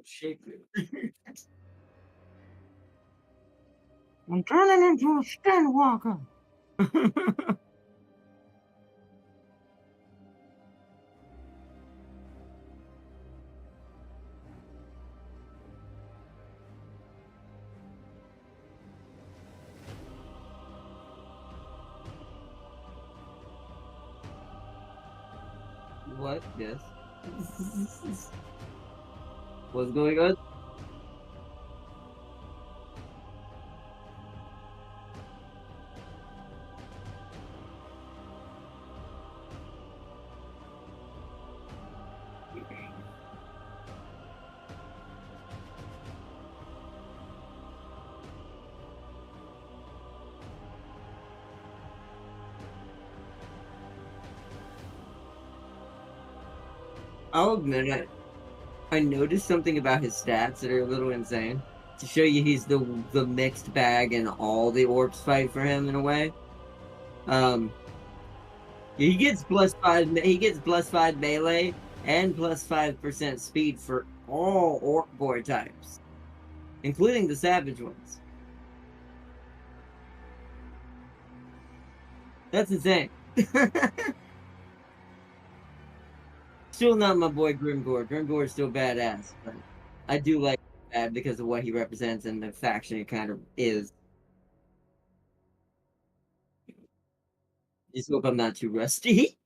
Shake it. I'm turning into a skinwalker. What? Yes. What's going on? I'll admit it. I noticed something about his stats that are a little insane. To show you he's the mixed bag and all the orcs fight for him in a way. Um he gets +5 he gets +5 melee and +5% speed for all orc boy types, including the savage ones. That's insane. Still not my boy Grimgore. Grimgore is still badass, but I do like that because of what he represents and the faction it kind of is. Just hope I'm not too rusty.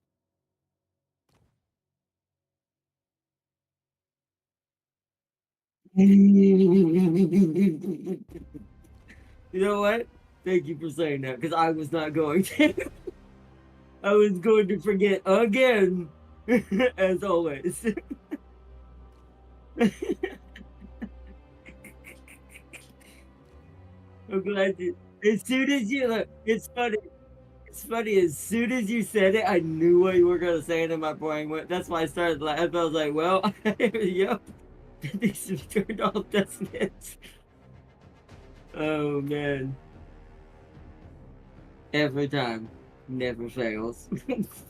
You know what? Thank you for saying that because I was not going to. I was going to forget again, as always. I'm glad you. As soon as you look, it's funny. It's funny. As soon as you said it, I knew what you were gonna say, and my brain went. That's why I started laughing. I was like, "Well, yep, these turned off, doesn't it?" Oh man, every time, never fails. It's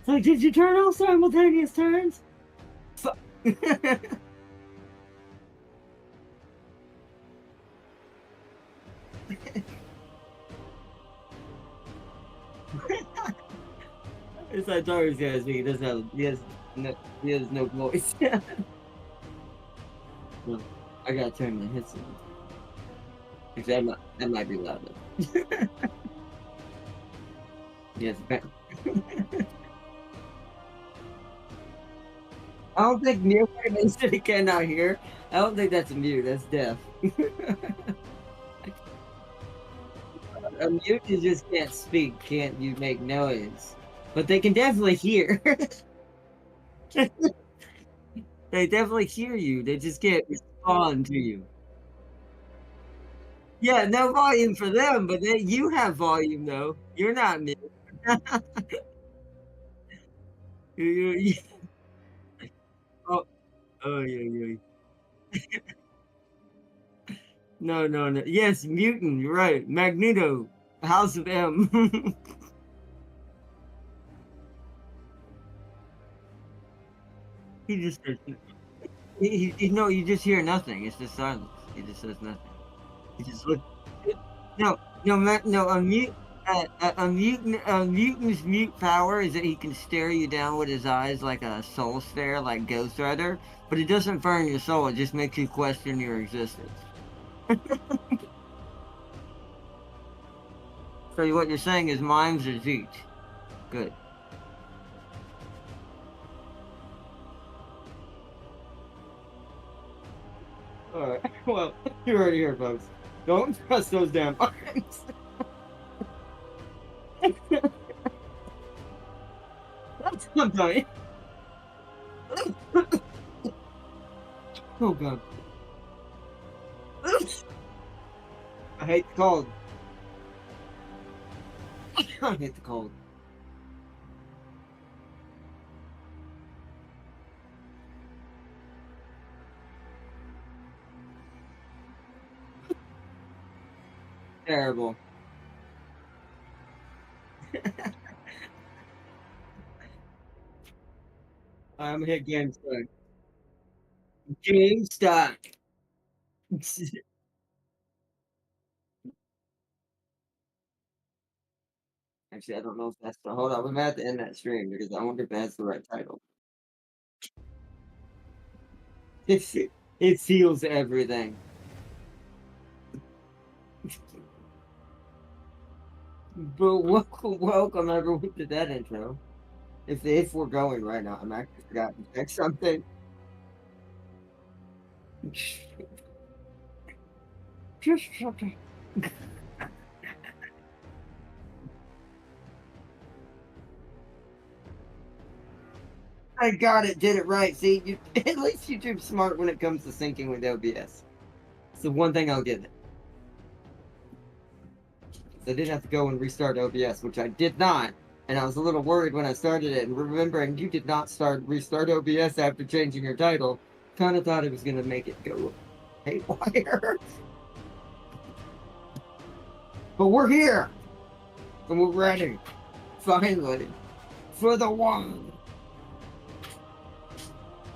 like, did you turn off simultaneous turns? Fuck. It's like Darius guys, he doesn't have. He has no voice. Well, I gotta turn my headset on. Actually, that might be loud enough. Yes, I don't think mute means that he cannot hear. I don't think that's a mute. That's deaf. A mute you just can't speak, can't you make noise, but they can definitely hear. They definitely hear you. They just can't respond to you. Yeah, no volume for them, but you have volume though. You're not mute. You- oh, oh, yeah, yeah. No, no, no. Yes, mutant. You're right. Magneto, House of M. He just no. You just hear nothing. It's just silence. He just says nothing. He just look. No, no. A mutant's mute power is that he can stare you down with his eyes like a soul stare, like Ghost Rider. But it doesn't burn your soul. It just makes you question your existence. So what you're saying is mimes are Zeech. Good. All right. Well, you're already here, folks. Don't press those damn buttons. I'm dying. Oh god. I hate the cold. I hate the cold. Terrible. I'm hit game soon. GameStop. Actually, I don't know if that's the hold on. We might have to end that stream because I wonder if that's the right title. It's, it seals everything. But welcome everyone to that intro. If we're going right now, I'm actually forgot to check something. Just something. I got it, did it right. See, you, at least YouTube's smart when it comes to syncing with OBS. It's the one thing I'll give it. I didn't have to go and restart OBS, which I did not. And I was a little worried when I started it. And remembering you did not restart OBS after changing your title, kind of thought it was going to make it go haywire. But we're here, and we're ready, finally, for the one,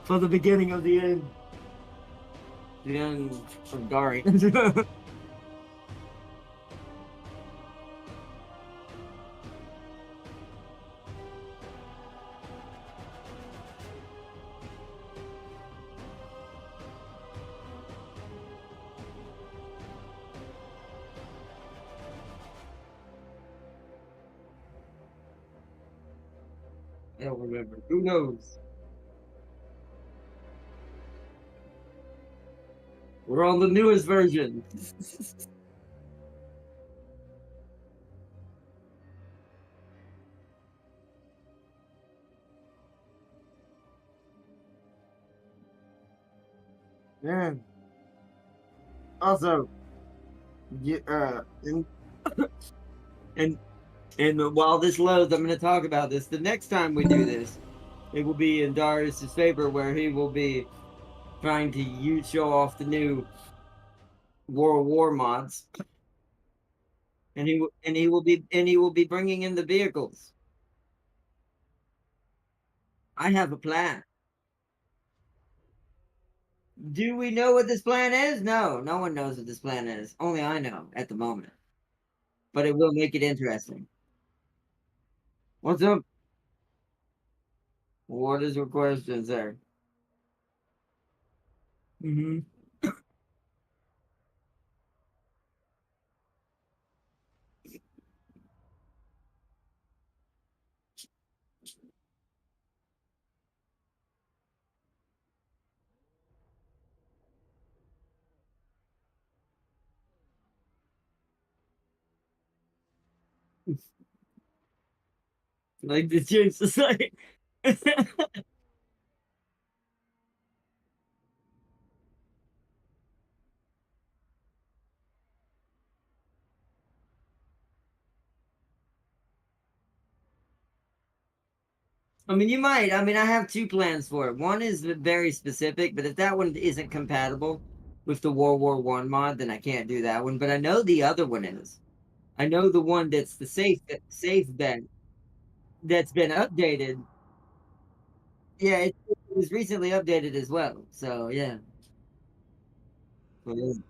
for the beginning of the end of Dari. I don't remember. Who knows? We're on the newest version. Man. Also, yeah, and and while this loads, I'm going to talk about this. The next time we do this, it will be in Darius's favor, where he will be trying to show off the new World War mods, and he will be bringing in the vehicles. I have a plan. Do we know what this plan is? No, no one knows what this plan is. Only I know at the moment. But it will make it interesting. What's up? What is your question, sir? Mm-hmm. Like the James Society. I mean, you might. I mean, I have two plans for it. One is very specific, but if that one isn't compatible with the World War One mod, then I can't do that one. But I know the other one is. I know the one that's the safe bet that's been updated. Yeah, it was recently updated as well. So yeah. And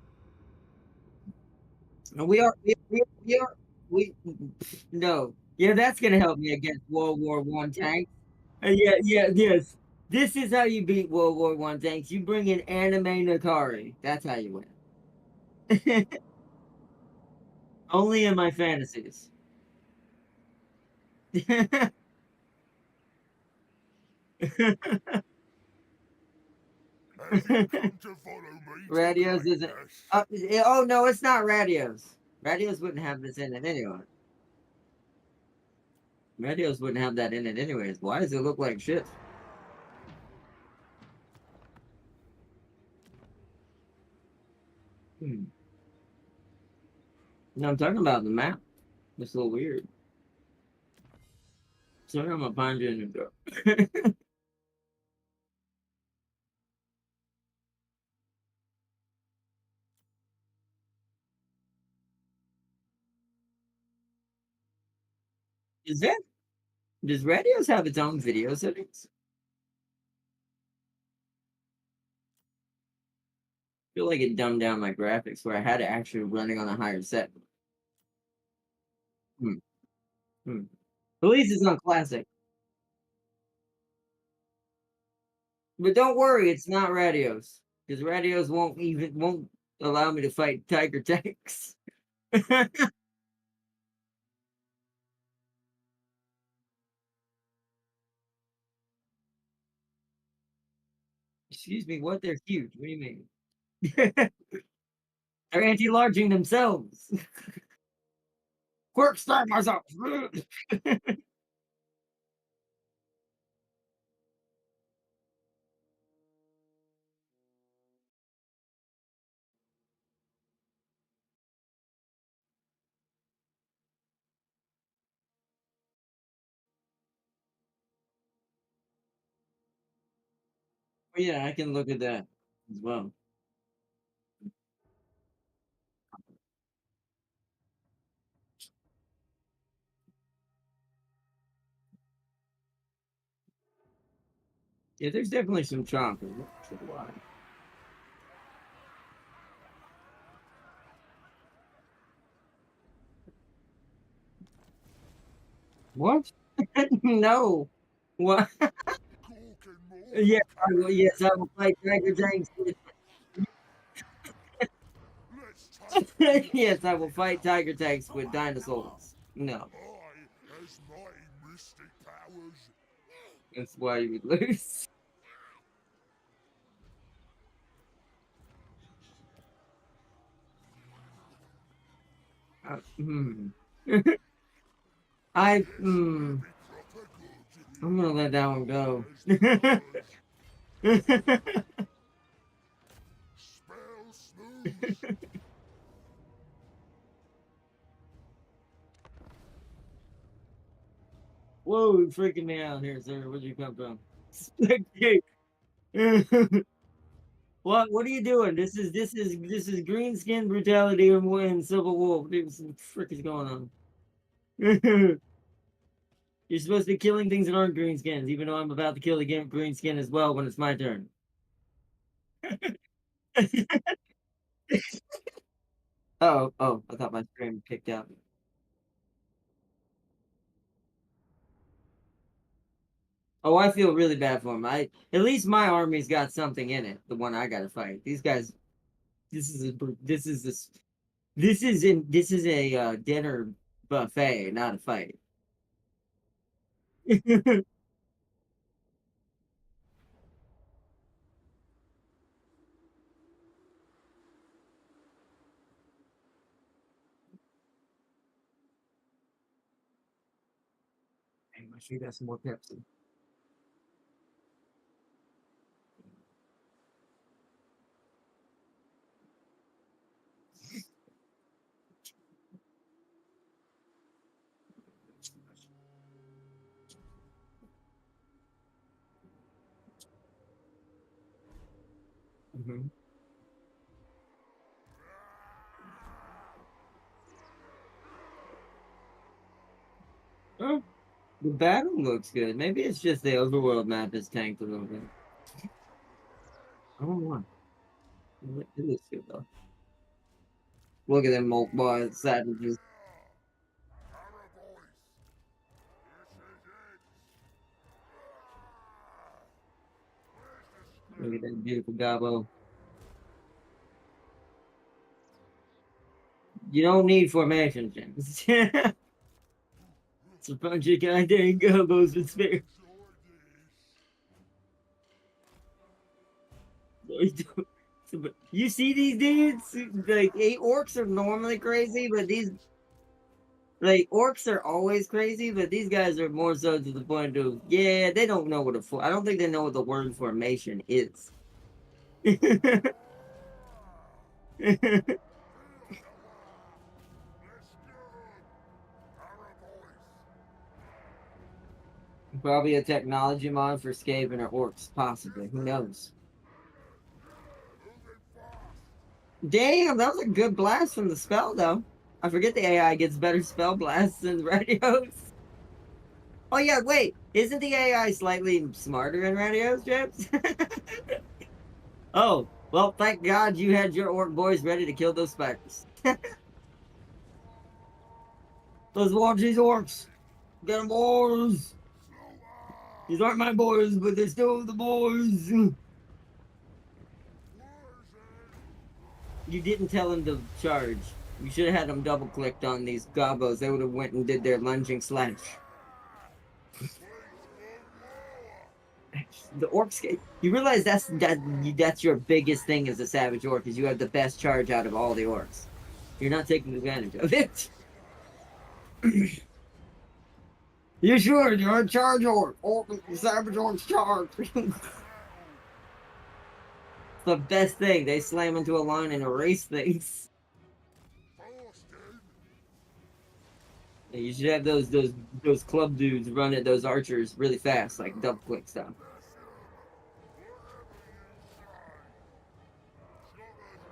we no. Yeah, that's gonna help me against World War One tanks. Yeah, yeah, yes. This is how you beat World War One tanks. You bring in anime Nakari. That's how you win. Only in my fantasies. Have you come to follow me to Radios isn't. greatness? Oh no, it's not Radios. Radios wouldn't have this in it anyway. Radios wouldn't have that in it anyways. Why does it look like shit? Hmm. No, I'm talking about the map. It's a little weird. So I'm gonna find you in the Is that does Radios have its own video settings? feel like it dumbed down my graphics where I had it actually running on a higher set. Hmm. Hmm. At least it's on classic. But don't worry, it's not Radios. Because Radios won't allow me to fight Tiger tanks. Excuse me, what? They're huge. What do you mean? They're anti-larging themselves. Quick, start myself. Yeah, I can look at that as well. Yeah, there's definitely some chomp in it. So why? What? No. What? Cork and Yeah, mortar I will, cannon. yes, I will fight Tiger tanks with. Let's take the Yes, I will opportunity fight now. Tiger tanks with dinosaurs. No, I has mighty mystic powers. that's why you would lose. Hmm. This will be proper I'm good. gonna let that one go. As the buzz. Spell smooth. Whoa, you're freaking me out here, sir. Where'd you come from? Spectate. What are you doing? This is green skin brutality and civil war. What the frick is going on? You're supposed to be killing things that aren't green skins, even though I'm about to kill the green skin as well when it's my turn. Oh, I thought my stream kicked out. Oh, I feel really bad for him. At least my army's got something in it. The one I got to fight. These guys. This is a dinner buffet, not a fight. Hey, make sure you got some more Pepsi. Mhm. Oh, the battle looks good. Maybe it's just the overworld map is tanked a little bit. I don't know. It looks good though. Look at them multiple savages. Paraboys. This is it. Look at that beautiful gobbo. You don't need formation, James. It's a bunch of goddamn gobbos with spears. Enjoy this. You see these dudes? Like, eight orcs are normally crazy, but these like orcs are always crazy, but these guys are more so to the point of yeah, they don't know what I don't think they know what the word formation is. Let's go. Paraboys. Probably a technology mod for Skaven or orcs, possibly. Who knows? Moving fast. Damn, that was a good blast from the spell, though. I forget the AI gets better spell blasts than radios. Oh yeah, wait, isn't the AI slightly smarter in radios, James? Oh, Well, thank God you had your orc boys ready to kill those spiders. Let's watch these orcs. Get them, boys. These aren't my boys, but they're still the boys. You didn't tell him to charge. You should have had him double clicked on these gobos. They would have went and did their lunging slash. The orcs. You realize that's your biggest thing as a savage orc, is you have the best charge out of all the orcs. You're not taking advantage of it. You sure you're a charge orc? Savage orcs charge. The best thing. They slam into a line and erase things. You should have those club dudes run at those archers really fast, like double quick stuff.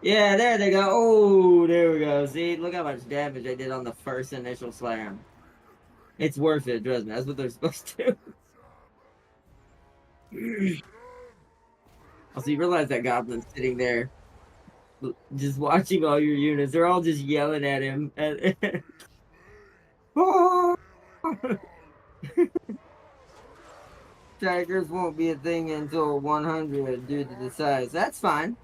Yeah, there they go. Oh, there we go. See, look how much damage I did on the first initial slam. It's worth it, trust me. That's what they're supposed to do. Also, you realize that goblin's sitting there just watching all your units. They're all just yelling at him. Tigers won't be a thing until 100 due to the size. That's fine.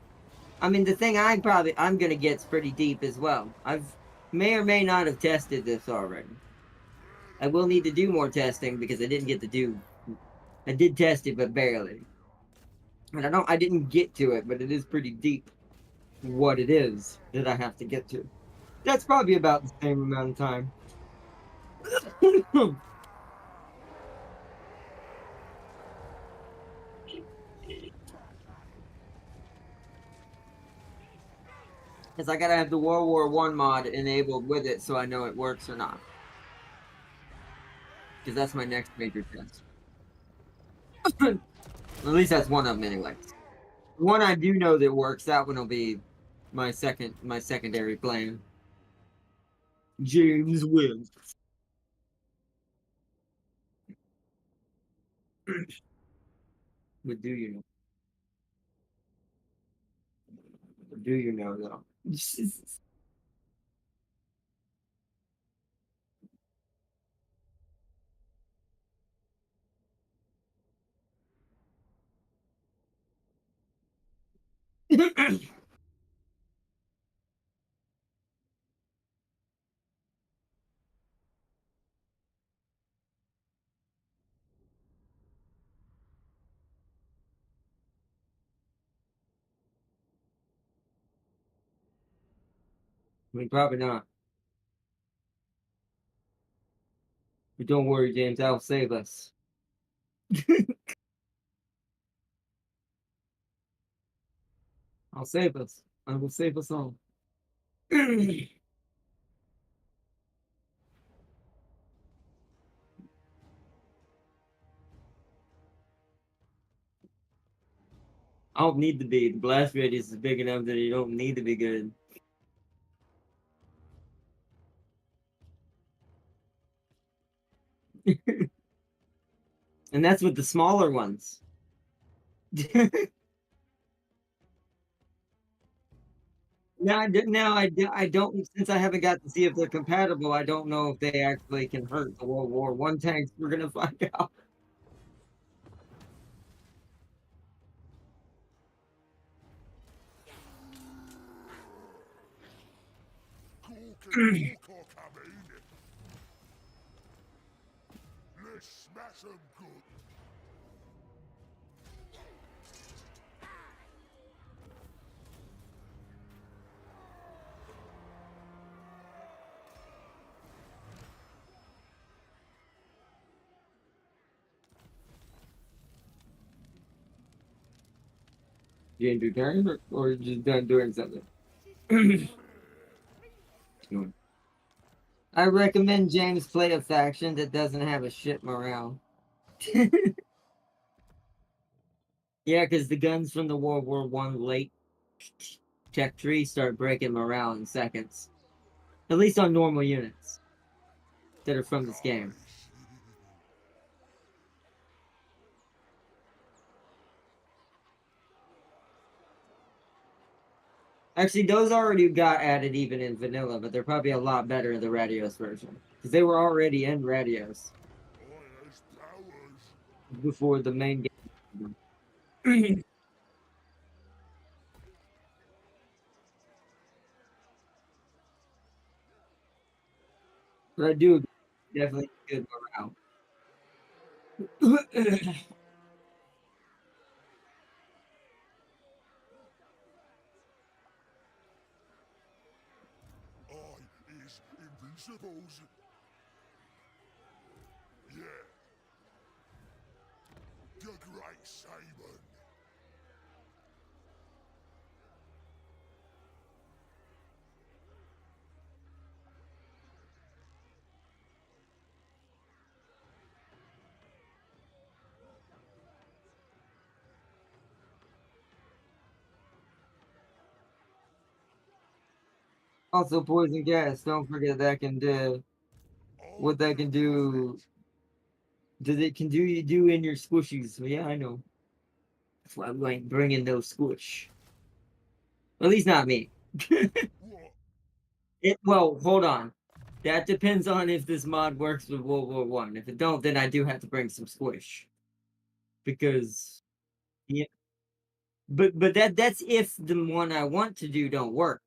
I mean, the thing I'm gonna get's pretty deep as well. I've may or may not have tested this already. I will need to do more testing because I didn't get to do. I did test it, but barely. And I didn't get to it, but it is pretty deep. What it is that I have to get to. That's probably about the same amount of time. Because I gotta have the World War One mod enabled with it so I know it works or not. Because that's my next major test. At least that's one of them anyway. One I do know that works, that one will be my secondary plan. James wins. But do you know? Do you know though? I mean, probably not. But don't worry, James, I'll save us. I'll save us. I will save us all. I don't need to be. The blast radius is big enough that you don't need to be good. And that's with the smaller ones. I don't, since I haven't got to see if they're compatible, I don't know if they actually can hurt the World War One tanks. We're gonna find out. Let's smash 'em good. You ain't preparing or just done doing something? I recommend James play a faction that doesn't have a shit morale. Yeah, because the guns from the World War One late tech tree start breaking morale in seconds. At least on normal units that are from this game. Actually, those already got added even in vanilla, but they're probably a lot better in the Radios version because they were already in Radios I has powers. before the main game. But I do agree, definitely good morale. I is invincibles. Yeah, the Great Saban. Also, poison gas. Don't forget that can do I'm what that the can do. prophet. Does it can do you do in your squishies? So yeah, I know. That's why we ain't bringing no squish. At least not me. What? Well, hold on. That depends on if this mod works with World War One. If it don't, then I do have to bring some squish because yeah. But that's if the one I want to do don't work.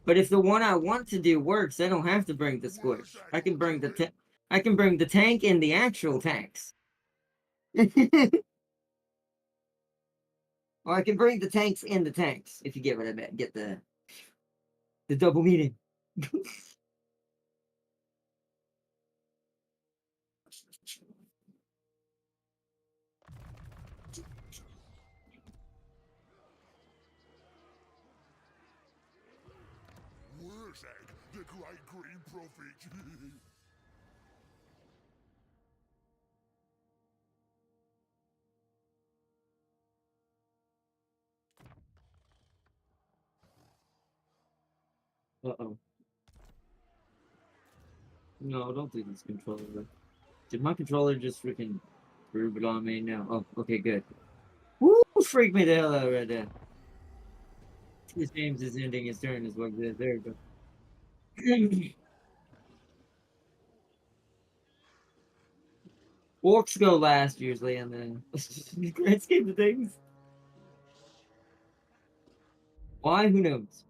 But if the one I want to do works, I don't have to bring the Where's squish. that I can got bring to the it? I can bring the tank and the actual tanks. Or I can bring the tanks in the tanks if you get what I meant. Get the double meaning. Where's that? The Great Green Prophet. Uh-oh. No, don't do this controller. Did my controller just freaking prove it on me now? Oh, okay, good. Woo! Freak me the hell out right there. This James is ending his turn is what it is. There we go. Orcs go last usually, and then grand scheme of things. Why? Who knows?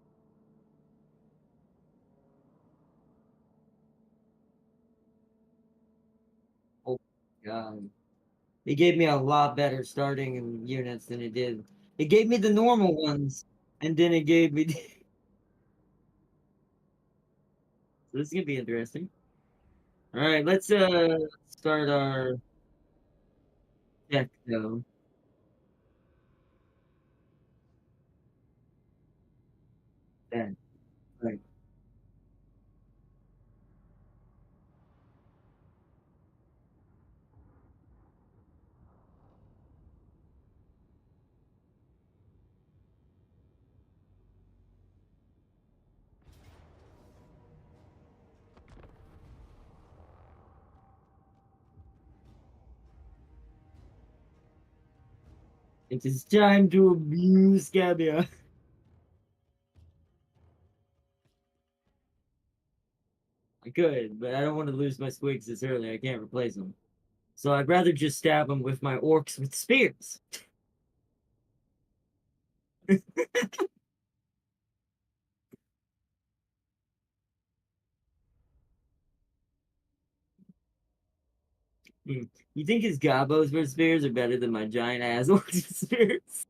Oh god. It gave me a lot better starting units than it did. It gave me the normal ones, and then it gave me. So this is gonna be interesting. All right, let's start our deck though. Then, right. It is time to abuse Gabia. I could, but I don't want to lose my squigs this early. I can't replace them. So I'd rather just stab them with my orcs with spears. Hmm. You think his gobos with spears are better than my giant ass orcs with spears?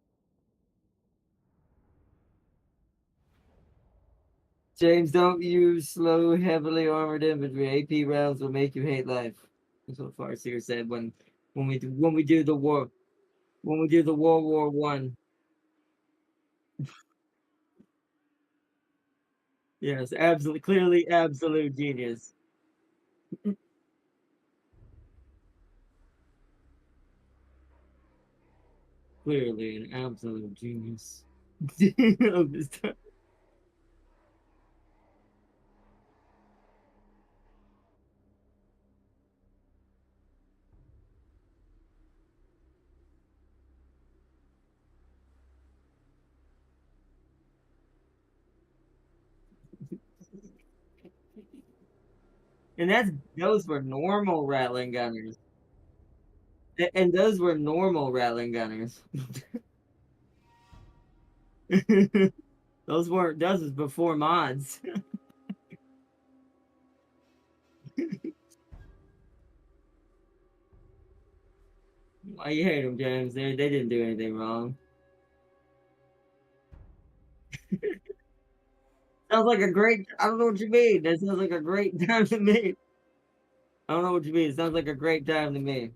James, don't use slow, heavily armored infantry. AP rounds will make you hate life. That's what Farseer said when we do the war when we do the World War I. Yes, absolutely, clearly, absolute genius. Clearly, an absolute genius. Of this time. And those were normal rattling gunners. And those were normal rattling gunners. Those was before mods. Why you hate them, James? They didn't do anything wrong. Sounds like a great. I don't know what you mean. That sounds like a great time to me. I don't know what you mean. It sounds like a great time to me.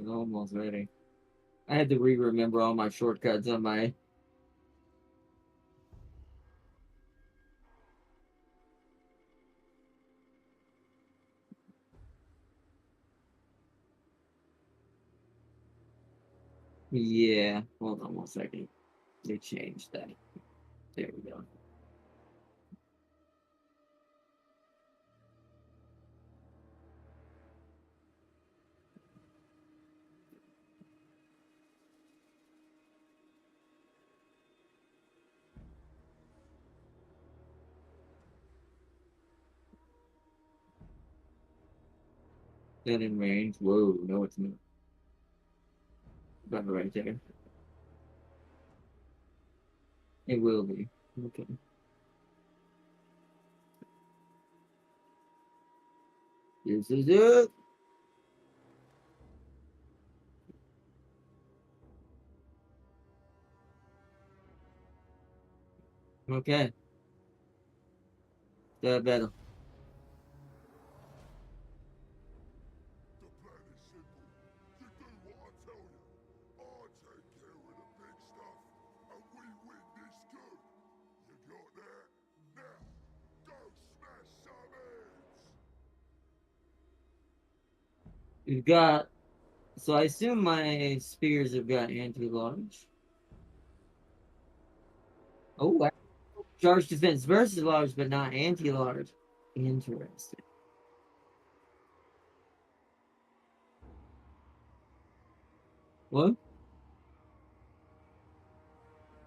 I'm almost ready. I had to re-remember all my shortcuts on my. Yeah. Hold on 1 second. They changed that. There we go. That in range. Whoa, no, it's not. About right there. It will be. Okay. This is it. Okay. That better. The plan is simple. You do what I tell you. I take care of the big stuff, and we win this good. You got that? Now, go smash some heads! We've got. So I assume my spears have got anti-large. Oh, wow. Charge defense versus large, but not anti-large. Interesting. What?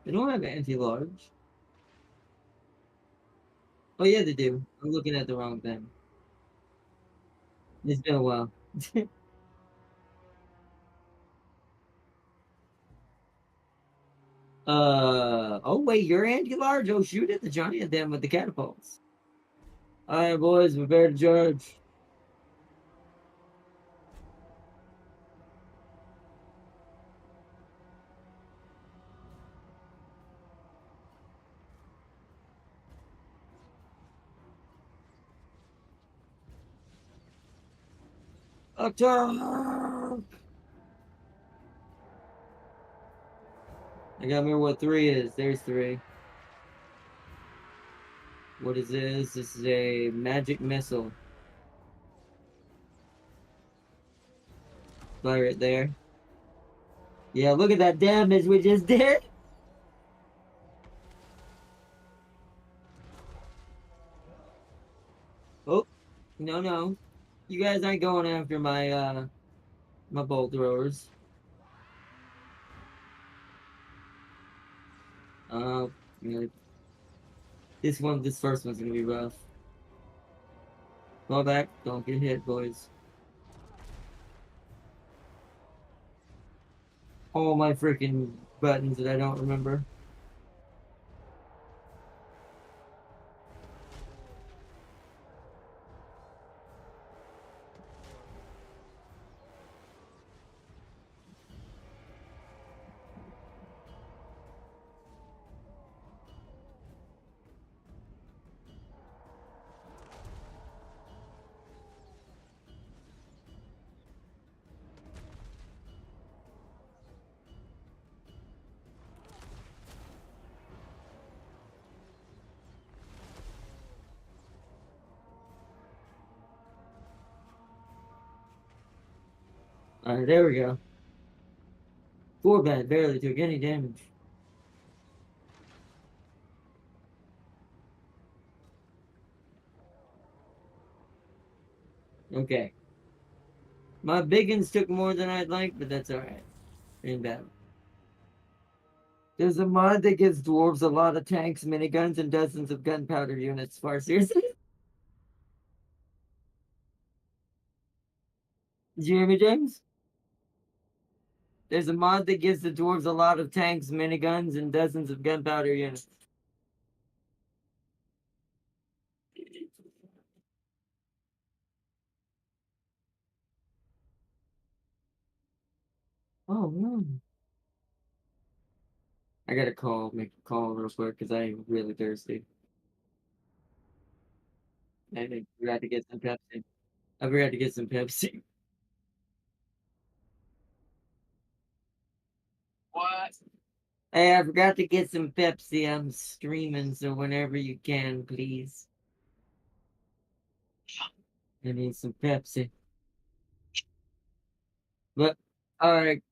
They don't have anti-large. Oh yeah, they do. I'm looking at the wrong thing. It's been a while. Oh wait, you're anti-large? Oh, shoot at the giant then with the catapults. Alright, boys, prepare to charge. Attack! I gotta remember what 3 is. There's 3. What is this? This is a magic missile. Fire it there. Yeah, look at that damage we just did. Oh, no, no. You guys ain't going after my bolt throwers. Uh, yeah, this first one's gonna be rough. Fall back, don't get hit, boys. All my freaking buttons that I don't remember. All right, there we go. 4 bad, barely took any damage. Okay. My biggins took more than I'd like, but that's alright. Ain't bad. There's a mod that gives dwarves a lot of tanks, miniguns, and dozens of gunpowder units. Far seriously? Did you hear me, James? There's a mod that gives the dwarves a lot of tanks, miniguns, and dozens of gunpowder units. Oh no. I gotta make a call real quick because I'm really thirsty. I forgot to get some Pepsi. I forgot to get some Pepsi. What? Hey, I forgot to get some Pepsi. I'm streaming, so whenever you can, please. I need some Pepsi. But, alright,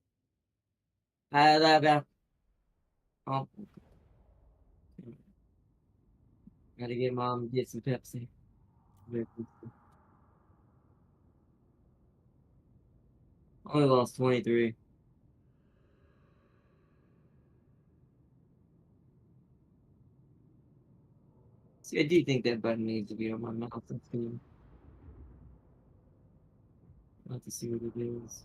I love you. Oh, gotta get mom to get some Pepsi. Only lost 23. See, I do think that button needs to be on my mouth. Let's see. I'll have to see what it is.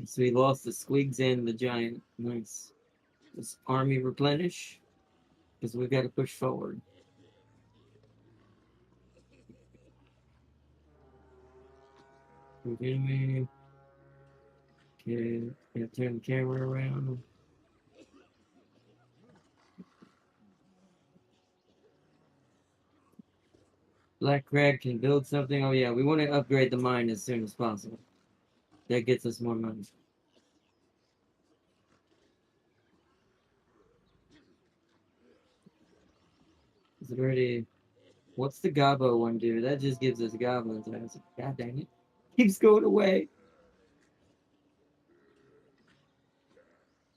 So we lost the squigs and the giant. Nice. This army replenish because we've got to push forward. Enemy. Okay, gonna turn the camera around. Black Crag can build something. Oh yeah, we want to upgrade the mine as soon as possible. That gets us more money. Is it already? What's the Gobbo one do? That just gives us goblins. And I was like, God dang it. Keeps going away.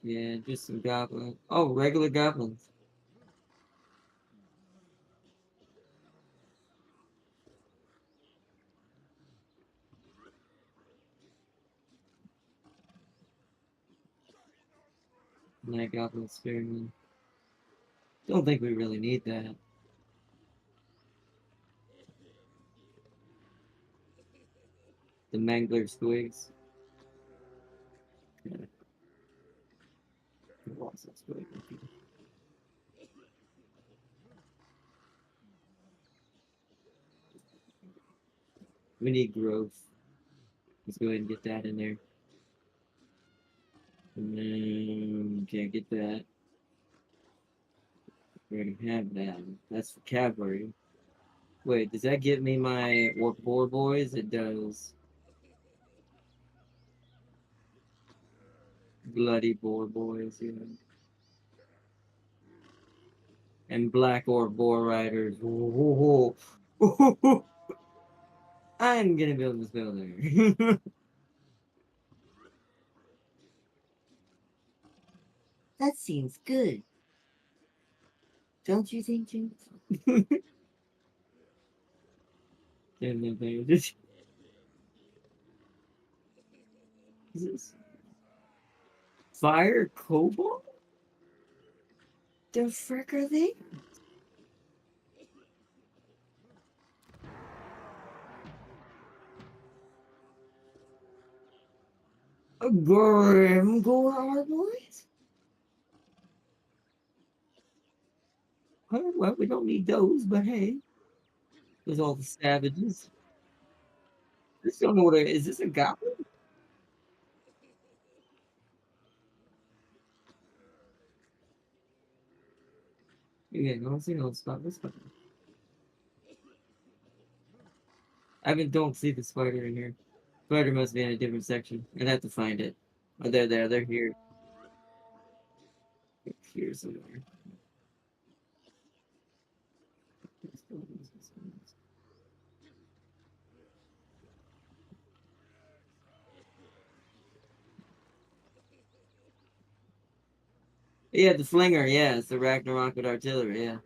Yeah, just some goblins. Oh, regular goblins. Night goblin spearman. Don't think we really need that. The Mangler squigs. Yeah, lots of squig. We need growth. Let's go ahead and get that in there. Can't get that. We already have that. That's for cavalry. Wait, does that get me my orc boar boys? It does. Bloody boar boys, yeah. And black orc boar riders. Whoa. I'm gonna build this building. That seems good. Don't you think, James? Is this fire cobalt? The frick are they? A grim gore boys? Well, we don't need those, but hey, there's all the savages. I just don't know what it is. This a goblin? Yeah, no, see no spot. This one. Don't see the spider in here. Spider must be in a different section. I'd have to find it. Oh, they're there. They're here. Here somewhere. Yeah, the flinger. Yeah, it's the Ragnarok with artillery. Yeah.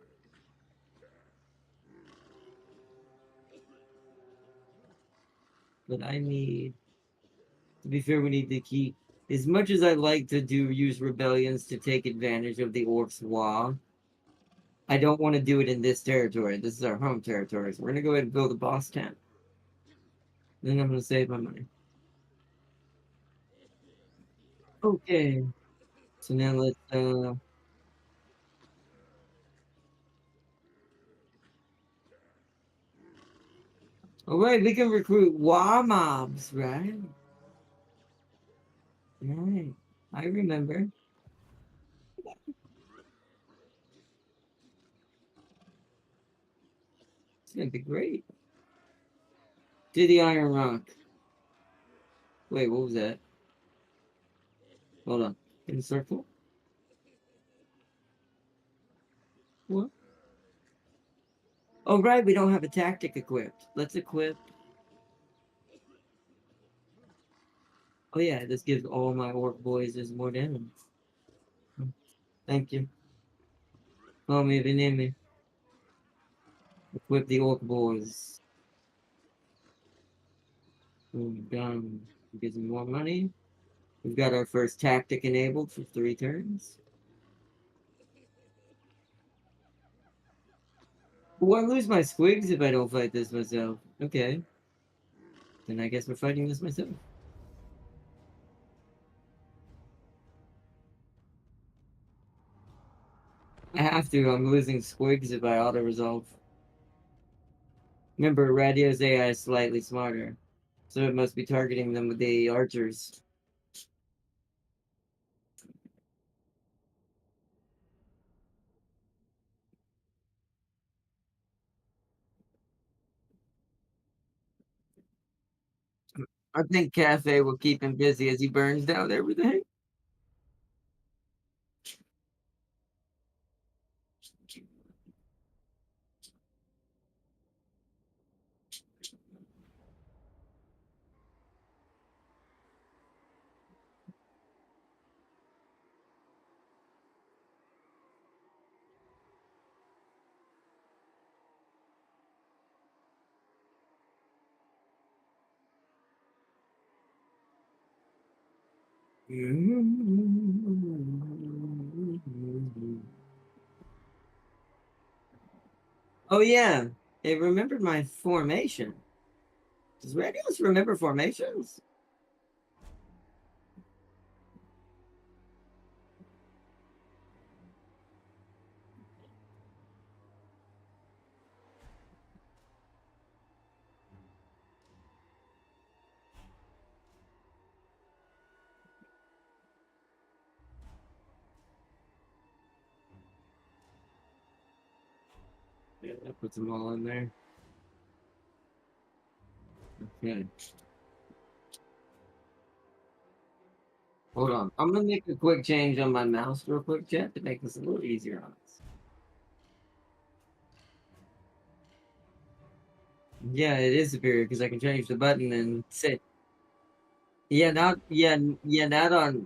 But I need, to be fair, we need to keep, as much as I like to use rebellions to take advantage of the orcs' law, I don't want to do it in this territory. This is our home territory. So we're gonna go ahead and build a boss town. Then I'm gonna save my money. Okay. So now let's all right, we can recruit war mobs, right? Right. I remember. It's gonna be great. To the Iron Rock. Wait, what was that? Hold on. In a circle? What? Oh, right, we don't have a tactic equipped. Let's equip. Oh, yeah, this gives all my orc boys is more damage. Thank you. Call me if you need me. Equip the orc boys. Boom, done. Gives me more money. We've got our first tactic enabled for 3 turns. Well, I lose my squigs if I don't fight this myself. Okay. Then I guess we're fighting this myself. I have to. I'm losing squigs if I auto-resolve. Remember, Radious AI is slightly smarter, so it must be targeting them with the archers. I think Cafe will keep him busy as he burns down everything. Oh yeah, it remembered my formation. Does Radios remember formations? Yeah, that puts them all in there. Okay. Hold on. I'm gonna make a quick change on my mouse real quick, chat, to make this a little easier on us. Yeah, it is superior because I can change the button and say, yeah, not on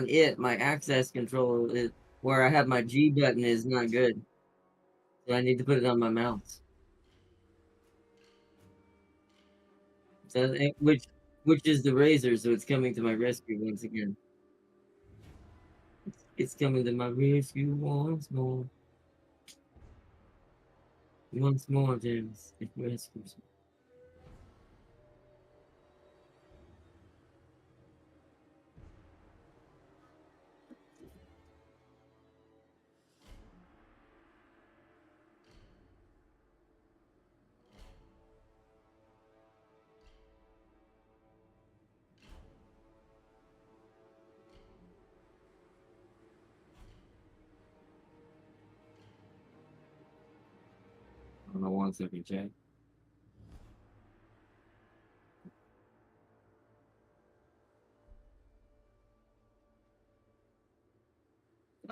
it. My access control is where I have my G button is not good. So I need to put it on my mouse. So which is the razor, so it's coming to my rescue once again. It's coming to my rescue once more. Once more, James. It rescues me. Hold on 1 second, chat.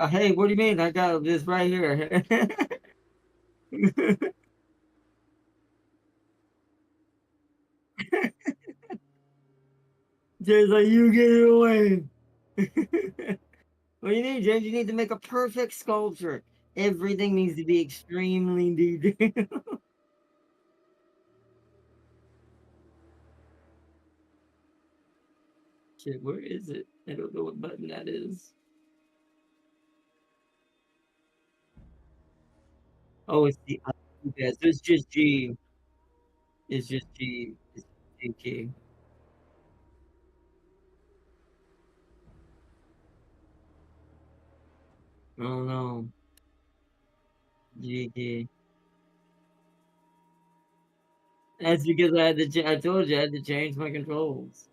Hey, what do you mean? I got this right here. Jay's like, you get it away. What do you need, James? You need to make a perfect sculpture. Everything needs to be extremely detailed. Shit, where is it? I don't know what button that is. Oh, it's the yeah, so it's just G. It's just G. It's G key. Oh no. G key. That's because I had to. I told you I had to change my controls.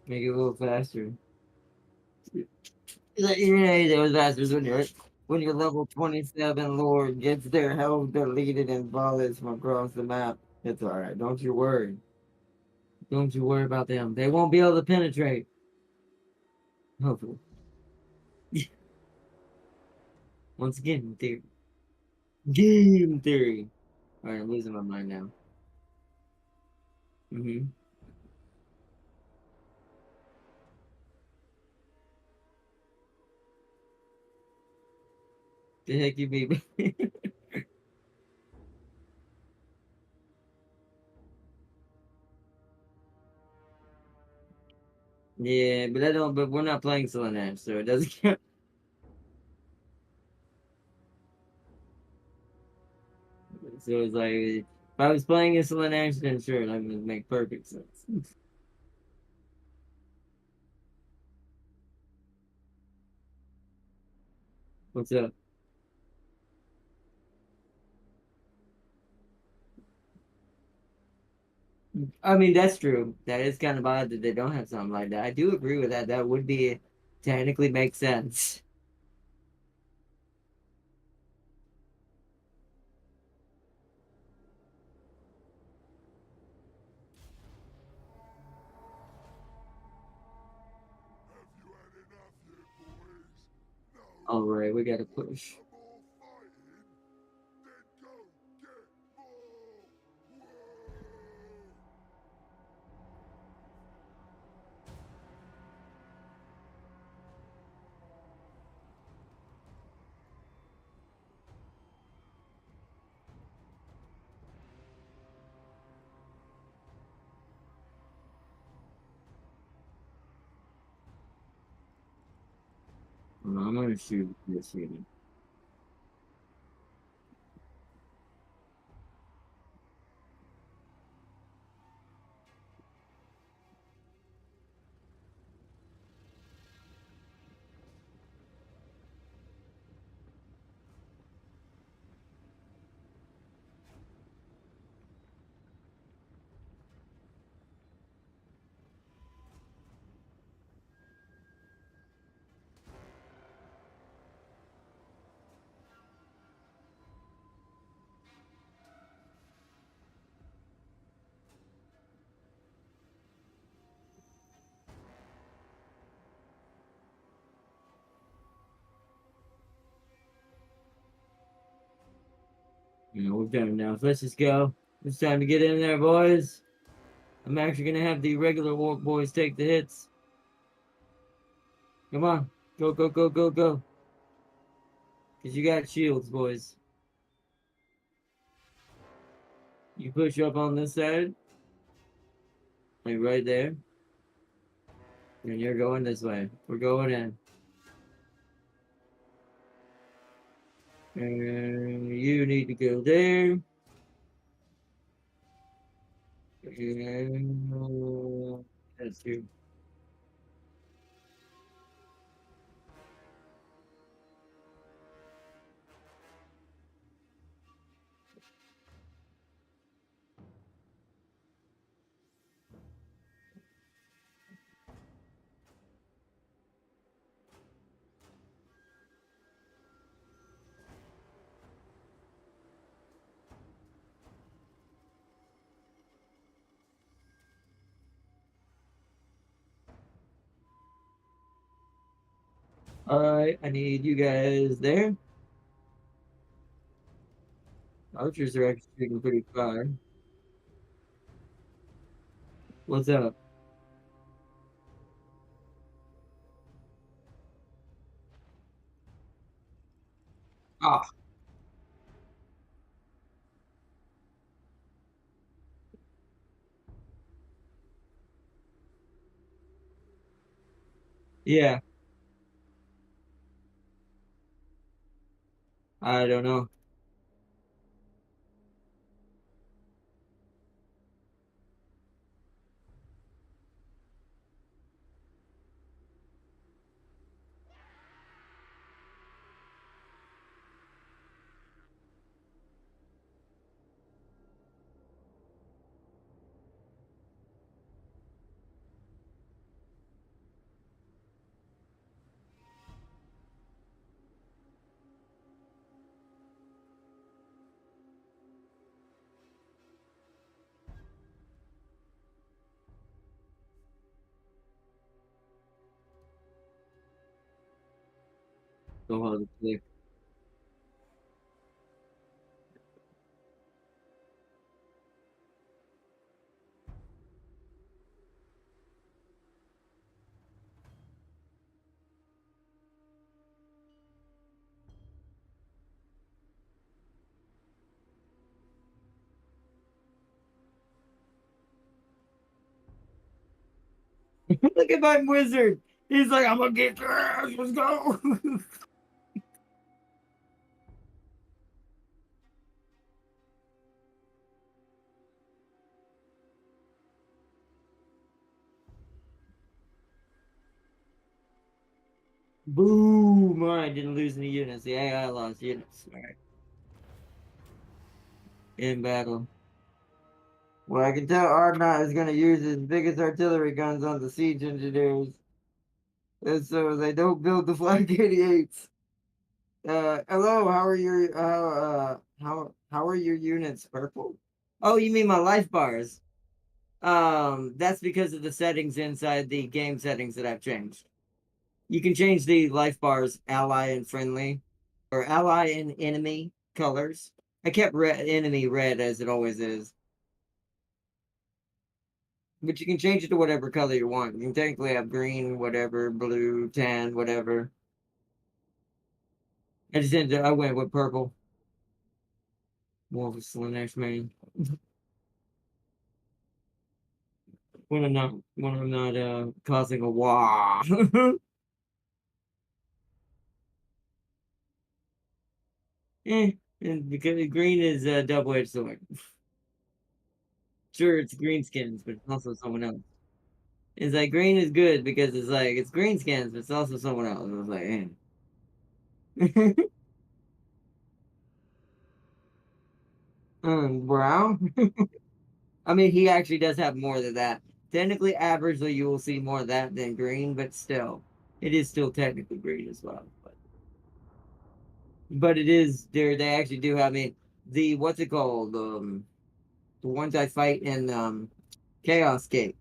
Make it a little faster. Yeah, it was faster when your level 27 Lord gets their health deleted and bullets from across the map. It's alright. Don't you worry. Don't you worry about them. They won't be able to penetrate. Hopefully. Once again, theory. Game theory. Alright, I'm losing my mind now. Mm-hmm. The heck you be? Yeah, but I don't. But we're not playing Solanas, so it doesn't count. So it's like if I was playing a Solanas, then sure, that would make perfect sense. What's up? I mean, that's true. That is kind of odd that they don't have something like that. I do agree with that. That would be technically make sense. Have you had enough yet, boys? No? All right, we got to push. For more fighting? Then go get more! Whoa! I'm gonna shoot this unit. We've done it now. So let's just go. It's time to get in there, boys. I'm actually gonna have the regular walk boys take the hits. Come on, go, go, go, go, go. Cause you got shields, boys. You push up on this side, like right there, and you're going this way. We're going in. And you need to go there. And that's you. All right, I need you guys there. Archers are actually shooting pretty far. What's up? Ah, yeah. I don't know. Go on, click. Look at my wizard. He's like, I'm gonna get your ass. Let's go. Boom. All right, didn't lose any units. The AI lost units. All right. In battle. Well, I can tell Arnott is going to use his biggest artillery guns on the siege engineers. And so they don't build the Flak 88s. Hello, how are your how are your units purple? Oh, you mean my life bars? That's because of the settings inside the game settings that I've changed. You can change the life bars ally and friendly, or ally and enemy colors. I kept enemy red as it always is, but you can change it to whatever color you want. You can technically have green, whatever, blue, tan, whatever. I went with purple. More of a Slanesh man. When I'm not causing a wah. eh, and because green is a double-edged sword. Sure, it's greenskins, but it's also someone else. It's like green is good because it's like it's greenskins, but it's also someone else. I was like, eh. Brown. I mean, he actually does have more than that. Technically, averagely, you will see more of that than green, but still, it is still technically green as well. But it is there. They actually do have. I mean, the what's it called? The ones I fight in Chaos Gate.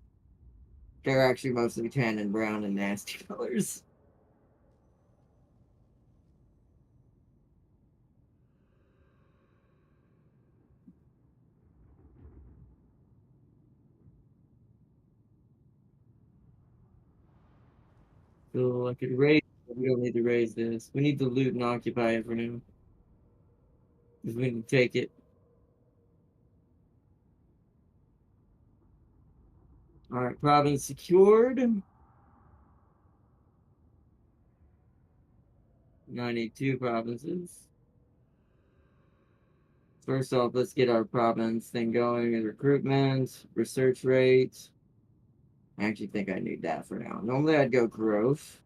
They're actually mostly tan and brown and nasty colors. So I could raise. We don't need to raise this. We need to loot and occupy it for now. Because we can take it. All right, province secured. 92 provinces. First off, let's get our province thing going. Recruitment, research rate. I actually think I need that for now. Normally I'd go growth.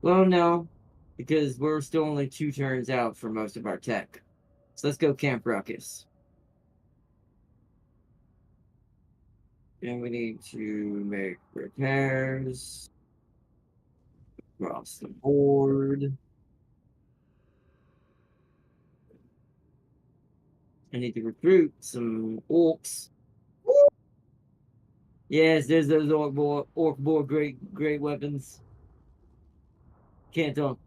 Well, no, because we're still only 2 turns out for most of our tech. So let's go Camp Ruckus. And we need to make repairs across the board. I need to recruit some orcs. Yes, there's those orc boar great weapons. Can't talk.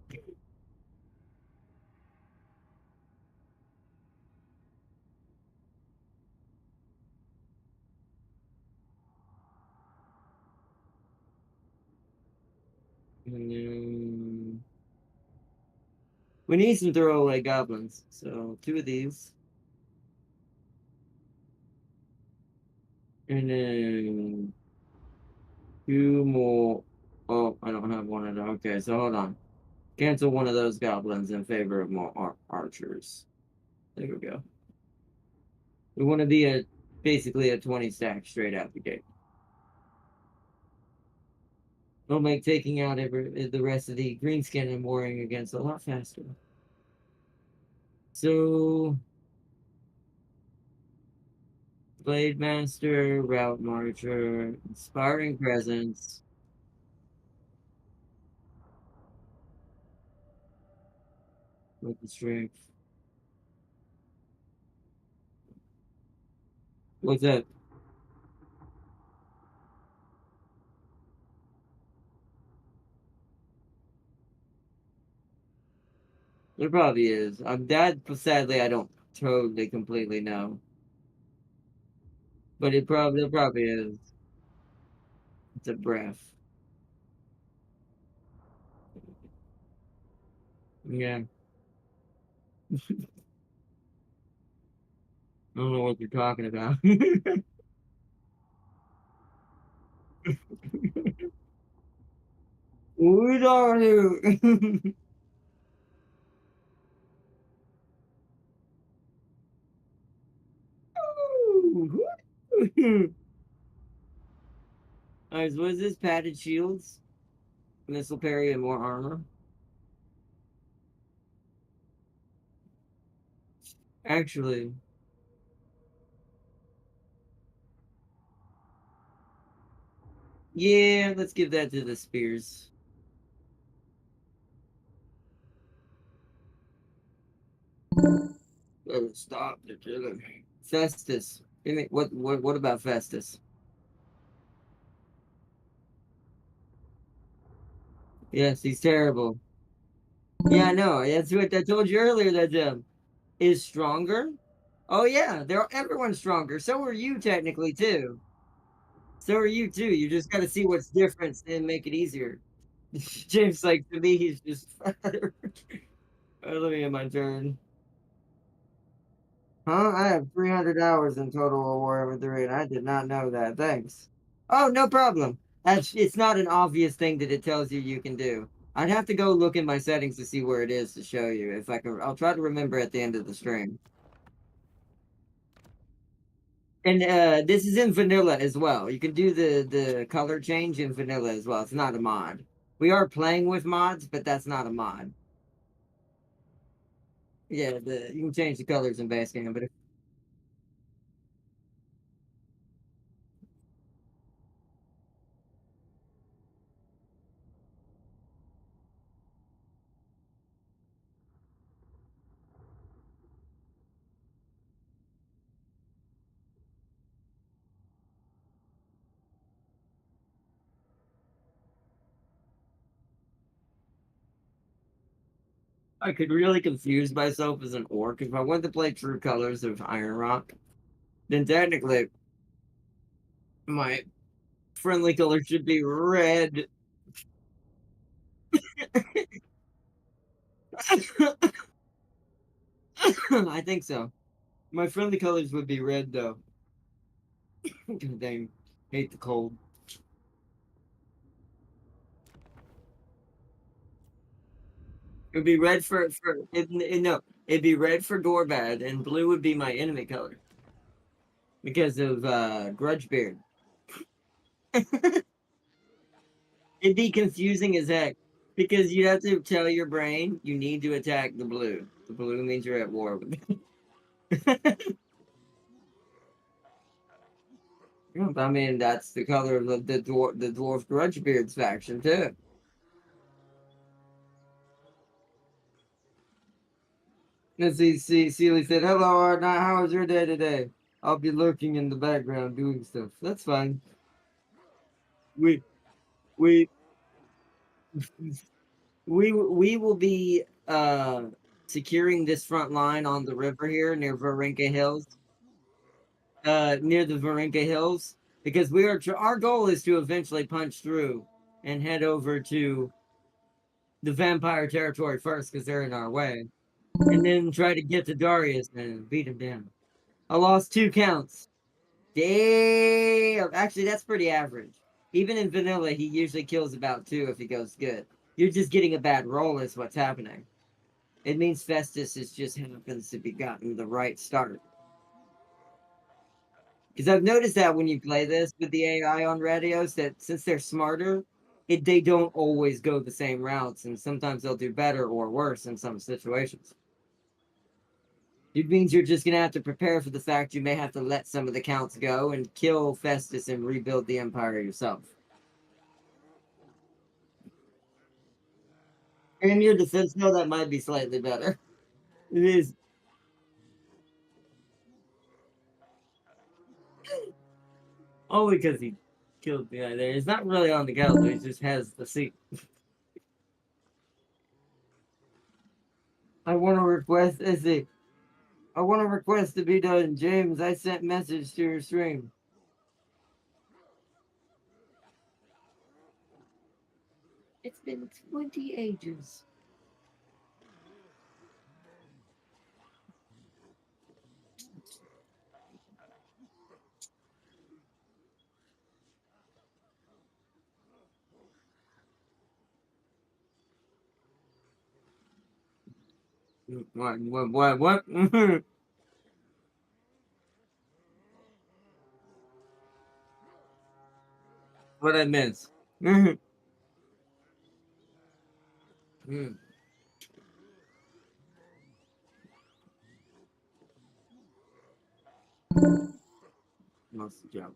And then we need some throwaway goblins. So 2 of these. And then 2 more. Oh, I don't have one of them. Okay, so hold on. Cancel one of those goblins in favor of more archers. There we go. We want to be basically a 20 stack straight out the gate. It'll make taking out the rest of the green skin I'm warring against a lot faster. So, Blade Master, Route Marcher, Inspiring Presence. With the strength. What's that? There probably is. That sadly I don't totally completely know. But there probably is. It's a breath. Yeah. I don't know what you're talking about. What are you? Alright, so what is this? Padded shields? Missile parry and more armor? Actually, yeah, let's give that to the spears. Oh, stop the killing. Festus. What about Festus? Yes, he's terrible. Yeah, I know. That's what I told you earlier that is stronger. Oh yeah, everyone's stronger. So are you technically too. So are you too. You just got to see what's different and make it easier. James, like to me, he's just fatter. Let me get my turn. Huh? I have 300 hours in total of Warhammer 3, and I did not know that. Thanks. Oh, no problem. It's not an obvious thing that it tells you you can do. I'd have to go look in my settings to see where it is to show you. If I can, I'll try to remember at the end of the stream. And this is in vanilla as well. You can do the color change in vanilla as well. It's not a mod. We are playing with mods, but that's not a mod. Yeah, you can change the colors in base game, but I could really confuse myself as an orc if I wanted to play true colors of Iron Rock. Then technically, my friendly color should be red. I think so. My friendly colors would be red though. God dang, hate the cold. It would be red no, it'd be red for Gorbad, and blue would be my enemy color because of Grudgebeard. It'd be confusing as heck because you'd have to tell your brain you need to attack the blue. The blue means you're at war with me. Yeah, I mean, that's the color of the dwarf Grudgebeard's faction too. And Sealy said, "Hello, Arnott. How was your day today? I'll be lurking in the background doing stuff. That's fine. We we we will be securing this front line on the river here near Varenka Hills, near the Varenka Hills, because our goal is to eventually punch through and head over to the vampire territory first because they're in our way, and then try to get to Darius and beat him down. I lost 2 counts. Damn. Actually, that's pretty average. Even in vanilla, he usually kills about 2 if he goes good. You're just getting a bad roll is what's happening. It means Festus is just happens to be gotten the right start. Because I've noticed that when you play this with the AI on Radios, that since they're smarter, they don't always go the same routes, and sometimes they'll do better or worse in some situations. It means you're just gonna have to prepare for the fact you may have to let some of the counts go and kill Festus and rebuild the empire yourself. In your defense, though, that might be slightly better. It is only because he killed the guy there. He's not really on the gallows, he just has the seat. I want to request, is it? I want to request to be done. James, I sent message to your stream. It's been 20 ages. What? What I miss? Hmm. Lost the job.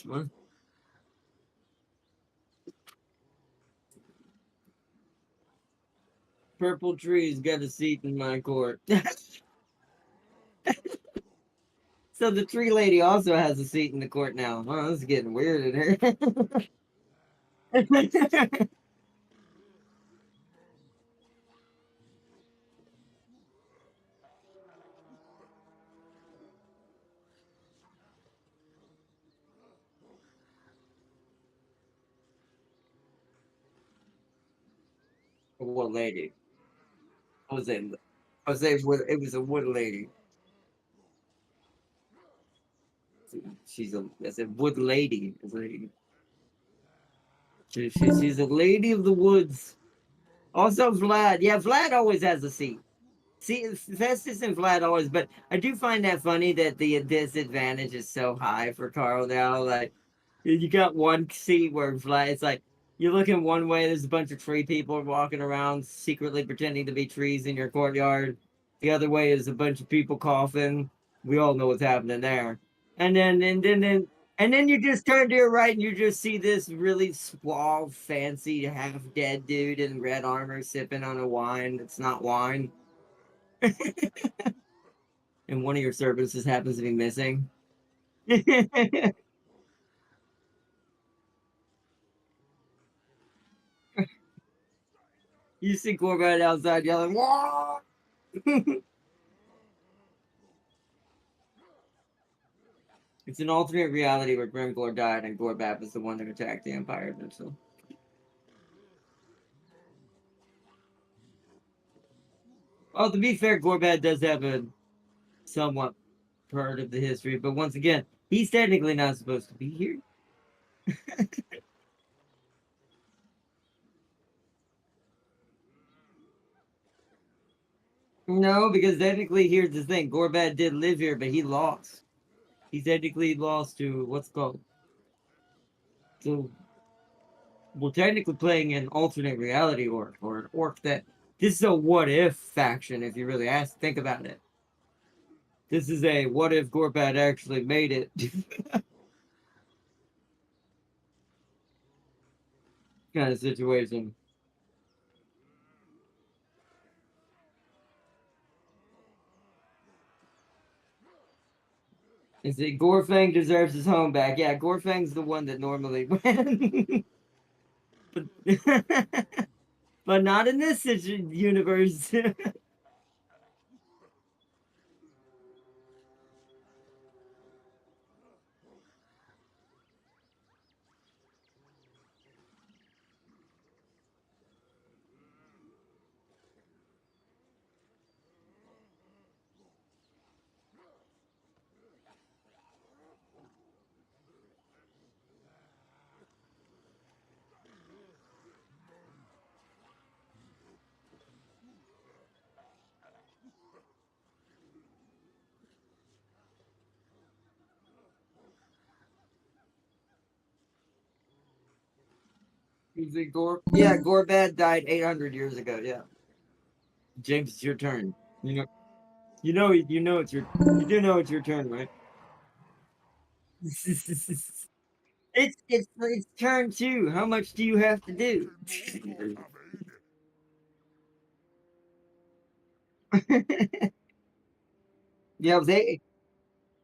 What? Purple trees got a seat in my court. So the tree lady also has a seat in the court now. Oh, this is getting weird in here. What lady? I was saying, I was saying it was a wood lady. She's a, I said wood lady. It's like, she's a lady of the woods. Also, Vlad. Yeah, Vlad always has a seat. See, Festus and Vlad always, but I do find that funny that the disadvantage is so high for Carl now. Like, you got one seat where Vlad, it's like you're looking one way, there's a bunch of tree people walking around secretly pretending to be trees in your courtyard. The other way is a bunch of people coughing. We all know what's happening there. And then you just turn to your right and you just see this really suave, fancy, half dead dude in red armor sipping on a wine. It's not wine. And one of your services happens to be missing. You see Corbett outside yelling, "Whoa!" It's an alternate reality where Grimgor died and Gorbab is the one that attacked the Empire eventually. Oh, to be fair, Gorbad does have a somewhat part of the history, but once again, he's technically not supposed to be here. No, because technically, here's the thing: Gorbad did live here, but he lost. He technically lost to what's called. So we're technically playing an alternate reality orc, or an orc that this is a what if faction. If you really think about it, this is a what if Gorbad actually made it kind of situation. And see, Gorfang deserves his home back. Yeah, Gorfang's the one that normally wins. but, but not in this universe. You think Gore? Yeah, Gorbad died 800 years ago. Yeah, James, it's your turn. You know, you know it's your, you do know it's your turn, right? It's turn two. How much do you have to do? Fucking more coming. Yeah, they,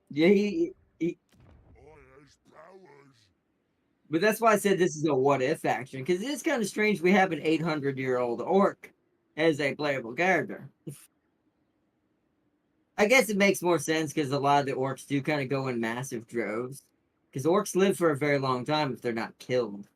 yeah, he, I has powers. but that's why I said this is a what if action because it is kind of strange we have an 800-year-old orc as a playable character. I guess it makes more sense because a lot of the orcs do kind of go in massive droves. Because orcs live for a very long time if they're not killed.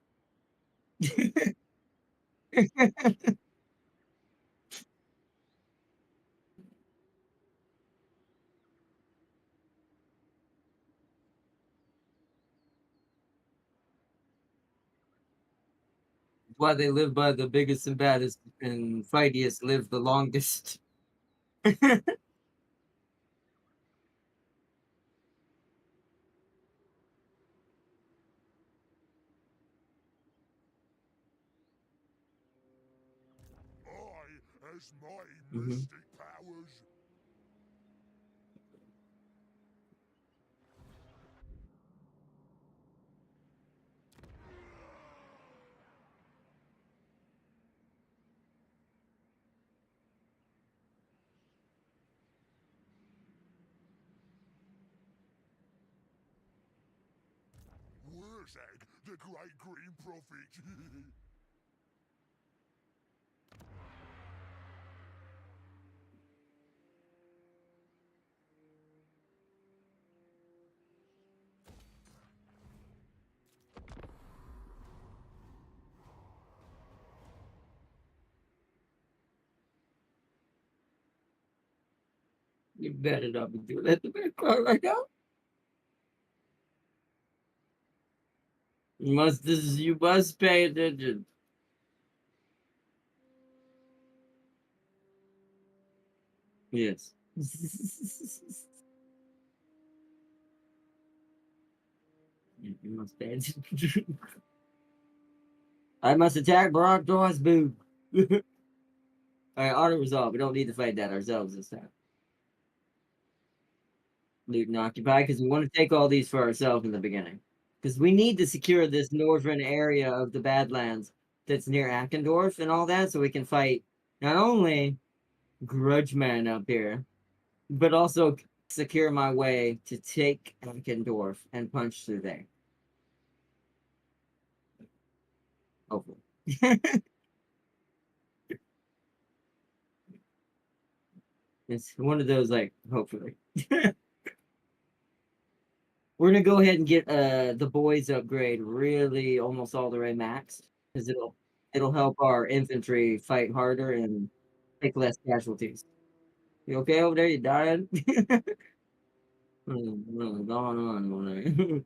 Why they live by the biggest and baddest and fightiest live the longest. I has my Mhm. mystic powers. Wurzag, the great green prophet. You better not be doing that to me right now. You must pay attention. Yes. You must pay attention. I must attack Brock Dawes boob. Alright, auto resolve. We don't need to fight that ourselves this time. Loot and occupy because we want to take all these for ourselves in the beginning. Because we need to secure this northern area of the Badlands that's near Ackendorf and all that, so we can fight not only Grudgeman up here, but also secure my way to take Ackendorf and punch through there. Hopefully. It's one of those, like, hopefully. We're gonna go ahead and get the boys upgrade really almost all the way maxed because it'll help our infantry fight harder and take less casualties. You okay over there? You dying? What's going on over there?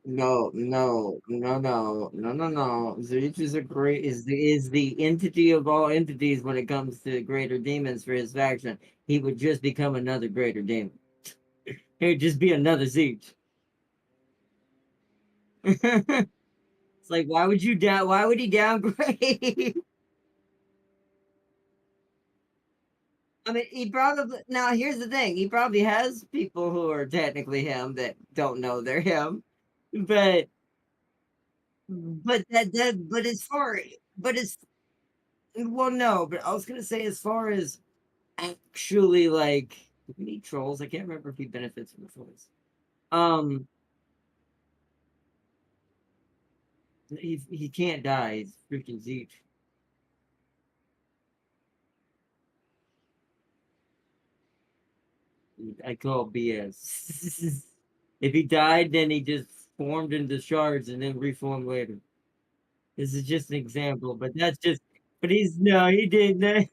No, no, no, no, no, no, no. Zeech is a great is the entity of all entities when it comes to greater demons for his faction. He would just become another greater demon. He would just be another Zeech. It's like why would you down why would he downgrade? I mean he probably now here's the thing, he probably has people who are technically him that don't know they're him. But but as far but as well no, but I was gonna say as far as actually like do we need trolls? I can't remember if he benefits from the trolls. Um he can't die, he's freaking Zeech. I call BS. If he died, then he just formed into shards and then reformed later. This is just an example, but that's just. But he's no, he didn't. That's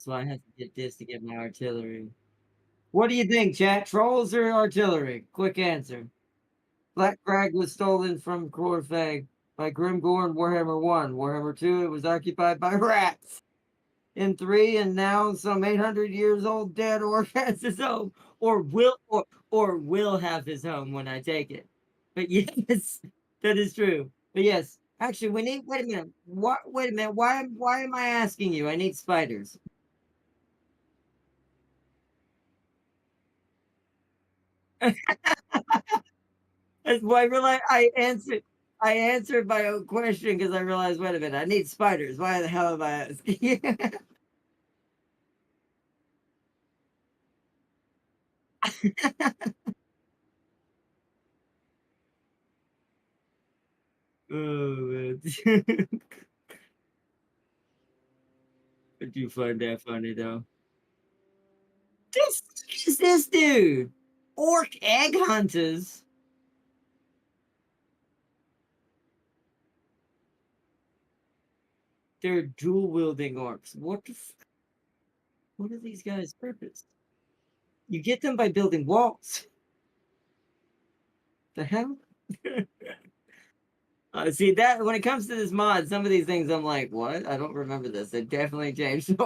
why I have to get this to get my artillery. What do you think, chat? Trolls or artillery? Quick answer. Black Crag was stolen from Corfag by Grimgor in Warhammer 1. Warhammer 2, it was occupied by rats. In 3, and now some 800 years old dead orc has his home, or will have his home when I take it. But yes, that is true. But yes, actually, we need. Wait a minute. What? Wait a minute. Why am I asking you? I need spiders. That's why I realized I answered my own question because I realized, wait a minute, I need spiders. Why the hell am I asking? Oh man. I do find that funny though. This is this dude. Orc egg hunters. They're dual wielding orcs. What are these guys' purpose? You get them by building walls. The hell? See that when it comes to this mod, some of these things I'm like, what? I don't remember this. They definitely changed.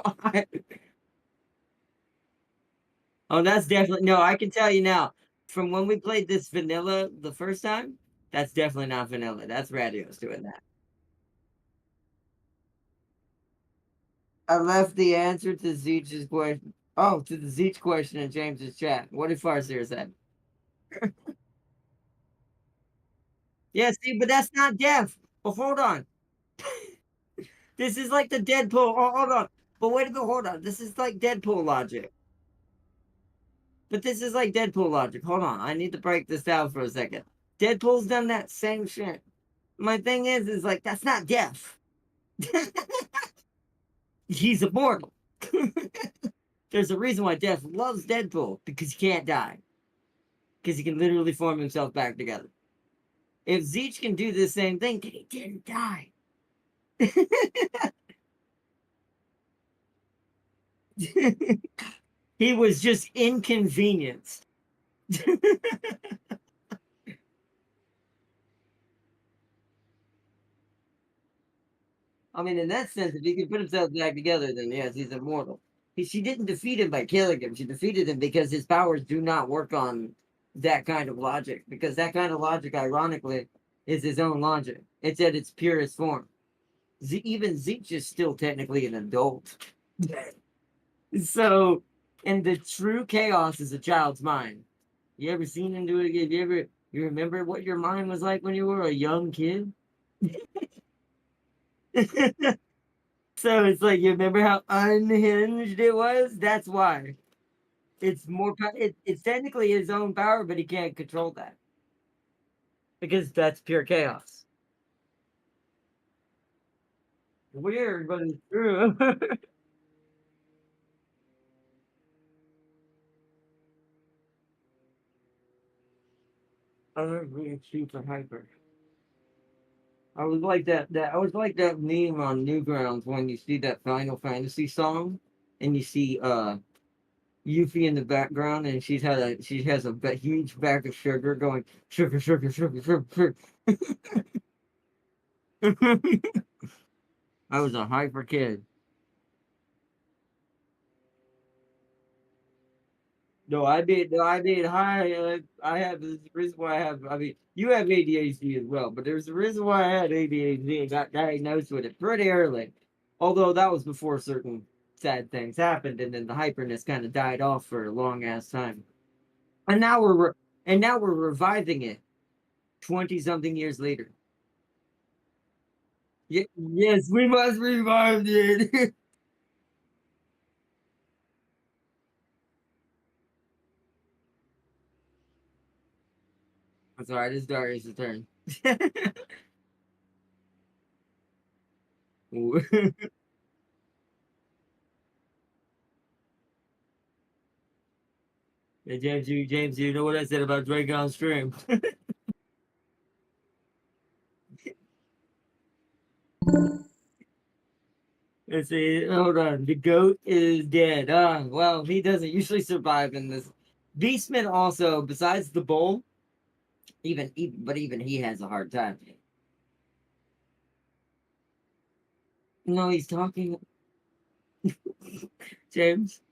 Oh, that's definitely no. I can tell you now. From when we played this vanilla the first time, that's definitely not vanilla. That's Radios doing that. I left the answer to Zeech's question. Oh, to the Zeech question in James's chat. What did Farseer say? Yeah, see, but that's not deaf. But hold on. This is like the Deadpool. Oh, hold on. But wait a minute, hold on. This is like Deadpool logic. But this is like Deadpool logic. Hold on. I need to break this down for a second. Deadpool's done that same shit. My thing is like, that's not deaf. He's immortal. There's a reason why Death loves Deadpool because he can't die. Because he can literally form himself back together. If Zeech can do the same thing, then he didn't die. He was just inconvenienced. I mean, in that sense, if he can put himself back together, then yes, he's immortal. She didn't defeat him by killing him. She defeated him because his powers do not work on that kind of logic. Because that kind of logic, ironically, is his own logic. It's at its purest form. Even Zeech is still technically an adult. So, and the true chaos is a child's mind. You ever seen him do it again? You remember what your mind was like when you were a young kid? So it's like you remember how unhinged it was. That's why it's more. It's technically his own power, but he can't control that because that's pure chaos. Weird, but it's true. I'm really super hyper. I was like that. I was like that meme on Newgrounds when you see that Final Fantasy song, and you see Yuffie in the background, and she has a huge bag of sugar going sugar sugar sugar sugar. Sugar. I was a hyper kid. No, I did high. I have this reason why I have. I mean, you have ADHD as well, but there's a reason why I had ADHD and got diagnosed with it pretty early. Although that was before certain sad things happened, and then the hyperness kind of died off for a long ass time. And now and now we're reviving it 20 something years later. Yes, we must revive it. That's all right. It's Darius' turn. Hey, James, you know what I said about Drake on stream? Let's see. Hold on. The goat is dead. Well, he doesn't usually survive in this. Beastman also, besides the bull, But even he has a hard time. No, he's talking, James.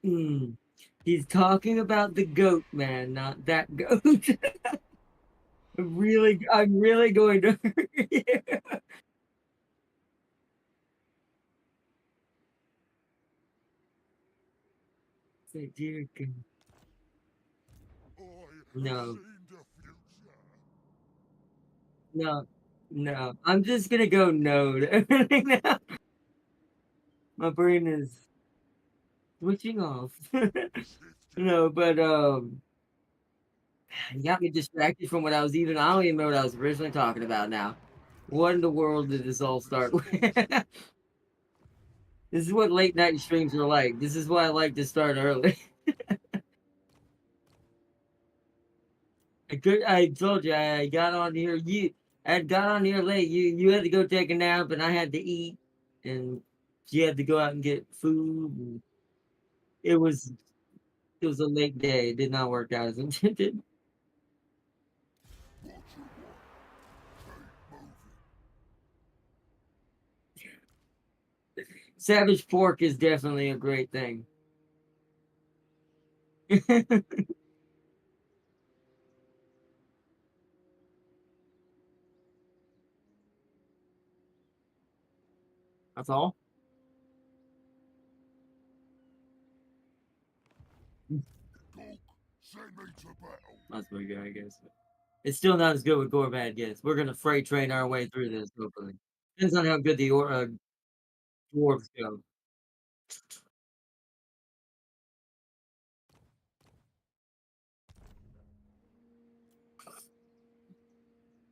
Hmm. He's talking about the goat, man, not that goat. I'm really going to hurt you. Say, dear God. I have No, seen the future. no, no. I'm just gonna go no to everything now. My brain is switching off. Shifting. No, but you got me distracted from what I was even. I don't even know what I was originally talking about now. What in the world did this all start with? This is what late night streams are like. This is why I like to start early. I told you I got on here. I got on here late. You had to go take a nap, and I had to eat, and you had to go out and get food. And it was it was a late day. It did not work out as intended. What you want? Keep moving. Savage pork is definitely a great thing. That's all. Gulk, send me to battle. That's pretty good, I guess. It's still not as good with Gorbad gets. We're gonna freight train our way through this, hopefully. Depends on how good the dwarves go.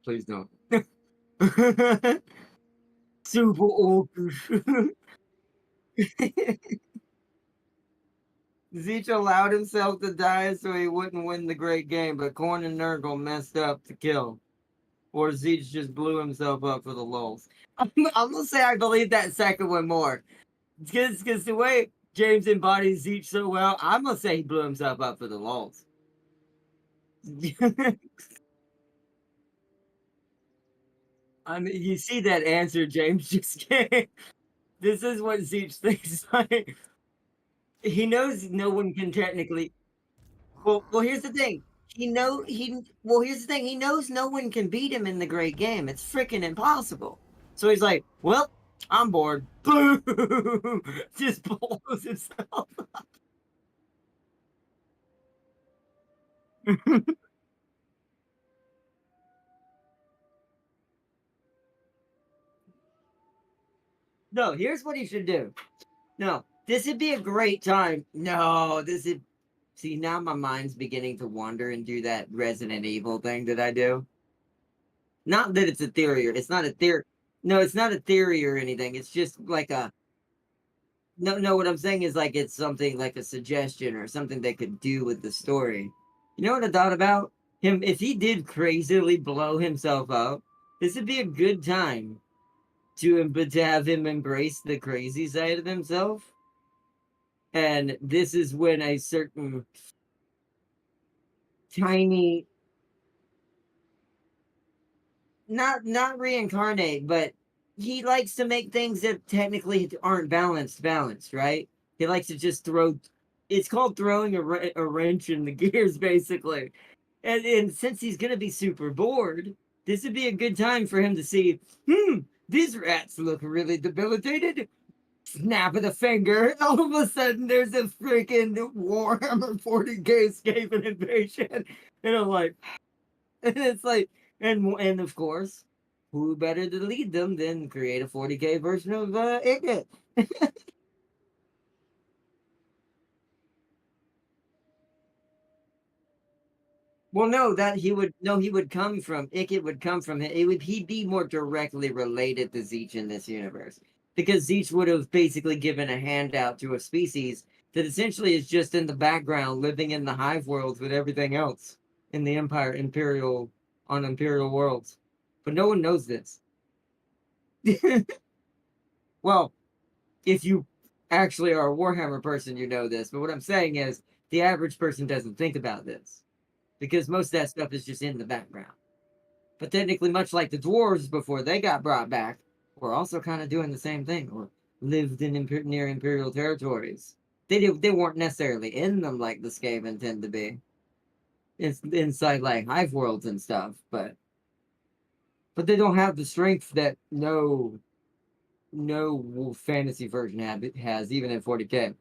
Please don't. Super awkward. Zeech allowed himself to die so he wouldn't win the great game, but Korn and Nurgle messed up to kill. Or Zeech just blew himself up for the lulz. I'm gonna say I believe that second one more. Because the way James embodies Zeech so well, I'm gonna say he blew himself up for the lulz. I mean, you see that answer James just gave. This is what Zeech thinks like. He knows no one can technically. Well, here's the thing. Here's the thing. He knows no one can beat him in the great game. It's freaking impossible. So he's like, well, I'm bored. Boom! Just blows himself. No, here's what he should do. No, this would be a great time. No, this is. See, now my mind's beginning to wander and do that Resident Evil thing that I do. Not that it's a theory. It's not a theory. No, it's not a theory or anything. It's just like a no, no. What I'm saying is like it's something like a suggestion or something they could do with the story. You know what I thought about him? If he did crazily blow himself up, this would be a good time but to have him embrace the crazy side of himself. And this is when a certain tiny, not reincarnate, but he likes to make things that technically aren't balanced, right? He likes to just throw. It's called throwing a wrench in the gears, basically. And since he's gonna be super bored, this would be a good time for him to see. These rats look really debilitated. Snap of the finger, all of a sudden there's a freaking Warhammer 40K escaping invasion, and I'm like, and it's like, and of course, who better to lead them than create a 40K version of Icket? Well, no, that he would no, he would come from Icket would come from it. He'd be more directly related to Zeech in this universe because Zeech would have basically given a handout to a species that essentially is just in the background, living in the hive worlds with everything else in the imperial worlds, but no one knows this. Well, if you actually are a Warhammer person, you know this. But what I'm saying is, the average person doesn't think about this. because most of that stuff is just in the background. But technically, much like the dwarves before they got brought back, were also kind of doing the same thing, or lived in near imperial territories. They weren't necessarily in them like the Skaven tend to be. It's inside like hive worlds and stuff, but they don't have the strength that no fantasy version has, even in 40K.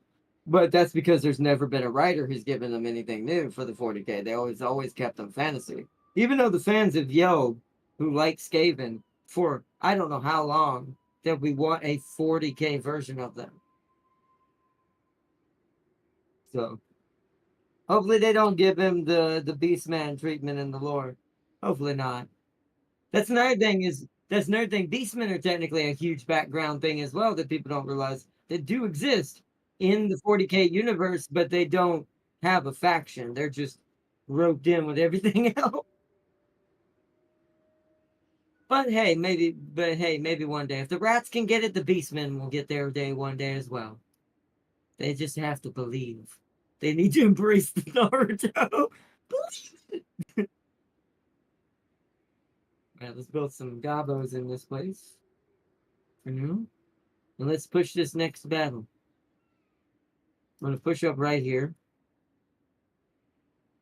But that's because there's never been a writer who's given them anything new for the 40K. They always kept them fantasy. Even though the fans have yelled, who like Skaven, for I don't know how long, that we want a 40K version of them. So hopefully they don't give him the Beastman treatment in the lore. Hopefully not. That's another thing. Beastmen are technically a huge background thing as well that people don't realize that do exist in the 40K universe, but they don't have a faction. They're just roped in with everything else. But hey, maybe one day. If the rats can get it, the beastmen will get their day one day as well. They just have to believe. They need to embrace the Naruto. All right, let's build some gobos in this place for now. And let's push this next battle. I'm gonna push up right here.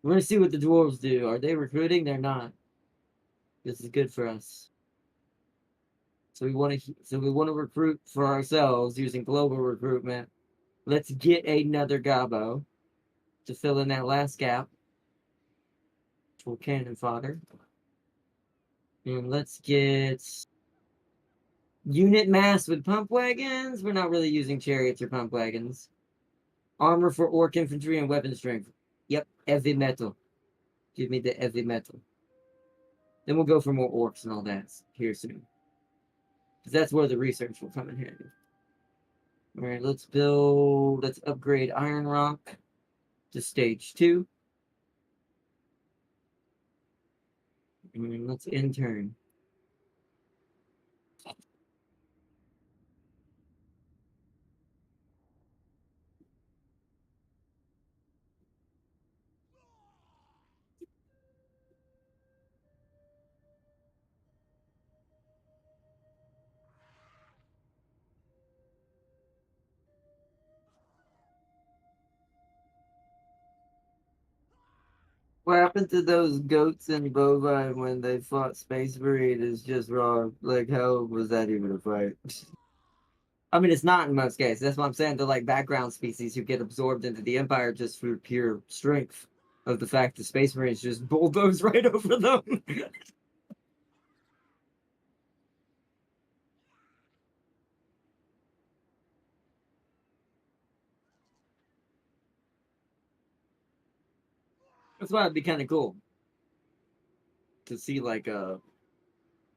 We're gonna see what the dwarves do. Are they recruiting? They're not. This is good for us. So we want to recruit for ourselves using global recruitment. Let's get another Gabo to fill in that last gap for cannon fodder. And let's get unit mass with pump wagons. We're not really using chariots or pump wagons. Armor for orc infantry and weapon strength. Yep, heavy metal. Give me the heavy metal. Then we'll go for more orcs and all that here soon. Because that's where the research will come in handy. All right, let's upgrade Iron Rock to stage 2. And let's intern. What happened to those goats and bovine when they fought Space Marine is just wrong. Like, how was that even a fight? I mean, it's not in most cases. That's what I'm saying. They're like background species who get absorbed into the Empire just through pure strength of the fact that Space Marines just bulldoze right over them. That's why it'd be kind of cool to see like a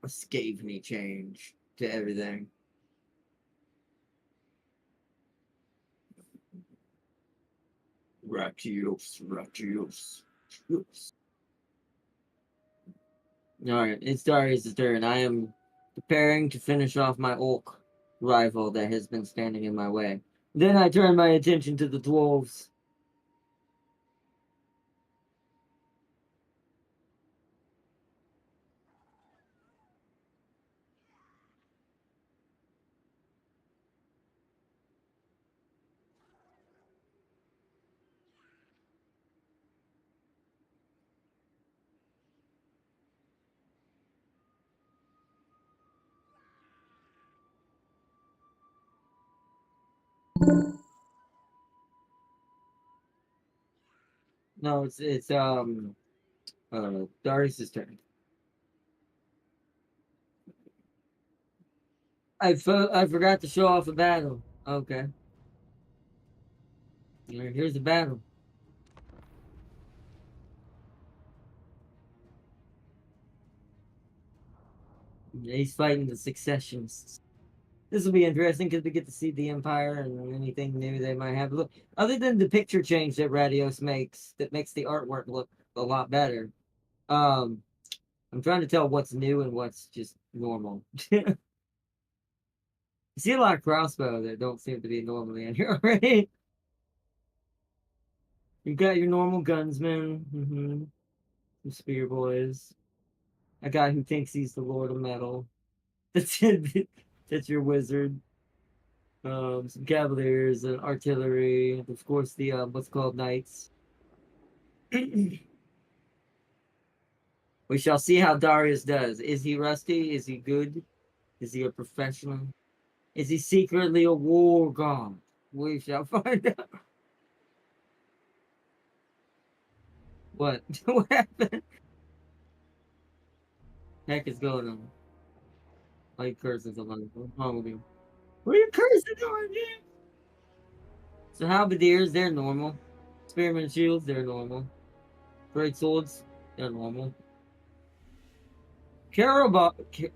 Scaveny change to everything. Radious, Radious. Alright, it's Darius' turn. I am preparing to finish off my orc rival that has been standing in my way. Then I turn my attention to the dwarves. No, it's Darius' turn. I forgot to show off a battle. Okay. Here's the battle. He's fighting the successions. This will be interesting because we get to see the Empire and anything new they might have. Look, other than the picture change that Radios makes, that makes the artwork look a lot better. Um, I'm trying to tell what's new and what's just normal. You see a lot of crossbow that don't seem to be normally in here already. You got your normal gunsmen. Some spear boys. A guy who thinks he's the Lord of Metal. That's it. That's your wizard. Some cavaliers, artillery, of course the what's called knights. We shall see how Darius does. Is he rusty? Is he good? Is he a professional? Is he secretly a war god? We shall find out. What? What happened? Heck is going on? Why are you cursing so much? What's wrong with you? What are you cursing on, dude? So halberdiers, they're normal. Spearman shields, they're normal. Great swords, they're normal. Carroburg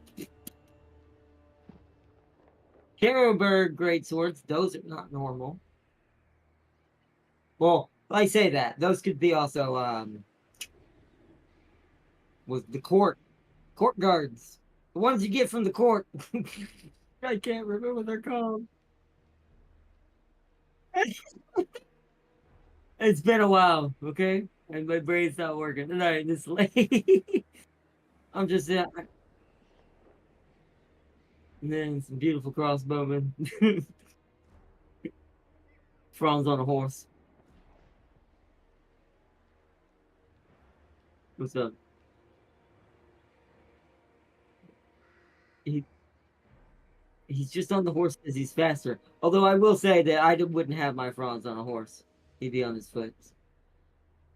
great swords, those are not normal. Well, I say that. Those could be also was the court guards. The ones you get from the court. I can't remember what they're called. It's been a while, okay? And my brain's not working. All right, this late. I'm just and then some beautiful crossbowmen. Franz on a horse. What's up? He he's just on the horse because he's faster. Although I will say that I wouldn't have my Franz on a horse. He'd be on his foot.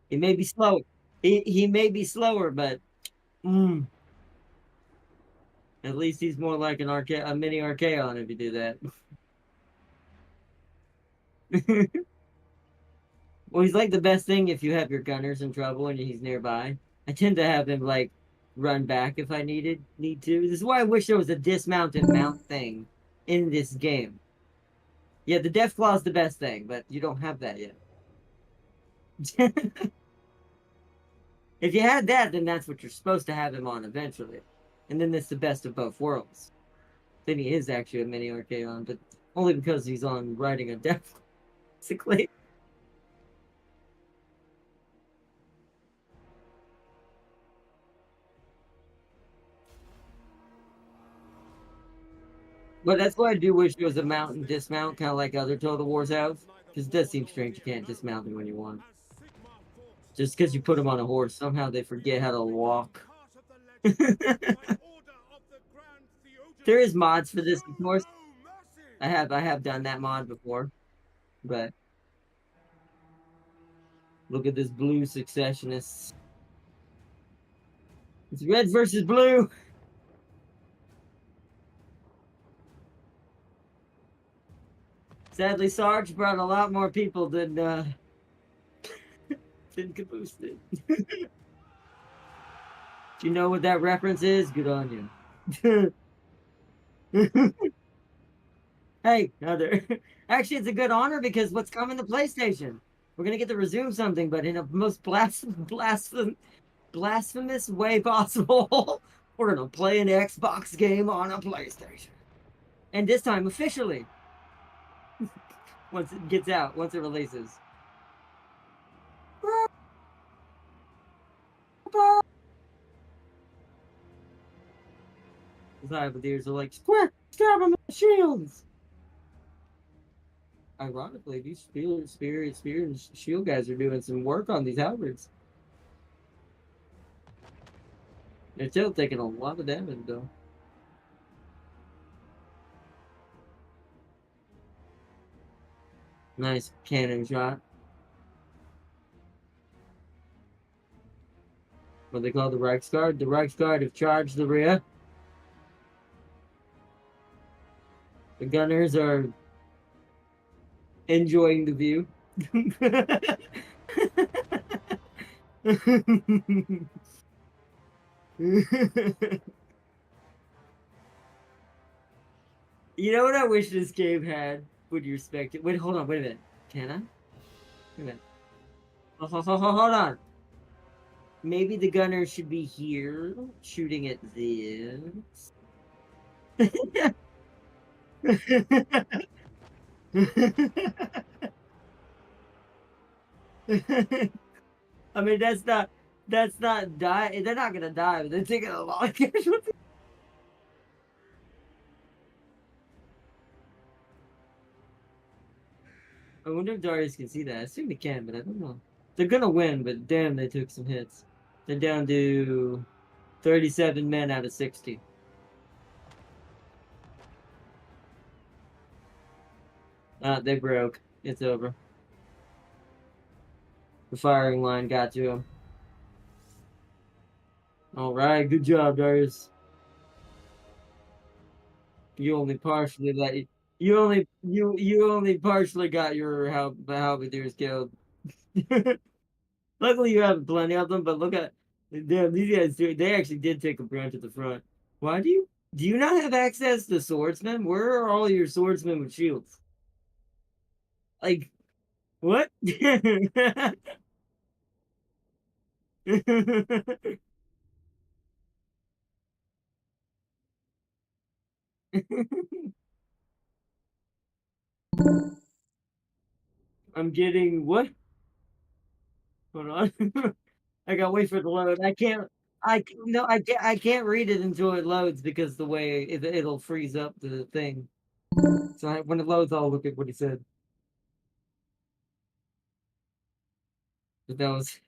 He may be slow. He may be slower, but mm, at least he's more like a mini Archaon if you do that. Well, he's like the best thing if you have your gunners in trouble and he's nearby. I tend to have him like run back if I need to. This is why I wish there was a dismount and mount thing in this game. Yeah, the Deathclaw is the best thing, but you don't have that yet. If you had that, then that's what you're supposed to have him on eventually. And then it's the best of both worlds. Then he is actually a mini Archaon, but only because he's on riding a Deathclaw, basically. But that's why I do wish there was a mount and dismount, kind of like other Total Wars have. Because it does seem strange you can't dismount him when you want. Just because you put him on a horse, somehow they forget how to walk. There is mods for this, of course. I have done that mod before. But look at this blue successionist. It's red versus blue. Sadly, Sarge brought a lot more people than Caboose did. Do you know what that reference is? Good on you. Hey, other. Actually, it's a good honor because what's coming to PlayStation? We're gonna get to resume something, but in a most blasphemous way possible. We're gonna play an Xbox game on a PlayStation, and this time officially. Once it gets out, once it releases. The Cyberdeers are like, squirt, stab them with shields. Ironically, these spear, and shield guys are doing some work on these halberds. They're still taking a lot of damage, though. Nice cannon shot. What they call the Reichsguard. The Reichsguard have charged the rear. The gunners are enjoying the view. You know what I wish this game had? Would you respect it? Wait, hold on, wait a minute. Can I? Wait a minute. Hold on. Maybe the gunner should be here, shooting at this. I mean, that's not. That's not die. They're not gonna die, but they're taking a lot of I wonder if Darius can see that. I assume he can, but I don't know. They're gonna win, but damn, they took some hits. They're down to 37 men out of 60. They broke. It's over. The firing line got to him. All right, good job, Darius. You only partially let you only partially got your halberdiers killed. Luckily, you have plenty of them. But look at damn these guys. They actually did take a branch at the front. Why do you not have access to swordsmen? Where are all your swordsmen with shields? Like what? I'm getting what? Hold on. I gotta wait for it to load. I can't. No. I can't read it until it loads because the way it'll freeze up the thing. So when it loads, I'll look at what he said. But that was.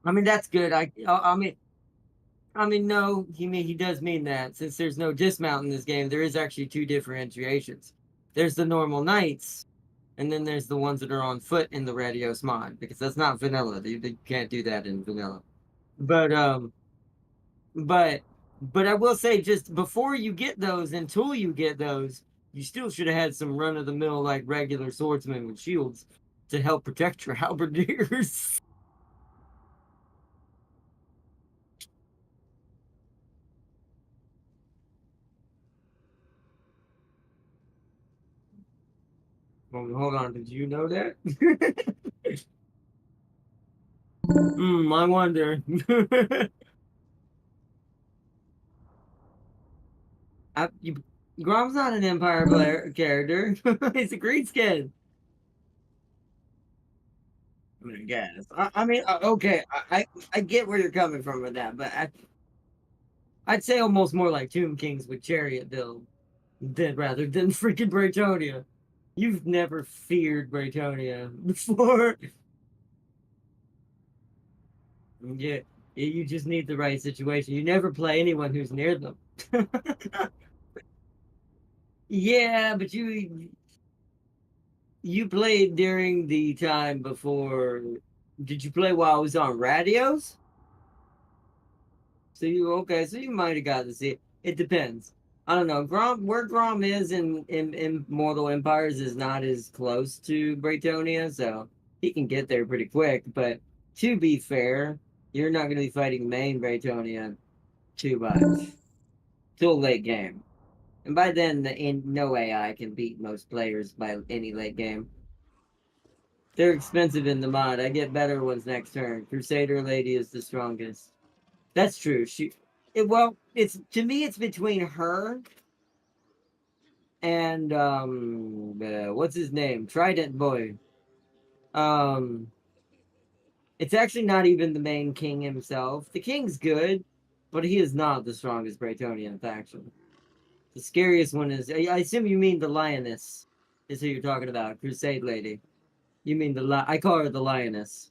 I mean, that's good. I mean, no. He does mean that since there's no dismount in this game, there is actually two differentiations. There's the normal knights, and then there's the ones that are on foot in the Radios mod because that's not vanilla. They can't do that in vanilla. But But I will say just before you get those, until you get those, you still should have had some run of the mill like regular swordsmen with shields to help protect your halberdiers. Well, hold on, did you know that? I wonder. You, Grom's not an Empire player character. He's a green skin. I mean, I guess. I mean, okay, I get where you're coming from with that, but I'd say almost more like Tomb Kings with Chariot build. Than rather than freaking Braytonia. You've never feared Braytonia before. Yeah, you just need the right situation. You never play anyone who's near them. Yeah, but you played during the time before. Did you play while I was on radios? So you okay? So you might have got to see it. It depends. I don't know. Grom where Grom is in Mortal Empires is not as close to Braytonia, so he can get there pretty quick. But to be fair, you're not going to be fighting main Braytonia too much till late game, and by then no AI can beat most players by any late game. They're expensive in the mod. I get better ones next turn. Crusader Lady is the strongest. That's true. Well, it's to me, it's between her and what's his name? Trident Boy. Um, it's actually not even the main king himself. The king's good, but he is not the strongest Braytonian faction. The scariest one is I assume you mean the lioness. Is who you're talking about, Crusade Lady. You mean I call her the lioness.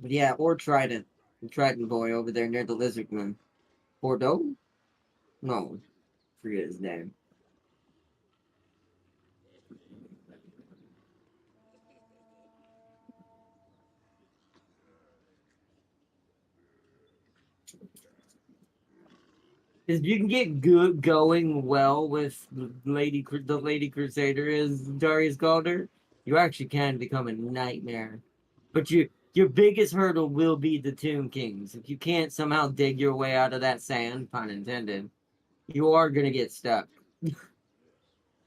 But yeah, or Trident. The Trident Boy over there near the Lizardman. Bordeaux? No, forget his name. If you can get good going well with the Lady Crusader, as Darius called her, you actually can become a nightmare. But your biggest hurdle will be the Tomb Kings. If you can't somehow dig your way out of that sand, pun intended, you are gonna get stuck.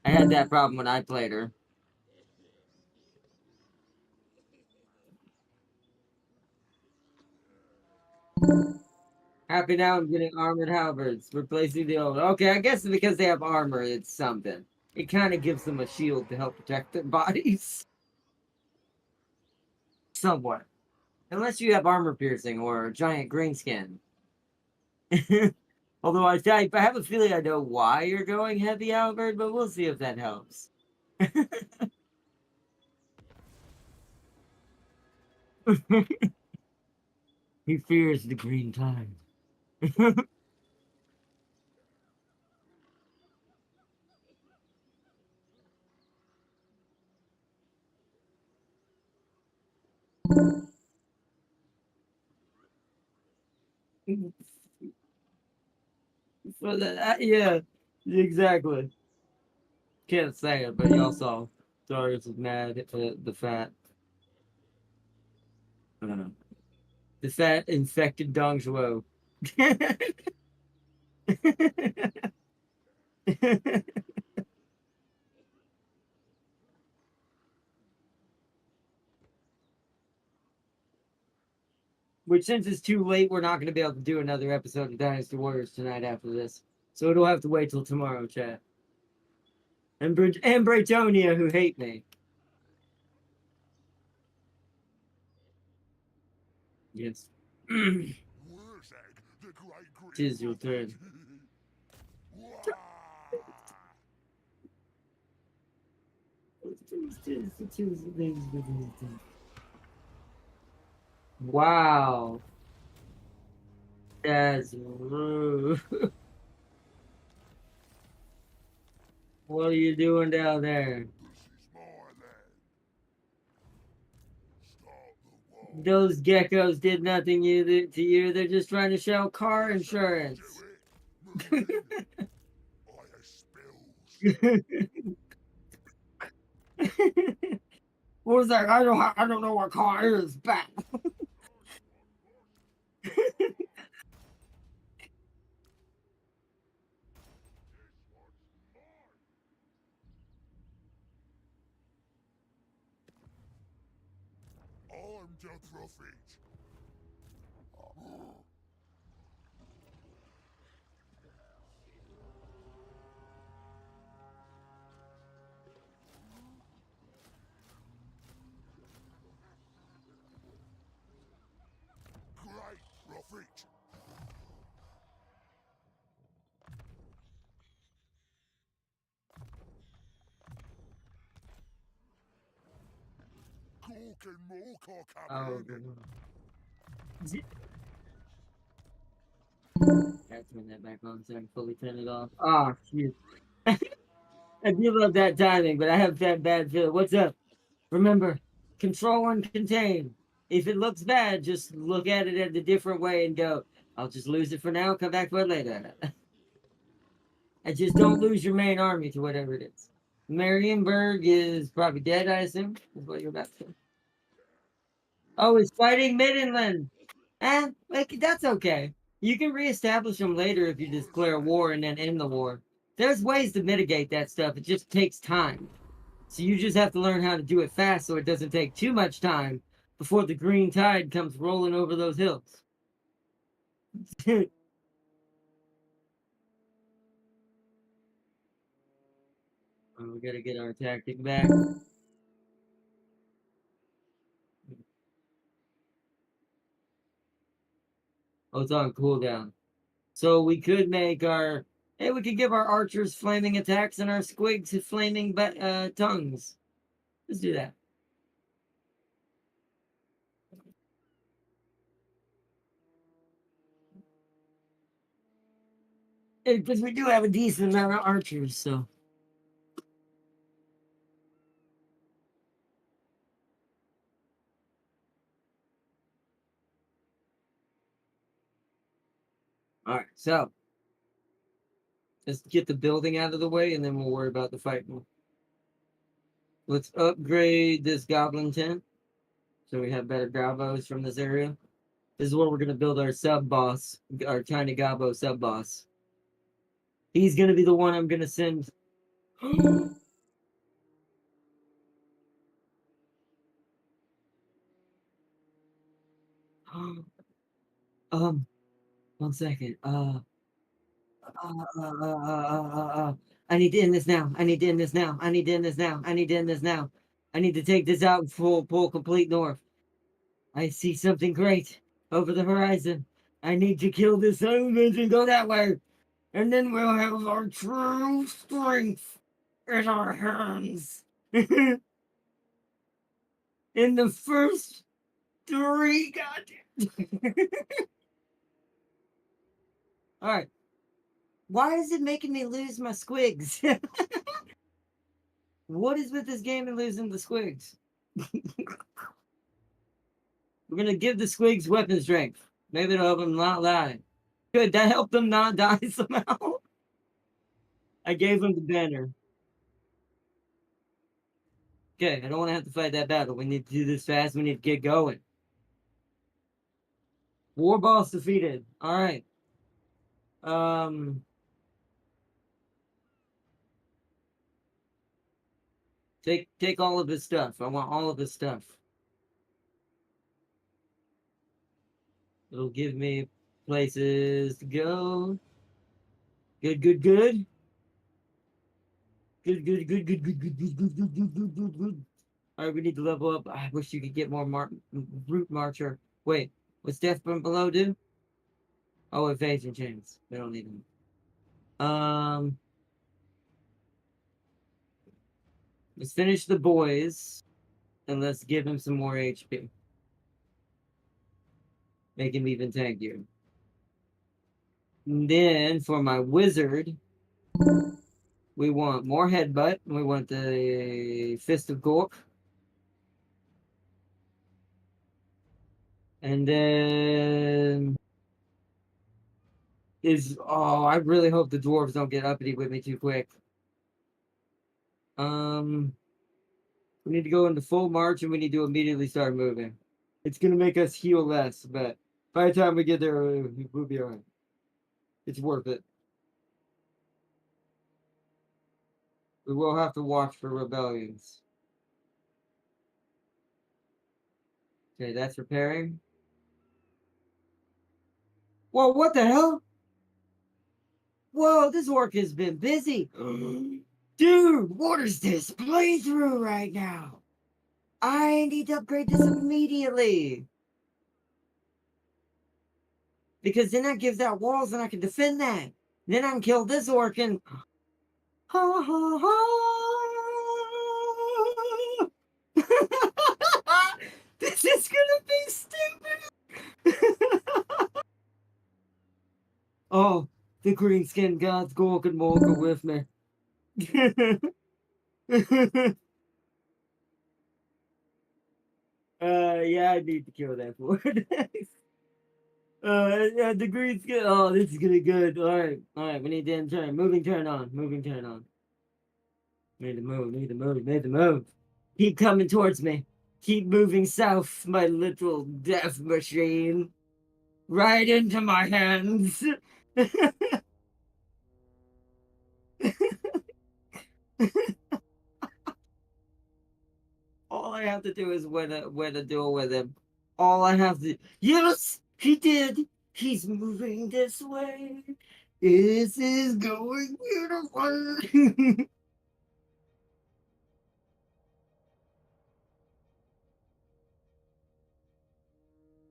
I had that problem when I played her. Happy now I'm getting armored halberds, replacing the old. Okay, I guess because they have armor, it's something. It kind of gives them a shield to help protect their bodies. Somewhat. Unless you have armor piercing or a giant green skin. Although I have a feeling I know why you're going heavy halberd, but we'll see if that helps. He fears the green tide. For the yeah, exactly. Can't say it, but y'all saw Darius is mad at the fat. I don't know. The fat infected Dong Zhuo. Which, since it's too late, we're not going to be able to do another episode of Dynasty Warriors tonight after this. So it'll have to wait till tomorrow, chat. And Braytonia, who hate me. Yes. Tis your turn. Wow. That's rude. What are you doing down there? Those geckos did nothing to you. They're just trying to sell car insurance. What was that? I don't know what car is. Back. I'm the prophet. Great prophet. Cork and more cock up Oh, in. I have to turn that back on so I can fully turn it off. Oh, shoot. I do love that timing, but I have that bad feeling. What's up? Remember, control and contain. If it looks bad, just look at it in a different way and go, I'll just lose it for now, come back for it later. And just don't lose your main army to whatever it is. Marienburg is probably dead, I assume, is what you're about to say. Oh, it's fighting Midland. Like, that's okay. You can reestablish them later if you declare war and then end the war. There's ways to mitigate that stuff. It just takes time. So you just have to learn how to do it fast so it doesn't take too much time before the green tide comes rolling over those hills. Oh, we gotta get our tactic back. Oh, it's on cooldown. So we could make our... Hey, we could give our archers flaming attacks and our squigs flaming tongues. Let's do that. Because we do have a decent amount of archers, so... Alright, so... Let's get the building out of the way, and then we'll worry about the fighting. Let's upgrade this goblin tent, so we have better gobos from this area. This is where we're going to build our sub-boss, our tiny gobbo sub-boss. He's going to be the one I'm going to send... 1 second. I need to end this now. I need to end this now. I need to end this now. I need to end this now. I need to take this out full complete north. I see something great over the horizon. I need to kill this element and go that way. And then we'll have our true strength in our hands. In the first 3 goddamn. Alright. Why is it making me lose my squigs? What is with this game and losing the squigs? We're gonna give the squigs weapon strength. Maybe it'll help them not die. Good, that helped them not die somehow. I gave them the banner. Okay, I don't want to have to fight that battle. We need to do this fast. We need to get going. War boss defeated. All right. Take all of his stuff. I want all of his stuff. It'll give me places to go. Good, good, good. Good, good, good, good, good, good, good, good, good, good, good, good, good. All right, we need to level up. I wish you could get more root marcher. Wait, what's death from below do? Oh, evasion chains. We don't need them. Let's finish the boys, and let's give him some more HP. Make him even tankier. And then for my wizard, we want more headbutt. We want the fist of Gork. And then I really hope the dwarves don't get uppity with me too quick. We need to go into full march and we need to immediately start moving. It's gonna make us heal less, but by the time we get there, we'll be alright. It's worth it. We will have to watch for rebellions. Okay, that's repairing. Whoa, what the hell? Whoa, this work has been busy. Dude, what is this playthrough right now? I need to upgrade this immediately. Because then that gives out walls and I can defend that. Then I can kill this orc and... Ha ha ha! This is gonna be stupid! Oh, the green skinned gods Gork and Mork are with me. Yeah, I need to kill that for yeah, the green skin. Oh, this is gonna be good. All right, we need to end turn. Moving turn on. Moving turn on. Need to move. Need to move. Need to move. Keep coming towards me. Keep moving south, my little death machine. Right into my hands. All I have to do is win a duel with him. All I have to. Yes, he did. He's moving this way. This is going beautiful.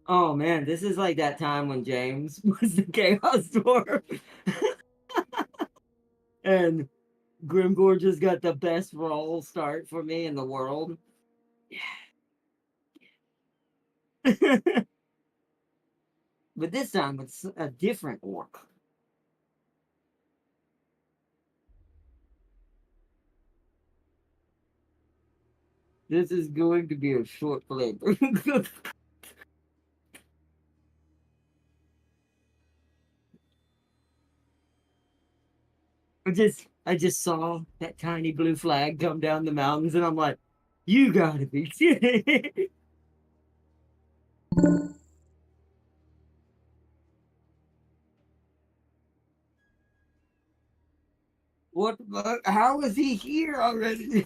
Oh man, this is like that time when James was the Chaos Dwarf. And Grimgor just got the best roll start for me in the world. But this time it's a different orc. This is going to be a short playthrough. I just saw that tiny blue flag come down the mountains, and I'm like, you gotta be kidding. What the fuck? How is he here already?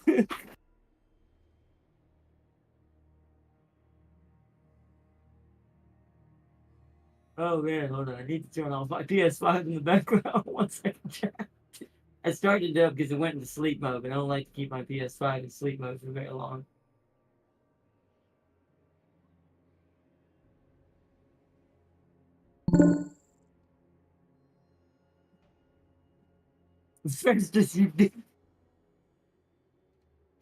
Oh man, hold on. I need to turn off my PS5 in the background. One second, chat. I started it up because it went into sleep mode, but I don't like to keep my PS5 in sleep mode for very long. First, just you,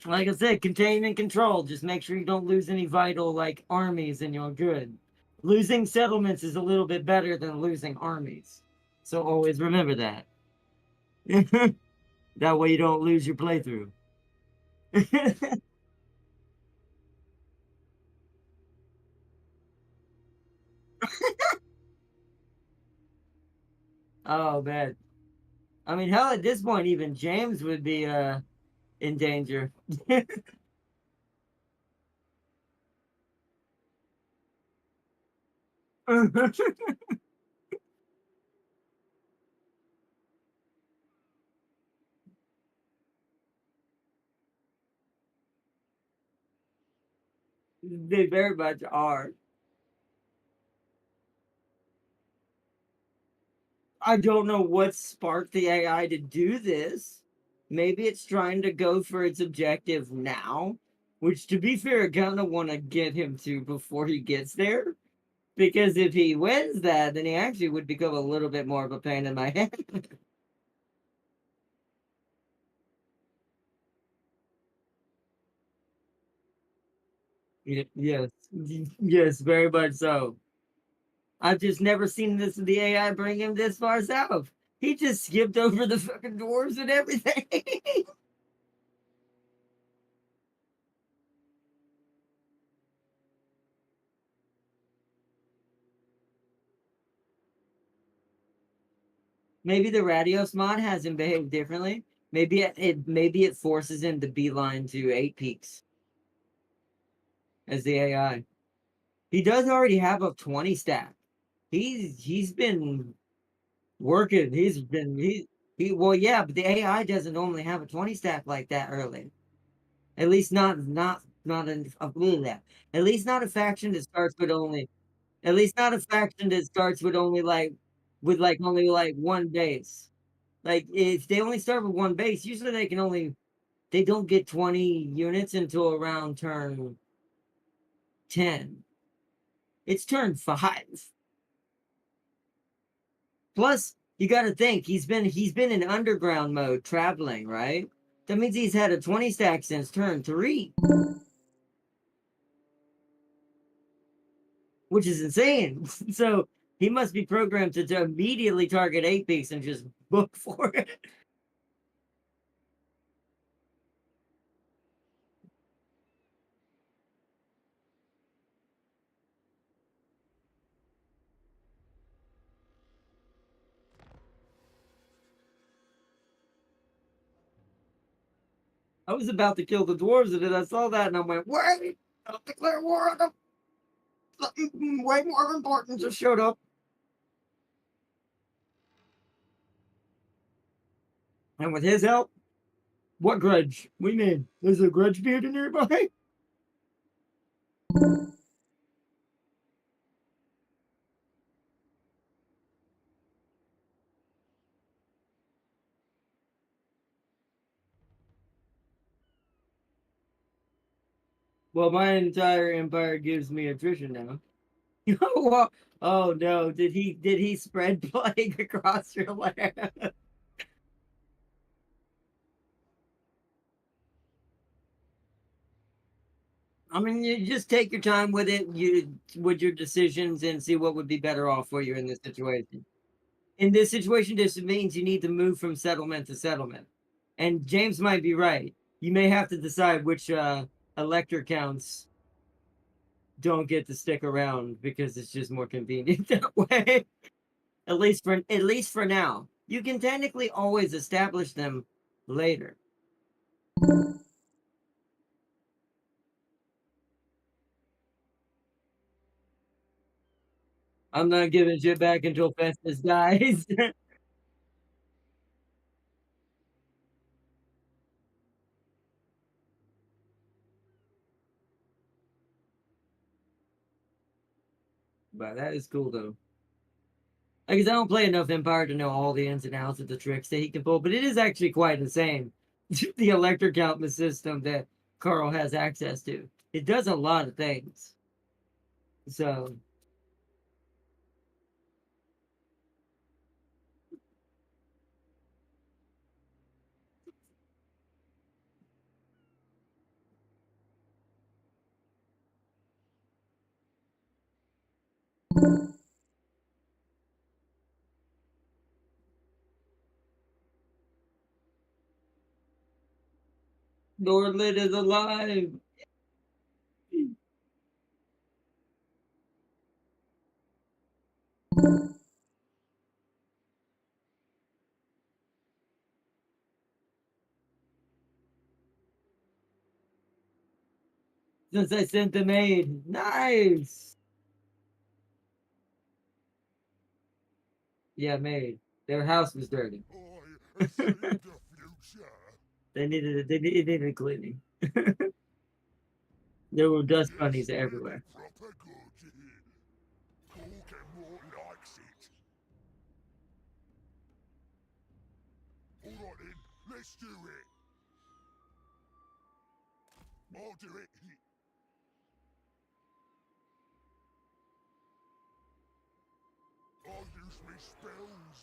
like I said, contain and control. Just make sure you don't lose any vital like armies, and you're good. Losing settlements is a little bit better than losing armies, so always remember that. That way you don't lose your playthrough. Oh man. I mean, hell, at this point, even James would be in danger. They very much are. I don't know what sparked the AI to do this. Maybe it's trying to go for its objective now, which, to be fair, I kind of want to get him to before he gets there. Because if he wins that, then he actually would become a little bit more of a pain in my head. Yes, yes, very much so. I've just never seen this the AI bring him this far south. He just skipped over the fucking dwarves and everything. Maybe the Radios mod has him behave differently. Maybe it forces him to beeline to 8 peaks as the AI. He does already have a 20 stack. He's been working. He well yeah, but the AI doesn't normally have a 20 stack like that early. At least not in that. At least not a faction that starts with only At least not a faction that starts with only like only like one base. Like if they only start with one base, usually they don't get 20 units until around turn 10. It's turn 5. Plus, you got to think he's been in underground mode traveling, right? That means he's had a 20 stack since turn 3, which is insane. So he must be programmed to immediately target 8 peaks and just book for it. I was about to kill the dwarves, and then I saw that, and I went, "Wait! I'll declare war on them. Something way more important just showed up." And with his help, what grudge? We mean, there's a grudge beard in nearby. Well, my entire empire gives me attrition now. Oh no! Did he spread plague across your land? I mean, you just take your time with it. You with your decisions and see what would be better off for you in this situation. In this situation, this means you need to move from settlement to settlement. And James might be right. You may have to decide which elector counts don't get to stick around because it's just more convenient that way. At least for now. You can technically always establish them later. I'm not giving shit back until Festus dies. But that is cool though. Because I don't play enough Empire to know all the ins and outs of the tricks that he can pull, but it is actually quite insane. The electric output system that Carl has access to. It does a lot of things. So Norland is alive. Since I sent the maid. Nice. Yeah, maid. Their house was dirty. I have seen the future. It needed cleaning. There were dust This bunnies will be everywhere. proper good. Pork and more likes it. Alright then, let's do it. I'll do it. I'll use me spells.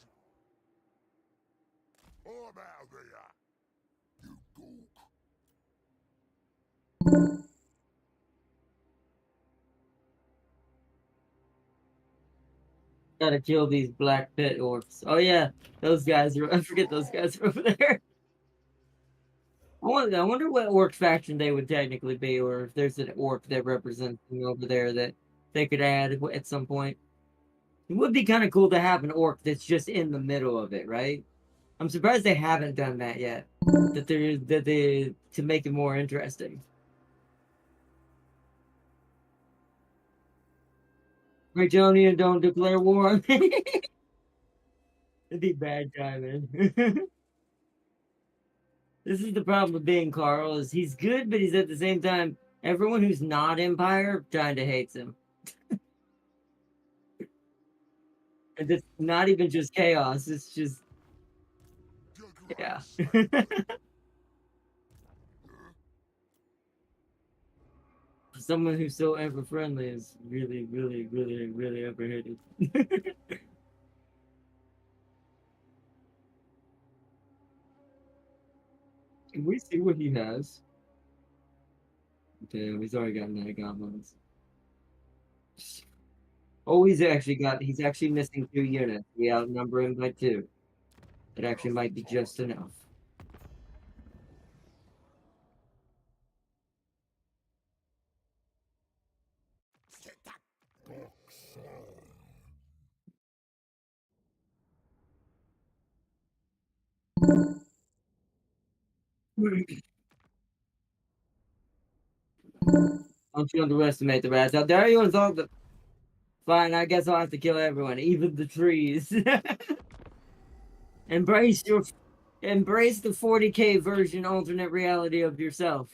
I'm out of here. You gawk. Gotta kill these black pit orcs. Oh yeah, those guys are. I forget those guys are over there. I wonder what orc faction they would technically be, or if there's an orc that represents them over there that they could add at some point. It would be kind of cool to have an orc that's just in the middle of it, right? I'm surprised they haven't done that yet. That they to make it more interesting. Britonian don't declare war on me. It'd be bad timing. This is the problem with being Carl, is he's good, but he's at the same time, everyone who's not Empire kind of hates him. And it's not even just chaos, it's just, For yeah. Christ's sake. Someone who's so ever friendly is really, really, really, really ever hated. Can we see what he has? Damn, he's already got 9 goblins. Oh, he's actually missing 2 units. We outnumber him by 2. It actually might be just enough. Don't you underestimate the rats out there. You thought that. Fine, I guess I'll have to kill everyone, even the trees. embrace your, embrace the 40K version alternate reality of yourself.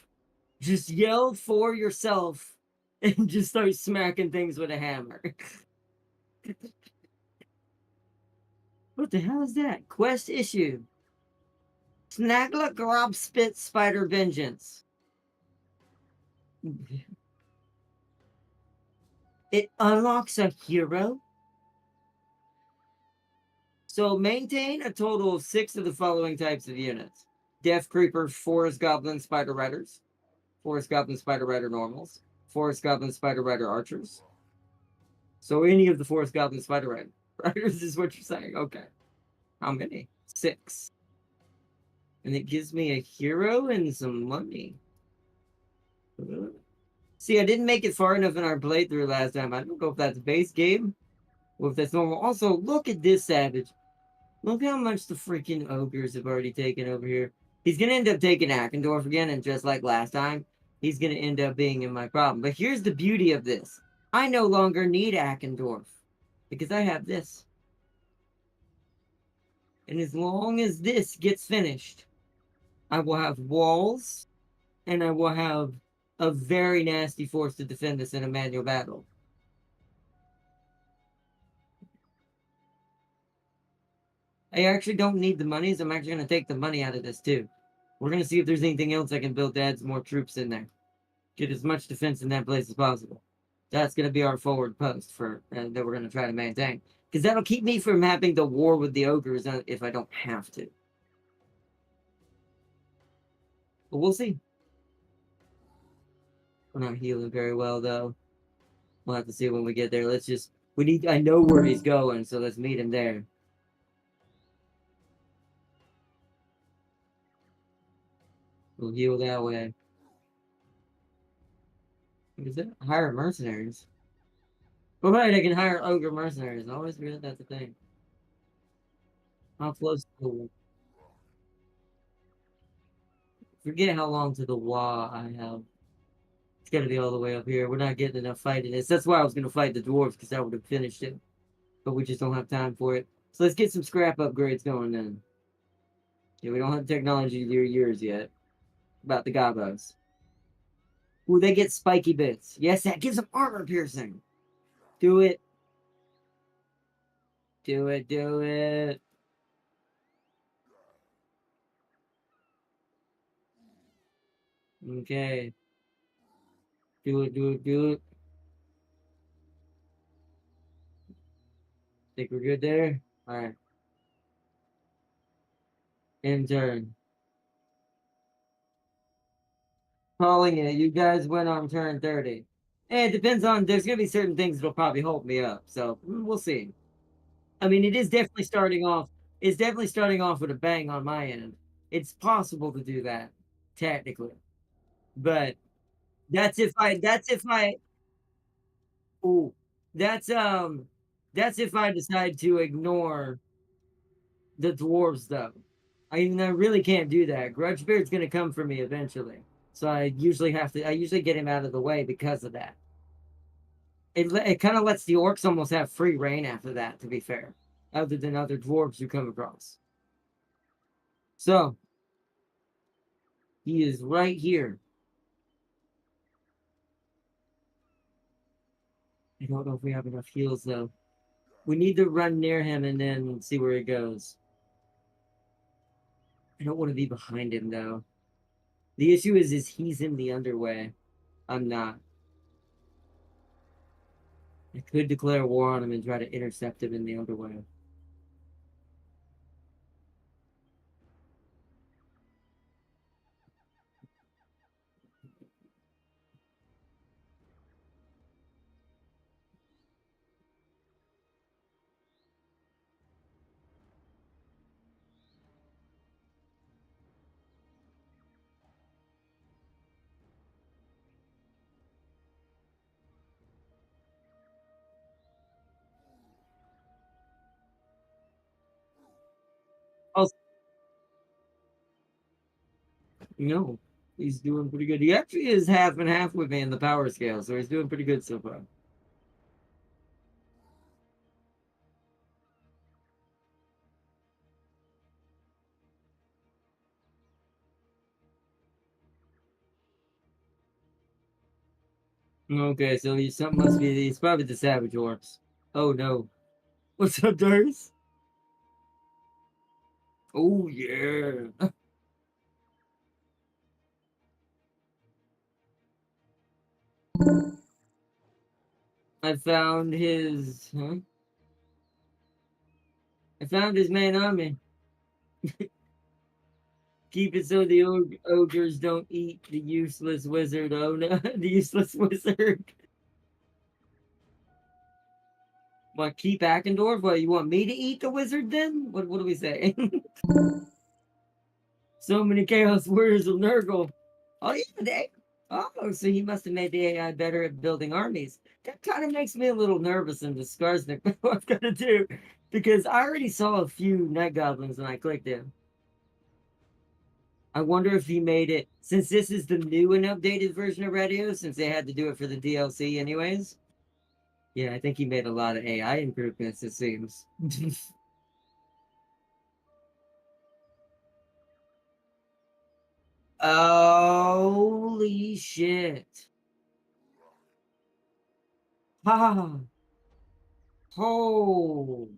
Just yell for yourself and just start smacking things with a hammer. What the hell is that? Quest issue. Snagla Grob Spit Spider Vengeance. It unlocks a hero. So maintain a total of 6 of the following types of units: Death Creeper, Forest Goblin, Spider Riders, Forest Goblin, Spider Rider Normals, Forest Goblin, Spider Rider Archers. So any of the Forest Goblin, Spider Riders is what you're saying. Okay. How many? 6. And it gives me a hero and some money. See, I didn't make it far enough in our playthrough last time. I don't know if that's base game or if that's normal. Also, look at this savage. Look how much the freaking ogres have already taken over here. He's going to end up taking Ackendorf again, and just like last time, he's going to end up being in my problem. But here's the beauty of this. I no longer need Ackendorf because I have this. And as long as this gets finished, I will have walls, and I will have a very nasty force to defend us in a manual battle. I actually don't need the monies. I'm actually going to take the money out of this too. We're going to see if there's anything else I can build to add some more troops in there. Get as much defense in that place as possible. That's going to be our forward post for that we're going to try to maintain. Because that'll keep me from having to war with the ogres if I don't have to. But we'll see. We're not healing very well, though. We'll have to see when we get there. Let's just... I know where he's going, so let's meet him there. We'll heal that way. What is it? Hire mercenaries. But right, I can hire ogre mercenaries. I always forget that's a thing. How close to the... Forget how long to the wall I have. It's got to be all the way up here. We're not getting enough fight in this. That's why I was going to fight the dwarves, because I would have finished it. But we just don't have time for it. So let's get some scrap upgrades going then. Yeah, we don't have technology to do yours yet. About the gobos. Ooh, they get spiky bits. Yes, that gives them armor piercing. Do it. Do it, do it. Okay. Do it, do it, do it. Think we're good there? Alright. In turn. Calling it. You guys went on turn 30. And it depends on, there's going to be certain things that'll probably hold me up. So we'll see. I mean, it is definitely starting off. It's definitely starting off with a bang on my end. It's possible to do that, technically. But that's if I ooh, that's if I decide to ignore the dwarves though. I really can't do that. Grudgebeard's gonna come for me eventually. So I usually get him out of the way because of that. It kind of lets the orcs almost have free reign after that, to be fair. Other than other dwarves you come across. So he is right here. I don't know if we have enough heals though. We need to run near him and then see where he goes. I don't want to be behind him though. The issue is he's in the underway. I'm not. I could declare war on him and try to intercept him in the underway. Also, no, he's doing pretty good. He actually is half and half with me in the power scale, so he's doing pretty good so far. Okay, so something must be. He's probably the savage orcs. Oh no. What's up, Darius? Oh yeah. I found his. Huh? I found his main army. Keep it so the ogres don't eat the useless wizard. Oh no, the useless wizard. What, keep Ackendorf? What, you want me to eat the wizard then? What do we say? So many chaos warriors of Nurgle. Oh yeah, oh, so he must have made the AI better at building armies. That kind of makes me a little nervous and discouraged what I'm gonna do. Because I already saw a few night goblins when I clicked him. I wonder if he made it, since this is the new and updated version of Radious, since they had to do it for the DLC anyways. Yeah, I think he made a lot of AI improvements, it seems. Holy shit. Ha. Oh.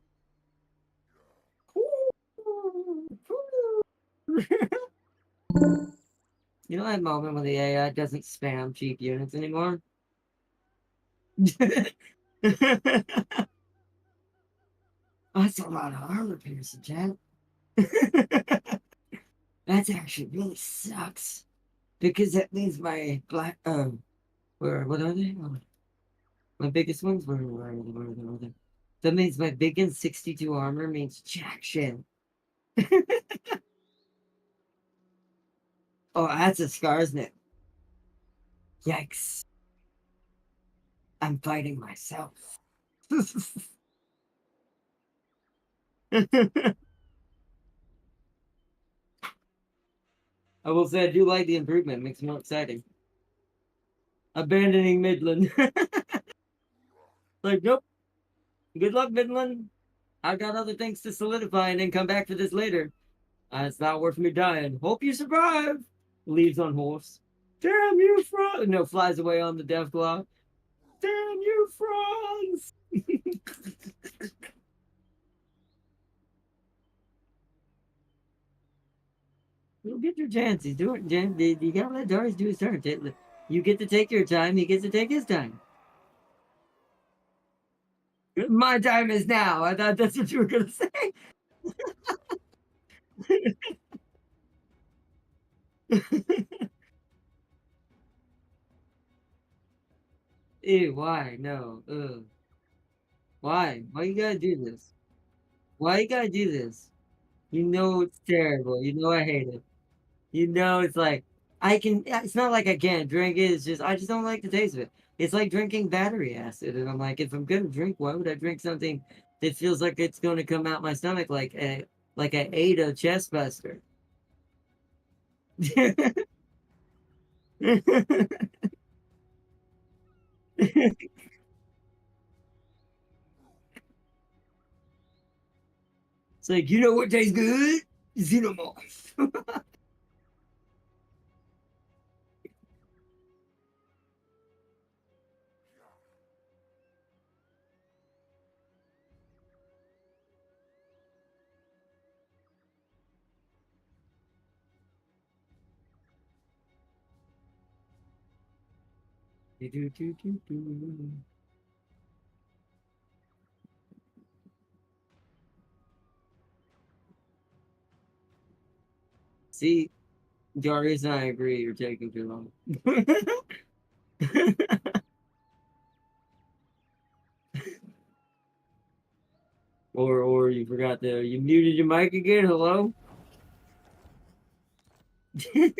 You know that moment when the AI doesn't spam cheap units anymore? That's a lot of armor piercing, Jen. That's actually really sucks. Because that means my black where what are they? My biggest ones where are they? That means my biggest 62 armor means jack shit. Oh, that's a Scarsnet. Yikes. I'm fighting myself. I will say I do like the improvement, makes it more exciting. Abandoning Midland. Like, nope. Good luck, Midland. I got other things to solidify and then come back to this later. It's not worth me dying. Hope you survive. Leaves on horse. Damn you, Franz. No, flies away on the death claw. Damn you, Franz. You'll get your chances. Do it, Jen. You gotta let Darius do his turn. You get to take your time. He gets to take his time. My time is now. I thought that's what you were gonna say. Ew, why? No. Ugh. Why? Why you gotta do this? Why you gotta do this? You know it's terrible. You know I hate it. You know it's like I can. It's not like I can't drink it. It's just I just don't like the taste of it. It's like drinking battery acid, and I'm like, if I'm gonna drink, why would I drink something that feels like it's gonna come out my stomach like I ate a chest buster? It's like, you know what tastes good? Xenomorph. See, Darius and I agree. You're taking too long. Or you forgot to you muted your mic again. Hello. I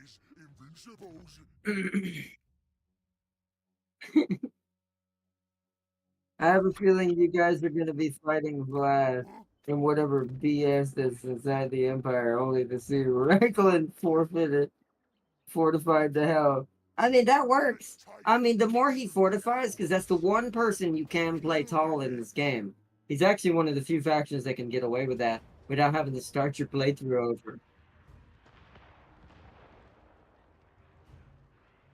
is invincibles. I have a feeling you guys are going to be fighting Vlad in whatever BS that's inside the Empire, only to see Reckland forfeited, fortified to hell. I mean, that works. I mean, the more he fortifies, because that's the one person you can play tall in this game. He's actually one of the few factions that can get away with that without having to start your playthrough over.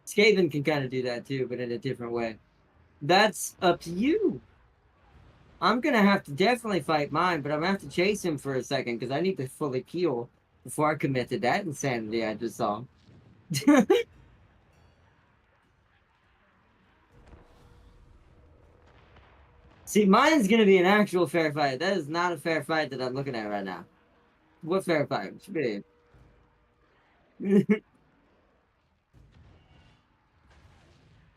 Skaven can kind of do that too, but in a different way. That's up to you. I'm gonna have to definitely fight mine, but I'm gonna have to chase him for a second because I need to fully heal before I commit to that insanity I just saw. See, mine's gonna be an actual fair fight. That is not a fair fight that I'm looking at right now. What fair fight should be?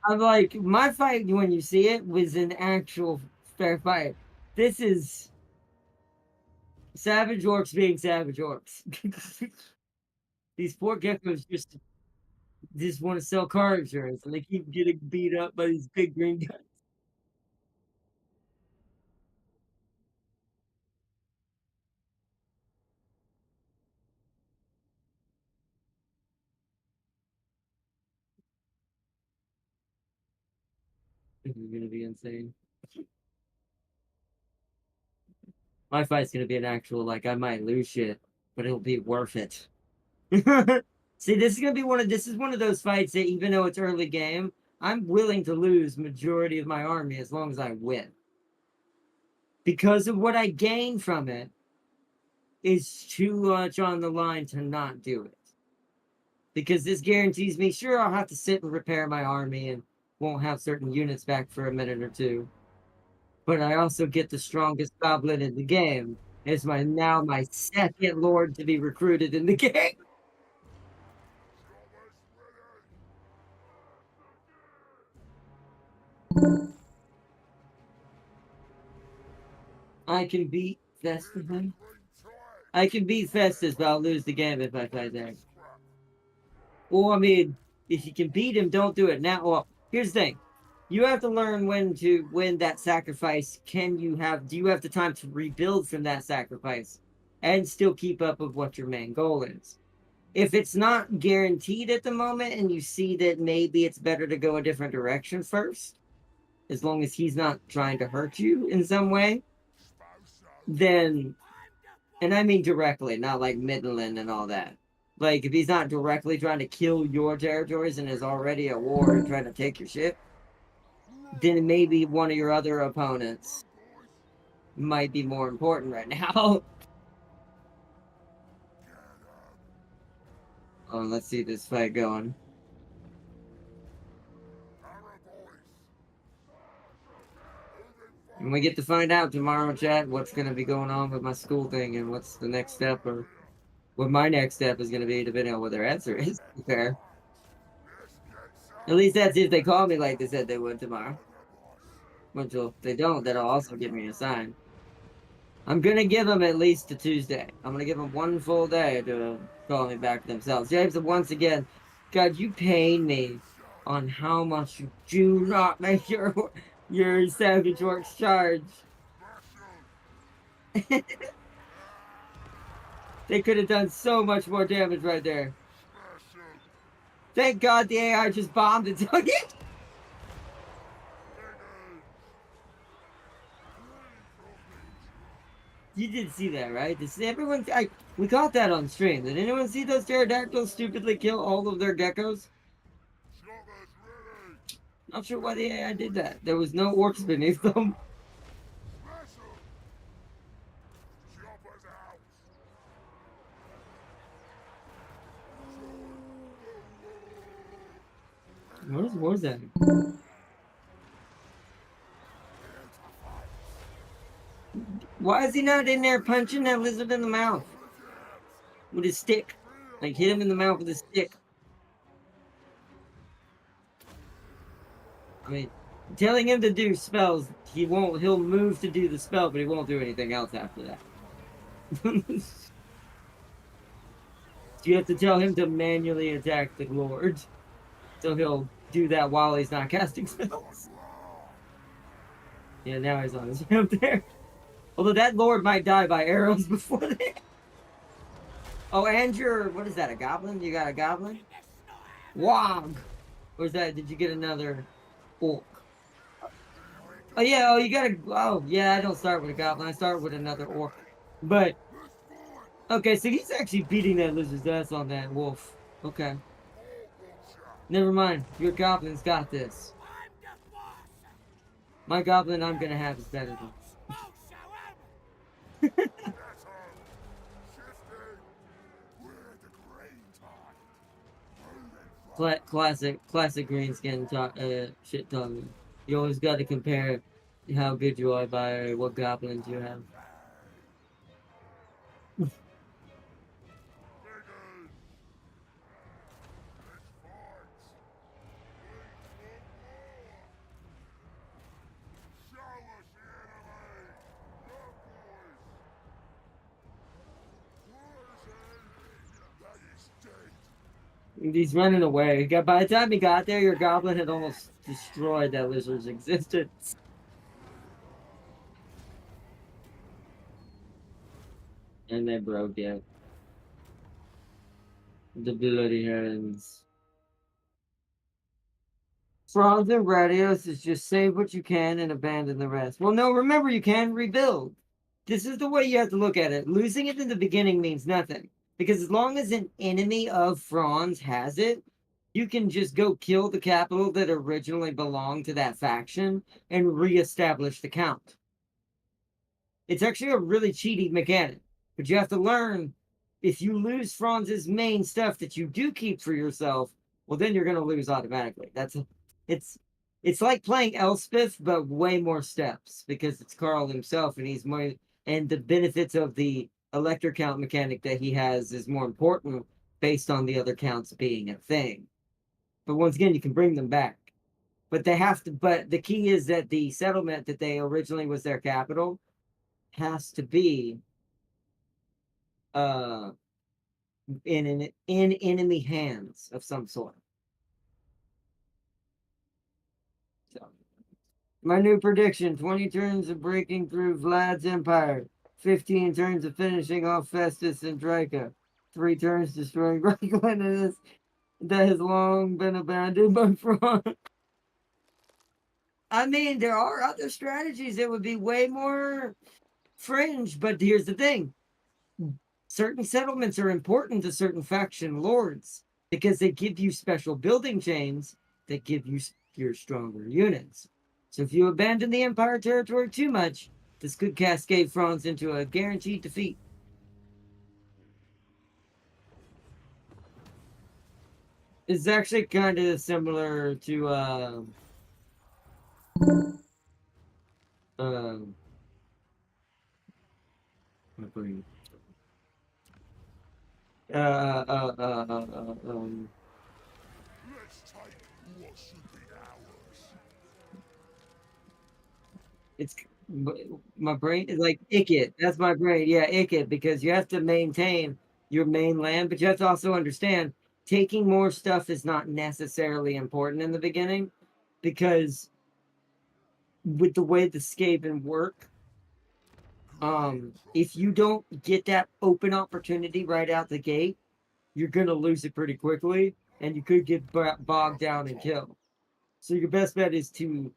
I'm like, my fight when you see it was an actual fair fight. This is savage orcs being savage orcs. These poor geckos just want to sell car insurance and they keep getting beat up by these big green guys. This is gonna be insane. My fight's gonna be an actual like I might lose shit, but it'll be worth it. See, this is gonna be this is one of those fights that even though it's early game, I'm willing to lose majority of my army as long as I win. Because of what I gain from it is too much on the line to not do it. Because this guarantees me, sure, I'll have to sit and repair my army and won't have certain units back for a minute or two. But I also get the strongest goblin in the game. It's my second lord to be recruited in the game. I can beat Festus. I can beat Festus, but I'll lose the game if I fight there. Well, I mean, if you can beat him, don't do it now. Well, here's the thing. You have to learn when to win that sacrifice. Do you have the time to rebuild from that sacrifice and still keep up with what your main goal is? If it's not guaranteed at the moment and you see that maybe it's better to go a different direction first, as long as he's not trying to hurt you in some way, then, and I mean directly, not like Midland and all that. Like, if he's not directly trying to kill your territories and is already at war and trying to take your shit, then maybe one of your other opponents might be more important right now. Oh, let's see this fight going. And we get to find out tomorrow, chat, what's going to be going on with my school thing and what's the next step or what my next step is going to be, depending on what their answer is. Fair. At least that's if they call me like they said they would tomorrow. Which, if they don't, that'll also give me a sign. I'm going to give them at least a Tuesday. I'm going to give them one full day to call me back to themselves. James, once again, God, you pain me on how much you do not make your Savage Orcs charge. They could have done so much more damage right there. Thank God the AI just bombed and took it. You did see that, right? Everyone, we got that on stream. Did anyone see those pterodactyls stupidly kill all of their geckos? Not sure why the AI did that. There was no orcs beneath them. What was that? Why is he not in there punching that lizard in the mouth with his stick? Like, hit him in the mouth with a stick. I mean, telling him to do spells, he'll move to do the spell, but he won't do anything else after that. You have to tell him to manually attack the Lord. So he'll do that while he's not casting spells. Yeah, now he's on his way up there. Although that Lord might die by arrows before that. Oh, and what is that, a goblin? You got a goblin? Wog! Or is that, did you get another orc? Oh, yeah, I don't start with a goblin. I start with another orc. But, okay, so he's actually beating that lizard's ass on that wolf. Okay. Never mind. Your goblin's got this. My goblin I'm gonna have is better than classic greenskin shit talking. You always got to compare how good you are by what goblins you have. He's running away. By the time he got there, your goblin had almost destroyed that lizard's existence. And they broke it. The bloody hands. Franz and Radious is just save what you can and abandon the rest. Well, no, remember you can rebuild. This is the way you have to look at it. Losing it in the beginning means nothing. Because as long as an enemy of Franz has it, you can just go kill the capital that originally belonged to that faction and reestablish the count. It's actually a really cheaty mechanic. But you have to learn, if you lose Franz's main stuff that you do keep for yourself, well, then you're going to lose automatically. It's it's like playing Elspeth, but way more steps because it's Carl himself, and he's more, and the benefits of the electro count mechanic that he has is more important based on the other counts being a thing. But once again, you can bring them back. But they have to. But the key is that the settlement that they originally was their capital has to be uh in enemy hands of some sort. So my new prediction: 20 turns of breaking through Vlad's empire, 15 turns of finishing off Festus and Draca, 3 turns destroying Reikland that has long been abandoned by Franz. I mean, there are other strategies that would be way more fringe, but here's the thing: certain settlements are important to certain faction lords because they give you special building chains that give you your stronger units. So if you abandon the Empire territory too much, this could cascade Franz into a guaranteed defeat. It's actually kind of similar to uh, Let's take what should be ours. it's my brain is like Ikit. That's my brain. Yeah, Ikit, because you have to maintain your main land, but you have to also understand taking more stuff is not necessarily important in the beginning because with the way the Skaven work, if you don't get that open opportunity right out the gate, you're gonna lose it pretty quickly, and you could get bogged down and killed. So your best bet is to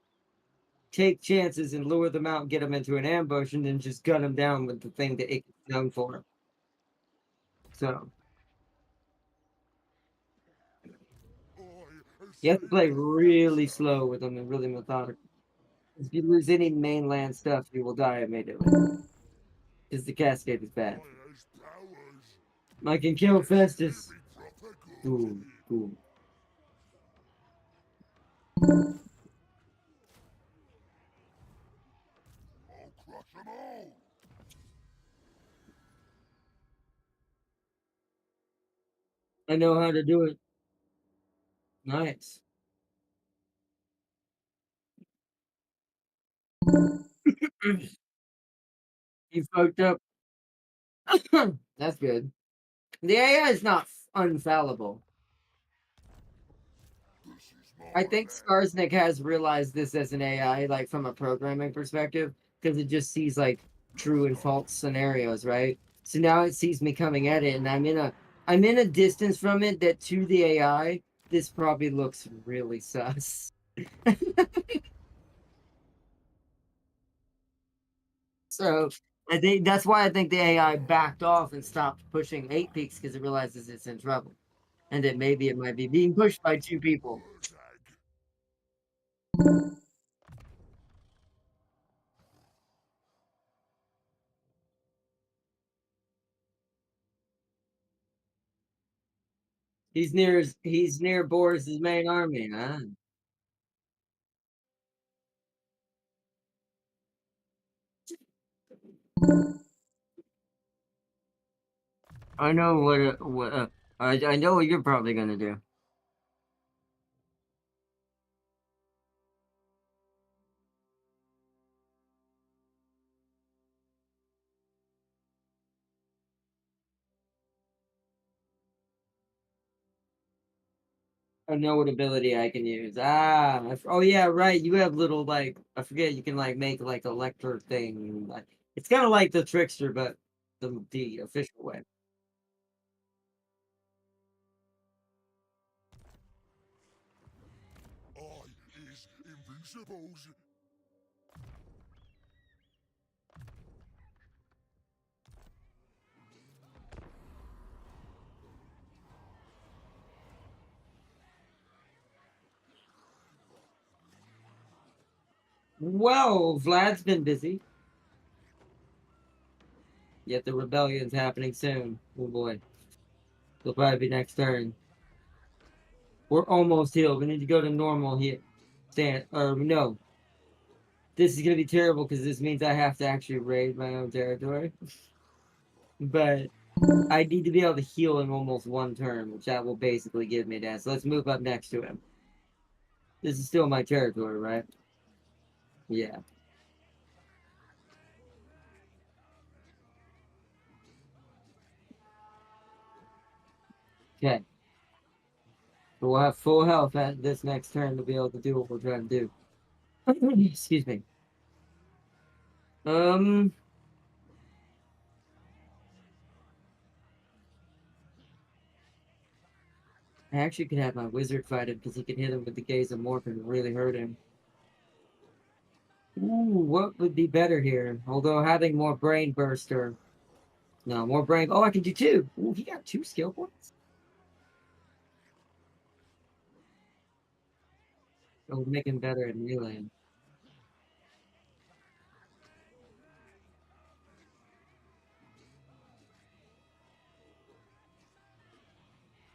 take chances and lure them out and get them into an ambush and then just gun them down with the thing that it's known for. So you have to play really slow with them and really methodical. If you lose any mainland stuff, you will die immediately. Because the cascade is bad. I can kill Festus. Cool, cool. I'll crush them all. I know how to do it. Nice. You fucked up. That's good. The AI is not unfallible. This is my I think land. Skarsnik has realized this as an AI, like from a programming perspective, because it just sees like true and false scenarios, right? So now it sees me coming at it, and I'm in a distance from it that to the AI, this probably looks really sus. So I think that's why I think the AI backed off and stopped pushing 8 peaks because it realizes it's in trouble. And that maybe it might be being pushed by 2 people. Murtag. He's near Boris's main army, huh? I know what I know what you're probably gonna do. I know what ability I can use. Oh yeah, right. You have little like I forget. You can like make like a lector thing. Like it's kind of like the trickster, but the official way. I is invincibles. Well, Vlad's been busy. Yet the rebellion's happening soon. Oh boy. It'll probably be next turn. We're almost healed. We need to go to normal here. Stand. Or no. This is gonna be terrible because this means I have to actually raid my own territory. But I need to be able to heal in almost one turn, which that will basically give me that. So let's move up next to him. This is still my territory, right? Yeah. Okay. So we'll have full health at this next turn to be able to do what we're trying to do. Excuse me. Um, I actually could have my wizard fight him because he can hit him with the gaze of morph and really hurt him. Ooh, what would be better here? Although having more brain burster. No, more brain. Oh, I can do two. Ooh, he got two skill points. It'll make him better at melee.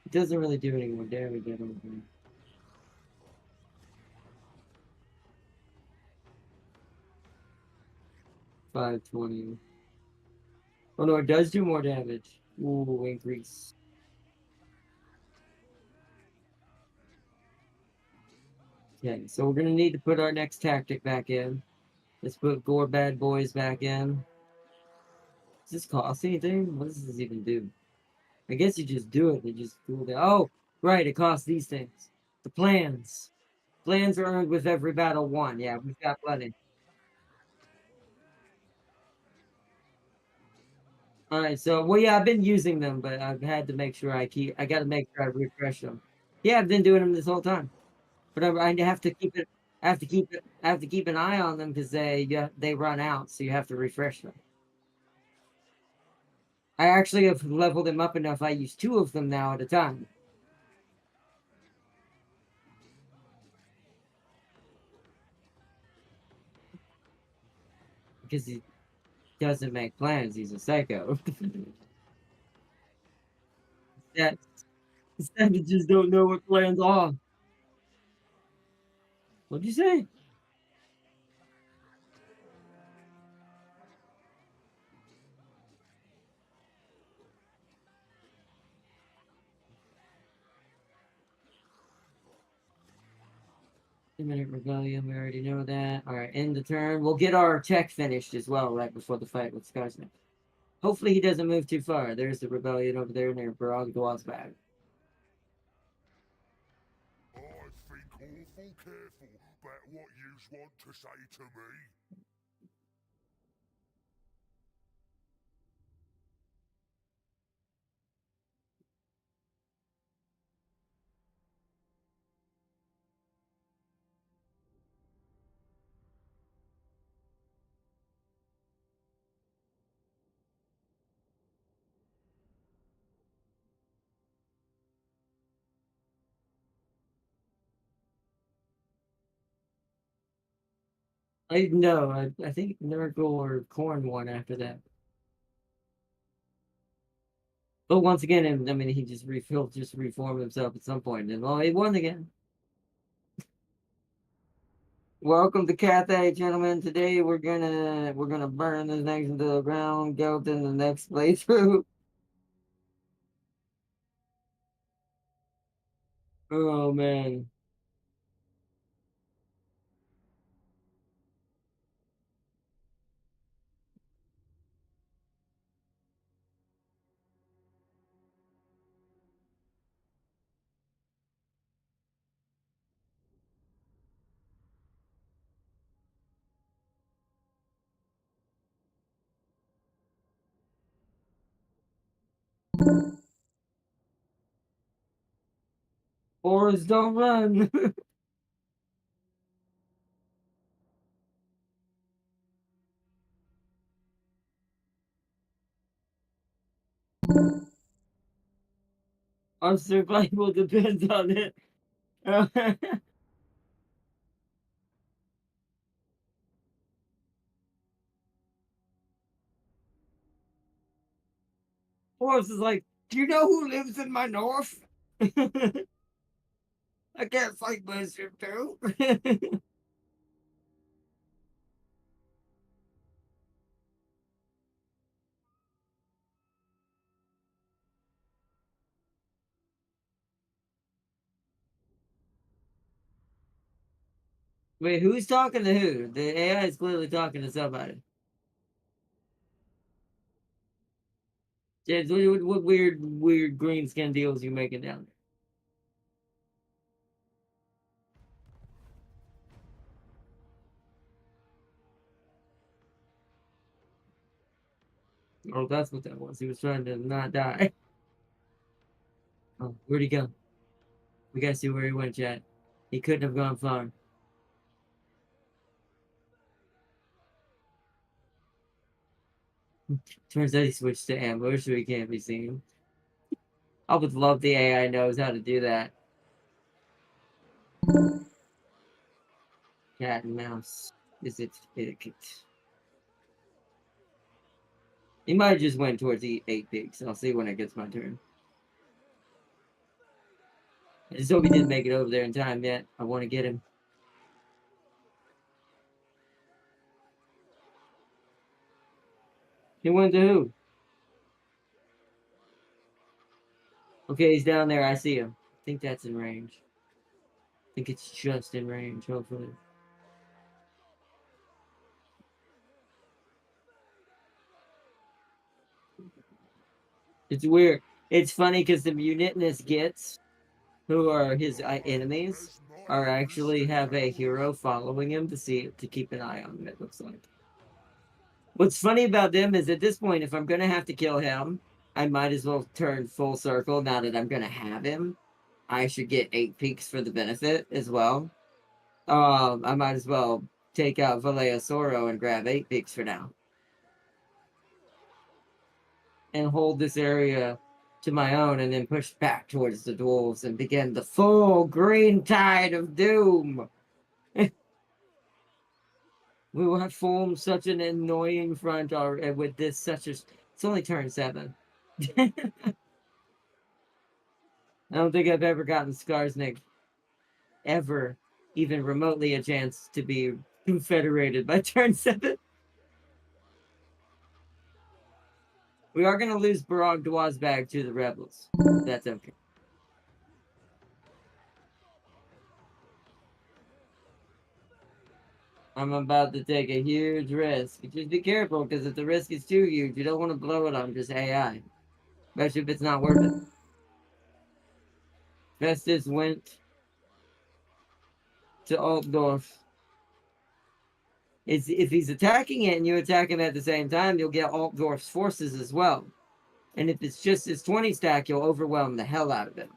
It doesn't really do any more damage, I don't think. 520. Oh no, it does do more damage. Ooh, increase. Okay, so we're gonna need to put our next tactic back in. Let's put Gore Bad Boys back in. Does this cost anything? What does this even do? I guess you just do it. You just do it. Oh, right, it costs these things. The plans. Plans are earned with every battle won. Yeah, we've got plenty. All right, so well, yeah, I've been using them, but I've had to make sure I got to make sure I refresh them. Yeah, I've been doing them this whole time, but I have to keep it. I have to keep an eye on them because they run out, so you have to refresh them. I actually have leveled them up enough. I use two of them now at a time because he doesn't make plans. He's a psycho. that Savages don't know what plans are. What'd you say? Imminent rebellion. We already know that. All right, end the turn. We'll get our tech finished as well right before the fight with Scarsnick. Hopefully he doesn't move too far. There's the rebellion over there near Baragdwal's back. I think awful careful about what yous want to say to me. I no, I think Nurgle or Corn won after that. But once again, I mean, he just refilled, just reformed himself at some point, and well, he won again. Welcome to Cathay, gentlemen. Today we're gonna burn this next into the ground, go to the next playthrough. Oh man. Forrest, don't run. Our survival depends on it. Horse is like, do you know who lives in my north? I can't fight myself too. Wait, who's talking to who? The AI is clearly talking to somebody. James, what weird green skin deals you making down there? Oh, that's what that was. He was trying to not die. Oh, where'd he go? We gotta see where he went, Chad. He couldn't have gone far. Turns out he switched to ambush so he can't be seen. I would love the AI knows how to do that. Cat and mouse. Is it etiquette? He might have just went towards the 8 pigs. I'll see when it gets my turn. I just hope he didn't make it over there in time yet. I want to get him. He went to who? Okay, he's down there. I see him. I think that's in range. I think it's just in range, hopefully. It's weird. It's funny because the mutinous gets, who are his enemies, are actually have a hero following him to keep an eye on him, it looks like. What's funny about them is at this point, if I'm gonna have to kill him, I might as well turn full circle now that I'm gonna have him. I should get 8 peaks for the benefit as well. I might as well take out Soro and grab 8 peaks for now. And hold this area to my own and then push back towards the dwarves and begin the full green tide of doom. We will have formed such an annoying front with this such a... It's only turn 7. I don't think I've ever gotten Skarsnik ever even remotely a chance to be confederated by turn 7. We are going to lose Barag Dwazbag to the rebels. That's okay. I'm about to take a huge risk. Just be careful, because if the risk is too huge, you don't want to blow it on just AI. Especially if it's not worth it. Festus went to Altdorf. If he's attacking it and you attack him at the same time, you'll get Altdorf's forces as well. And if it's just his 20 stack, you'll overwhelm the hell out of him.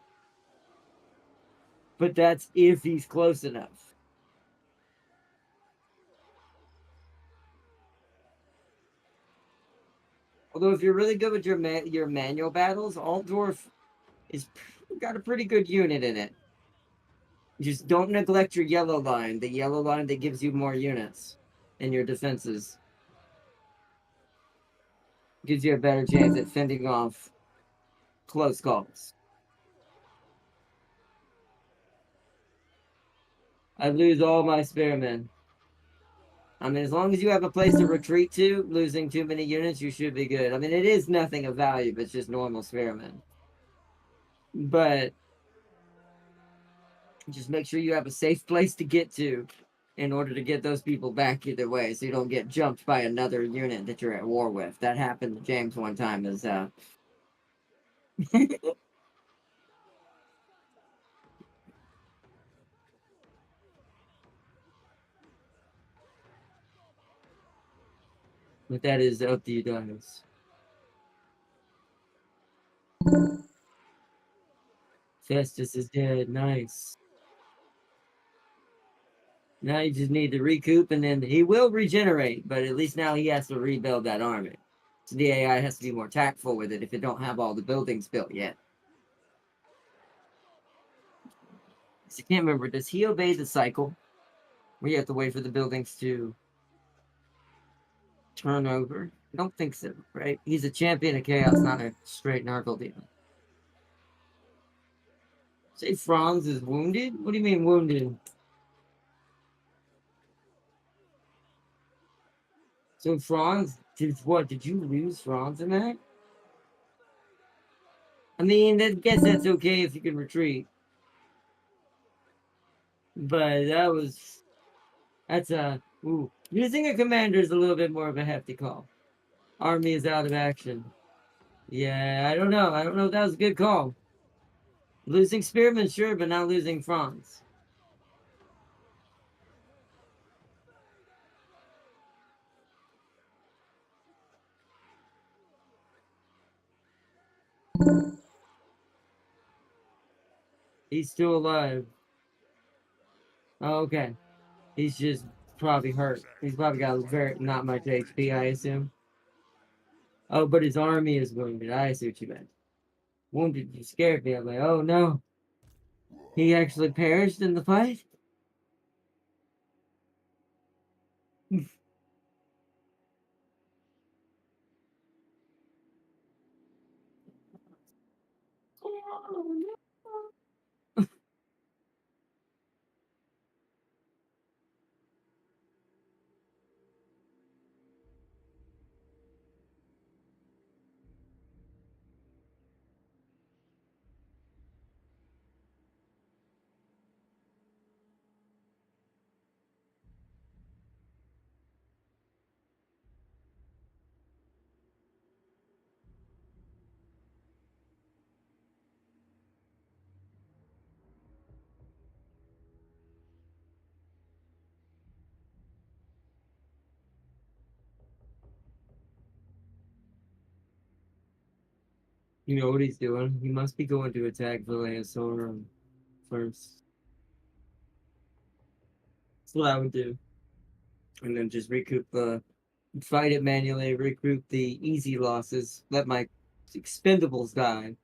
But that's if he's close enough. Although if you're really good with your manual battles, Altdorf is got a pretty good unit in it. Just don't neglect your yellow line, the yellow line that gives you more units in your defenses. Gives you a better chance at fending off close calls. I lose all my spearmen. I mean, as long as you have a place to retreat to, losing too many units, you should be good. I mean, it is nothing of value, but it's just normal spearmen. But just make sure you have a safe place to get to in order to get those people back either way, so you don't get jumped by another unit that you're at war with. That happened to James one time as but that is up to you guys. Festus is dead. Nice. Now you just need to recoup, and then he will regenerate, but at least now he has to rebuild that army. So the AI has to be more tactful with it if it don't have all the buildings built yet. I can't remember. Does he obey the cycle? Where you have to wait for the buildings to turn over? I don't think so, right? He's a champion of chaos, not a straight Nargle demon. Say Franz is wounded? What do you mean wounded? So Franz, did what? Did you lose Franz in that? I mean, I guess that's okay if you can retreat. But that's a, ooh. Using a commander is a little bit more of a hefty call. Army is out of action. Yeah, I don't know. I don't know if that was a good call. Losing Spearman, sure, but not losing Franz. He's still alive. Oh, okay. He's just probably hurt. He's probably got very not much HP, I assume. Oh, but his army is wounded. I see what you meant. Wounded, you scared me. I'm like, oh no. He actually perished in the fight? You know what he's doing? He must be going to attack Villasaur first. That's what I would do. And then just recoup the fight it manually, recoup the easy losses, let my expendables die.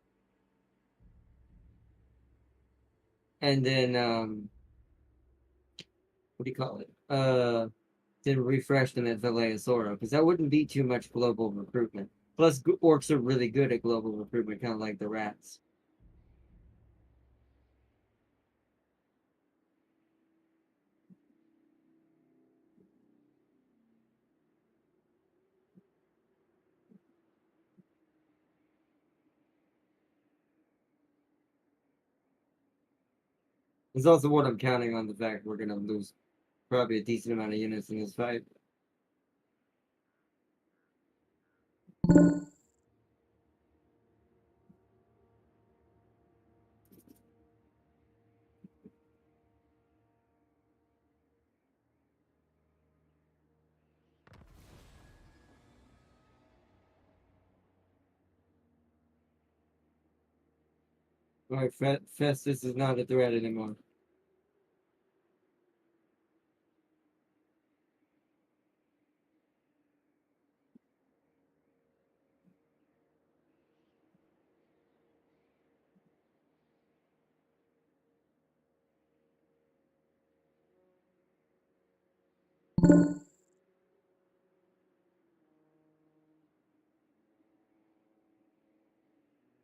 And then what do you call it? Then refresh them at Villasaur, because that wouldn't be too much global recruitment. Plus, orcs are really good at global recruitment, kind of like the rats. It's also what I'm counting on the fact we're gonna lose probably a decent amount of units in this fight. All right, Festus is not a threat anymore.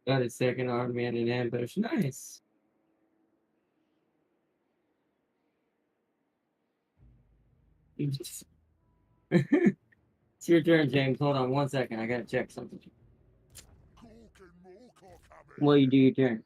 Got his second army at an ambush. Nice. It's your turn, James. Hold on 1 second. I gotta check something. While you do your turn.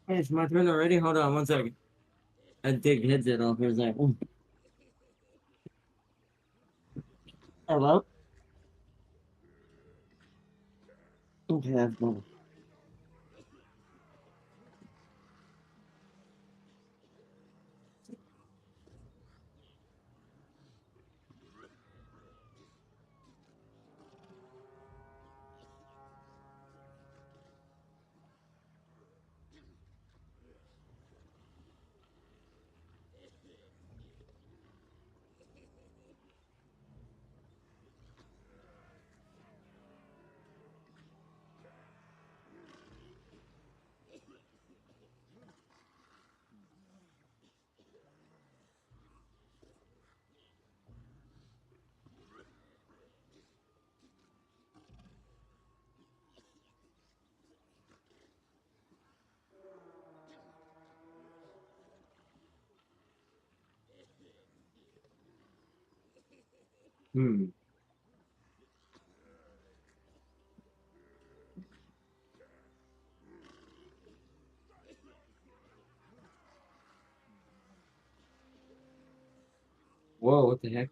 Hey, it's my turn already? Hold on 1 second. I take the headset off for a second. Hello? Okay, that's better. Hmm. Whoa, what the heck?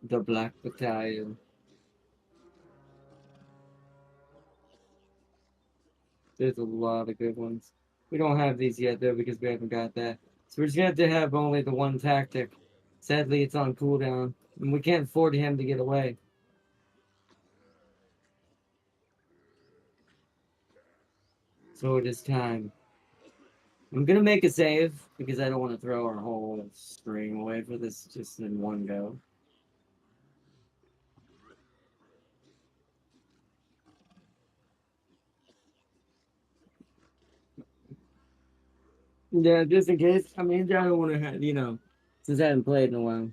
The Black Battalion. There's a lot of good ones. We don't have these yet, though, because we haven't got that. So we're just going to have to have only the one tactic. Sadly, it's on cooldown, and we can't afford him to get away. So it is time. I'm going to make a save, because I don't want to throw our whole string away for this just in one go. Yeah, just in case. I mean, I don't want to have, since I haven't played in a while.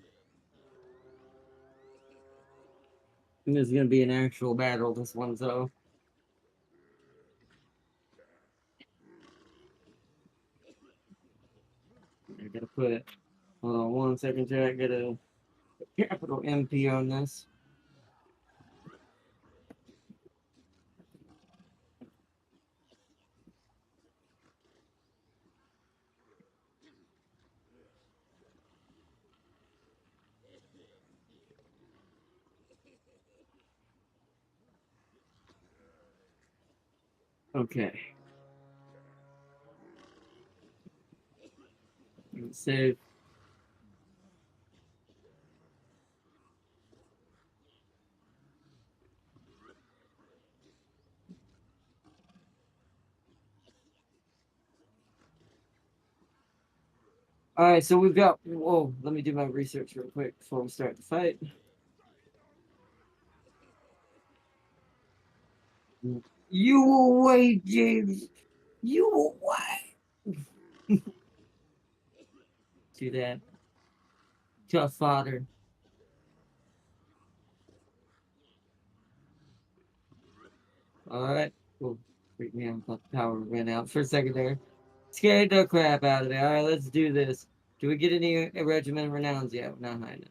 And this is going to be an actual battle, this one, so. I gotta put it. Hold on 1 second, Jack. Get a capital MP on this. Okay. Save. All right, so we've got. Whoa, let me do my research real quick before we start the fight. You will wait, James. You will wait. Do that. Tough fodder. All right. Well, freak me out. Thought the power ran out for a second there. Scared the crap out of me. All right, let's do this. Do we get any regiment renowns yet? Not high enough.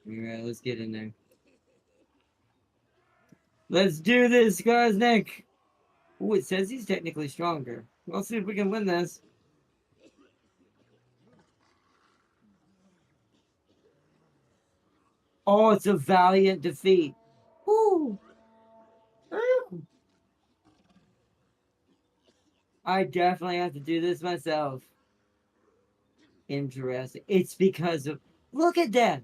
All right, let's get in there. Let's do this, guys. Nick. Oh, it says he's technically stronger. Let's see if we can win this. Oh, it's a valiant defeat. Woo! I definitely have to do this myself. Interesting. It's because of. Look at that.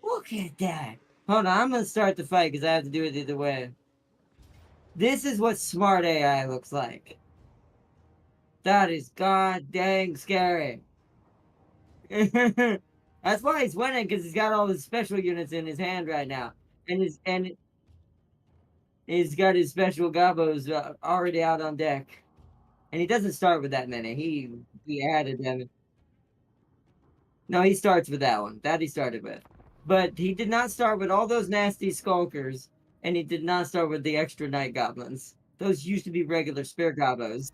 Look at that. Hold on, I'm gonna start the fight because I have to do it either way. This is what smart AI looks like. That is god dang scary. That's why he's winning because he's got all his special units in his hand right now, and he's got his special gobos already out on deck. And he doesn't start with that many. He added them. No, he starts with that one. That he started with. But he did not start with all those nasty skulkers, and he did not start with the extra night goblins. Those used to be regular spear gobos.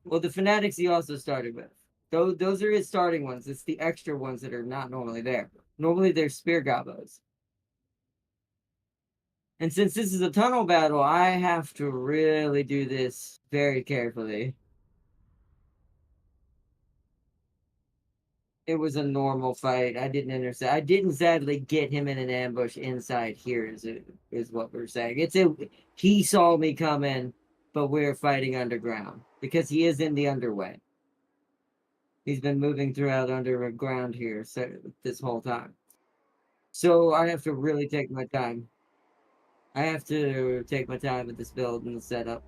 Well, the fanatics he also started with. Those are his starting ones. It's the extra ones that are not normally there. Normally they're spear gobos. And since this is a tunnel battle, I have to really do this very carefully. It was a normal fight. I didn't intercept. I didn't sadly get him in an ambush inside here. Is what we're saying. He saw me come in, but we're fighting underground because he is in the underway. He's been moving throughout underground here this whole time. So I have to really take my time. I have to take my time with this build and the setup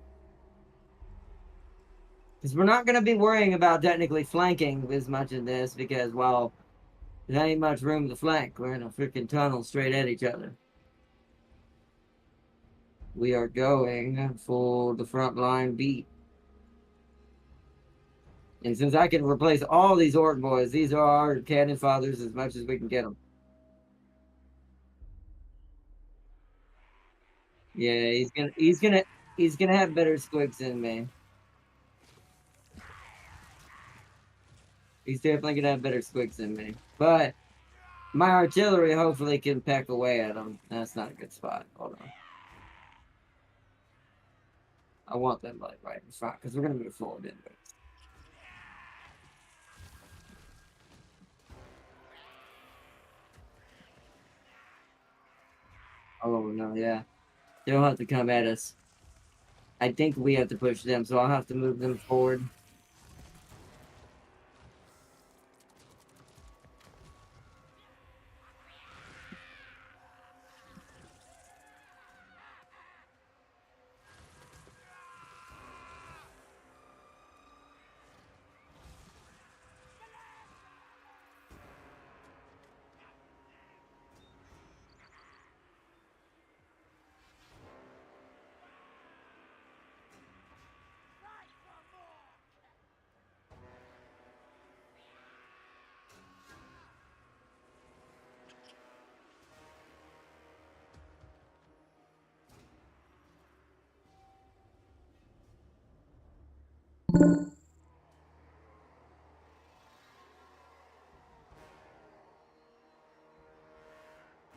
because we're not going to be worrying about technically flanking as much in this because well, there ain't much room to flank. We're in a freaking tunnel straight at each other. We are going for the front line beat. And since I can replace all these orc boys, these are our cannon fathers as much as we can get them. Yeah, he's gonna have better squigs than me. He's definitely gonna have better squigs than me. But my artillery hopefully can peck away at him. That's not a good spot. Hold on. I want them like right in front because we're gonna move forward anyway. Oh no, yeah. They'll have to come at us. I think we have to push them, so I'll have to move them forward.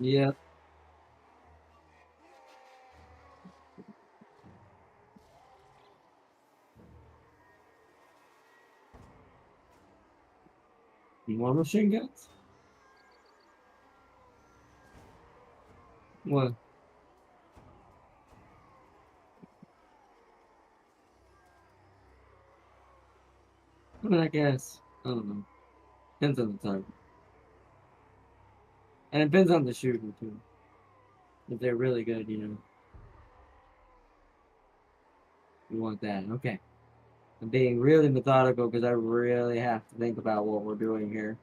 Yep. More machine guns? What? I mean, I guess. I don't know. Depends on the time. And it depends on the shooter, too. If they're really good, you know. You want that. Okay. I'm being really methodical because I really have to think about what we're doing here.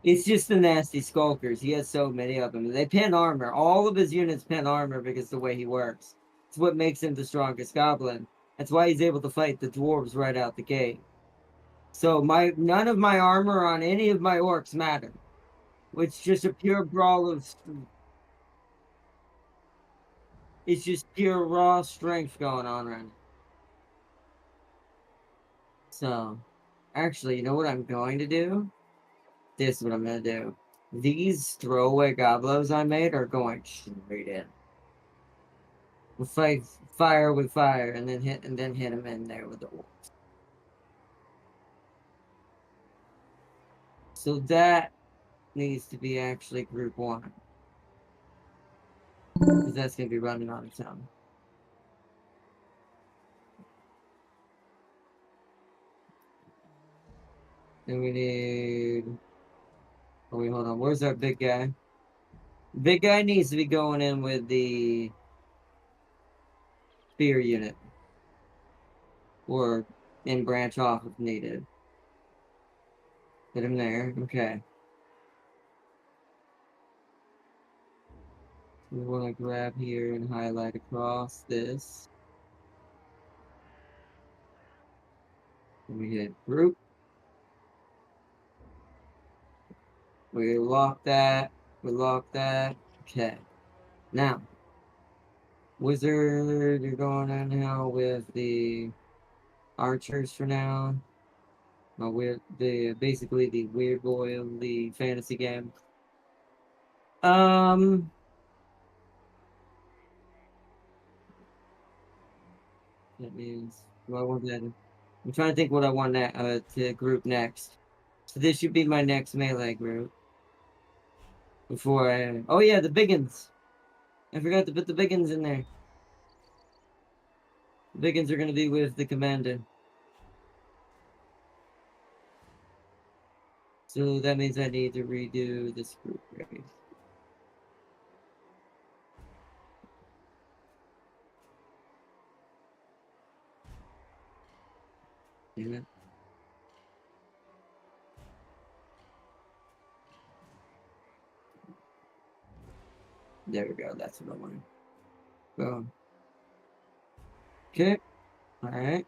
It's just the nasty skulkers. He has so many of them. They pin armor. All of his units pin armor because the way he works. It's what makes him the strongest goblin. That's why he's able to fight the dwarves right out the gate. So none of my armor on any of my orcs matter. It's just a pure brawl of it's just pure raw strength going on right now. So actually, you know what I'm going to do? This is what I'm gonna do. These throwaway goblos I made are going straight in. We'll fight fire with fire and then hit him in there with the orcs. So that needs to be actually group one. Because that's gonna be running on its own. Then we need oh wait, hold on. Where's our big guy? Big guy needs to be going in with the spear unit. Or in branch off if needed. Put him there. Okay. We want to grab here and highlight across this. And we hit group. We lock that. We lock that. Okay. Now, wizard, you're going on now with the archers for now. Basically the weird boy of the fantasy game. Um, that means do I want that? I'm trying to think what I want that to group next. So this should be my next melee group. Before I oh yeah, the biggins. I forgot to put the biggins in there. The biggins are gonna be with the commander. So that means I need to redo this group right. Damn it. There we go. That's what I wanted. Boom. Okay. All right.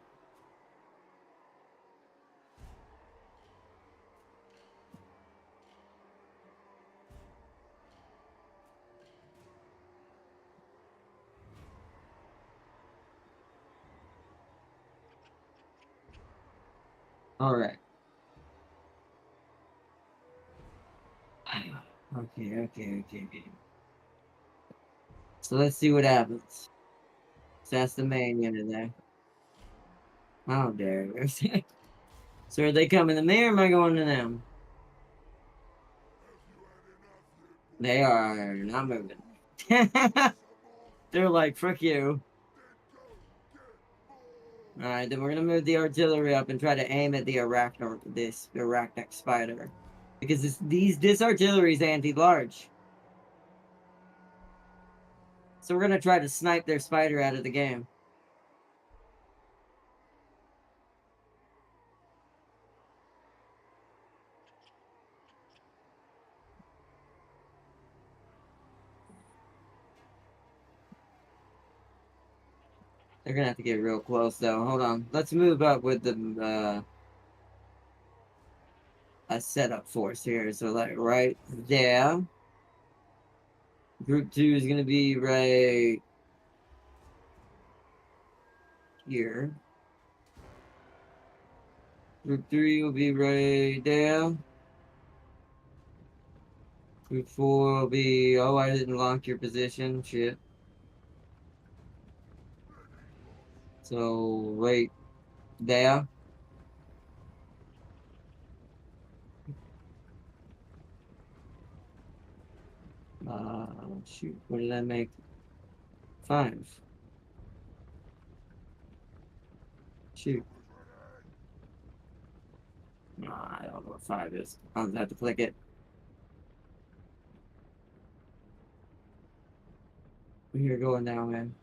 All right. Okay. So let's see what happens. So that's the main unit there. Oh, dare. So are they coming to me or am I going to them? They are not moving. They're like, frick you. Alright, then we're gonna move the artillery up and try to aim at the this arachnic spider. Because this artillery is anti-large. So we're gonna try to snipe their spider out of the game. They're gonna have to get real close though. Hold on. Let's move up with the a setup force here. So like right there. Group 2 is gonna be right here. Group 3 will be right there. Group 4 will be, oh, I didn't lock your position. Shit. So right there. Shoot, what did I make? 5. Shoot. I don't know what 5 is. I'll have to click it. You're going down, man.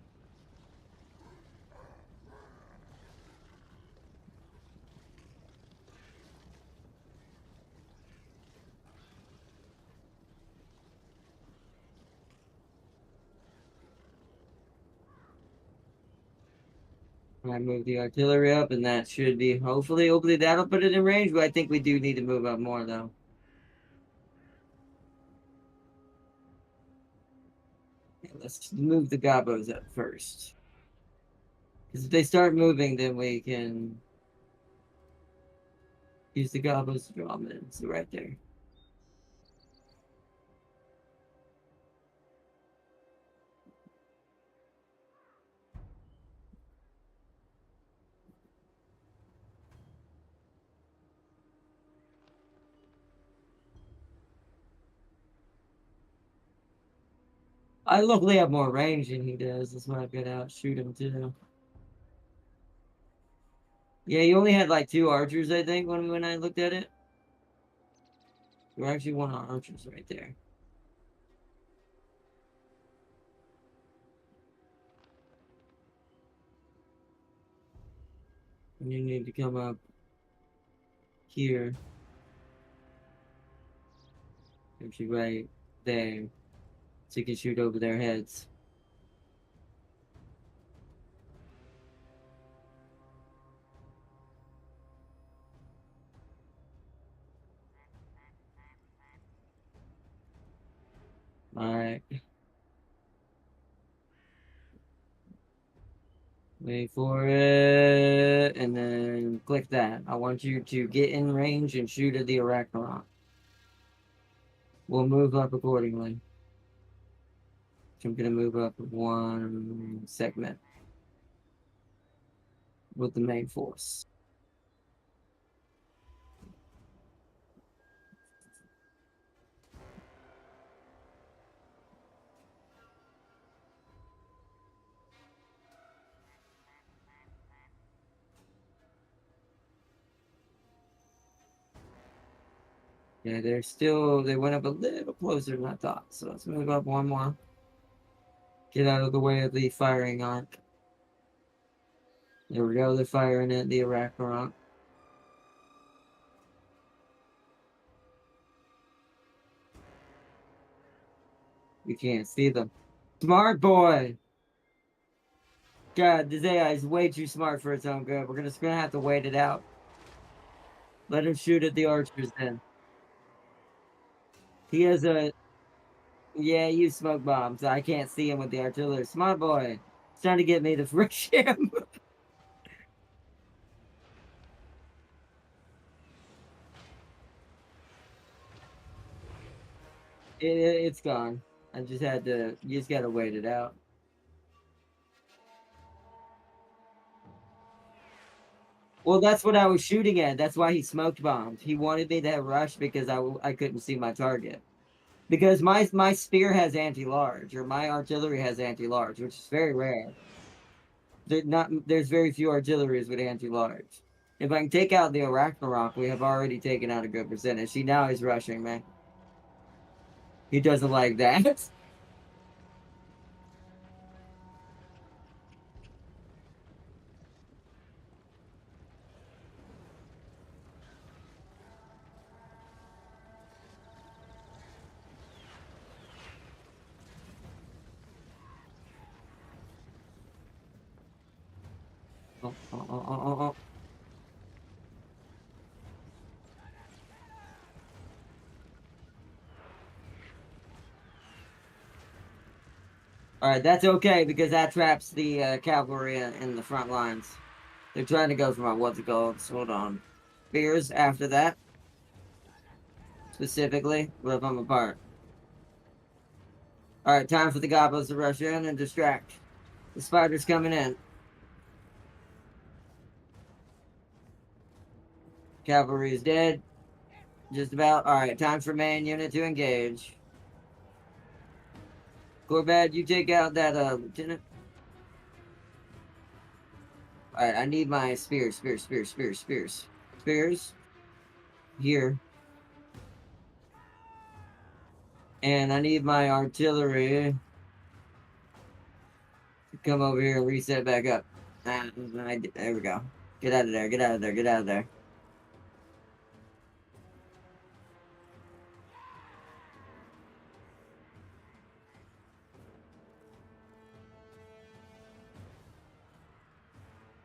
I move the artillery up, and that should be hopefully that'll put it in range. But I think we do need to move up more though. Yeah, let's move the gobos up first. Because if they start moving, then we can use the gobos to draw them in. So right there. I luckily have more range than he does. That's why I've got to outshoot him too. Yeah, you only had like 2 archers, I think, when I looked at it. There were actually 1 archers right there. And you need to come up here. Actually, right there. So you can shoot over their heads. Alright. Wait for it. And then click that. I want you to get in range and shoot at the Arachnoron. We'll move up accordingly. I'm going to move up 1 segment with the main force. Yeah, they went up a little closer than I thought. So let's move up 1 more. Get out of the way of the firing arc. There we go, they're firing at the Arachnoron. You can't see them. Smart boy! God, this AI is way too smart for its own good. We're just gonna have to wait it out. Let him shoot at the archers then. He has a... Yeah, you smoke bombs. I can't see him with the artillery. Smart boy. He's trying to get me to frick him. It's gone. I just had to. You just gotta wait it out. Well, that's what I was shooting at. That's why he smoked bombed. He wanted me to rush because I couldn't see my target. Because my spear has anti-large, or my artillery has anti-large, which is very rare. There's very few artilleries with anti-large. If I can take out the Arachnarok, we have already taken out a good percentage. See, now he's rushing, man. He doesn't like that. Oh, oh, oh, oh, oh. All right, that's okay because that traps the cavalry in the front lines. They're trying to go for my what's it called? Hold on. Spears after that, specifically, rip them apart. All right, time for the goblins to rush in and distract. The spider's coming in. Cavalry is dead. Just about. All right, time for main unit to engage. Corbett, you take out that lieutenant. All right, I need my spears. Spears here. And I need my artillery to come over here and reset back up. There we go. Get out of there, get out of there, get out of there.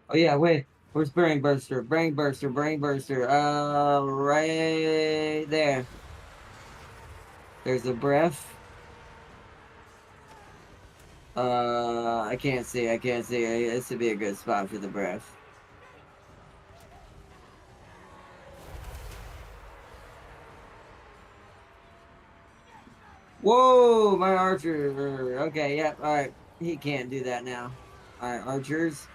Oh yeah, wait. Where's Brain Burster? Brain Burster, Brain Burster. Right there. There's a breath. I can't see. I can't see. This would be a good spot for the breath. Whoa, my archer. Okay, yep. All right, he can't do that now. All right, archers.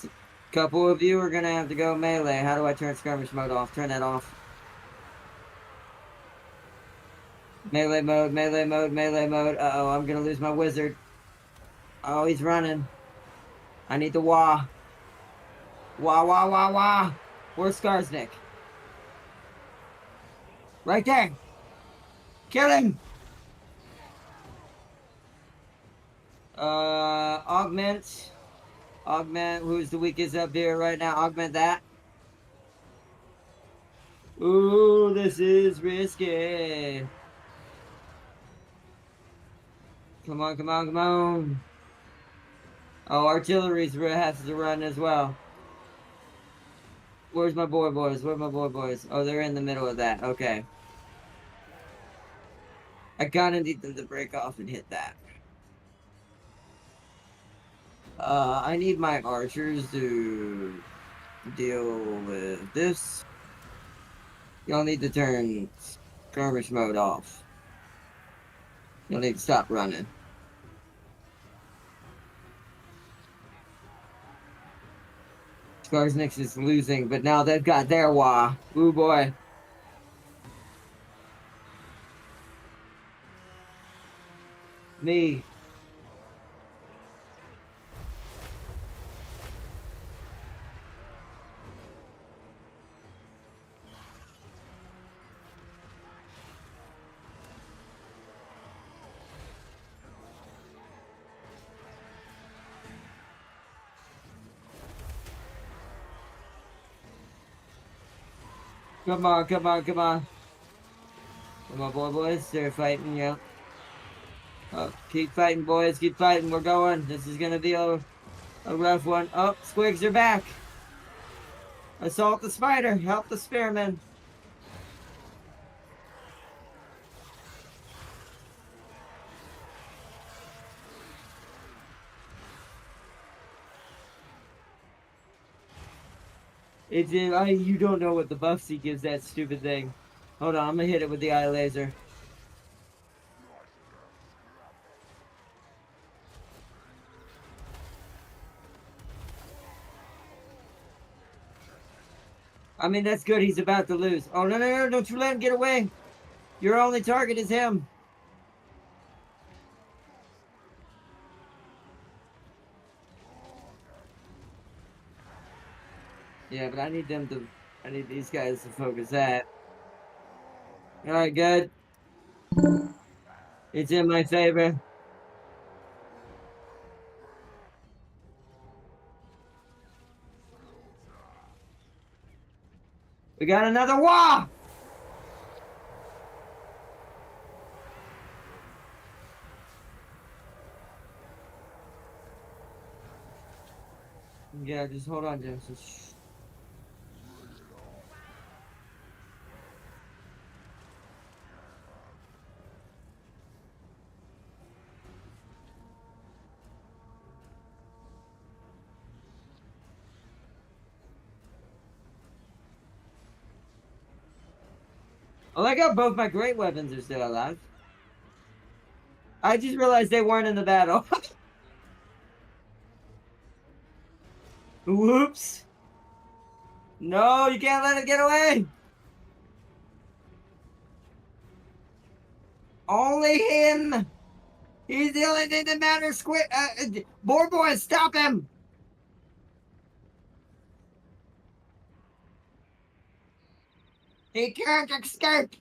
A couple of you are gonna have to go melee. How do I turn skirmish mode off? Turn that off. Melee mode, melee mode, melee mode. Uh-oh, I'm gonna lose my wizard. Oh, he's running. I need the wah. Wah, wah, wah, wah. Where's Skarsnik? Right there. Kill him. Augment. Augment. Who's the weakest up here right now? Augment that. Ooh, this is risky. Come on, come on, come on. Oh, artillery's has to run as well. Where's my boys? Where's my boys? Oh, they're in the middle of that. Okay. I kind of need them to break off and hit that. I need my archers to deal with this. Y'all need to turn skirmish mode off. You'll need to stop running. Skarsnik is losing, but now they've got their wah. Ooh boy. Me. Come on, come on, come on. Come on, boys. They're fighting, yeah. Oh, keep fighting, boys. Keep fighting. We're going. This is going to be a rough one. Oh, squigs are back. Assault the spider. Help the spearman. You don't know what the buffs he gives that stupid thing. Hold on, I'm gonna hit it with the eye laser. I mean, that's good. He's about to lose. Oh, no, no, no. Don't you let him get away. Your only target is him. Yeah, but I need them to. I need these guys to focus that. All right, good. It's in my favor. We got another wall. Yeah, just hold on, Jameson. Shh. I like how both my great weapons are still alive. I just realized they weren't in the battle. Whoops. No, you can't let it get away. Only him. He's the only thing that matters. Squid, boy, stop him. He can't escape.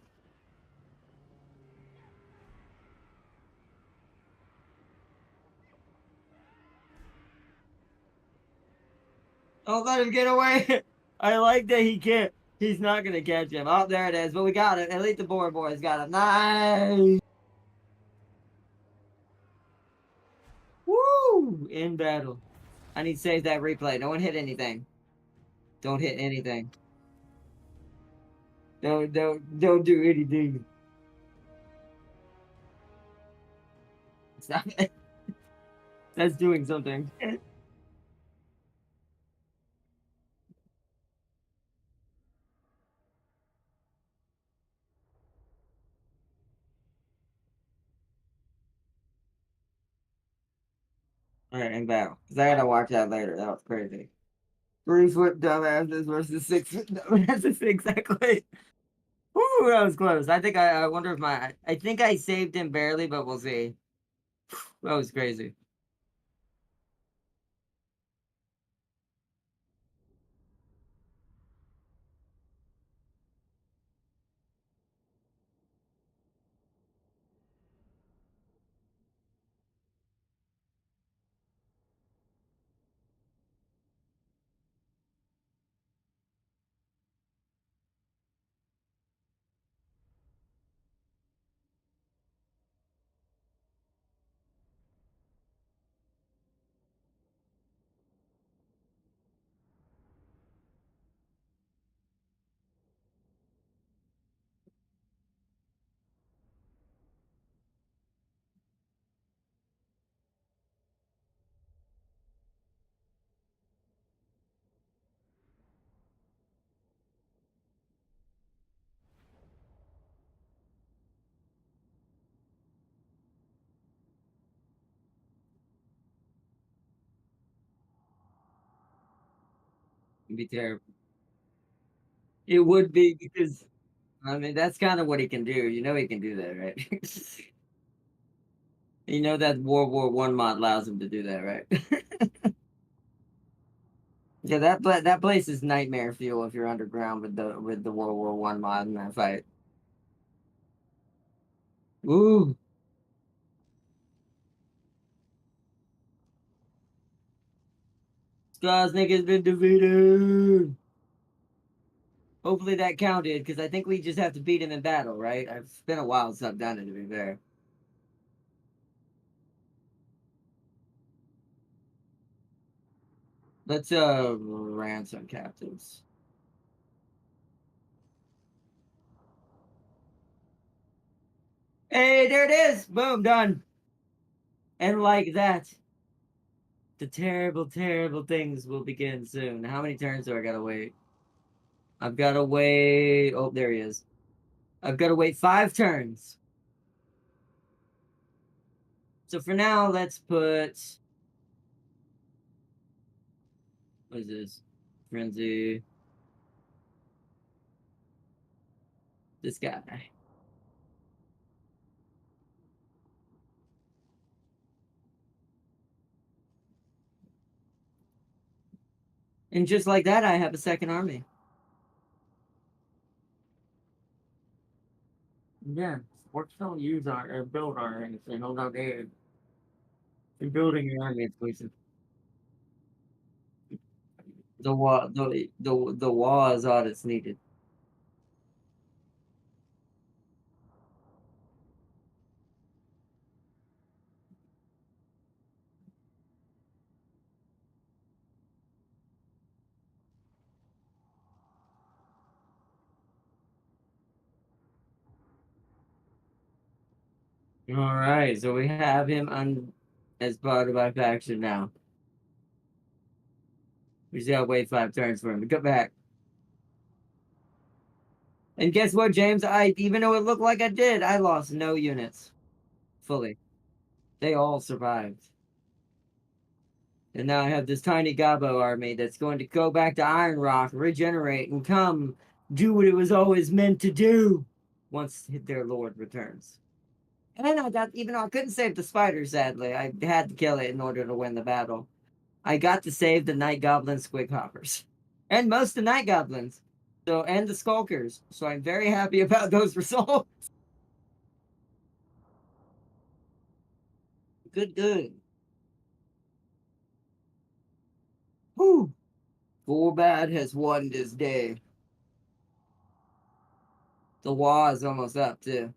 Don't let him get away. I like that he can't. He's not gonna catch him. Oh, there it is. But we got it. At least the boy's got it. Nice. Woo! In battle. I need to save that replay. No one hit anything. Don't hit anything. Don't do anything. Stop it. That's doing something. All right, in battle. Because I gotta watch that later. That was crazy. 3 foot dumbasses versus 6 foot dumbasses. Exactly. Woo, that was close. I wonder if I think I saved him barely, but we'll see. That was crazy. It'd be terrible. It would be because I mean that's kind of what he can do. You know he can do that, right? You know that World War I mod allows him to do that, right? Yeah, that place is nightmare fuel if you're underground with the World War I mod in that fight. Ooh, Skosnik has been defeated. Hopefully that counted because I think we just have to beat him in battle, right? It's been a while since I've done it to be fair. Let's ransom captives. Hey, there it is. Boom, done. And like that, the terrible, terrible things will begin soon. How many turns do I gotta wait? I've gotta wait. Oh, there he is. I've gotta wait 5 turns. So for now, let's put what is this? Frenzy. This guy. And just like that, I have a second army. Yeah, orcs don't use our or build our anything. Hold on, they're building your army exclusive. The wall is all that's needed. All right, so we have him on as part of our faction now. We just gotta wait 5 turns for him to come back. And guess what, James? I even though it looked like I did, I lost no units fully. They all survived. And now I have this tiny Gabo army that's going to go back to Iron Rock, regenerate, and come do what it was always meant to do once their lord returns. And I got, even though I couldn't save the spider, sadly, I had to kill it in order to win the battle. I got to save the Night Goblin Squig Hoppers. And most of the Night Goblins. So, and the Skulkers. So I'm very happy about those results. Good, good. Whew. Full Bad has won this day. The wall is almost up, too.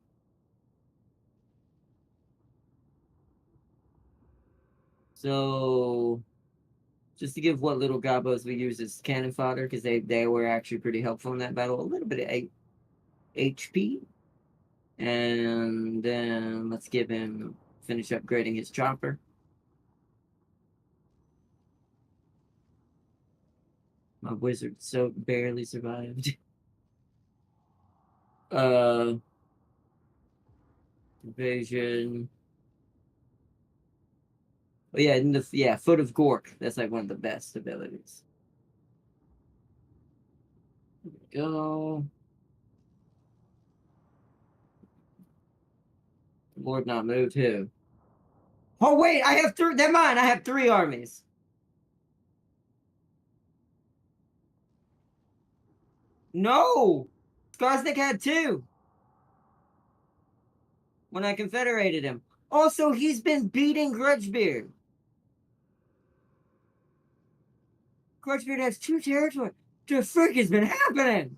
So, just to give what little gobos we use as cannon fodder, because they were actually pretty helpful in that battle. A little bit of HP. And then let's give him, finish upgrading his chopper. My wizard so barely survived. uh, Invasion. Oh yeah, and yeah, Foot of Gork. That's like one of the best abilities. Go. Lord not moved who? Oh wait, I have three. Never mind. I have 3 armies. No, Skarsnik had 2 when I confederated him. Also, he's been beating Grudgebeard. Grudgebeard has 2 territory. The frick has been happening?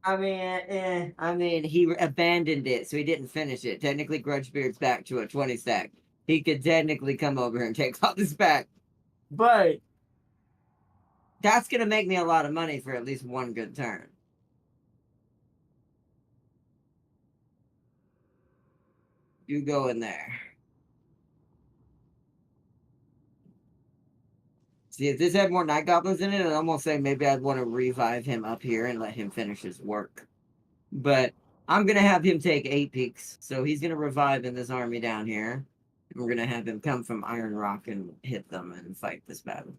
I mean, he abandoned it, so he didn't finish it. Technically, Grudgebeard's back to a 20 stack. He could technically come over here and take all this back. But that's going to make me a lot of money for at least one good turn. You go in there. See, if this had more Night Goblins in it, I'd almost say maybe I'd want to revive him up here and let him finish his work. But I'm going to have him take 8 peaks. So he's going to revive in this army down here. And we're going to have him come from Iron Rock and hit them and fight this battle.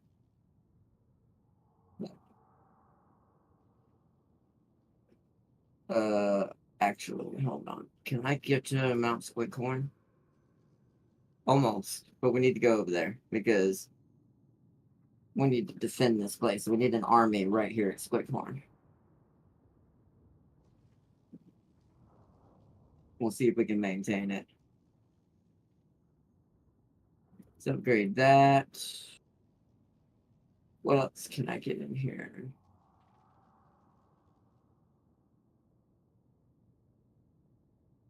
Uh, actually, hold on. Can I get to Mount Squidcorn? Almost, but we need to go over there because we need to defend this place. We need an army right here at Squidcorn. We'll see if we can maintain it. Let's upgrade that. What else can I get in here?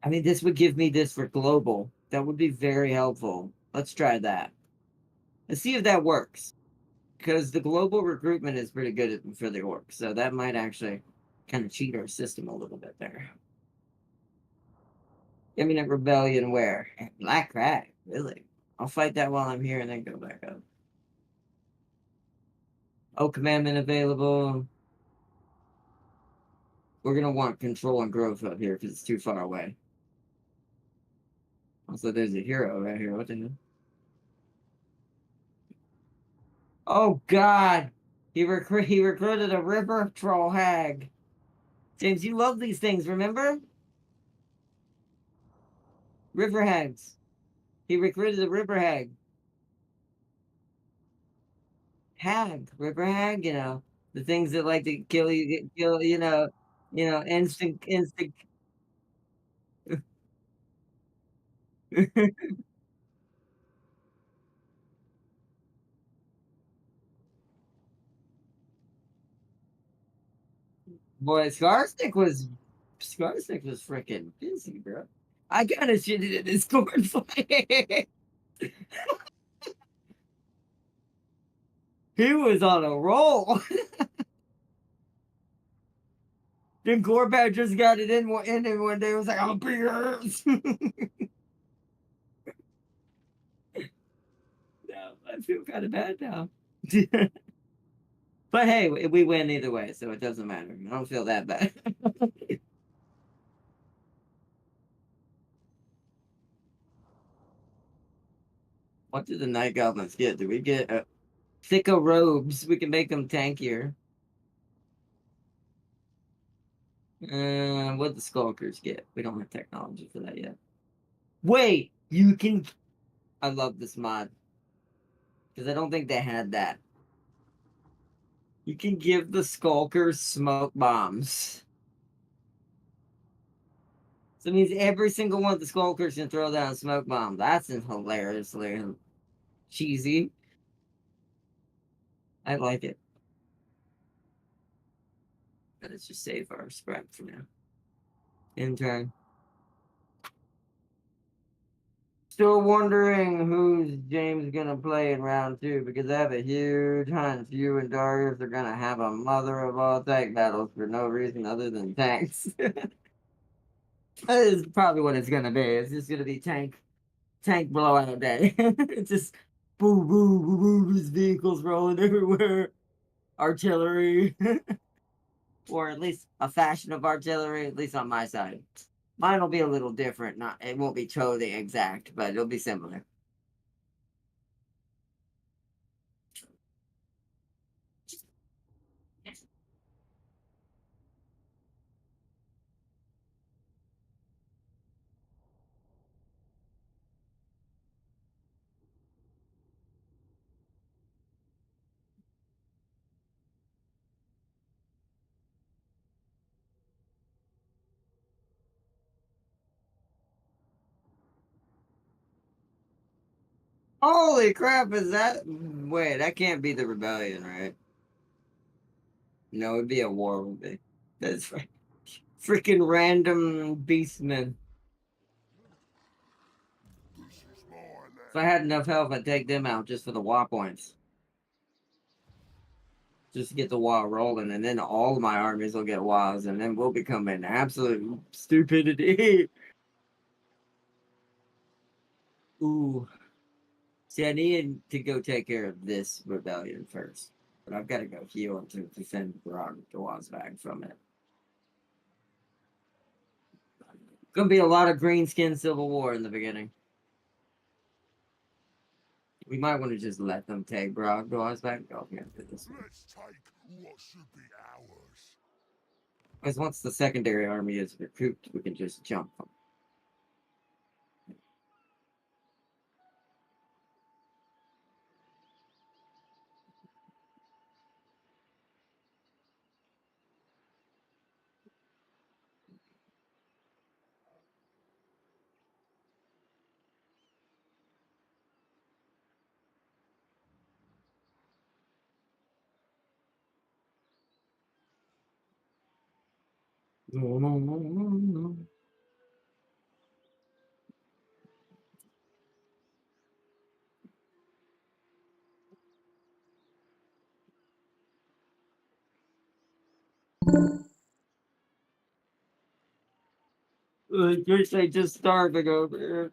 I mean, this would give me this for global. That would be very helpful. Let's try that. Let's see if that works. Because the global recruitment is pretty good for the orcs. So that might actually kind of cheat our system a little bit there. Imminent rebellion where? Black Rat. Really? I'll fight that while I'm here and then go back up. Oh, commandment available. We're going to want control and growth up here because it's too far away. Also, there's a hero right here. What the hell? Oh God, he recruited a river troll hag. James, you love these things, remember? River hags. He recruited a river hag. River hag. You know the things that like to kill you, kill. Instant. Boy, Scarsnick was freaking busy, bro. I kind of shitted in his cornflake. He was on a roll. Then Gorbat just got it in one day. It was like, I'll be yours. No, I feel kind of bad now. But hey, we win either way, so it doesn't matter. I don't feel that bad. What did the Night Goblins get? Do we get thicker robes? We can make them tankier. What the Skulkers get? We don't have technology for that yet. Wait, you can. I love this mod because I don't think they had that. You can give the Skulkers smoke bombs. So it means every single one of the Skulkers can throw down a smoke bomb. That's hilariously cheesy. I like it. Let's just save our scrap for now. Intern. Still wondering who's James gonna play in round two because I have a huge hunch you and Darius are gonna have a mother of all tank battles for no reason other than tanks. That is probably what it's gonna be. It's just gonna be tank blowout day. It's just boom, boom, boom, boom, these vehicles rolling everywhere. Artillery, or at least a fashion of artillery, at least on my side. Mine will be a little different. Not it won't be totally exact, but it'll be similar. Holy crap, is that? Wait, that can't be the rebellion, right? No, it'd be a war, would be. That's right. Freaking random beastmen. This is my If I land. had enough health, I'd take them out just for the war points. Just to get the war rolling, and then all of my armies will get wars, and then we'll become an absolute stupidity. Ooh. See, I need to go take care of this rebellion first. But I've got to go heal and to defend Dawes back from it. Gonna be a lot of green skin civil war in the beginning. We might want to just let them take Dawes back. Oh, yeah, do this one. Let's take what should be ours. Because once the secondary army is recouped, we can just jump them. No, no, no, no, no. They just starving over here.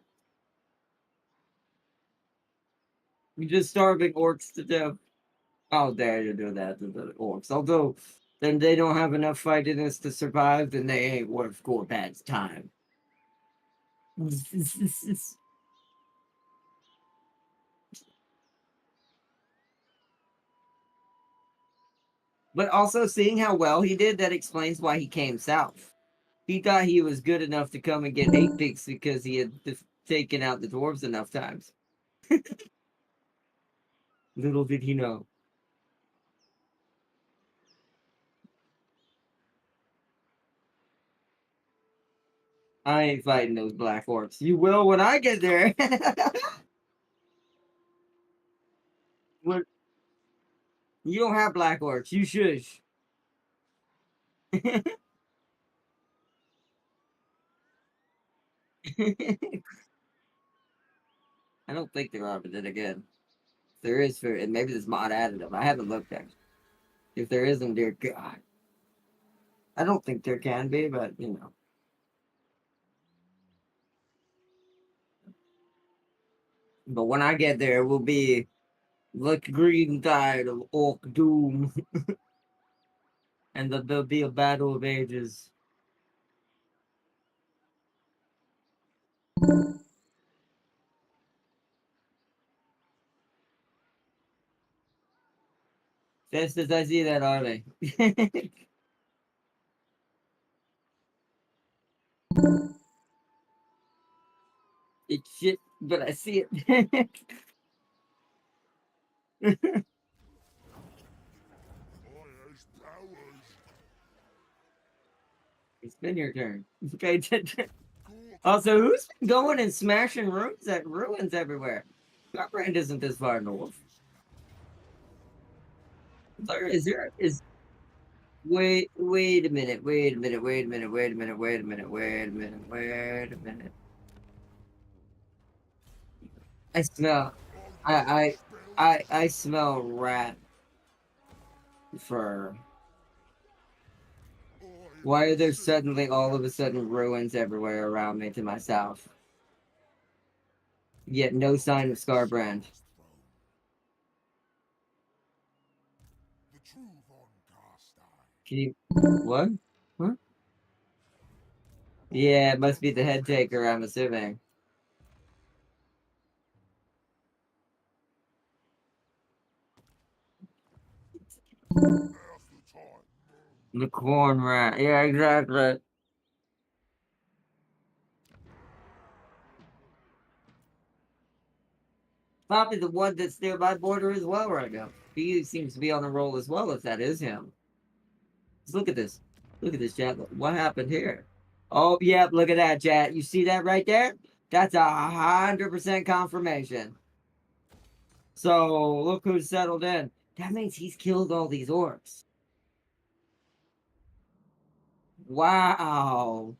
We just starving orcs to death. How dare you do that to the orcs? Although, then they don't have enough fightiness to survive, then they ain't worth Gorbad's time. But also seeing how well he did, that explains why he came south. He thought he was good enough to come and get 8 picks because he had taken out the dwarves enough times. Little did he know. I ain't fighting those black orcs. You will when I get there. When you don't have black orcs, you shush. I don't think there are, but then again, there is for and maybe this mod added them. I haven't looked at. If there isn't, dear God, I don't think there can be, but you know. But when I get there, it will be like green tide of orc doom, and there'll be a battle of ages. Just as I see that, are they? It's shit, but I see it. I has powers. It's been your turn. Okay. Gork Also, who's been going and smashing ruins everywhere? Our brand isn't this far north. Is wait a minute, wait a minute, wait a minute, wait a minute, wait a minute, wait a minute, wait a minute. I smell I are I spells. I smell rat fur. I Why are will there see suddenly all of a sudden ruins everywhere around me to my south? Yet no sign of Scarbrand. Sharpest throne. The true Von Carstai. Can you what? Huh? Yeah, it must be the head taker, I'm assuming. Now's the time. The corn rat. Yeah, exactly. Probably the one that's near my border as well right now. He seems to be on a roll as well, if that is him. Just look at this. Look at this, chat. What happened here? Oh, yeah, look at that, chat. You see that right there? That's 100% confirmation. So look who's settled in. That means he's killed all these orcs. Wow.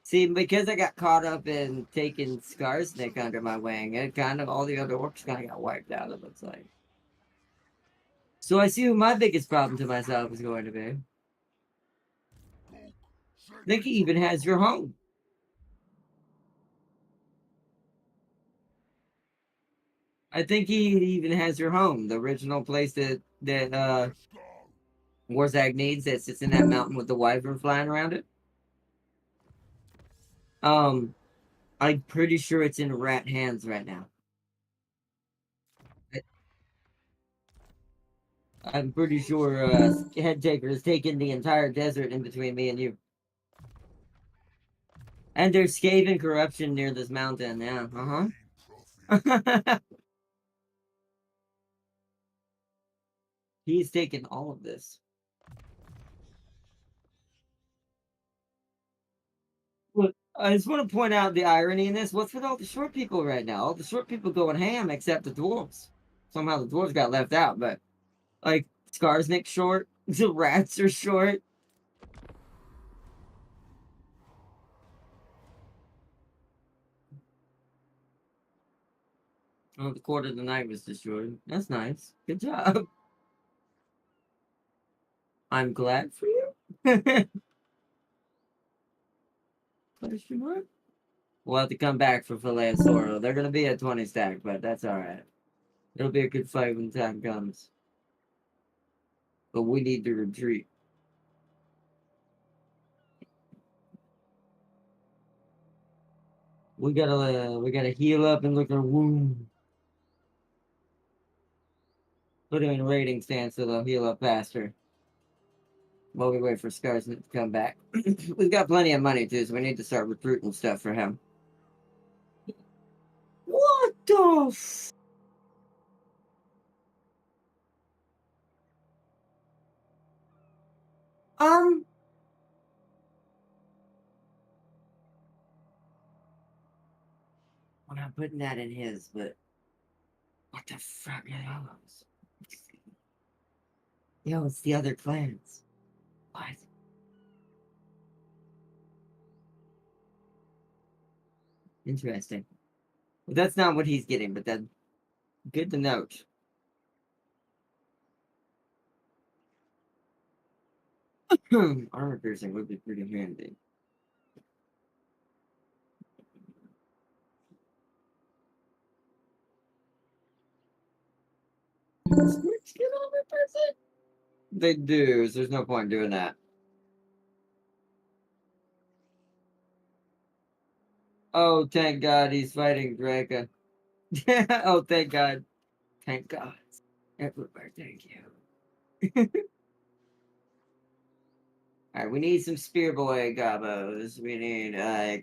See, because I got caught up in taking Skarsnik under my wing, and kind of all the other orcs kind of got wiped out, it looks like. So I see who my biggest problem to myself is going to be. I Gork, think he seconds even of has your power. home. I think he even has your home, the original place that Let's go. Warzag needs that sits in that mountain with the wyvern flying around it. Um, I'm pretty sure it's in rat hands right now. I'm pretty sure Head Taker has taken the entire desert in between me and you. And there's Skaven corruption near this mountain. Yeah, Green profit. uh-huh. He's taken all of this. Look, I just want to point out the irony in this. What's with all the short people right now? All the short people going ham except the dwarves. Somehow the dwarves got left out, but like Skarsnik's short, the rats are short. Oh, the quarter of the night was destroyed. That's nice. Good job. I'm glad for you. Question mark? We'll have to come back for Filet of Sorrow. They're gonna be at 20 stack, but that's alright. It'll be a good fight when the time comes. But we need to retreat. We gotta heal up and look at our wound. Put him in raiding stance so they'll heal up faster. while we wait for Scars to come back. We've got plenty of money too, so we need to start recruiting stuff for him. What the um I'm not putting that in his, but what the fuck are those? Yo, it's the other clans. What? Interesting. Well, that's not what he's getting, but that's good to note. Armor piercing would be pretty handy. Switch get armor piercing? They do, so there's no point doing that. Oh, thank God he's fighting Draca. Oh, thank God. Thank God. Everywhere, thank you. Alright, we need some Spear Boy gobos. We need a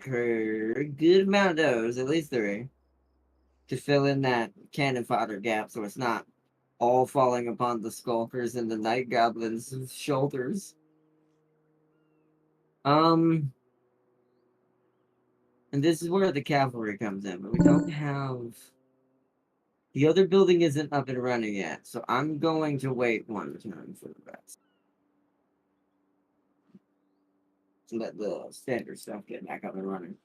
good amount of those, at least three, to fill in that cannon fodder gap so it's not all falling upon the Skulkers and the Night Goblins' shoulders. Um, and this is where the cavalry comes in, but we don't have. The other building isn't up and running yet, so I'm going to wait one turn for the rest. To let the standard stuff get back up and running.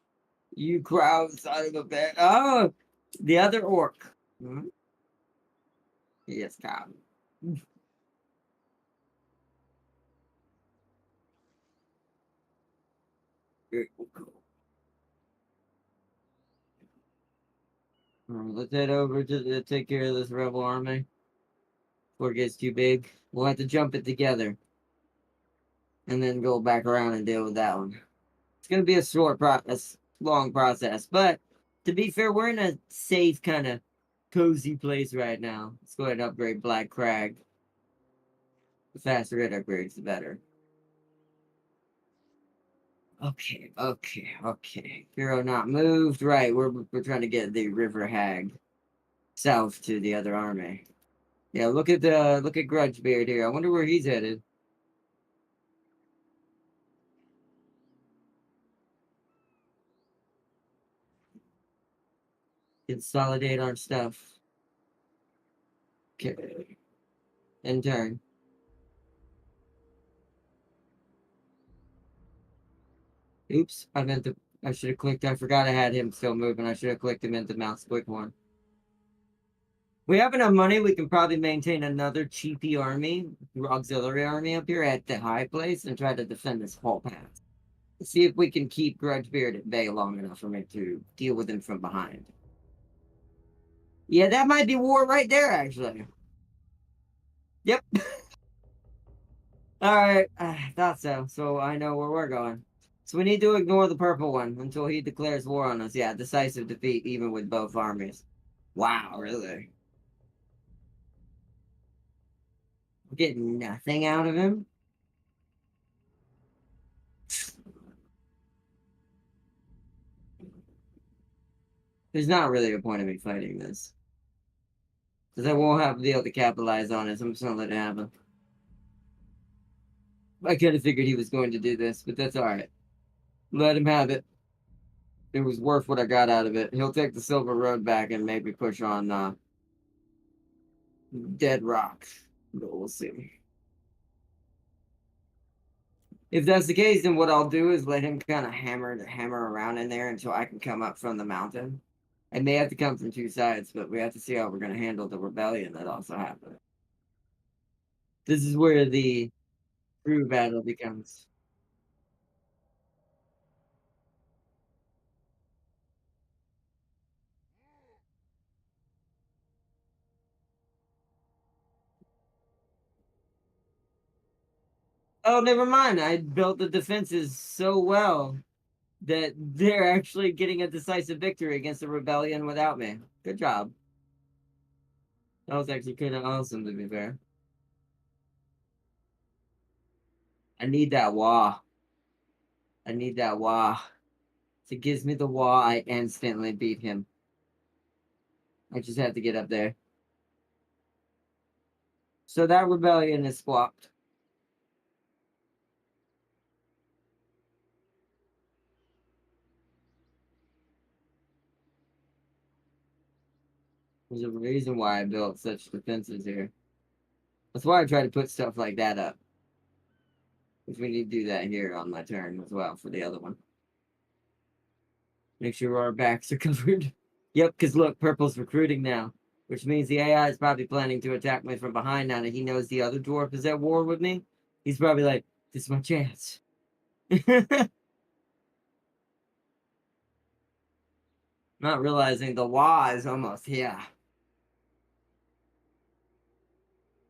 You crowd side of a bed. Oh, the other orc. Hmm? Yes, Cobb. Very cool. Let's head over to take care of this rebel army before it gets too big. We'll have to jump it together and then go back around and deal with that one. It's gonna be a short process, long process, but to be fair, we're in a safe kind of cozy place right now. Let's go ahead and upgrade Black Crag. The faster it upgrades, the better. Okay. Hero not moved. Right, we're trying to get the River Hag south to the other army. Yeah, look at Grudgebeard here. I wonder where he's headed. Consolidate our stuff. Okay. In turn. Oops, I should have clicked. I forgot I had him still moving. I should have clicked him into mouse quick one. We have enough money. We can probably maintain another cheapy army, auxiliary army up here at the high place and try to defend this whole pass. See if we can keep Grudgebeard at bay long enough for me to deal with him from behind. Yeah, that might be war right there, actually. Yep. All right, I thought so. So I know where we're going. So we need to ignore the purple one until he declares war on us. Yeah, decisive defeat, even with both armies. Wow, really? We're getting nothing out of him? There's not really a point of me fighting this. Because I won't have to be able to capitalize on it, so I'm just gonna let it happen. I kind of figured he was going to do this, but that's alright. Let him have it. It was worth what I got out of it. He'll take the Silver Road back and maybe push on Dead Rock. But we'll see. If that's the case, then what I'll do is let him kind of hammer around in there until I can come up from the mountain. I may have to come from two sides, but we have to see how we're going to handle the rebellion that also happened. This is where the true battle becomes. Oh, never mind. I built the defenses so well that they're actually getting a decisive victory against the rebellion without me. Good job. That was actually kind of awesome, to be fair. I need that wah. I need that wah. If it gives me the wah, I instantly beat him. I just have to get up there. So that rebellion is squawked. There's a reason why I built such defenses here. That's why I try to put stuff like that up. Which we need to do that here on my turn as well for the other one. Make sure our backs are covered. Yep, because look, purple's recruiting now. Which means the AI is probably planning to attack me from behind now that he knows the other dwarf is at war with me. He's probably like, this is my chance. Not realizing the law is almost here.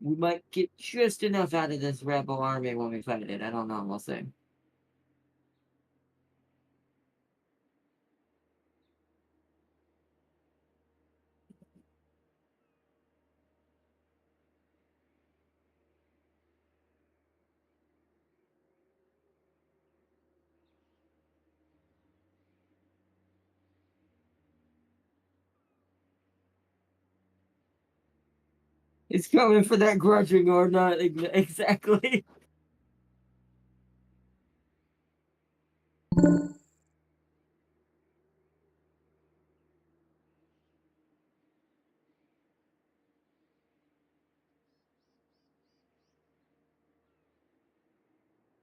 We might get just enough out of this rebel army when we fight it. I don't know. We'll see. It's coming for that grudging or not exactly.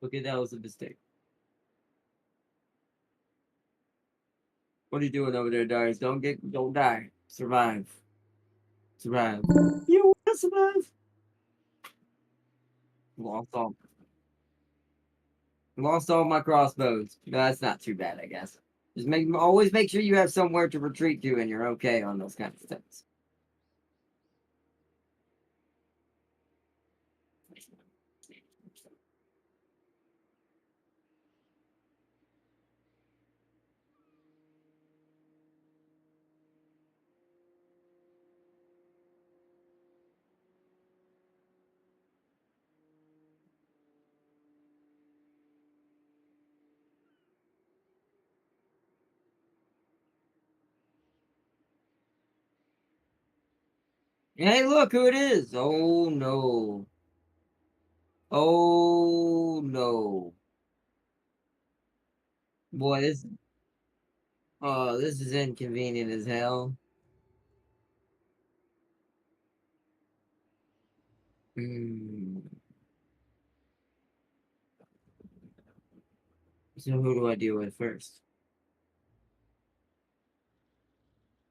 Okay, that was a mistake. What are you doing over there, Darius? Don't die. Survive. Survive. You want to survive? Lost all, lost all my crossbows. No, that's not too bad, I guess. Just always make sure you have somewhere to retreat to, and you're okay on those kinds of things. Hey, look who it is! Oh no! Oh no! Boy, this is inconvenient as hell. Hmm. So who do I deal with first?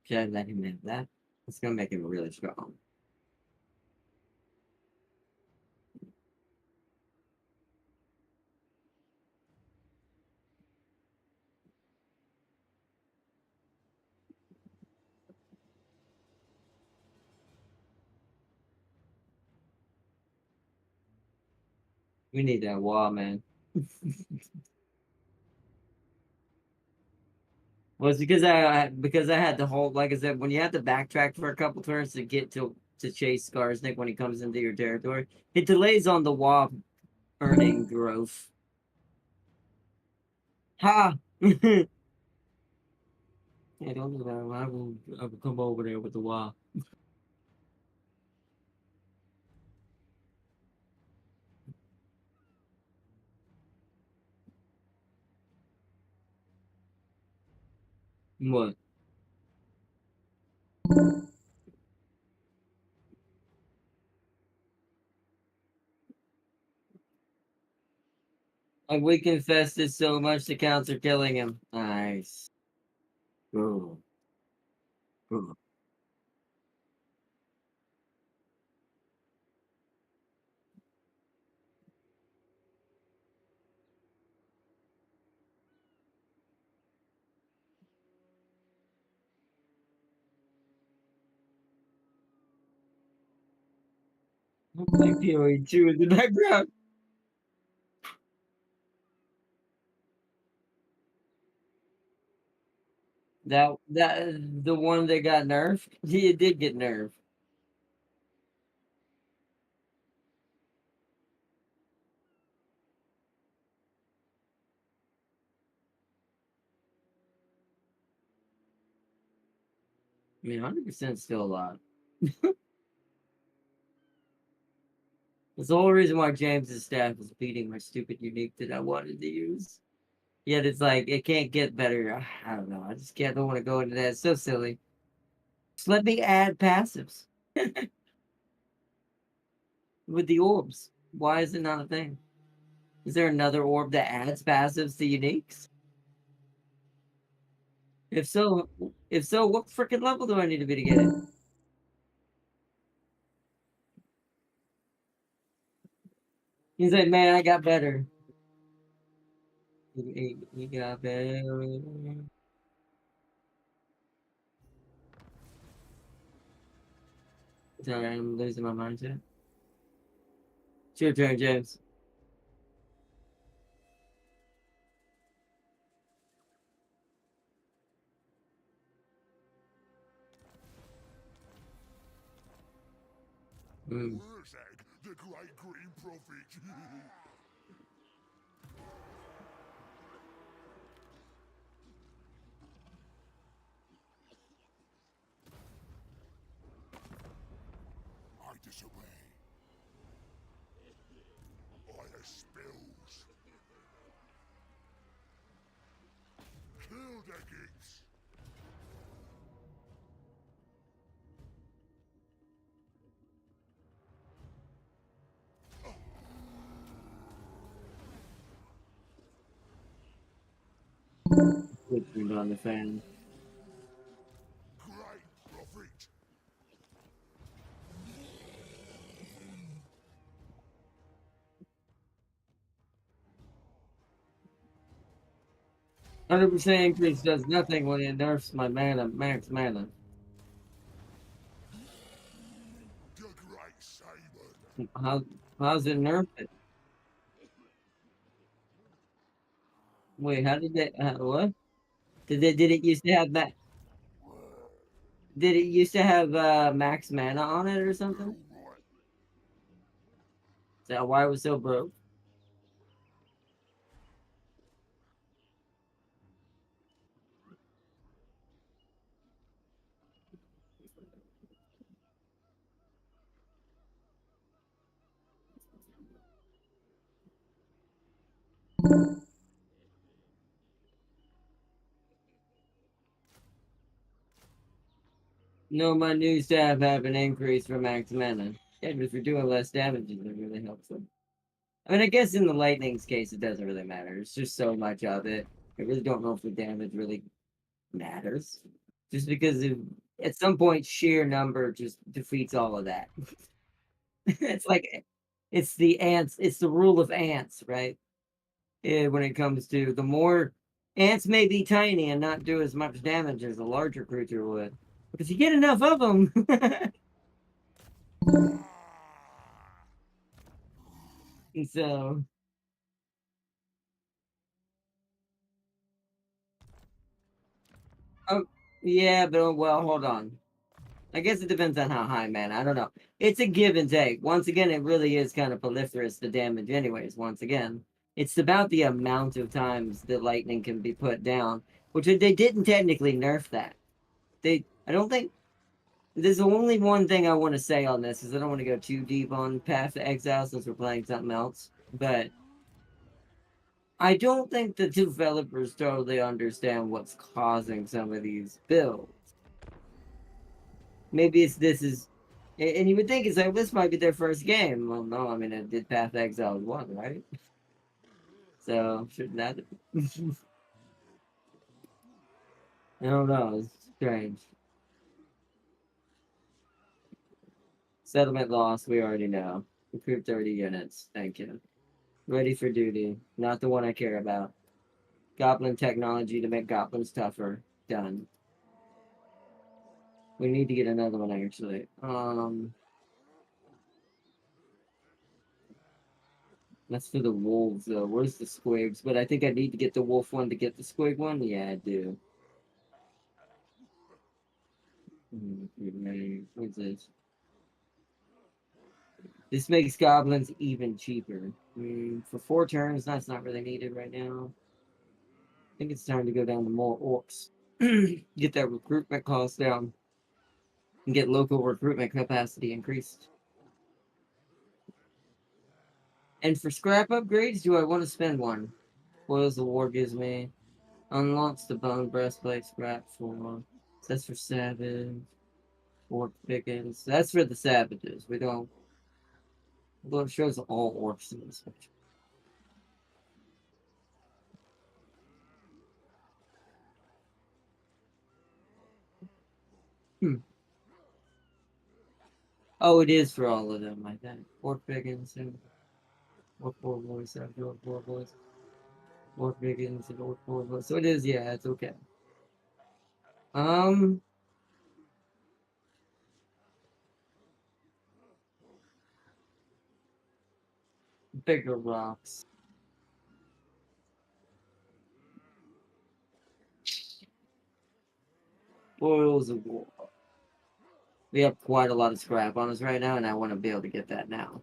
Should I let him have that? It's gonna make him really strong. We need that wall, man. Well, it's because I had to hold, like I said, when you have to backtrack for a couple turns to get to chase Skarsnik when he comes into your territory, it delays on the wall earning growth. Ha! I don't know. I will come over there with the wall. What? Like we confessed so much the counts are killing him. Nice. Ooh. Ooh. Like PoE2 in the background. That the one that got nerfed. He did get nerfed. I mean, 100% still a lot. That's the whole reason why James's staff is beating my stupid unique that I wanted to use. Yet it's like, it can't get better. I don't know. I just can't, don't want to go into that. It's so silly. Just let me add passives with the orbs. Why is it not a thing? Is there another orb that adds passives to uniques? If so, what freaking level do I need to be to get it? He's like, man, I got better. He got better. Sorry, I'm losing my mindset. It's your turn, James. Mm. Urzag, the great green prophet. I disobey. I spills. Kill the geeks. Put you on the fan. Great prophet. 100% increase does nothing when it nerfs my mana, max mana. The great Saber. How how's it nerf it? Wait, how did they? What? Did it used to have that? Did it used to have max mana on it or something? You're right. Is that why it was so broke? No, my new staff have an increase for max mana. Yeah, but if you're doing less damage, it really helps them. I mean, I guess in the lightning's case, it doesn't really matter. It's just so much of it. I really don't know if the damage really matters. Just because at some point, sheer number just defeats all of that. It's like it's the ants. It's the rule of ants, right? When it comes to the more ants may be tiny and not do as much damage as a larger creature would, but if you get enough of them, and so oh yeah, but well, hold on. I guess it depends on how high, man. I don't know. It's a give and take. Once again, it really is kind of proliferous, the damage, anyways. Once again, it's about the amount of times the lightning can be put down, which they didn't technically nerf that. I don't think, there's only one thing I want to say on this, is I don't want to go too deep on Path to Exile since we're playing something else. But I don't think the developers totally understand what's causing some of these builds. Maybe this is, and you would think it's like this might be their first game. Well, no, I mean it did Path to Exile 1, right? So shouldn't that? I don't know. It's strange. Settlement loss, we already know. Recruit 30 units. Thank you. Ready for duty. Not the one I care about. Goblin technology to make goblins tougher. Done. We need to get another one actually. That's for the wolves though. Where's the squigs? But I think I need to get the wolf one to get the squig one. Yeah, I do. What's this? This makes goblins even cheaper. For 4 turns, that's not really needed right now. I think it's time to go down to more orcs. Get that recruitment cost down. and get local recruitment capacity increased. And for scrap upgrades, do I want to spend one? Spoils the war gives me. Unlocks the bone breastplate scrap for. That's for savage. Orc pickings. That's for the savages. We don't. Well, it shows all orcs in this picture. Hmm. Oh, it is for all of them, I think. Orc pickings and orc poor boys, savage orc poor boys. Orc pickings and orc poor boys. So it is, yeah, it's okay. Um, bigger rocks. Spoils of war. We have quite a lot of scrap on us right now, and I want to be able to get that now.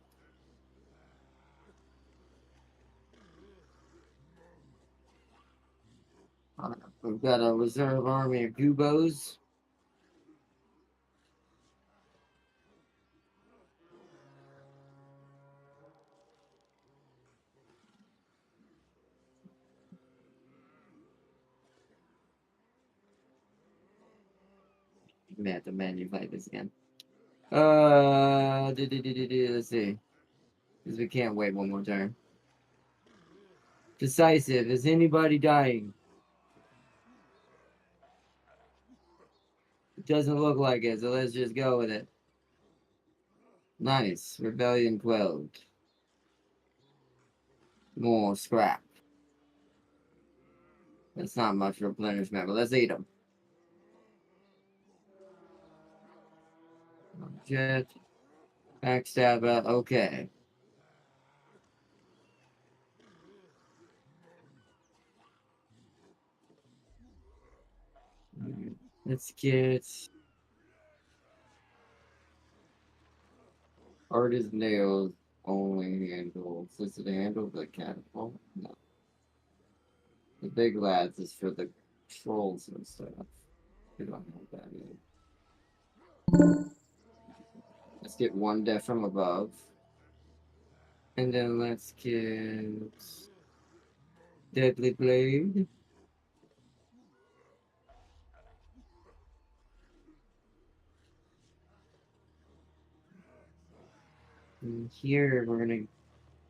We've got a reserve army of Gubos. May have to manually play this again. Let's see. Because we can't wait one more turn. Decisive. Is anybody dying? It doesn't look like it, so let's just go with it. Nice. Rebellion quelled. More scrap. That's not much replenishment, but let's eat them. Jet. Backstabber. Okay. Let's get artist nails only handles. Does it handle the catapult? No. The big lads is for the trolls and stuff. We don't have that yet. Let's get one death from above. And then let's get Deadly Blade. And here we're gonna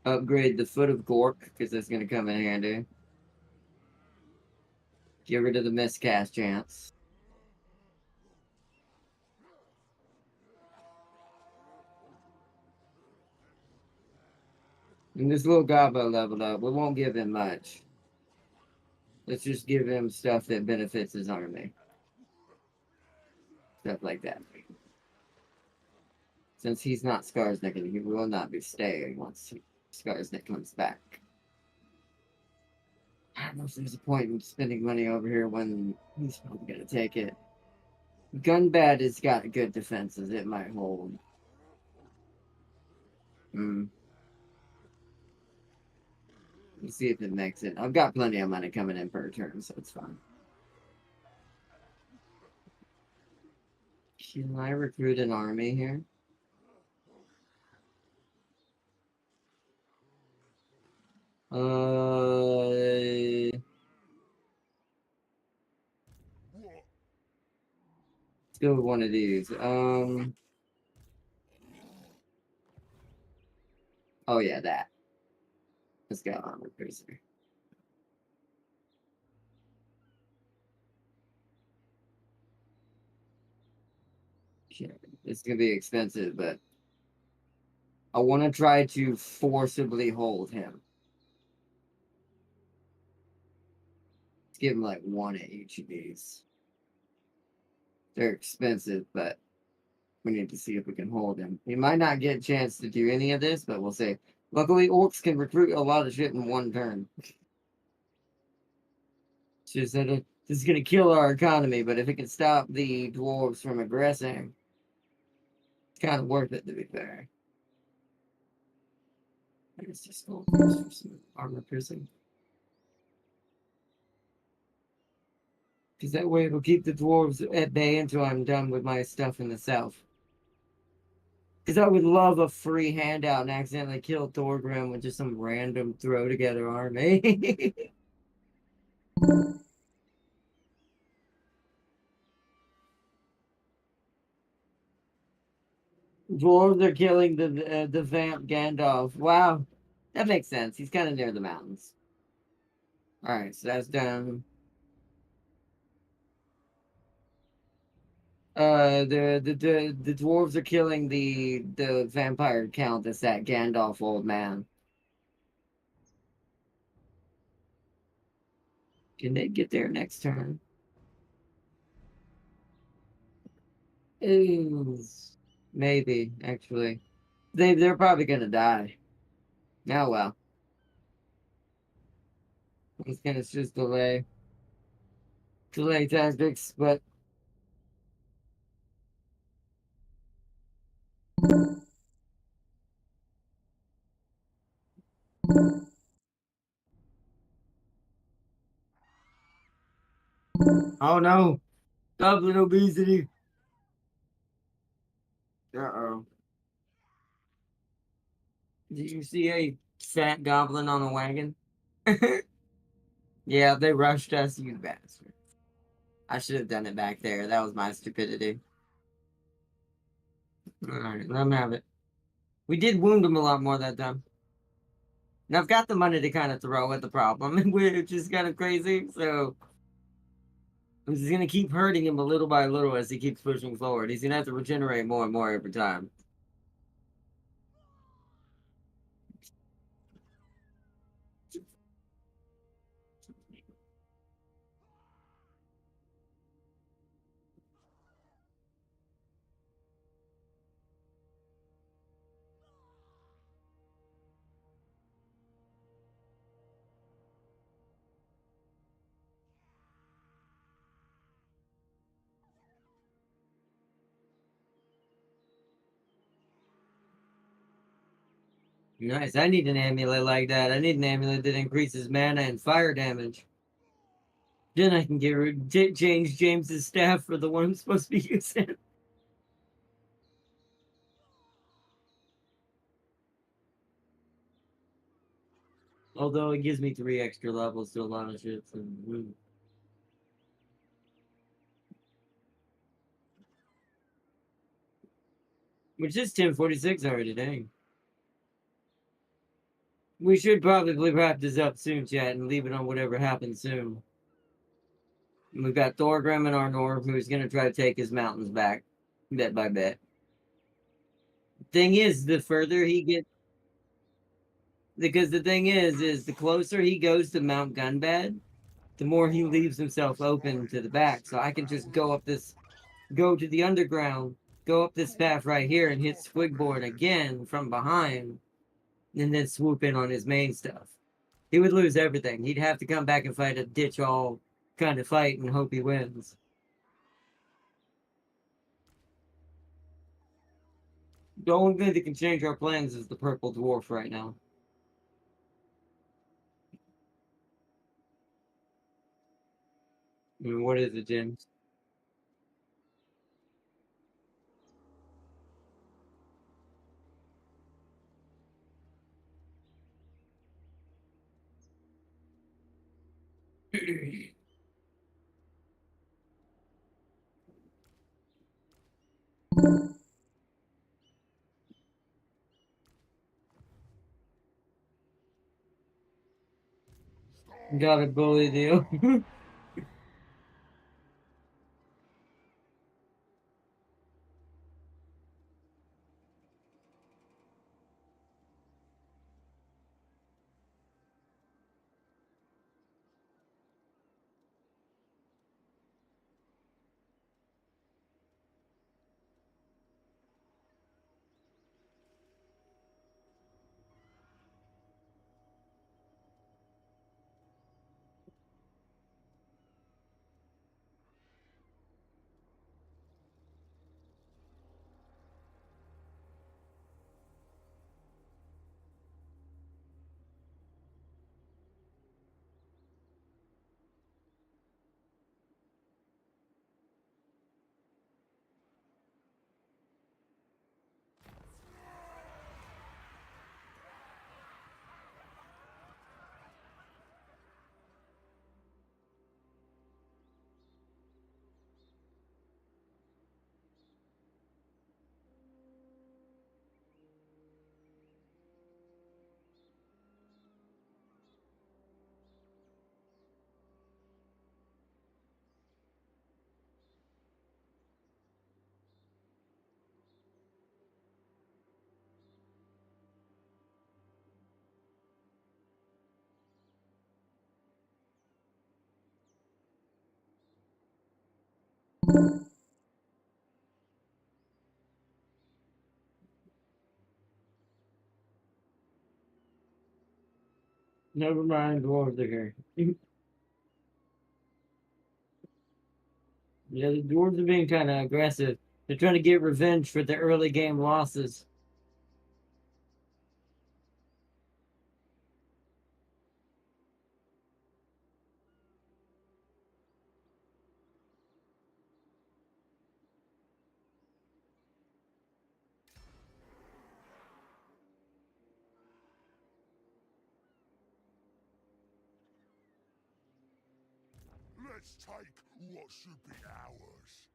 upgrade the Foot of Gork because that's gonna come in handy. Get rid of the miscast chance. And this little Gobbo leveled up. We won't give him much. Let's just give him stuff that benefits his army. Stuff like that. Since he's not Skarsnik, he will not be staying once Skarsnik comes back. I don't know if there's a point in spending money over here when he's probably going to take it. Gunbad has got good defenses. It might hold. Let's see if it makes it. I've got plenty of money coming in per turn, so it's fine. Can I recruit an army here? Let's go with one of these. Oh yeah, that. Let's go armor cruiser. It's gonna be expensive, but I want to try to forcibly hold him. Let's give him like one of each of these. They're expensive, but we need to see if we can hold him. He might not get a chance to do any of this, but we'll see. Luckily, orcs can recruit a lot of shit in one turn. It's just that this is going to kill our economy, but if it can stop the dwarves from aggressing, it's kind of worth it, to be fair. I guess just go for some armor piercing. Because that way it'll keep the dwarves at bay until I'm done with my stuff in the south. Because I would love a free handout and accidentally kill Thorgrim with just some random throw together army. Dwarves are killing the vamp Gandalf. Wow, that makes sense. He's kind of near the mountains. All right, so that's done. The dwarves are killing the vampire count. That's that Gandalf old man. Can they get there next turn? Ooh, maybe actually. They're probably gonna die. Oh well. It's gonna just delay tactics, but oh no, goblin obesity. Uh-oh. Did you see a fat goblin on a wagon? Yeah, they rushed us, you bastard. I should have done it back there. That was my stupidity. Alright, let him have it. We did wound him a lot more that time. Now I've got the money to kind of throw at the problem, which is kind of crazy, so I'm just gonna keep hurting him a little by little as he keeps pushing forward. He's gonna have to regenerate more and more every time. Nice. I need an amulet like that. I need an amulet that increases mana and fire damage. Then I can change James's staff for the one I'm supposed to be using. Although it gives me 3 extra levels to a lot of shit. So, which is 10:46 already, dang. We should probably wrap this up soon, chat, and leave it on whatever happens soon. And we've got Thorgrim in our north who's going to try to take his mountains back, bit by bit. Thing is, the further he gets, because the thing is the closer he goes to Mount Gunbad, the more he leaves himself open to the back. So I can just go to the underground, go up this path right here and hit Squigboard again from behind, and then swoop in on his main stuff. He would lose everything. He'd have to come back and fight a ditch all kind of fight and hope he wins. The only thing that can change our plans is the purple dwarf right now. I mean, what is it, James? Got a bully deal. Never mind, dwarves are here. Yeah, the dwarves are being kind of aggressive. They're trying to get revenge for the early game losses. Let's take what should be ours.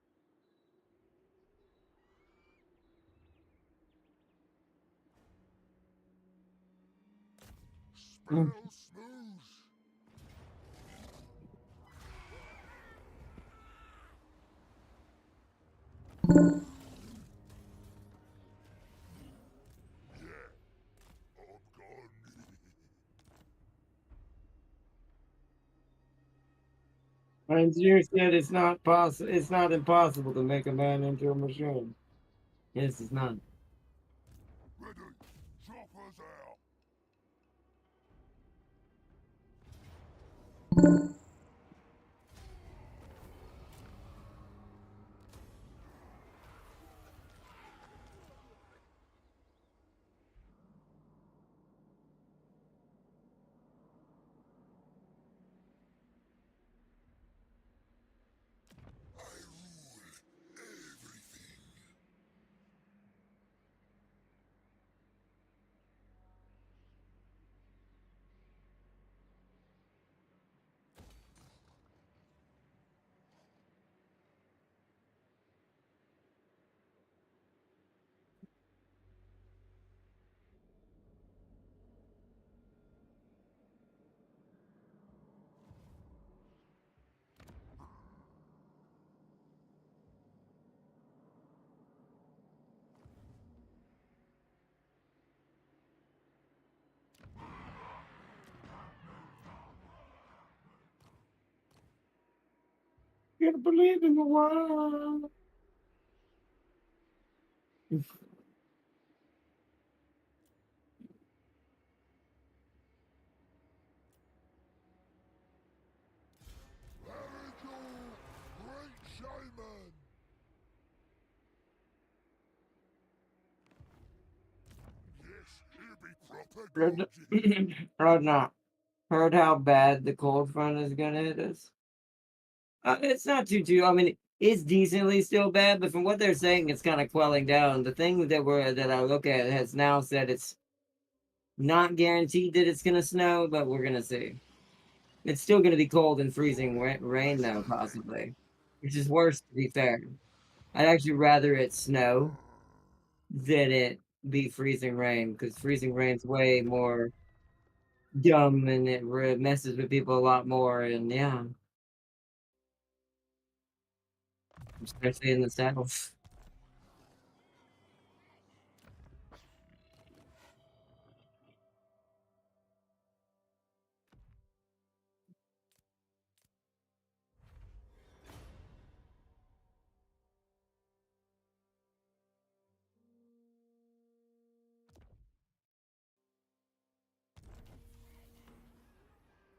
Mm. Spell smooth. Yeah, I'm gone. My engineer said it's not possible. It's not impossible to make a man into a machine. Yes, it's not. Ready, choppers out. I rule everything. You gotta believe in the world. Very cool. Great showman. Yes, he'll be proper Heard, gorgeous. heard not. Heard how bad the cold front is gonna hit us. It's not too. I mean, it's decently still bad, but from what they're saying, it's kind of quelling down. The thing that I look at has now said it's not guaranteed that it's gonna snow, but we're gonna see. It's still gonna be cold and freezing rain though, possibly, which is worse to be fair. I'd actually rather it snow than it be freezing rain because freezing rain's way more dumb and it messes with people a lot more. And yeah, especially in the south.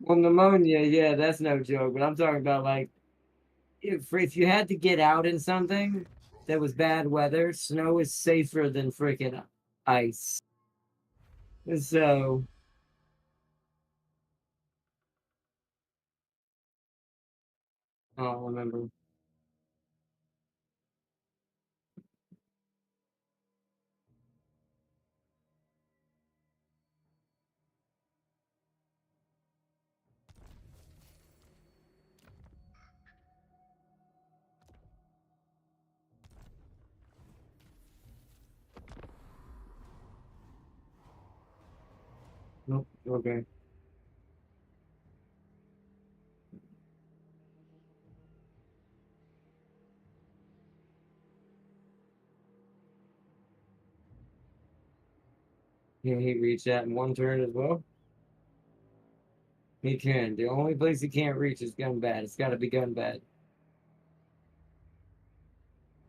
Well, pneumonia, yeah, that's no joke. But I'm talking about like if you had to get out in something that was bad weather, snow is safer than freaking ice. So, I don't remember. Nope. Okay. Can he reach that in one turn as well? He can. The only place he can't reach is gun bad. It's got to be gun bad.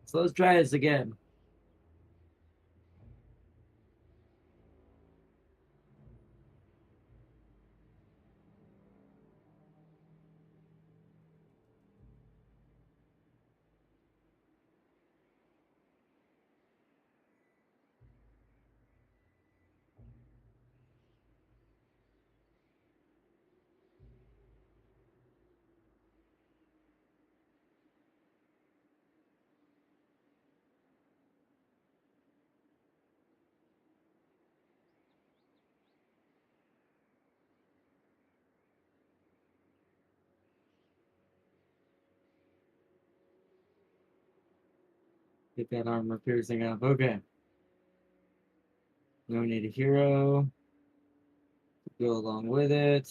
So let's try this again. Get that armor piercing up. Okay. No need a hero. Go along with it.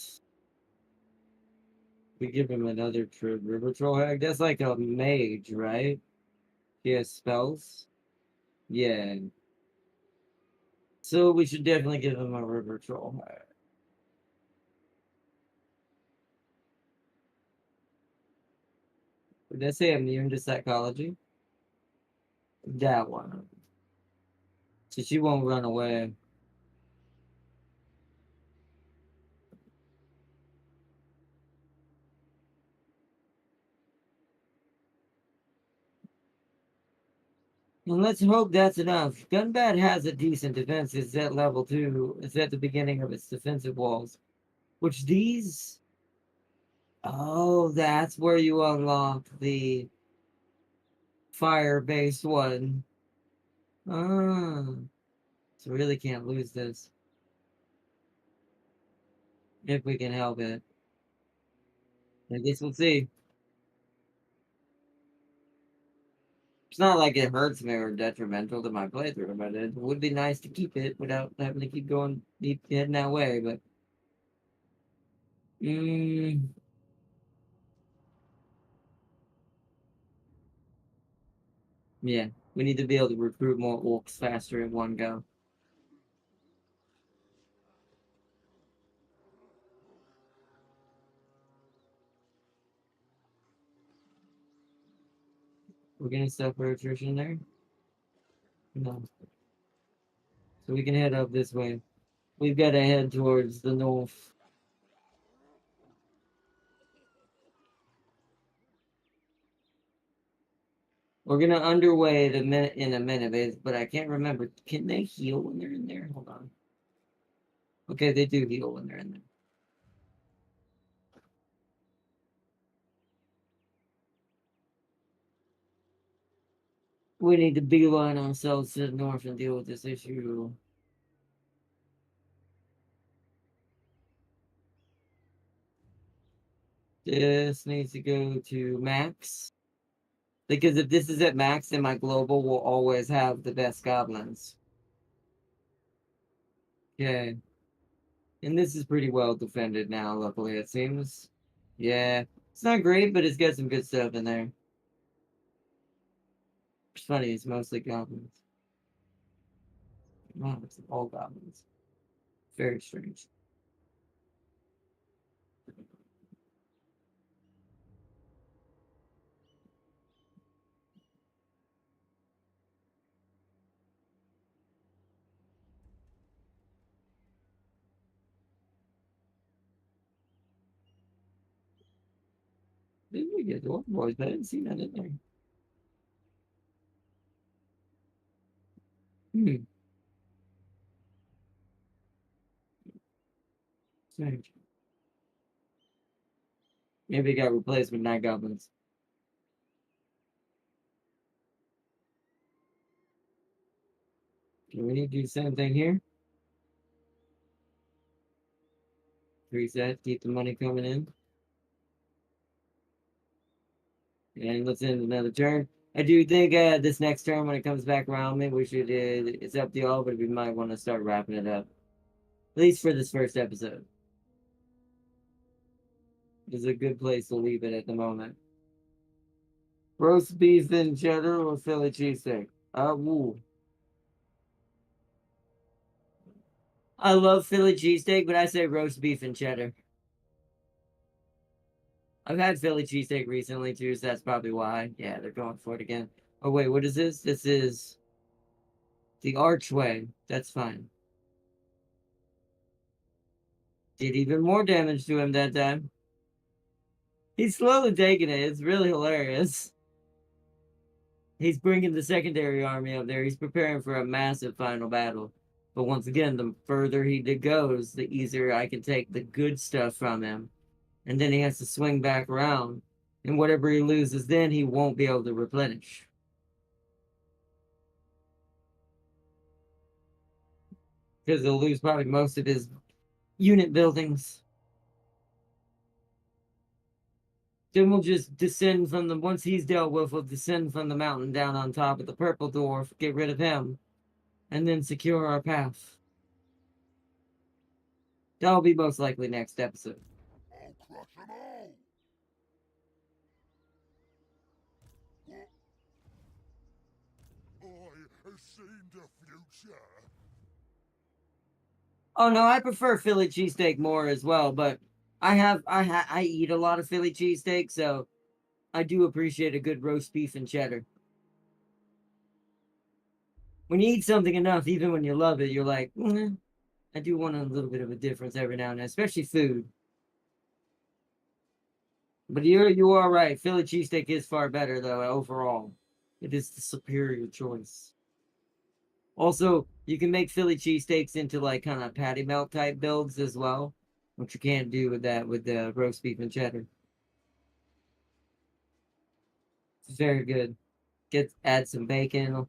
We give him another river troll hag. That's like a mage, right? He has spells. Yeah. So we should definitely give him a river troll hag. Did I say immune to psychology? That one. So she won't run away. And let's hope that's enough. Gunbat has a decent defense. It's at level 2. It's at the beginning of its defensive walls. Which these... Oh, that's where you unlock the fire-based one. Ah. So we really can't lose this. If we can help it. I guess we'll see. It's not like it hurts me or detrimental to my playthrough, but it would be nice to keep it without having to keep heading that way, but... Mm, yeah, we need to be able to recruit more orcs faster in one go. We're gonna suffer attrition there? No. So we can head up this way. We've got to head towards the north. We're gonna underway it in a minute, but I can't remember. Can they heal when they're in there? Hold on. Okay, they do heal when they're in there. We need to beeline ourselves to the north and deal with this issue. This needs to go to max. Because if this is at max, then my global will always have the best goblins. Okay. And this is pretty well defended now, luckily, it seems. Yeah. It's not great, but it's got some good stuff in there. It's funny, it's mostly goblins. Wow, it's all goblins. Very strange. Maybe we get dwarf boys, but I didn't see that in there. Hmm. Strange. Maybe it got replaced with night goblins. Do we need to do the same thing here? Reset, keep the money coming in. And let's end another turn. I do think this next turn, when it comes back around, maybe we should, it's up to y'all, but we might want to start wrapping it up. At least for this first episode. It's a good place to leave it at the moment. Roast beef and cheddar or Philly cheesesteak? Woo. I love Philly cheesesteak, but I say roast beef and cheddar. I've had Philly cheesesteak recently too, so that's probably why. Yeah, they're going for it again. Oh wait, what is this? This is the archway. That's fine. Did even more damage to him that time. He's slowly taking it. It's really hilarious. He's bringing the secondary army up there. He's preparing for a massive final battle. But once again, the further he goes, the easier I can take the good stuff from him. And then he has to swing back around. And whatever he loses then, he won't be able to replenish. Because he'll lose probably most of his unit buildings. Then we'll just descend from the, once he's dealt with, we'll descend from the mountain down on top of the purple dwarf, get rid of him, and then secure our path. That'll be most likely next episode. I'll crush them all! What? I have seen the future. Oh no, I prefer Philly cheesesteak more as well, but I eat a lot of Philly cheesesteak, so I do appreciate a good roast beef and cheddar. When you eat something enough, even when you love it, you're like, I do want a little bit of a difference every now and then, especially food. But you are right. Philly cheesesteak is far better though overall. It is the superior choice. Also, you can make Philly cheesesteaks into like kind of patty melt type builds as well, which you can't do with that with the roast beef and cheddar. It's very good. Add some bacon.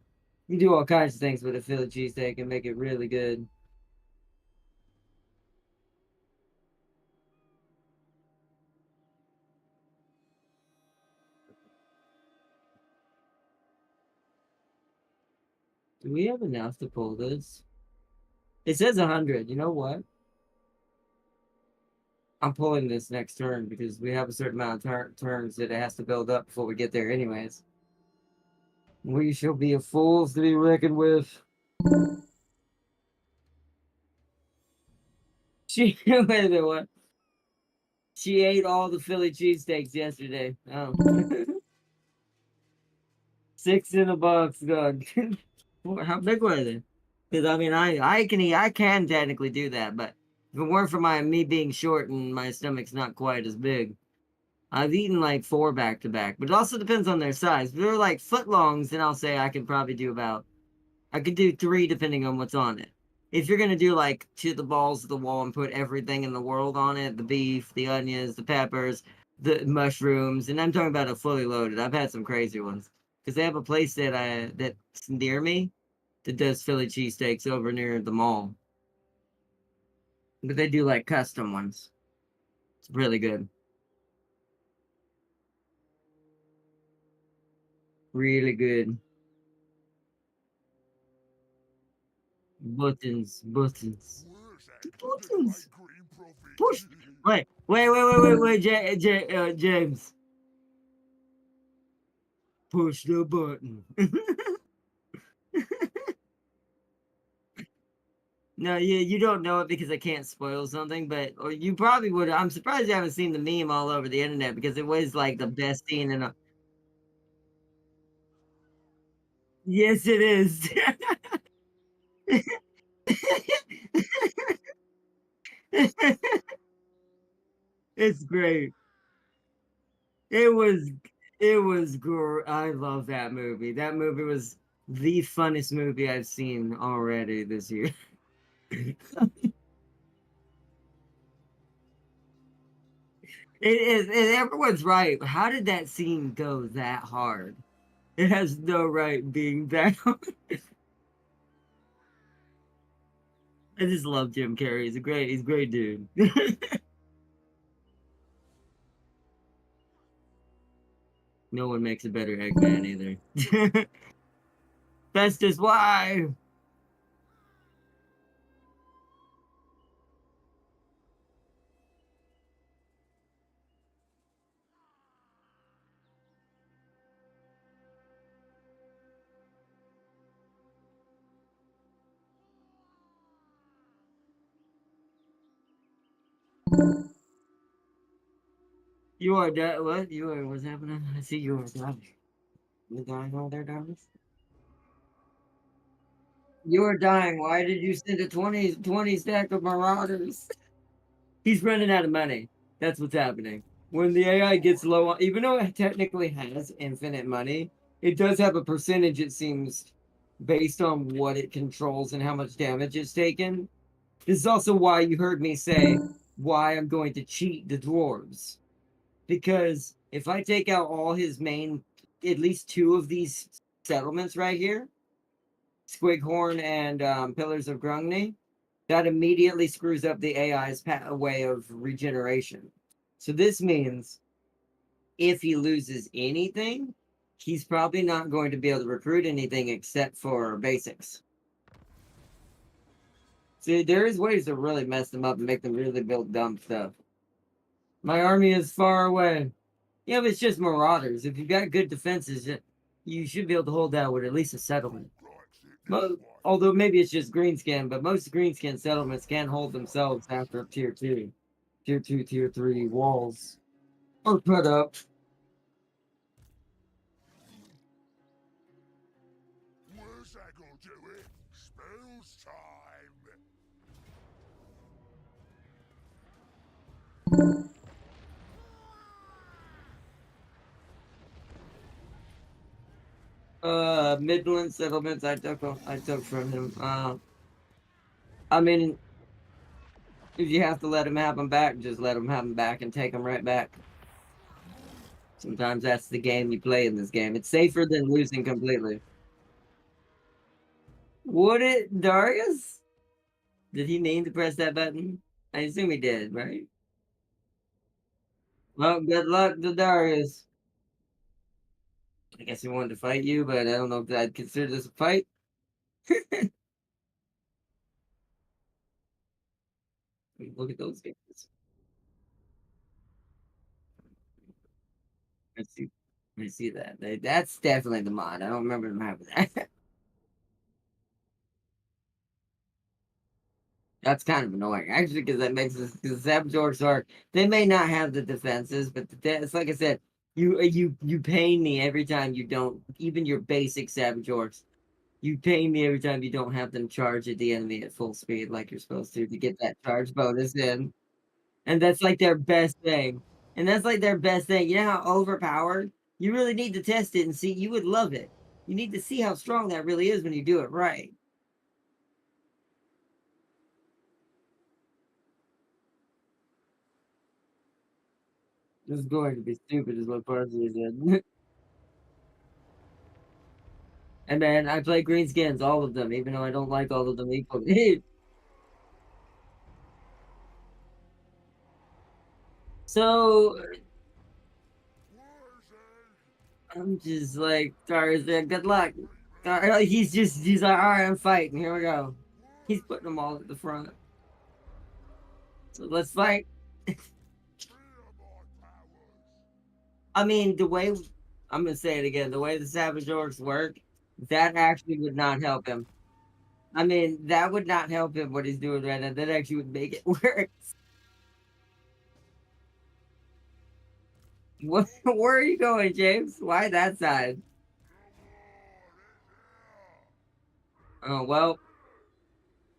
You do all kinds of things with a Philly cheesesteak and make it really good. Do we have enough to pull this? It says 100. You know what? I'm pulling this next turn because we have a certain amount of turns that it has to build up before we get there anyways. We shall be a fools to be reckoned with. She wait a minute, what? She ate all the Philly cheesesteaks yesterday. Oh. 6 in a box, God. How big were they? Because I mean, I can technically do that, but if it weren't for me being short and my stomach's not quite as big, I've eaten like 4 back to back. But it also depends on their size. If they're like foot longs, then I'll say I can probably do about I could do 3 depending on what's on it. If you're gonna do like to the balls of the wall and put everything in the world on it, the beef, the onions, the peppers, the mushrooms, and I'm talking about a fully loaded. I've had some crazy ones because they have a place that's near me that does Philly cheesesteaks over near the mall, but they do like custom ones. It's really good, really good. Buttons, Where's that? The buttons. great green prophet. Push. Wait, James. Push the button. No, you don't know it because I can't spoil something, but or you probably would. I'm surprised you haven't seen the meme all over the internet because it was like the best scene in a. Yes, it is. It's great. It was it was great. I love that movie. That movie was the funnest movie I've seen already this year. It is, and everyone's right. How did that scene go that hard? It has no right being that hard. I just love Jim Carrey. He's a great dude. No one makes a better Eggman either. That's just why. You are what? You are what's happening? I see you are driving. You dying all there, Thomas? You are dying. Why did you send a 20 stack of Marauders? He's running out of money. That's what's happening. When the AI gets low, even though it technically has infinite money, it does have a percentage, it seems, based on what it controls and how much damage it's taken. This is also why you heard me say why I'm going to cheat the dwarves. Because if I take out all his main, at least two of these settlements right here, Squighorn and Pillars of Grungni, that immediately screws up the AI's way of regeneration. So this means if he loses anything, he's probably not going to be able to recruit anything except for basics. See, there is ways to really mess them up and make them really build dumb stuff. My army is far away. Yeah, but it's just marauders. If you've got good defenses, you should be able to hold that with at least a settlement. Although maybe it's just greenskin, but most greenskin settlements can hold themselves after tier 2. Tier 2, tier 3 walls are put up. Where's that gonna do it? Spells time. Midland settlements I took from him. I mean, if you have to let him have them back, just let him have them back and take them right back. Sometimes that's the game you play in this game. It's safer than losing completely. Would it, Darius? Did he mean to press that button? I assume he did, right? Well, good luck to Darius. I guess he wanted to fight you, but I don't know if I'd consider this a fight. Look at those guys. I see. I see that. That's definitely the mod. I don't remember them having that. That's kind of annoying, actually, because that makes us because saboteurs are they may not have the defenses, but it's like I said, you pain me every time you don't even your basic saboteurs. You pain me every time you don't have them charge at the enemy at full speed like you're supposed to get that charge bonus in. And that's like their best thing. And that's like their best thing. You know how overpowered? You really need to test it and see. You would love it. You need to see how strong that really is when you do it right. This is going to be stupid, is what Parsley said. And man, I play greenskins, all of them, even though I don't like all of them equally. So I'm just like, Tarzan, good luck. He's like, all right, I'm fighting. Here we go. He's putting them all at the front. So let's fight. I mean, the way I'm gonna say it again, the way the Savage Orcs work, that actually would not help him. I mean, that would not help him what he's doing right now. That actually would make it worse. Where are you going, James? Why that side? Oh well.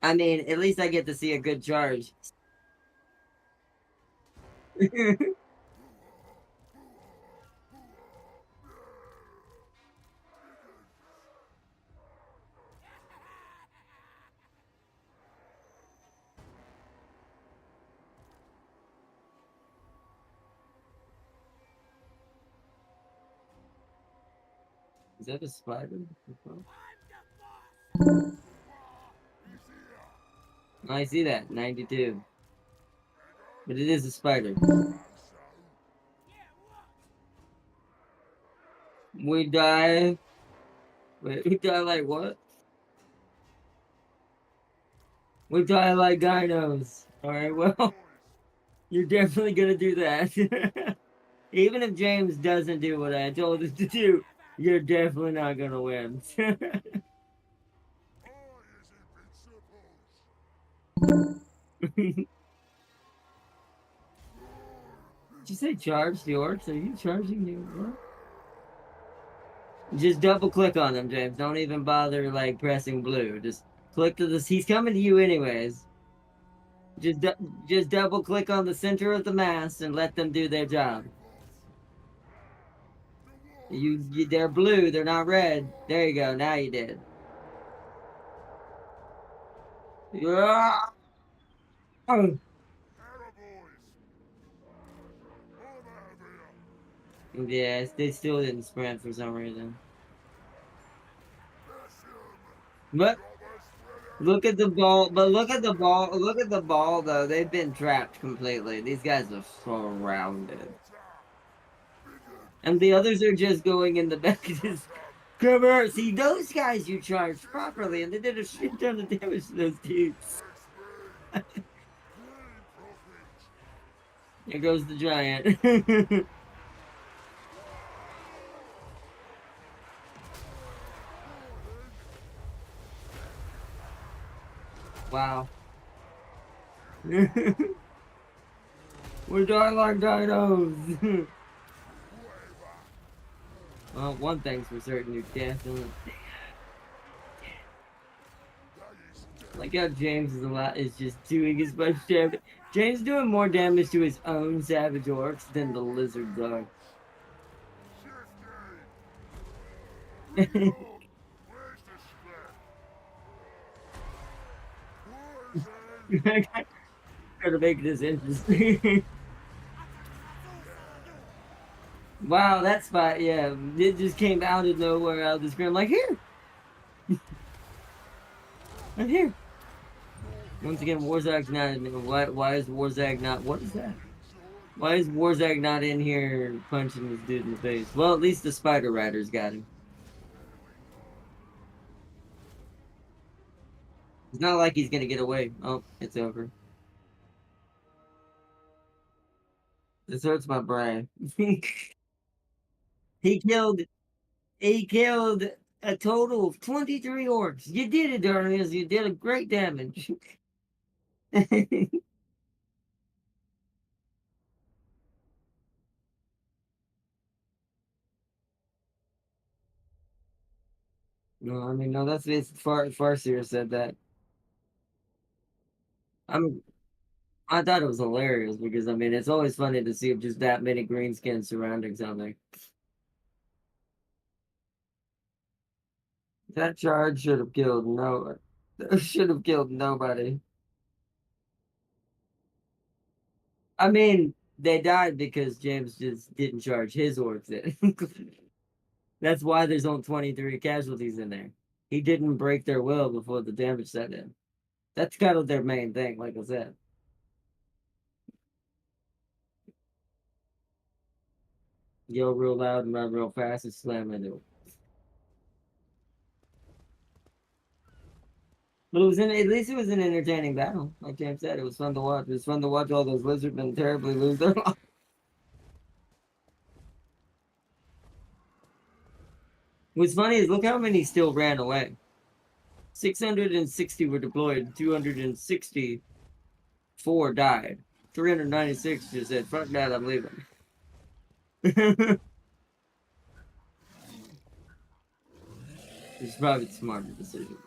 I mean, at least I get to see a good charge. Is that a spider? Oh, I see that. 92. But it is a spider. We die. Wait, we die like what? We die like gynos. Alright, well, you're definitely gonna do that. Even if James doesn't do what I told him to do, you're definitely not gonna win. Did you say charge the orcs? Are you charging the orcs? Just double click on him, James. Don't even bother like pressing blue. Just click to this. He's coming to you anyways. Just just double click on the center of the mass and let them do their job. They're blue. They're not red. There you go. Now you did. Yeah. Oh. Arrow boys! On out of here! Yes, they still didn't sprint for some reason. That's him! But Got us spread look out! at the ball. But look at the ball. Look at the ball, though. They've been trapped completely. These guys are surrounded. And the others are just going in the back. Just come here. See, those guys you charged properly, and they did a shit ton of damage to those dudes. There goes the giant. Wow. We're dying like dinos. Well, one thing's for certain, you're definitely like how James is just doing as much damage. James doing more damage to his own savage orcs than the lizards are. Where's the scrap? Where's Try to make this interesting. Wow, that spot, yeah, it just came out of nowhere, out of the screen. I'm like, here, I'm here. Once again, Warzag's not in. Why is Warzag not? What is that? Why is Warzag not in here punching this dude in the face? Well, at least the Spider Riders got him. It's not like he's gonna get away. Oh, it's over. This hurts my brain. he killed. He killed a total of 23 orcs. You did it, Darius. You did a great damage. No, I mean, no, that's it's Farseer said that. I'm I thought it was hilarious because I mean it's always funny to see just that many greenskins surrounding something. That charge should have killed no should have killed nobody. I mean, they died because James just didn't charge his orcs in. That's why there's only 23 casualties in there. He didn't break their will before the damage set in. That's kind of their main thing, like I said. Yell real loud and run real fast and slam into it. But it was at least it was an entertaining battle. Like James said, it was fun to watch. It was fun to watch all those lizardmen terribly lose their lives. What's funny is look how many still ran away. 660 were deployed, 264 died. 396 just said, fuck that, I'm leaving. It's probably the smarter decision.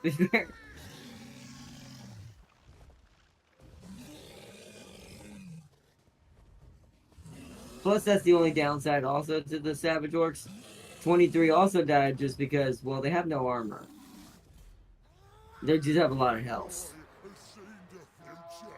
Plus, that's the only downside also to the Savage Orcs. 23 also died just because, well, they have no armor. They just have a lot of health. has seen the future?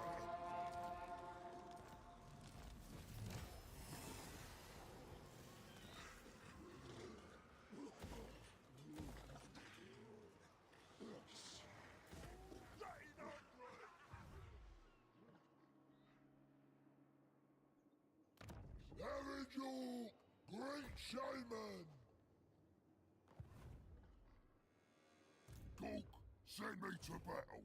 Avengel, great shaman! Gork, send me to battle.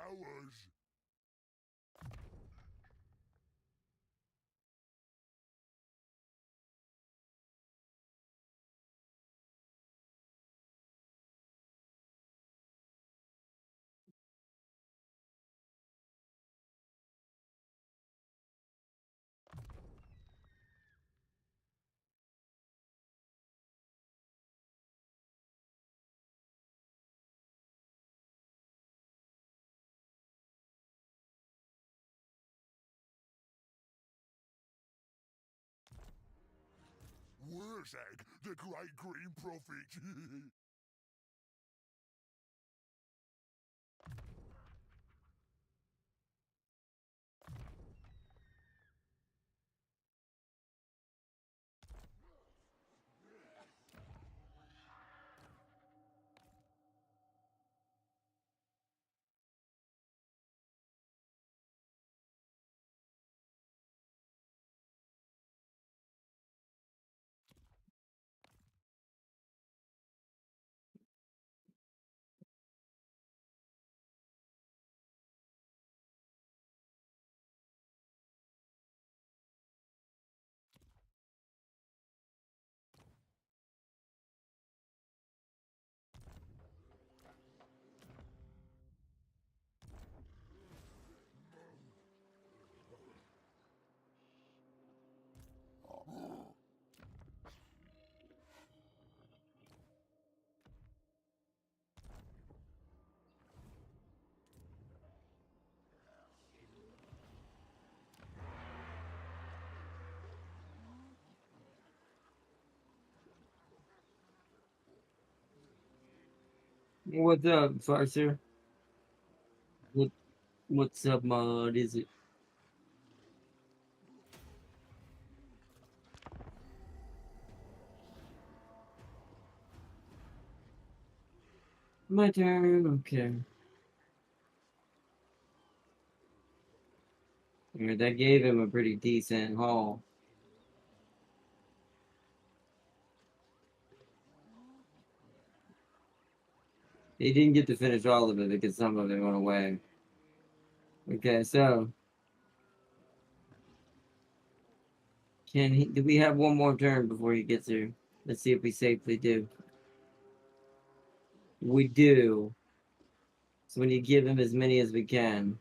ours. Wurzag, the great green prophet. What's up, Farser? What what's up, mod? Is it my turn? Okay. I mean, that gave him a pretty decent haul. He didn't get to finish all of it because some of it went away. Okay, so can he? Do we have one more turn before he gets here? Let's see if we safely do. We do. So we need to give him as many as we can.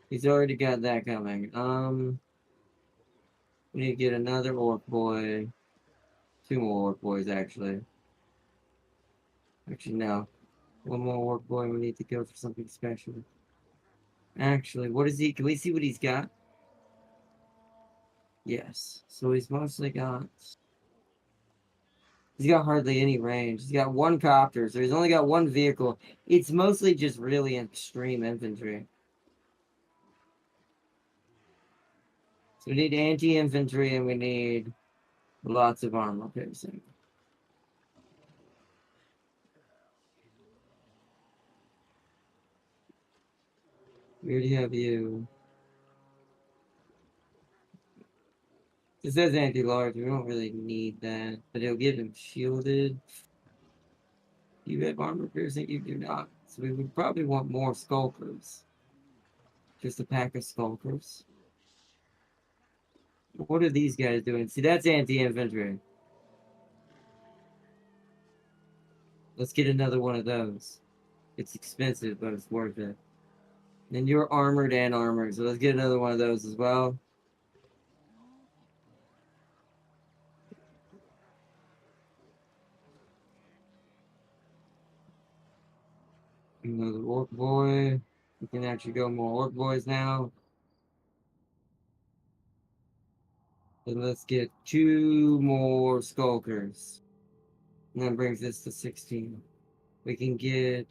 He's already got that coming. We need to get another orc boy. Two more orc boys, actually. Actually, no. One more orc boy. We need to go for something special. Actually, what is he? Can we see what he's got? Yes. So he's mostly got. He's got hardly any range. He's got one copter, so he's only got one vehicle. It's mostly just really extreme infantry. So we need anti-infantry and we need lots of armor piercing. We already have you. It says anti-large. We don't really need that, but it'll give him shielded. You have armor piercing. You do not. So we would probably want more skulkers. Just a pack of skulkers. What are these guys doing? See, that's anti-infantry. Let's get another one of those. It's expensive, but it's worth it. And you're armored and armored, so let's get another one of those as well. Another orc boy. We can actually go more orc boys now. And let's get two more skulkers. And that brings us to 16. We can get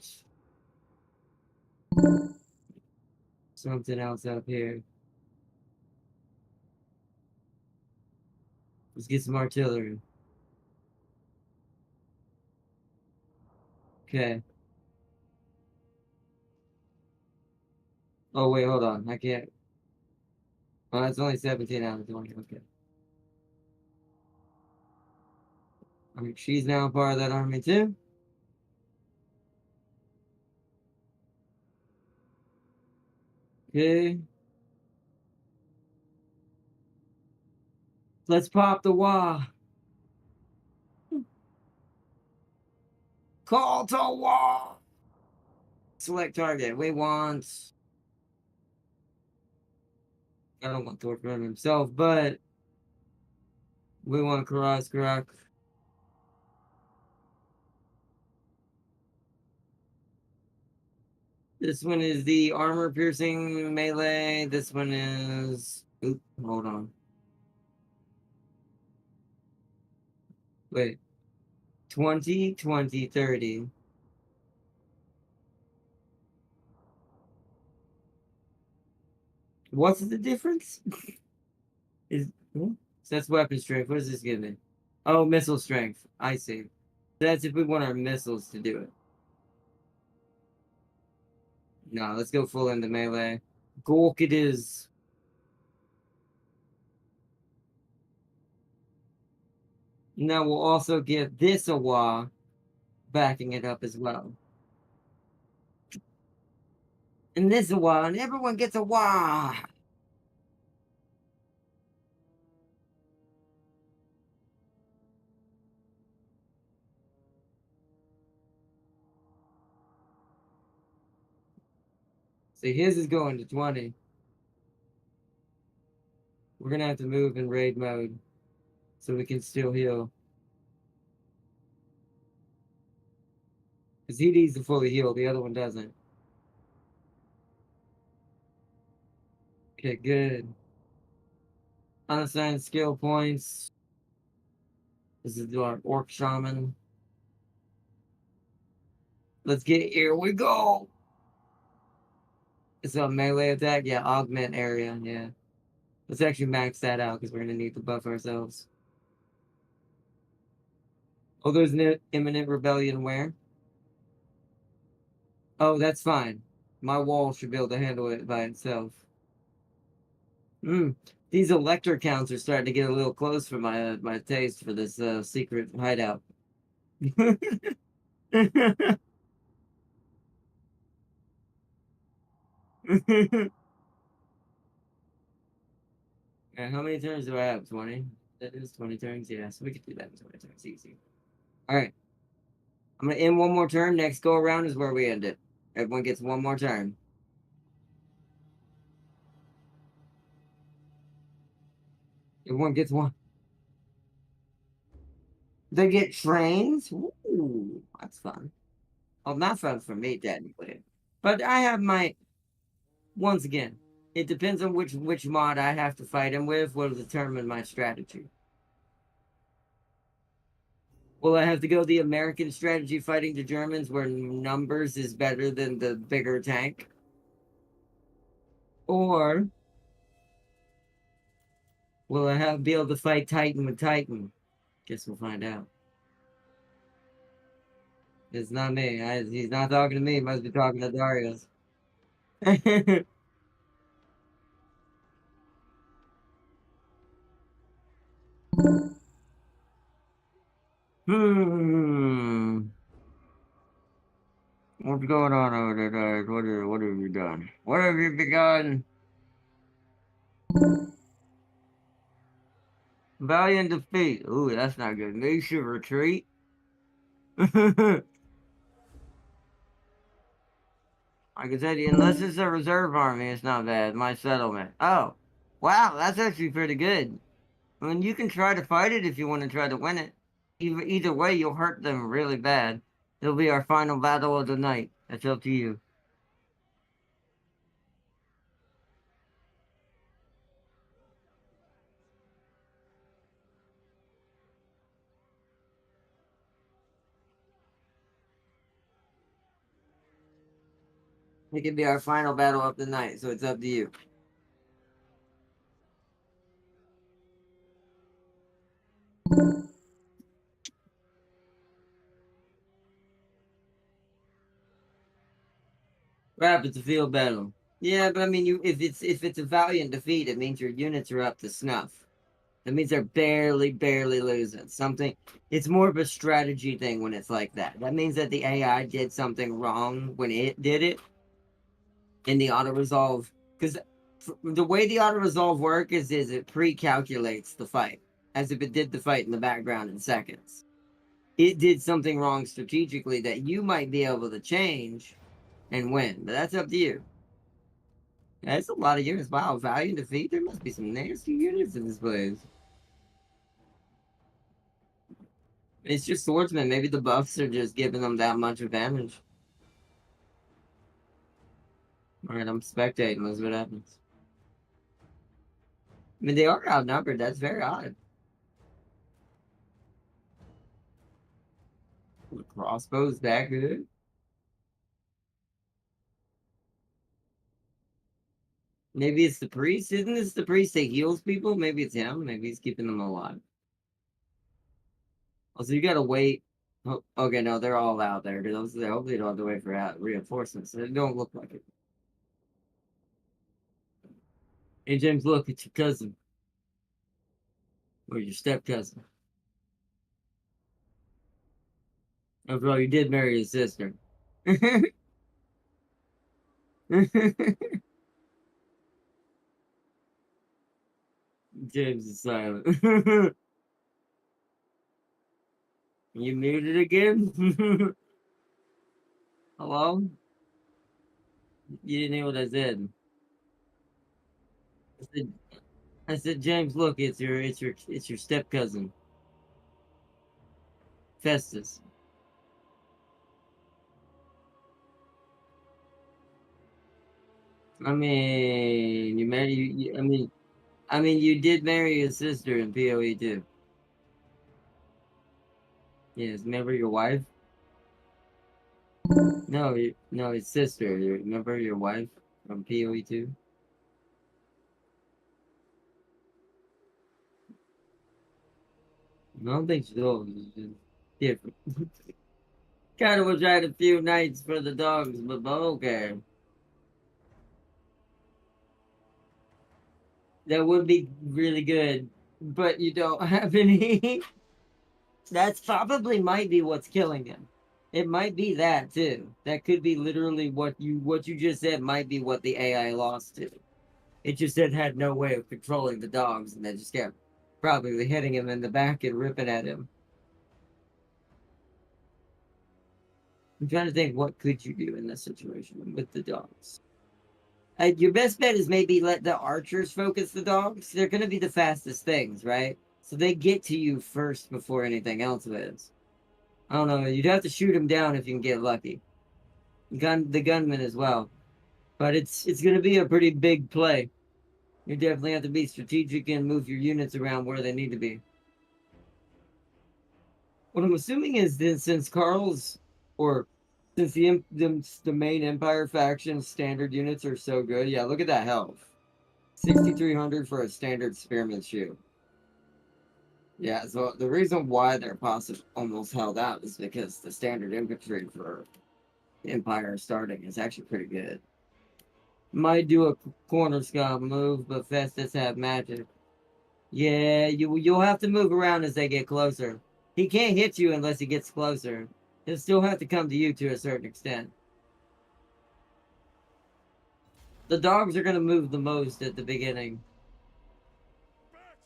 something else up here. Let's get some artillery. Okay. Oh, wait, hold on. I can't. Oh, it's only 17 out of 20. Okay. I mean, she's now part of that army too. Okay. Let's pop the wah. Call to wah. Select target. We want. I don't want Thor from himself, but we want Karak. This one is the armor piercing melee. This one is. Oop, hold on. Wait. 20, 20, 30. What's the difference? Is so that's weapon strength. What does this give me? Oh, missile strength. I see. That's if we want our missiles to do it. No, let's go full into melee. Gork it is. Now we'll also give this a wah, backing it up as well. And this a wah, and everyone gets a wah. See, his is going to 20. We're gonna have to move in raid mode so we can still heal. Because he needs to fully heal, the other one doesn't. Okay, good. Unassigned skill points. This is our orc shaman. Let's get here we go. It's a melee attack. Yeah, augment area. Yeah. Let's actually max that out because we're gonna need to buff ourselves. Oh, there's an imminent rebellion where? Oh, that's fine. My wall should be able to handle it by itself. These elector counts are starting to get a little close for my taste for this secret hideout. And how many turns do I have? 20? That is 20 turns? Yeah, so we could do that in 20 turns. Easy. All right. I'm going to end one more turn. Next go around is where we end it. Everyone gets one more turn. Everyone gets one. They get trains? Ooh, that's fun. Well, not fun for me, technically. But I have my... Once again, it depends on which mod I have to fight him with will determine my strategy. Will I have to go the American strategy fighting the Germans where numbers is better than the bigger tank? Or will I be able to fight Titan with Titan? Guess we'll find out. It's not me. He's not talking to me. He must be talking to Darius. Hmm. What's going on over there, guys? What have you done? What have you begun? Valiant defeat. Ooh, that's not good. They should retreat. I can tell you, unless it's a reserve army, it's not bad. My settlement. Oh, wow, that's actually pretty good. I mean, you can try to fight it if you want to try to win it. Either way, you'll hurt them really bad. It'll be our final battle of the night. That's up to you. It could be our final battle of the night, so it's up to you. Rapid field battle. Yeah, but I mean, if it's a valiant defeat, it means your units are up to snuff. That means they're barely losing. Something. It's more of a strategy thing when it's like that. That means that the AI did something wrong when it did it, and the auto resolve Because the way the auto resolve work is it pre-calculates the fight as if it did the fight in the background in seconds. It did something wrong strategically that you might be able to change and win, but that's up to you. That's a lot of units. Wow, value defeat. There must be some nasty units in this place. It's just swordsmen. Maybe the buffs are just giving them that much advantage. All right, I'm spectating. Let's see what happens. I mean, they are outnumbered. That's very odd. The crossbow's that good. Maybe it's the priest. Isn't this the priest that heals people? Maybe it's him. Maybe he's keeping them alive. Also, you gotta wait. Oh, okay, no, they're all out there. They hopefully don't have to wait for reinforcements. They don't look like it. Hey, James, look, it's your cousin. Or your step cousin. After all, you did marry his sister. James is silent. You muted again? Hello? You didn't hear what I said. I said, I said, James, look, it's your step cousin, Festus. I mean, you married. I mean, you did marry his sister in PoE too. Yes, remember your wife? No, no, his sister. Remember your wife from PoE too? I don't think she's old. She's just different. Kind of wish I had a few nights for the dogs, but okay. That would be really good, but you don't have any. That's probably might be what's killing him. It might be that too. That could be literally what you just said might be what the AI lost to. It just had no way of controlling the dogs, and they just kept probably hitting him in the back and ripping at him. I'm trying to think what could you do in this situation with the dogs. Your best bet is maybe let the archers focus the dogs. They're going to be the fastest things, right? So they get to you first before anything else is. I don't know. You'd have to shoot them down if you can get lucky. The gunman as well, but it's going to be a pretty big play. You definitely have to be strategic and move your units around where they need to be. What I'm assuming is that since Carl's or since the main Empire faction standard units are so good, yeah, look at that health. 6,300 for a standard spearman shoe. Yeah, so the reason why they're possibly almost held out is because the standard infantry for Empire starting is actually pretty good. Might do a corner scum move, but Festus have magic. Yeah, you'll have to move around as they get closer. He can't hit you unless he gets closer. He'll still have to come to you to a certain extent. The dogs are going to move the most at the beginning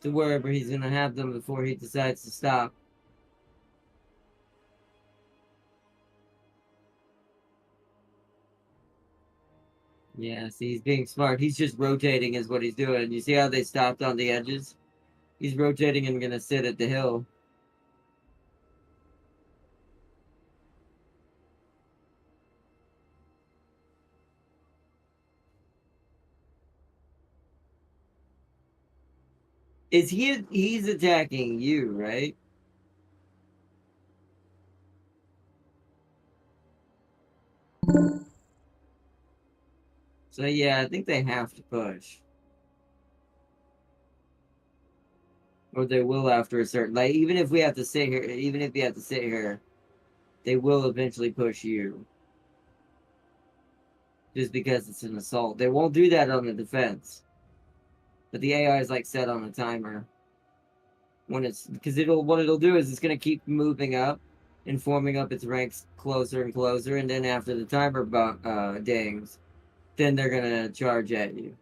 to wherever he's going to have them before he decides to stop. Yeah, see, he's being smart. He's just rotating is what he's doing. You see how they stopped on the edges? He's rotating and going to sit at the hill. He's attacking you, right? So yeah, I think they have to push. Or they will after a certain like even if we have to sit here, even if you have to sit here, they will eventually push you. Just because it's an assault. They won't do that on the defense. But the AI is like set on a timer. When it's because it'll do is it's gonna keep moving up and forming up its ranks closer and closer, and then after the timer dings, then they're gonna charge at you.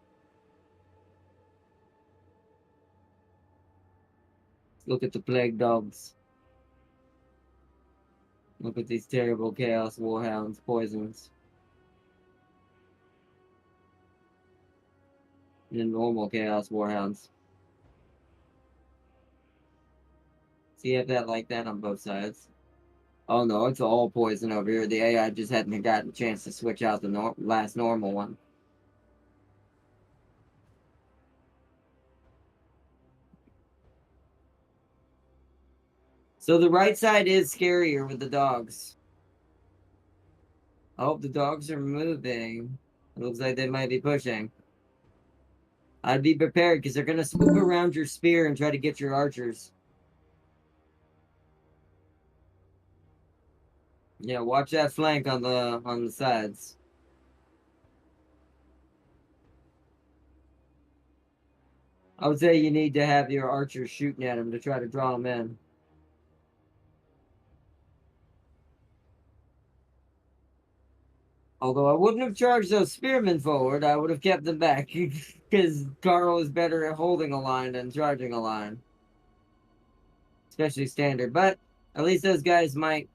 Look at the plague dogs. Look at these terrible chaos warhounds, poisons. And normal chaos warhounds. See, you have that like that on both sides. Oh no, it's all poison over here. The AI just hadn't gotten a chance to switch out the last normal one. So the right side is scarier with the dogs. Oh, the dogs are moving. It looks like they might be pushing. I'd be prepared because they're going to swoop around your spear and try to get your archers. Yeah, watch that flank on the sides. I would say you need to have your archers shooting at them to try to draw them in. Although I wouldn't have charged those spearmen forward, I would have kept them back. Because Carl is better at holding a line than charging a line. Especially standard. But at least those guys might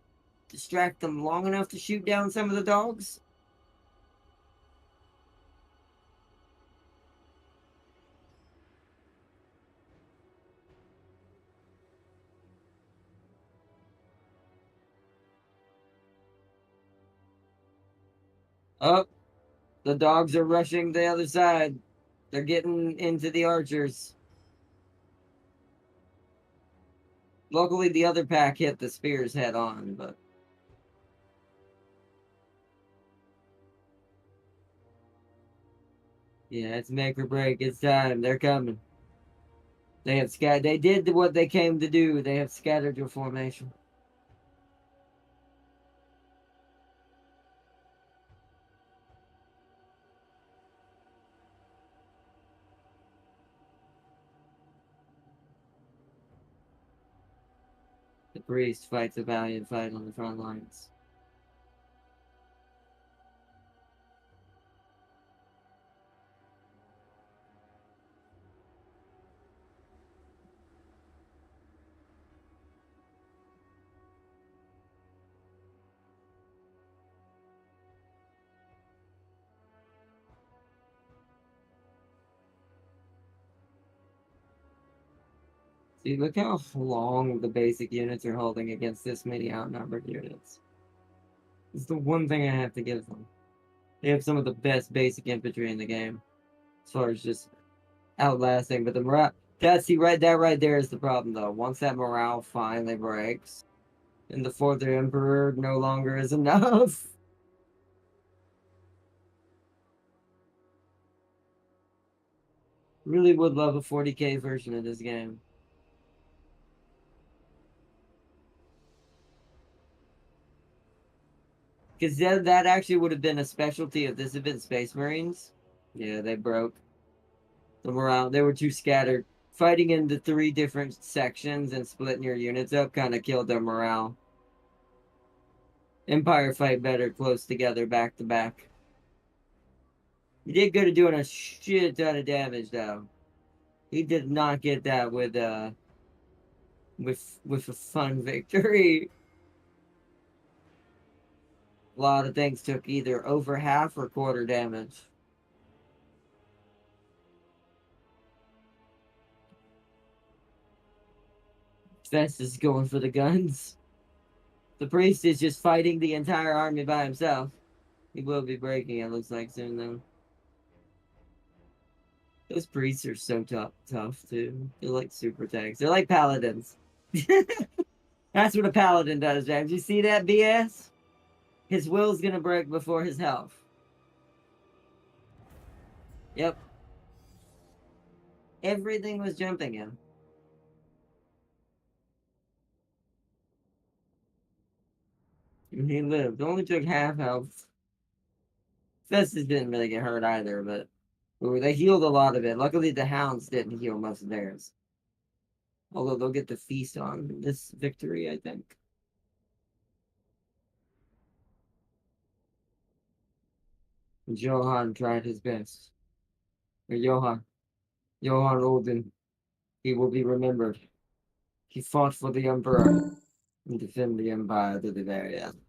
distract them long enough to shoot down some of the dogs. Oh, the dogs are rushing the other side. They're getting into the archers. Luckily, the other pack hit the spears head on, but... Yeah, it's make or break. It's time. They're coming. They have scattered. They did what they came to do. They have scattered your formation. The priest fights a valiant fight on the front lines. See, look how long the basic units are holding against this many outnumbered units. It's the one thing I have to give them. They have some of the best basic infantry in the game. As far as just outlasting, but the morale... that right there is the problem, though. Once that morale finally breaks, and the Fourth Emperor no longer is enough. Really would love a 40k version of this game. Because that actually would have been a specialty if this had been Space Marines. Yeah, they broke. The morale, they were too scattered. Fighting into 3 different sections and splitting your units up kind of killed their morale. Empire fight better close together, back to back. He did good at doing a shit ton of damage, though. He did not get that with a fun victory. A lot of things took either over half or quarter damage. Fest is going for the guns. The priest is just fighting the entire army by himself. He will be breaking, it looks like, soon, though. Those priests are so tough, too. They're like super tanks. They're like paladins. That's what a paladin does, James. You see that BS? His will's gonna break before his health. Yep. Everything was jumping him. And he lived. Only took half health. Festus didn't really get hurt either, but they healed a lot of it. Luckily, the hounds didn't heal most of theirs. Although they'll get the feast on this victory, I think. Johann tried his best. Or Johann Olden. He will be remembered. He fought for the Emperor and defended the Empire to the very end.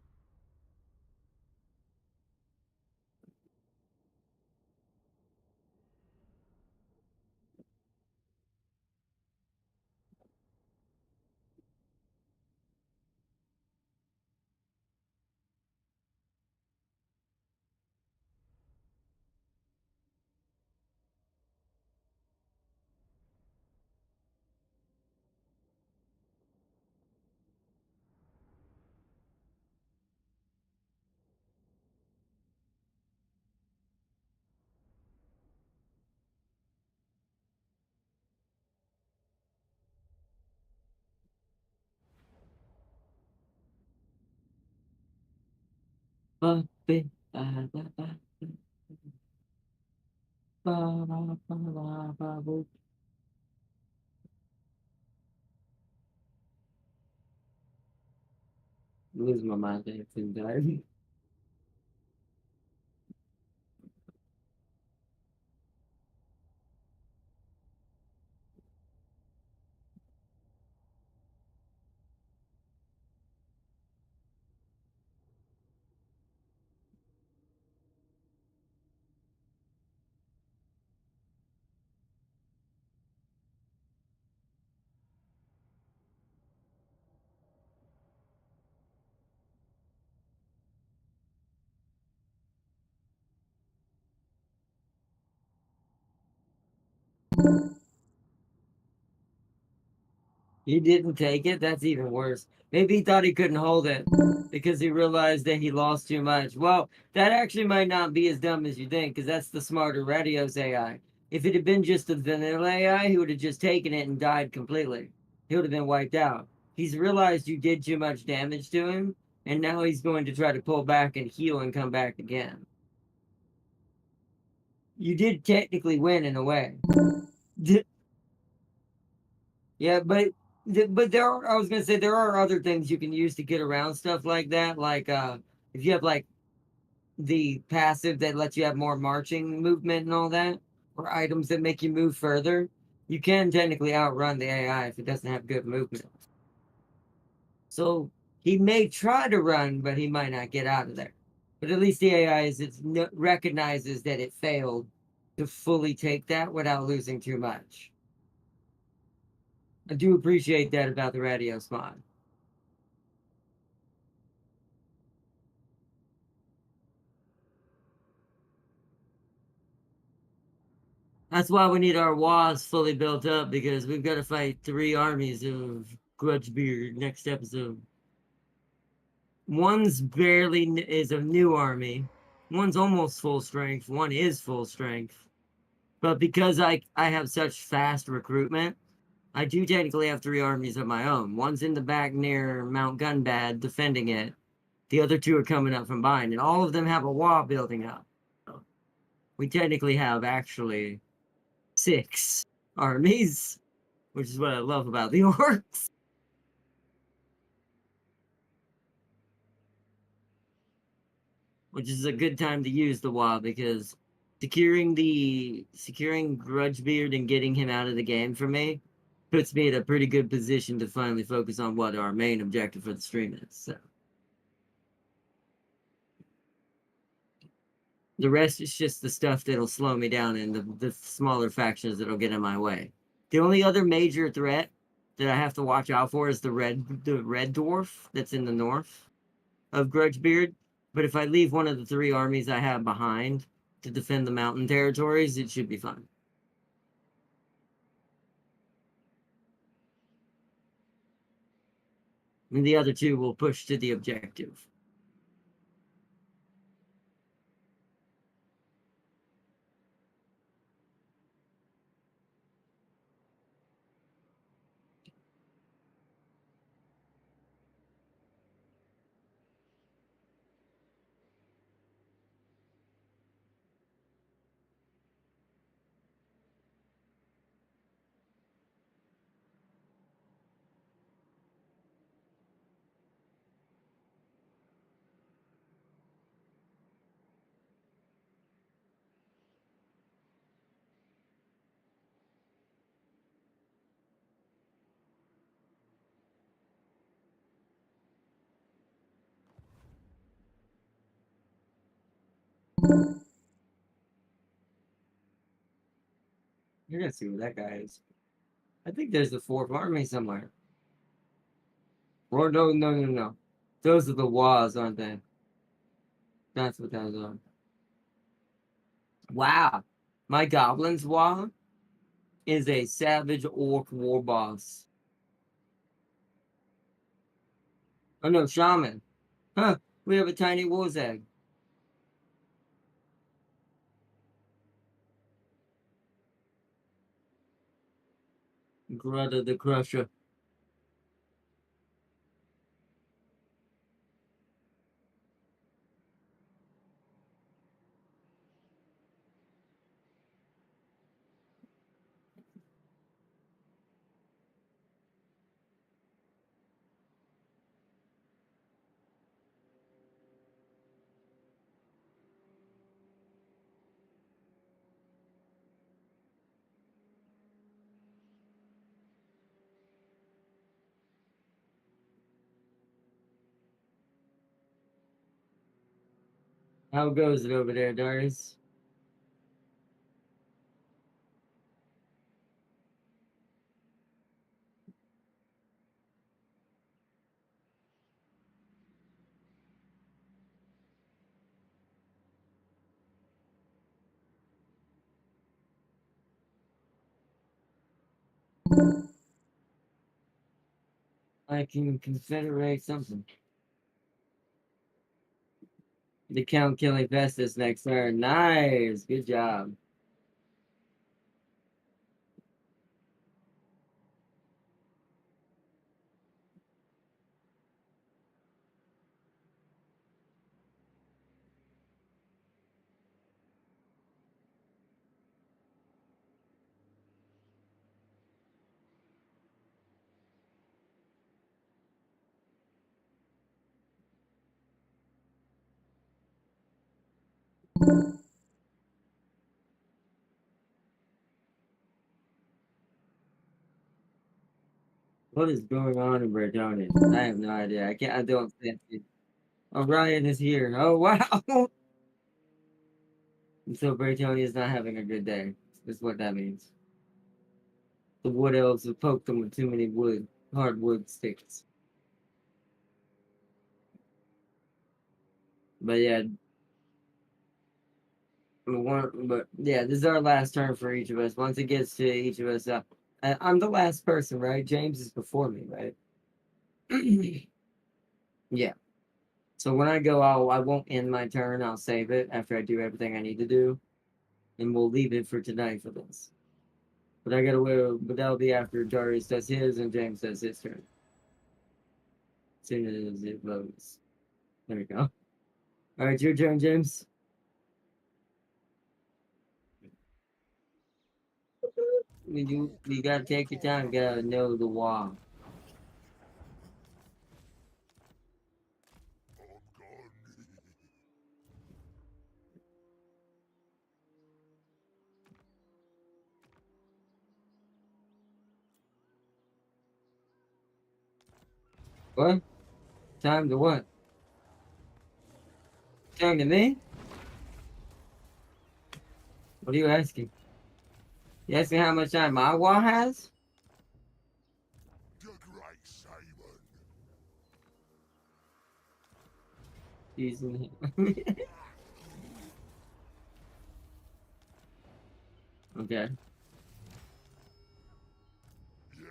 Lose my mind dancing died. He didn't take it. That's even worse. Maybe he thought he couldn't hold it because he realized that he lost too much. Well, that actually might not be as dumb as you think because that's the smarter Radios AI. If it had been just a vanilla AI, he would have just taken it and died completely. He would have been wiped out. He's realized you did too much damage to him, and now he's going to try to pull back and heal and come back again. You did technically win in a way. Yeah, but there are, I was gonna say there are other things you can use to get around stuff like that. Like if you have like the passive that lets you have more marching movement and all that, or items that make you move further, you can technically outrun the AI if it doesn't have good movement. So he may try to run, but he might not get out of there. But at least the AI recognizes that it failed to fully take that without losing too much. I do appreciate that about the Radios mod. That's why we need our WAS fully built up because we've got to fight 3 armies of Grudgebeard next episode. One's barely is a new army. One's almost full strength. One is full strength. But because I have such fast recruitment, I do technically have 3 armies of my own. One's in the back near Mount Gunbad defending it. The other 2 are coming up from behind, and all of them have a wall building up. So we technically have actually 6 armies, which is what I love about the orcs. Which is a good time to use the WoW because securing Grudgebeard and getting him out of the game for me puts me in a pretty good position to finally focus on what our main objective for the stream is. So the rest is just the stuff that'll slow me down and the smaller factions that'll get in my way. The only other major threat that I have to watch out for is the red dwarf that's in the north of Grudgebeard. But if I leave one of the 3 armies I have behind to defend the mountain territories, it should be fine. And the other 2 will push to the objective. You're gonna see where that guy is. I think there's the fourth army somewhere. Or no. Those are the walls, aren't they? That's what those are. Wow. My Goblin's Wall is a savage orc war boss. Oh no, shaman. Huh. We have a tiny Warzag. Greta the Crusher. How goes it over there, Darius? I can confederate something. The Count killing Festus next turn. Nice. Good job. What is going on in Bretonia? I have no idea. I don't see it. Orion is here. Oh, wow. And so Bretonia is not having a good day. Is what that means. The wood elves have poked them with too many hardwood sticks. But yeah, but yeah, this is our last turn for each of us. Once it gets to each of us, I'm the last person, right? James is before me, right? Yeah. So when I go, I won't end my turn. I'll save it after I do everything I need to do, and we'll leave it for tonight for this. But I gotta wait. But that'll be after Darius does his and James does his turn. As soon as it loads. There we go. All right, your turn, James. You gotta take your time. You gotta know the wall. I'm gone. What? Time to what? Time to me? What are you asking? You asking how much time my wall has? The Great Shaman. Using Okay. Yeah.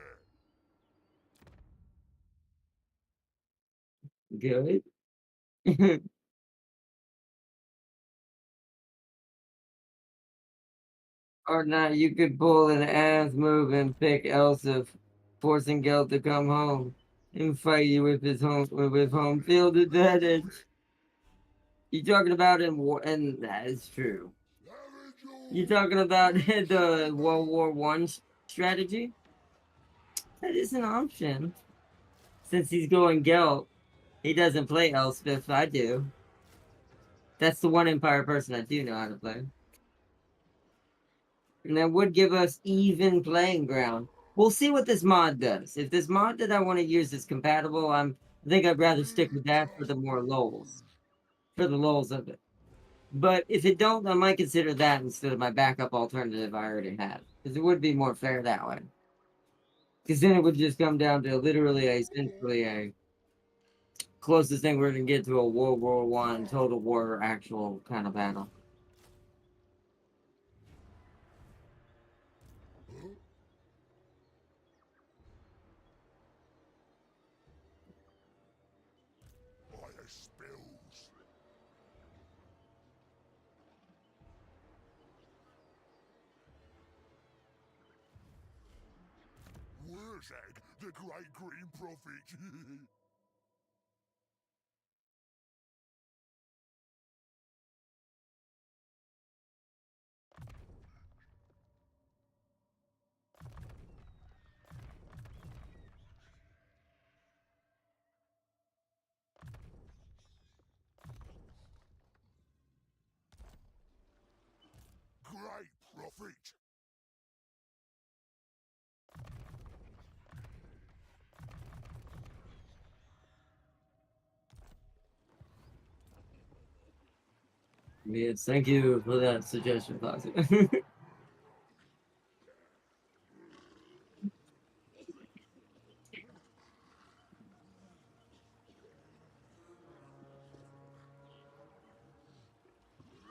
Good. Or not, you could pull an ass move and pick Elsa, forcing Gelt to come home and fight you with home field advantage. You talking about in war, and that is true. You talking about the World War One strategy? That is an option. Since he's going Gelt, he doesn't play Elspeth. I do. That's the one Empire person I do know how to play. And that would give us even playing ground. We'll see what this mod does. If this mod that I want to use is compatible, I think I'd rather stick with that for the more lols. For the lols of it. But if it don't, I might consider that instead of my backup alternative I already have. Because it would be more fair that way. Because then it would just come down to literally, essentially, a closest thing we're gonna get to a World War One total war actual kind of battle. Huh? Fire spills. Where's Egg, the great green prophet? Great prophet. Yes, thank you for that suggestion, Foxy.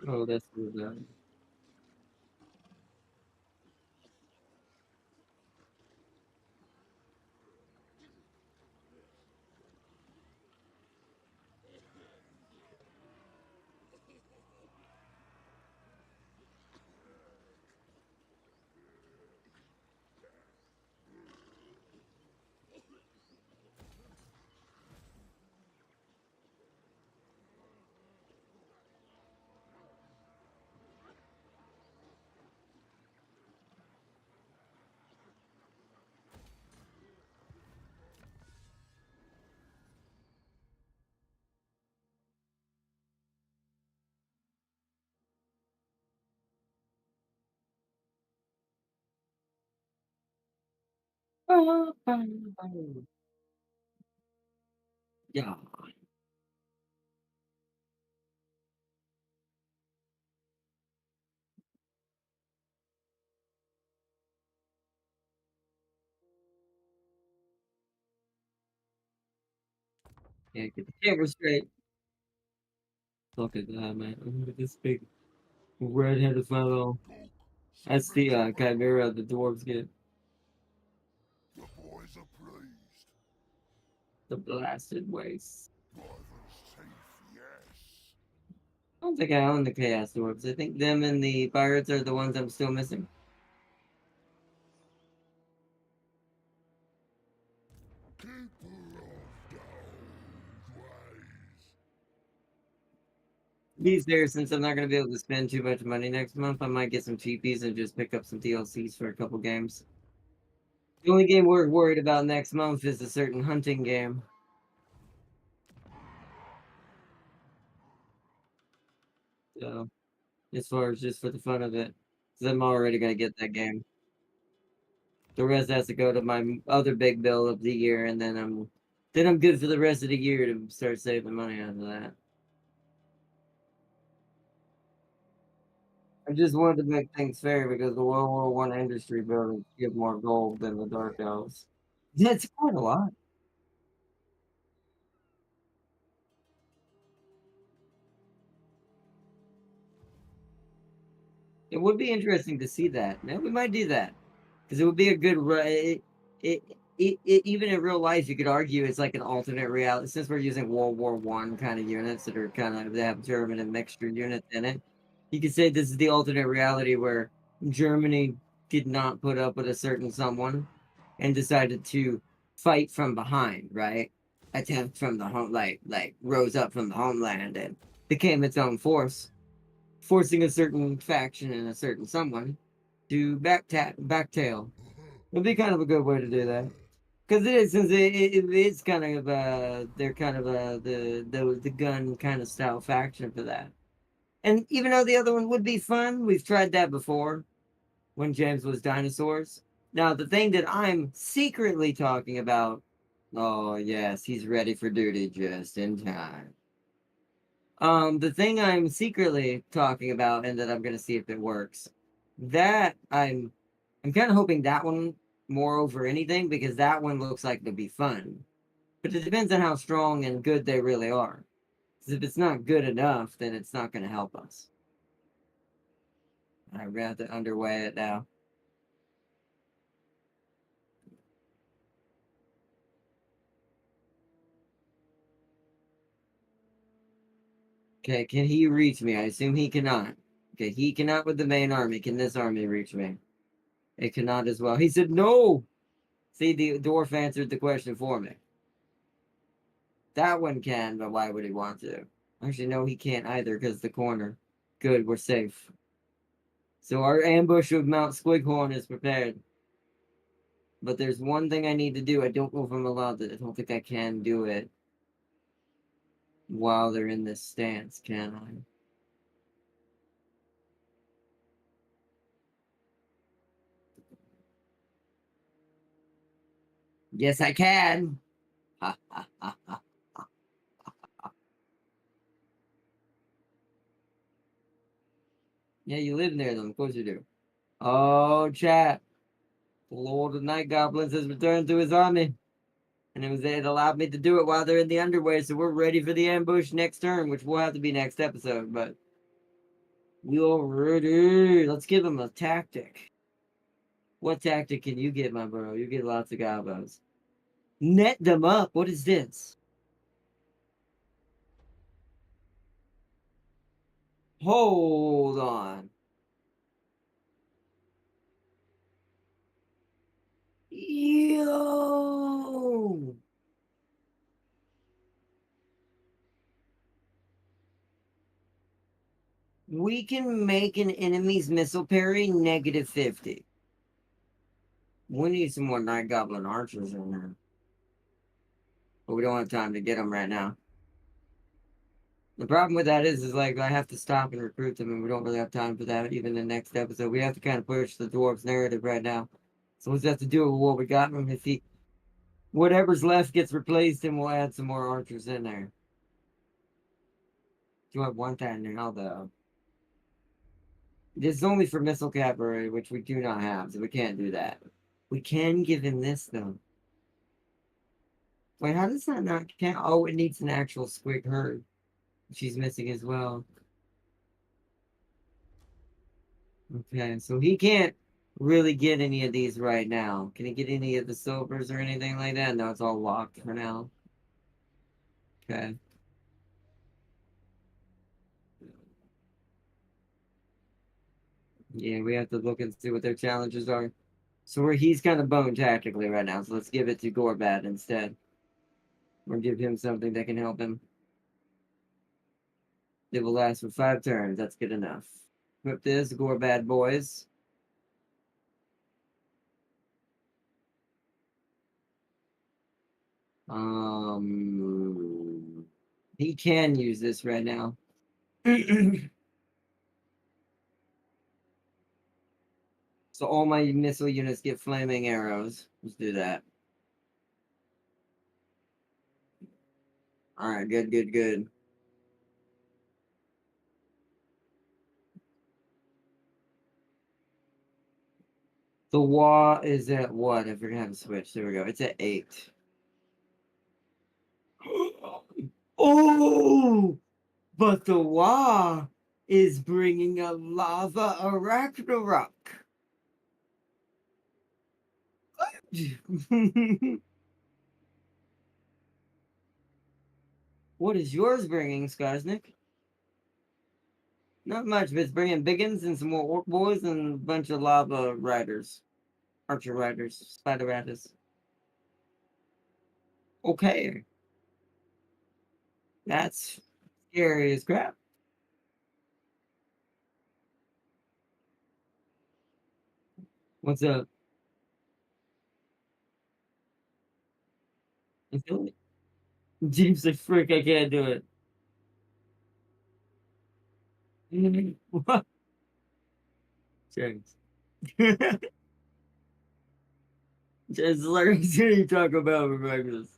Oh, that's good. Yeah. Yeah, get the camera straight. Look at that, man. Look at this big red-headed fellow. Talk. That's the Secret to chimera the dwarves get. the boys are pleased. The blasted waste. Rival's teeth, yes. I don't think I own the chaos dwarves. I think them and the pirates are the ones I'm still missing. Keeper of the old ways. These days, since I'm not going to be able to spend too much money next month, I might get some cheapies and just pick up some DLCs for a couple games. The only game we're worried about next month is a certain hunting game. So, as far as just for the fun of it, because I'm already going to get that game. The rest has to go to my other big bill of the year, and then I'm good for the rest of the year to start saving money out of that. I just wanted to make things fair because the World War One industry buildings give more gold than the Dark Elves. That's quite a lot. It would be interesting to see that. Yeah, we might do that because it would be a good. It, even in real life, you could argue it's like an alternate reality since we're using World War One kind of units that are kind of they have German and mixture units in it. You could say this is the alternate reality where Germany did not put up with a certain someone and decided to fight from behind, right? Attack from the home, like rose up from the homeland and became its own force, forcing a certain faction and a certain someone to backtail. It'd be kind of a good way to do that. Because it is, since it's kind of they're kind of the gun kind of style faction for that. And even though the other one would be fun, we've tried that before when James was dinosaurs. Now the thing that I'm secretly talking about, oh yes, he's ready for duty just in time. The thing I'm secretly talking about and that I'm gonna see if it works. That I'm kind of hoping that one more over anything because that one looks like it'll be fun. But it depends on how strong and good they really are. 'Cause if it's not good enough, then it's not gonna help us. I'd rather underweigh it now. Okay, can he reach me? I assume he cannot. Okay, he cannot with the main army. Can this army reach me? It cannot as well. He said no! See, the dwarf answered the question for me. That one can, but why would he want to? Actually, no, he can't either because the corner. Good, we're safe. So our ambush of Mount Squighorn is prepared. But there's one thing I need to do. I don't know if I'm allowed to. I don't think I can do it while they're in this stance, can I? Yes, I can. Ha, ha, ha, ha. Yeah, you live near them. Of course you do. Oh, chat. The Lord of Night Goblins has returned to his army. And it allowed me to do it while they're in the underway, so we're ready for the ambush next turn, which will have to be next episode, but we're ready. Let's give them a tactic. What tactic can you get, my bro? You get lots of gobos. Net them up. What is this? Hold on. Yo! We can make an enemy's missile parry -50. We need some more Night Goblin archers in there. But we don't have time to get them right now. The problem with that is like I have to stop and recruit them, and we don't really have time for that. Even in the next episode, we have to kind of push the dwarves' narrative right now. So we'll just have to do it with what we got from him. If he, whatever's left gets replaced, and we'll add some more archers in there. Do have one time now though. This is only for missile cavalry, which we do not have, so we can't do that. We can give him this though. Wait, how does that not count? Oh, it needs an actual squig herd. She's missing as well. Okay, so he can't really get any of these right now. Can he get any of the silvers or anything like that? No, it's all locked for now. Okay. Yeah, we have to look and see what their challenges are. So he's kind of bone tactically right now, so let's give it to Gorbad instead. Or give him something that can help him. It will last for 5 turns. That's good enough. Equip this, Gorbad boys. He can use this right now. So all my missile units get flaming arrows. Let's do that. All right, good, good, good. The wall is at what? I forgot how to switch. There we go. It's at 8. Oh, but the Wa is bringing a lava Arachnarok. What is yours bringing, Skaznik? Not much, but it's bringing biggins and some more orc boys and a bunch of lava riders. Archer riders. Spider riders. Okay. That's scary as crap. What's up? Jeep's like, frick, I can't do it. What? James. Just like you talk about breakfast.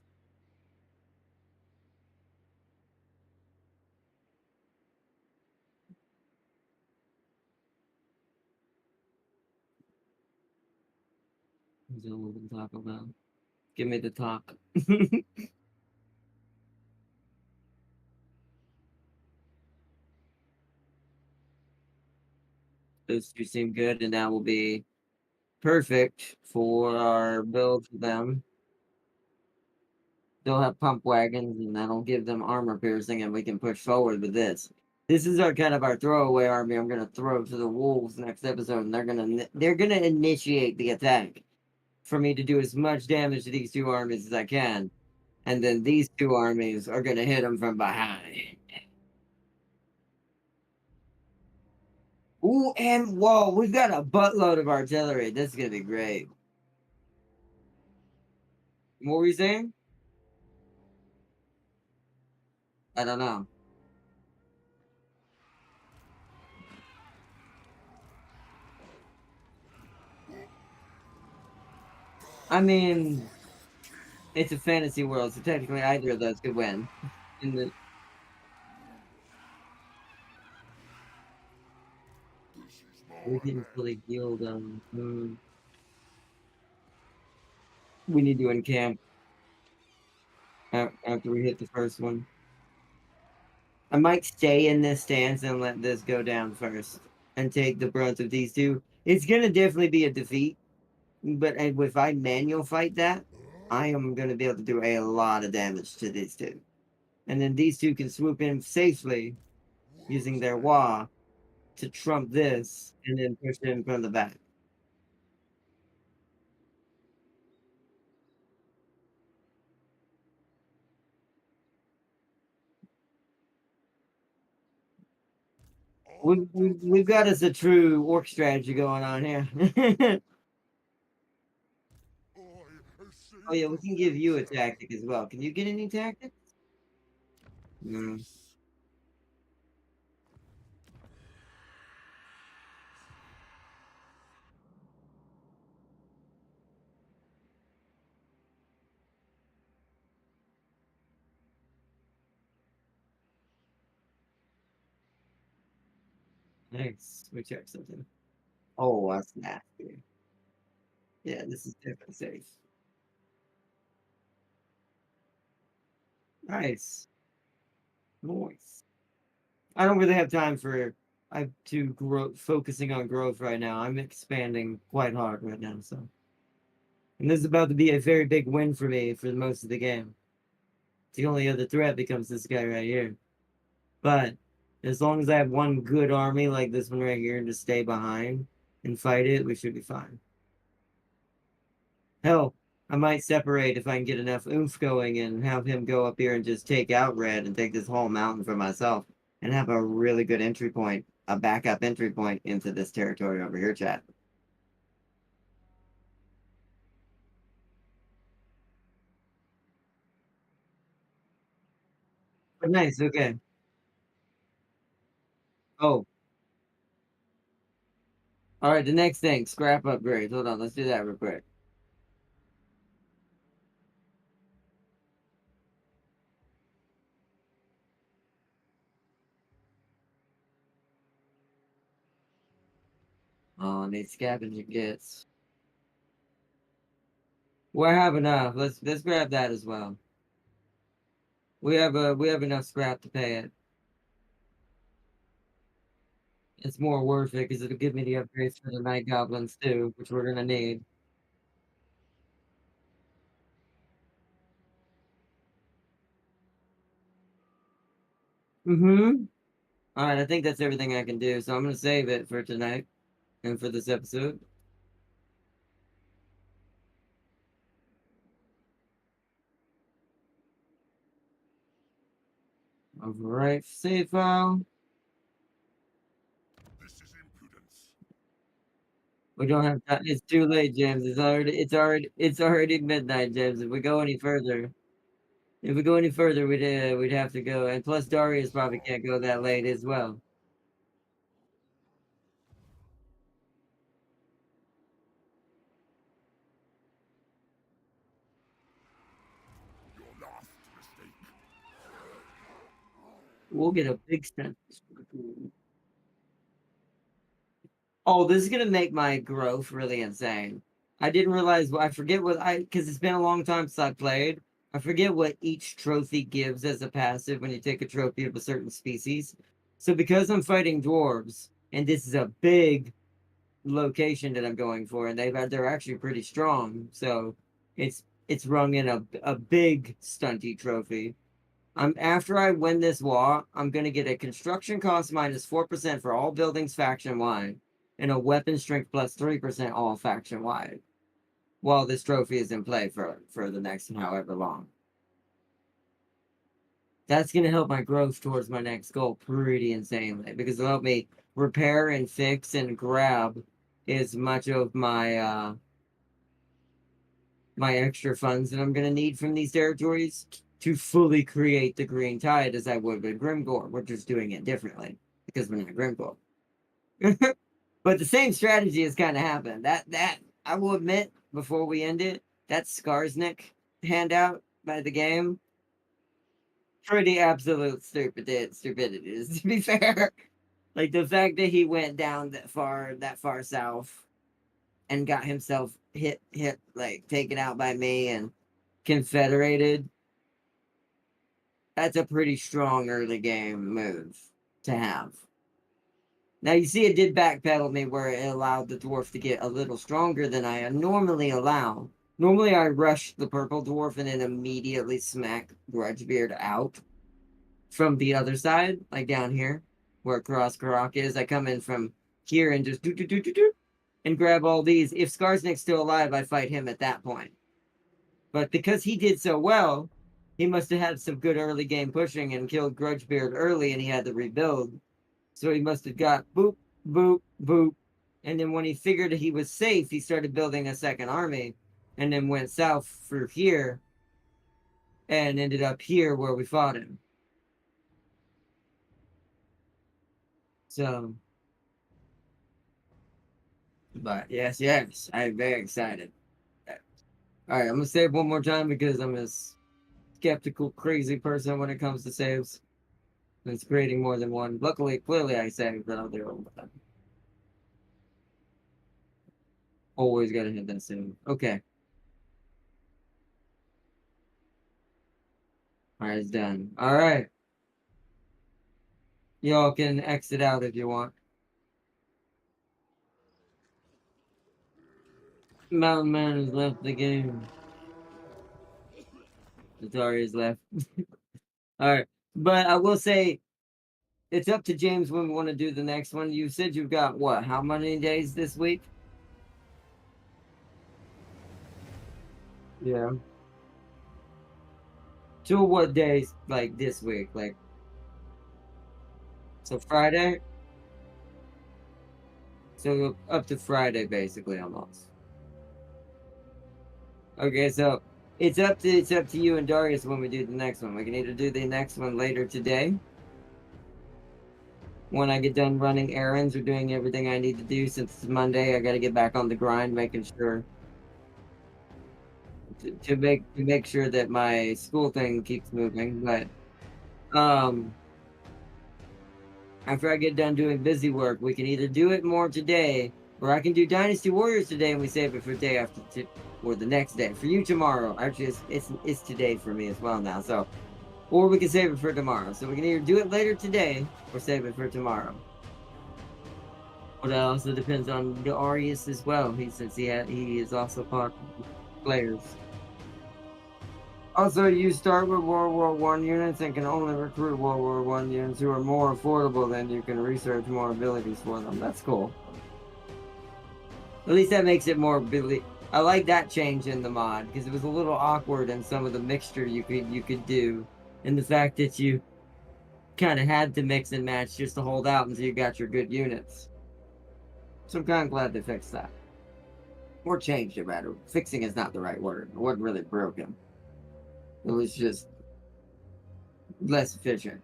That's all we can talk about. Give me the talk. Those two seem good, and that will be perfect for our build for them. They'll have pump wagons, and that'll give them armor piercing, and we can push forward with this. This is our kind of our throwaway army. I'm gonna throw to the wolves next episode, and they're gonna initiate the attack for me to do as much damage to these two armies as I can, and then these two armies are gonna hit them from behind. Ooh, and whoa, we've got a buttload of artillery. This is gonna be great. What were you saying? I don't know. I mean, it's a fantasy world, so technically either of those could win. In the This is my we didn't land. fully heal them. We need to encamp after we hit the first one. I might stay in this stance and let this go down first and take the brunt of these two. It's gonna definitely be a defeat, but if I manual fight that, I am gonna be able to do a lot of damage to these two. And then these two can swoop in safely using their wah to trump this and then push in from the back. We've got us a true orc strategy going on here. I have Oh seen yeah, we the can give you a future. tactic as well. Can you get any tactics? No. This Nice. We check something. Oh, that's nasty. Yeah, this is definitely safe. Nice. Nice. I don't really have time for I to grow focusing on growth right now. I'm expanding quite hard right now, so and this is about to be a very big win for me for most of the game. The only other threat becomes this guy right here. But as long as I have one good army like this one right here to stay behind and fight it, we should be fine. Hell, I might separate if I can get enough oomph going and have him go up here and just take out red and take this whole mountain for myself and have a really good entry point, a backup entry point into this territory over here, chat. But nice, okay. Oh, all right, the next thing, scrap upgrades. Hold on, let's do that real quick. Oh, I need scavenger kits. We have enough. Let's grab that as well. We have enough scrap to pay it. It's more worth it because it'll give me the upgrades for the night goblins too, which we're gonna need. Mm-hmm. All right, I think that's everything I can do. So I'm gonna save it for tonight and for this episode. All right, save file. this is impudence. We don't have time. It's too late, James. It's already midnight, James. If we go any further, we'd have to go. And plus, Darius probably Stop. can't go that late as well. Your last mistake. We'll get a big sense. Oh, this is gonna make my growth really insane. I didn't realize. I forget what because it's been a long time since I played. I forget what each trophy gives as a passive when you take a trophy of a certain species. So because I'm fighting dwarves, and this is a big location that I'm going for, and they're actually pretty strong. So it's rung in a big stunty trophy. After I win this war, I'm gonna get a construction cost minus 4% for all buildings faction wide, and a weapon strength plus 3% all faction wide. While this trophy is in play for the next however long. That's gonna help my growth towards my next goal pretty insanely because it'll help me repair and fix and grab as much of my extra funds that I'm gonna need from these territories to fully create the Green Tide as I would with Grimgore. We're just doing it differently because we're not Grimgore. But the same strategy has kind of happened. That I will admit before we end it, that Skarsnik handout by the game, pretty absolute stupidity, to be fair. Like the fact that he went down that far south and got himself hit like taken out by me and confederated. That's a pretty strong early game move to have. Now you see it did backpedal me where it allowed the dwarf to get a little stronger than I normally allow. Normally I rush the purple dwarf and then immediately smack Grudgebeard out from the other side, like down here, where Cross Karak is. I come in from here and just do and grab all these. If Skarsnik's still alive, I fight him at that point. But because he did so well, he must have had some good early game pushing and killed Grudgebeard early and he had to rebuild. So he must have got boop, boop, boop. And then when he figured he was safe, he started building a second army and then went south through here and ended up here where we fought him. So, but yes, I'm very excited. All right, I'm gonna save one more time because I'm a skeptical, crazy person when it comes to saves. And it's creating more than one. Luckily, clearly I saved, but I'll do it all the time. Always gotta hit that save. Okay. All right, it's done. All right. Y'all can exit out if you want. Mountain Man has left the game. Atari has left. All right. But I will say it's up to James when we want to do the next one. You said you've got what? How many days this week? Yeah. To what days like this week? Like so Friday? So up to Friday basically almost. Okay, so it's up to you and Darius when we do the next one. We can either do the next one later today when I get done running errands or doing everything I need to do since it's Monday. I got to get back on the grind, making sure to make sure that my school thing keeps moving. But um, after I get done doing busy work, we can either do it more today, or I can do Dynasty Warriors today and we save it for day after or the next day. For you tomorrow. Actually, it's today for me as well now. So, or we can save it for tomorrow. So we can either do it later today or save it for tomorrow. But it also depends on the Arius as well. Since he is also part of players. Also, you start with World War One units and can only recruit World War One units who are more affordable. Then you can research more abilities for them. That's cool. At least that makes it more ability. I like that change in the mod because it was a little awkward in some of the mixture you could do, and the fact that you kind of had to mix and match just to hold out until you got your good units. So I'm kind of glad they fixed that. Or changed it, rather. Fixing is not the right word. It wasn't really broken. It was just less efficient.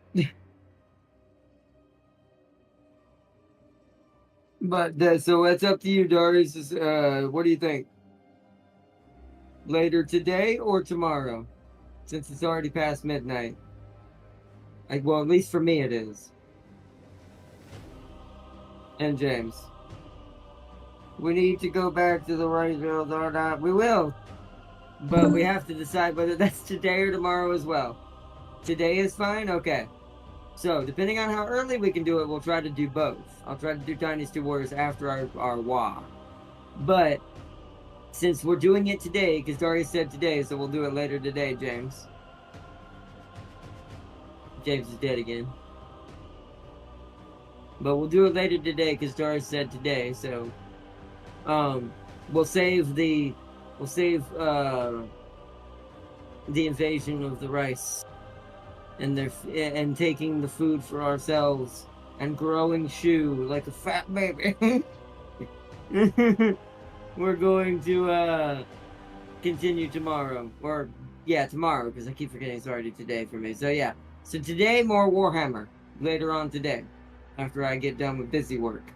But so it's up to you, Darius. What do you think? Later today or tomorrow? Since it's already past midnight. Like, well, at least for me it is. And James. we need to go back to the rice fields or not. We will, but we have to decide whether that's today or tomorrow as well. Today is fine? Okay. So, depending on how early we can do it, we'll try to do both. I'll try to do Dynasty Warriors after our WA. But, since we're doing it today, because Darius said today, so we'll do it later today, James. James is dead again. But we'll do it later today, because Darius said today, so... we'll save the invasion of the rice and taking the food for ourselves and growing Shu like a fat baby. We're going to continue tomorrow, or yeah, tomorrow, because I keep forgetting it's already today for me. So yeah, so today more Warhammer later on today after I get done with busy work,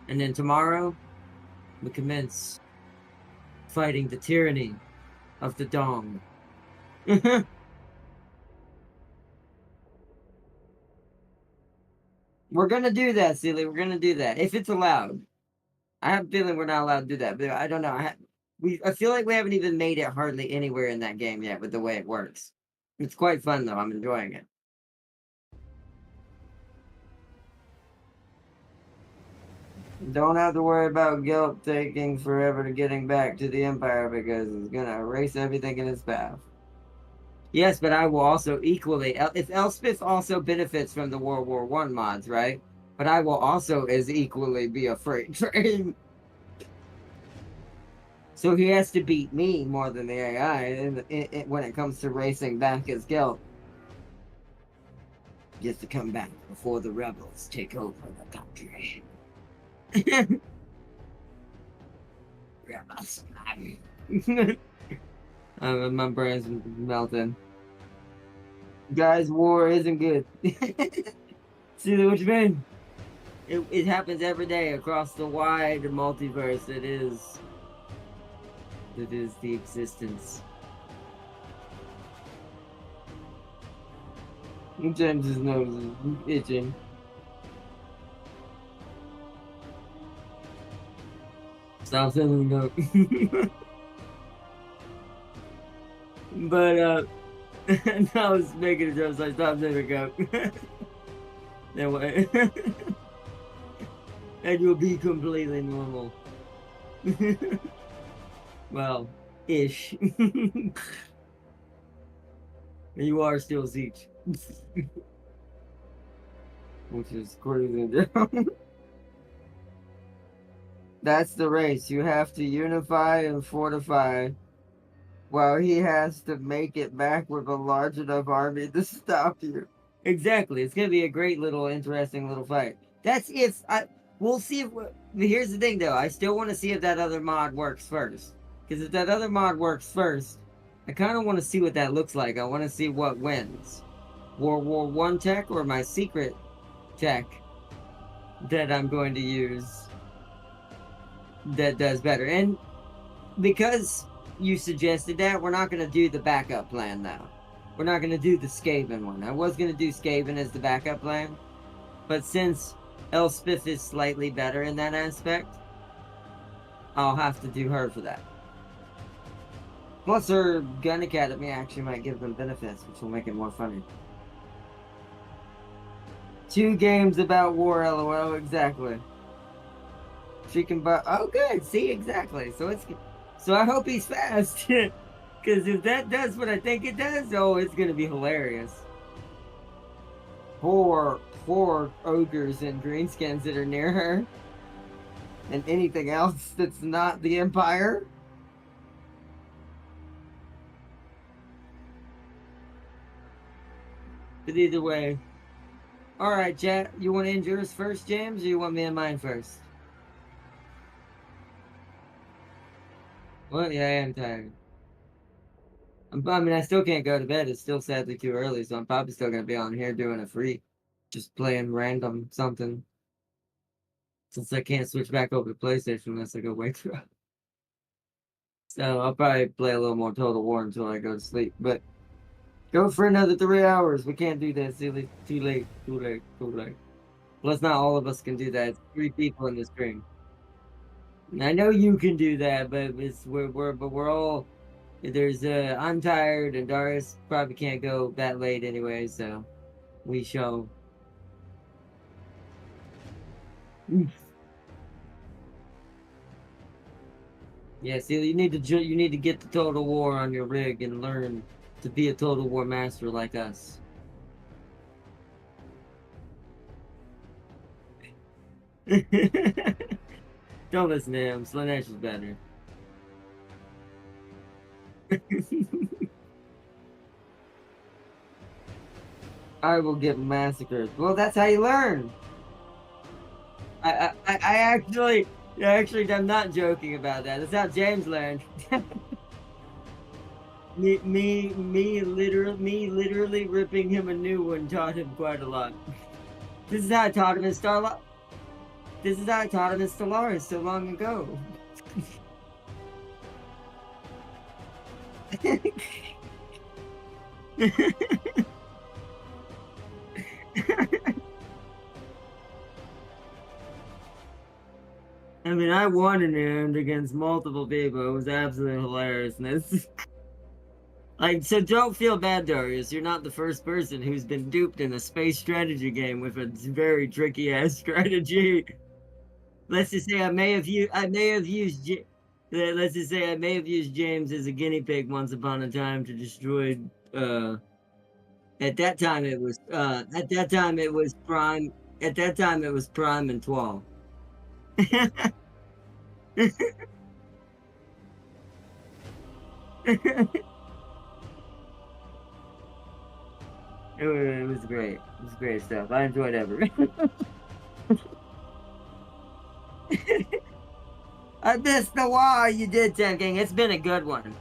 and then tomorrow we commence fighting the tyranny of the Dong. We're gonna do that, Celia. We're gonna do that if it's allowed. I have a feeling we're not allowed to do that, but I don't know. I feel like we haven't even made it hardly anywhere in that game yet with the way it works. It's quite fun though. I'm enjoying it. Don't have to worry about guilt taking forever to getting back to the Empire because it's gonna erase everything in its path. Yes, but I will also equally, if Elspeth also benefits from the World War One mods, right? But I will also as equally be a freight train. So he has to beat me more than the AI when it comes to racing back his guild. He has to come back before the rebels take over the country. Rebels. My brain's melting. Guys, war isn't good. See what you mean? It happens every day across the wide multiverse. It is the existence. James's nose is itching. Stop feeling goat. But I was making a joke like stop feeling goat. Anyway. And you'll be completely normal. Well, ish. You are still Zeech. Which is crazy. That's the race. You have to unify and fortify while he has to make it back with a large enough army to stop you. Exactly. It's going to be a great little, interesting little fight. That's if we'll see if, here's the thing though. I still want to see if that other mod works first. Because if that other mod works first, I kind of want to see what that looks like. I want to see what wins. World War One tech or my secret tech that I'm going to use that does better. And because you suggested that, we're not going to do the backup plan now. We're not going to do the Skaven one. I was going to do Skaven as the backup plan, but since Elspeth is slightly better in that aspect, I'll have to do her for that. Plus her gun academy actually might give them benefits, which will make it more funny. 2 games about war, lol, exactly. She can buy. Oh, good. See, exactly. So I hope he's fast, because if that does what I think it does, oh, it's gonna be hilarious. Poor ogres and greenskins that are near her, and anything else that's not the Empire. But either way, all right, chat. You want to end yours first, James, or you want me and mine first? Well, yeah, I am tired. I mean, I still can't go to bed. It's still sadly too early, so I'm probably still gonna be on here doing a free, just playing random something. Since I can't switch back over to PlayStation unless I go wake up. So I'll probably play a little more Total War until I go to sleep. But go for another 3 hours. We can't do that, silly. Too late. Too late. Too late. Plus, not all of us can do that. It's 3 people in the stream. I know you can do that, but we're all there's I'm tired and Darius probably can't go that late anyway, so we shall. Yeah, see, you need to get the Total War on your rig and learn to be a Total War master like us. Don't listen to him. Slanesh is better. I will get massacred. Well, that's how you learn. I actually, I'm not joking about that. That's how James learned. Me literally ripping him a new one taught him quite a lot. This is how I taught him in Starlight. This is how I taught him in Stellaris so long ago. I mean, I won in the end against multiple people. It was absolutely hilarious. And it's, like, so don't feel bad, Darius. You're not the first person who's been duped in a space strategy game with a very tricky ass strategy. Let's just say I may have used let's just say I may have used James as a guinea pig once upon a time to destroy at that time it was at that time it was prime at that time it was prime and 12. It was great. It was great stuff. I enjoyed every. I missed the wall you did, Tim King. It's been a good one.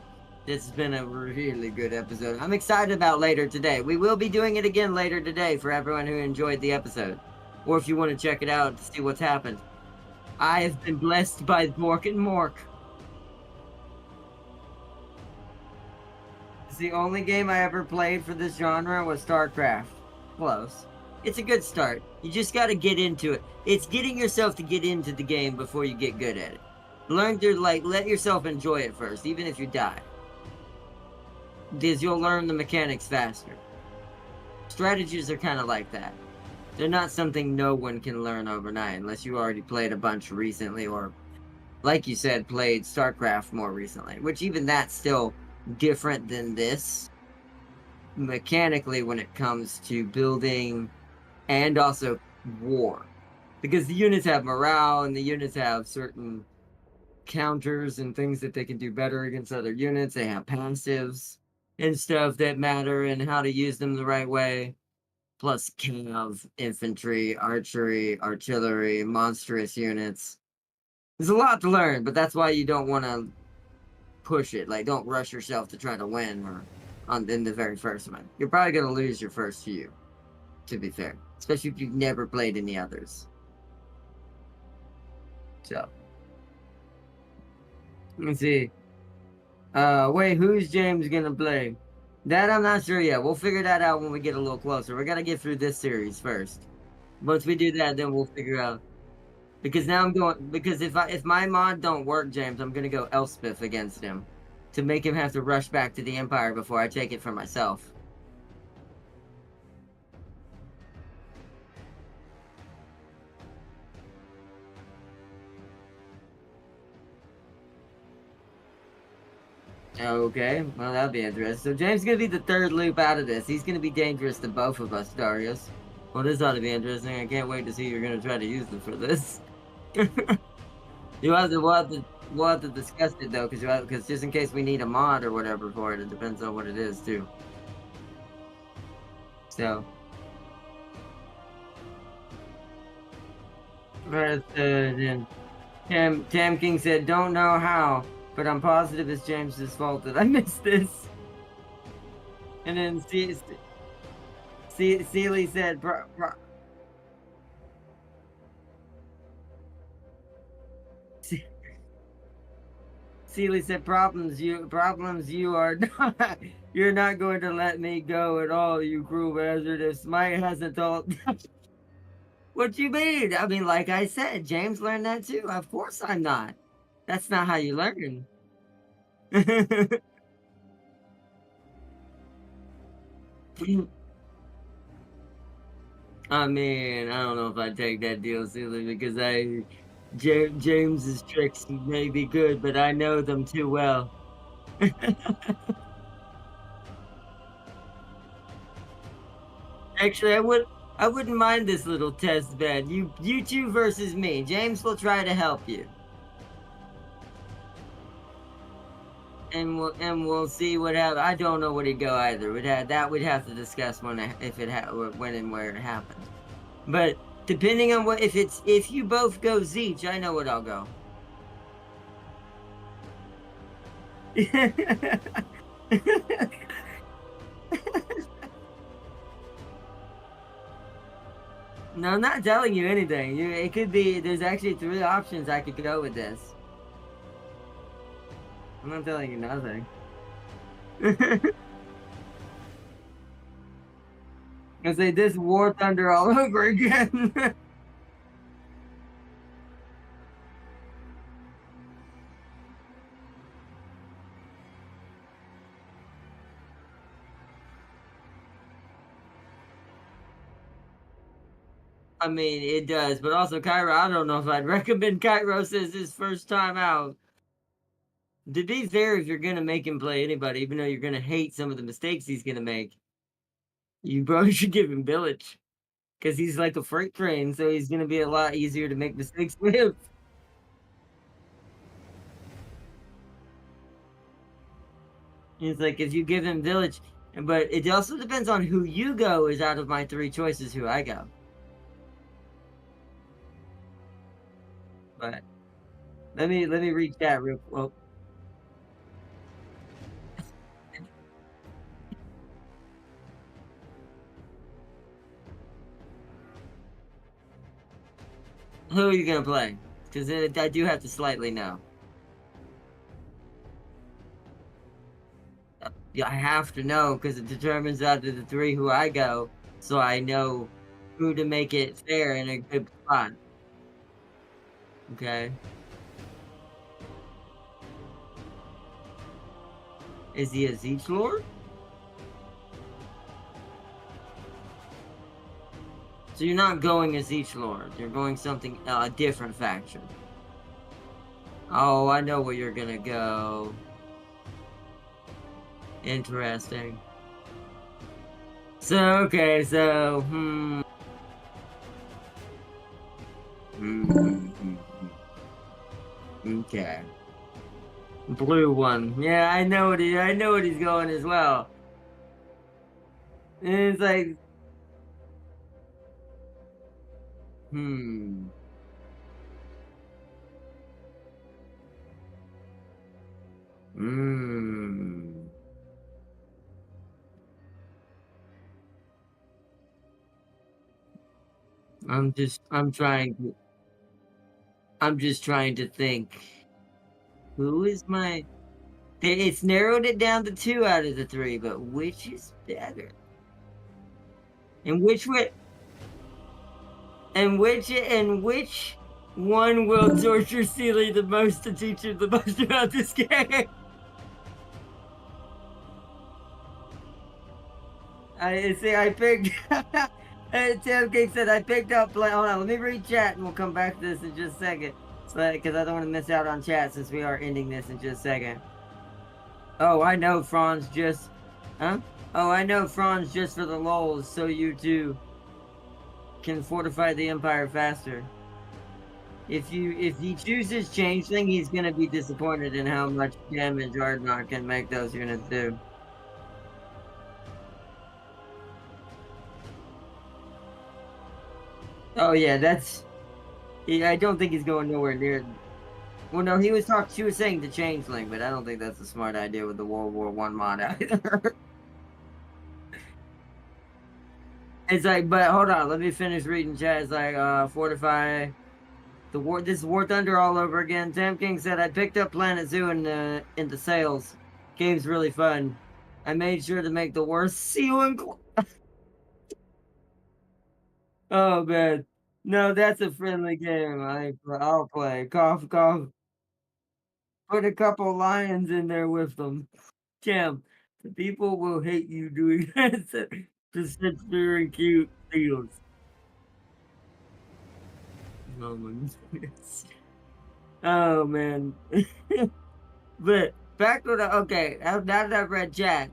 This has been a really good episode. I'm excited about later today. We will be doing it again later today for everyone who enjoyed the episode. Or if you want to check it out to see what's happened. I have been blessed by Mork and Mork. It's the only game I ever played for this genre was StarCraft. Close. It's a good start. You just got to get into it. It's getting yourself to get into the game before you get good at it. Learn to, like, let yourself enjoy it first, even if you die. Because you'll learn the mechanics faster. Strategies are kind of like that. They're not something no one can learn overnight unless you already played a bunch recently or, like you said, played StarCraft more recently. Which even that's still different than this mechanically when it comes to building and also war. Because the units have morale and the units have certain counters and things that they can do better against other units. They have passives and stuff that matter and how to use them the right way. Plus cav, infantry, archery, artillery, monstrous units. There's a lot to learn, but that's why you don't want to push it. Like, don't rush yourself to try to win or in the very first one. You're probably going to lose your first few, to be fair. Especially if you've never played any others. So. Let's see. Wait, who's James gonna play? That I'm not sure yet. We'll figure that out when we get a little closer. We gotta get through this series first. Once we do that, then we'll figure out. Because now I'm going. Because if my mod don't work, James, I'm gonna go Elspeth against him, to make him have to rush back to the Empire before I take it for myself. Okay, well that'll be interesting. So James is gonna be the third loop out of this. He's gonna be dangerous to both of us, Darius. Well, this ought to be interesting. I can't wait to see you're gonna try to use them for this. We'll have to discuss it though, because just in case we need a mod or whatever for it, it depends on what it is too. So, then Tam King said, "Don't know how, but I'm positive it's James's fault that I missed this." And then Sealy said, Sealy said, problems you are not, you're not going to let me go at all, you cruel bastard. If Smite hasn't told, what you mean? I mean, like I said, James learned that too. Of course I'm not. That's not how you learn. I mean, I don't know if I take that deal seriously because James's tricks may be good, but I know them too well. Actually, I wouldn't mind this little test bed. You two versus me. James will try to help you. And we'll see what happens. I don't know what he'd go either. We'd have to discuss when and where it happens. But depending on if you both go Zeech, I know what I'll go. No, I'm not telling you anything. It could be. There's actually three options I could go with this. I'm not telling you nothing. I say this War Thunder all over again. I mean, it does, but also Cairo. I don't know if I'd recommend Kairos as his first time out. To be fair, if you're gonna make him play anybody, even though you're gonna hate some of the mistakes he's gonna make, you probably should give him Village because he's like a freight train, so he's gonna be a lot easier to make mistakes with. It's like if you give him Village, but it also depends on who you go. Is out of my three choices, who I go. But let me reach that real. Well, who are you gonna play? Because I do have to slightly know. Yeah, I have to know because it determines out of the three who I go, so I know who to make it fair in a good spot. Okay. Is he a Zeech Lord? So you're not going as Zeech Lord. You're going something a different faction. Oh, I know where you're gonna go. Interesting. So okay, so okay. Blue one. Yeah, I know what he's going as well. And it's like, hmm. Hmm. I'm just trying to think. Who is my It's narrowed it down to two out of the three, but which is better? And which one will torture Sealy the most to teach him the most about this game? I see. I picked. Tim King said I picked up. Hold on, let me read chat, and we'll come back to this in just a second. So, because I don't want to miss out on chat since we are ending this in just a second. Oh, I know Franz just. Huh? Oh, I know Franz just for the lulz, so you too can fortify the empire faster. If he chooses Changeling, he's gonna be disappointed in how much damage Ardnot can make those units do. Oh yeah, I don't think he's going nowhere near. Well, no, She was saying the Changeling, but I don't think that's a smart idea with the World War One mod either. It's like, but hold on, let me finish reading chat. It's like, fortify this is War Thunder all over again. Tam King said I picked up Planet Zoo in the sales. Game's really fun. I made sure to make the worst ceiling. Oh man, no, that's a friendly game. I'll play. Cough, cough. Put a couple lions in there with them. Jam, the people will hate you doing that to sit there and cute seals. Oh my goodness. Oh man. But back to the okay, now that I've read chat.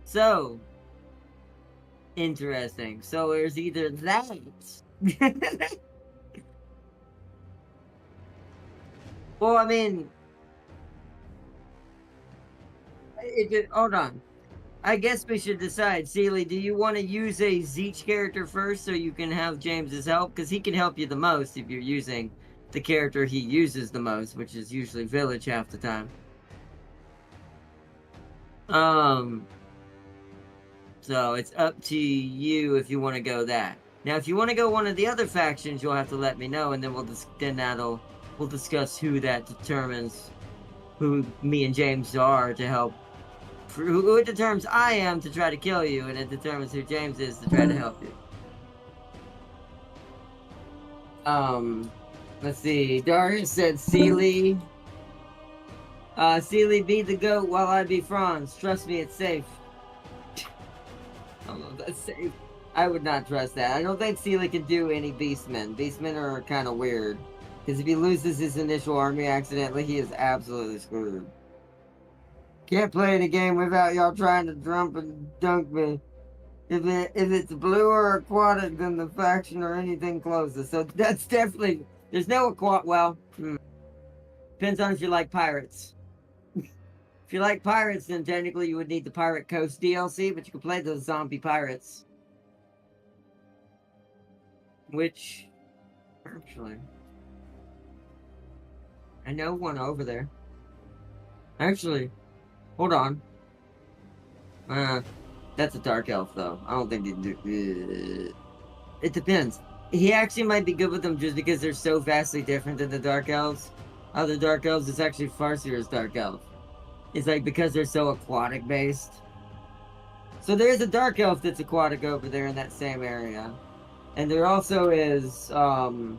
So interesting. So there's either that. Well, I mean, hold on. I guess we should decide. Sealy, do you want to use a Zeech character first so you can have James's help? Because he can help you the most if you're using the character he uses the most, which is usually Village half the time. Um, so it's up to you if you want to go that. Now, if you want to go one of the other factions, you'll have to let me know, and then we'll discuss who that determines who me and James are to help. Who it determines I am to try to kill you, and it determines who James is to try to help you. Let's see. Darius said Sealy. Sealy, be the goat while I be Franz. Trust me, it's safe. I don't know if that's safe. I would not trust that. I don't think Sealy can do any beastmen. Beastmen are kind of weird. Because if he loses his initial army accidentally, he is absolutely screwed. Can't play the game without y'all trying to jump and dunk me. If it's blue or aquatic, then the faction or anything closes. So that's definitely there's no well, depends on if you like pirates. If you like pirates, then technically you would need the Pirate Coast DLC, but you can play those zombie pirates. Which actually I know one over there. Actually, hold on. That's a dark elf, though. I don't think they do. It depends. He actually might be good with them just because they're so vastly different than the dark elves. Other dark elves, it's actually Farseer's dark elf. It's like because they're so aquatic based. So there's a dark elf that's aquatic over there in that same area, and there also is my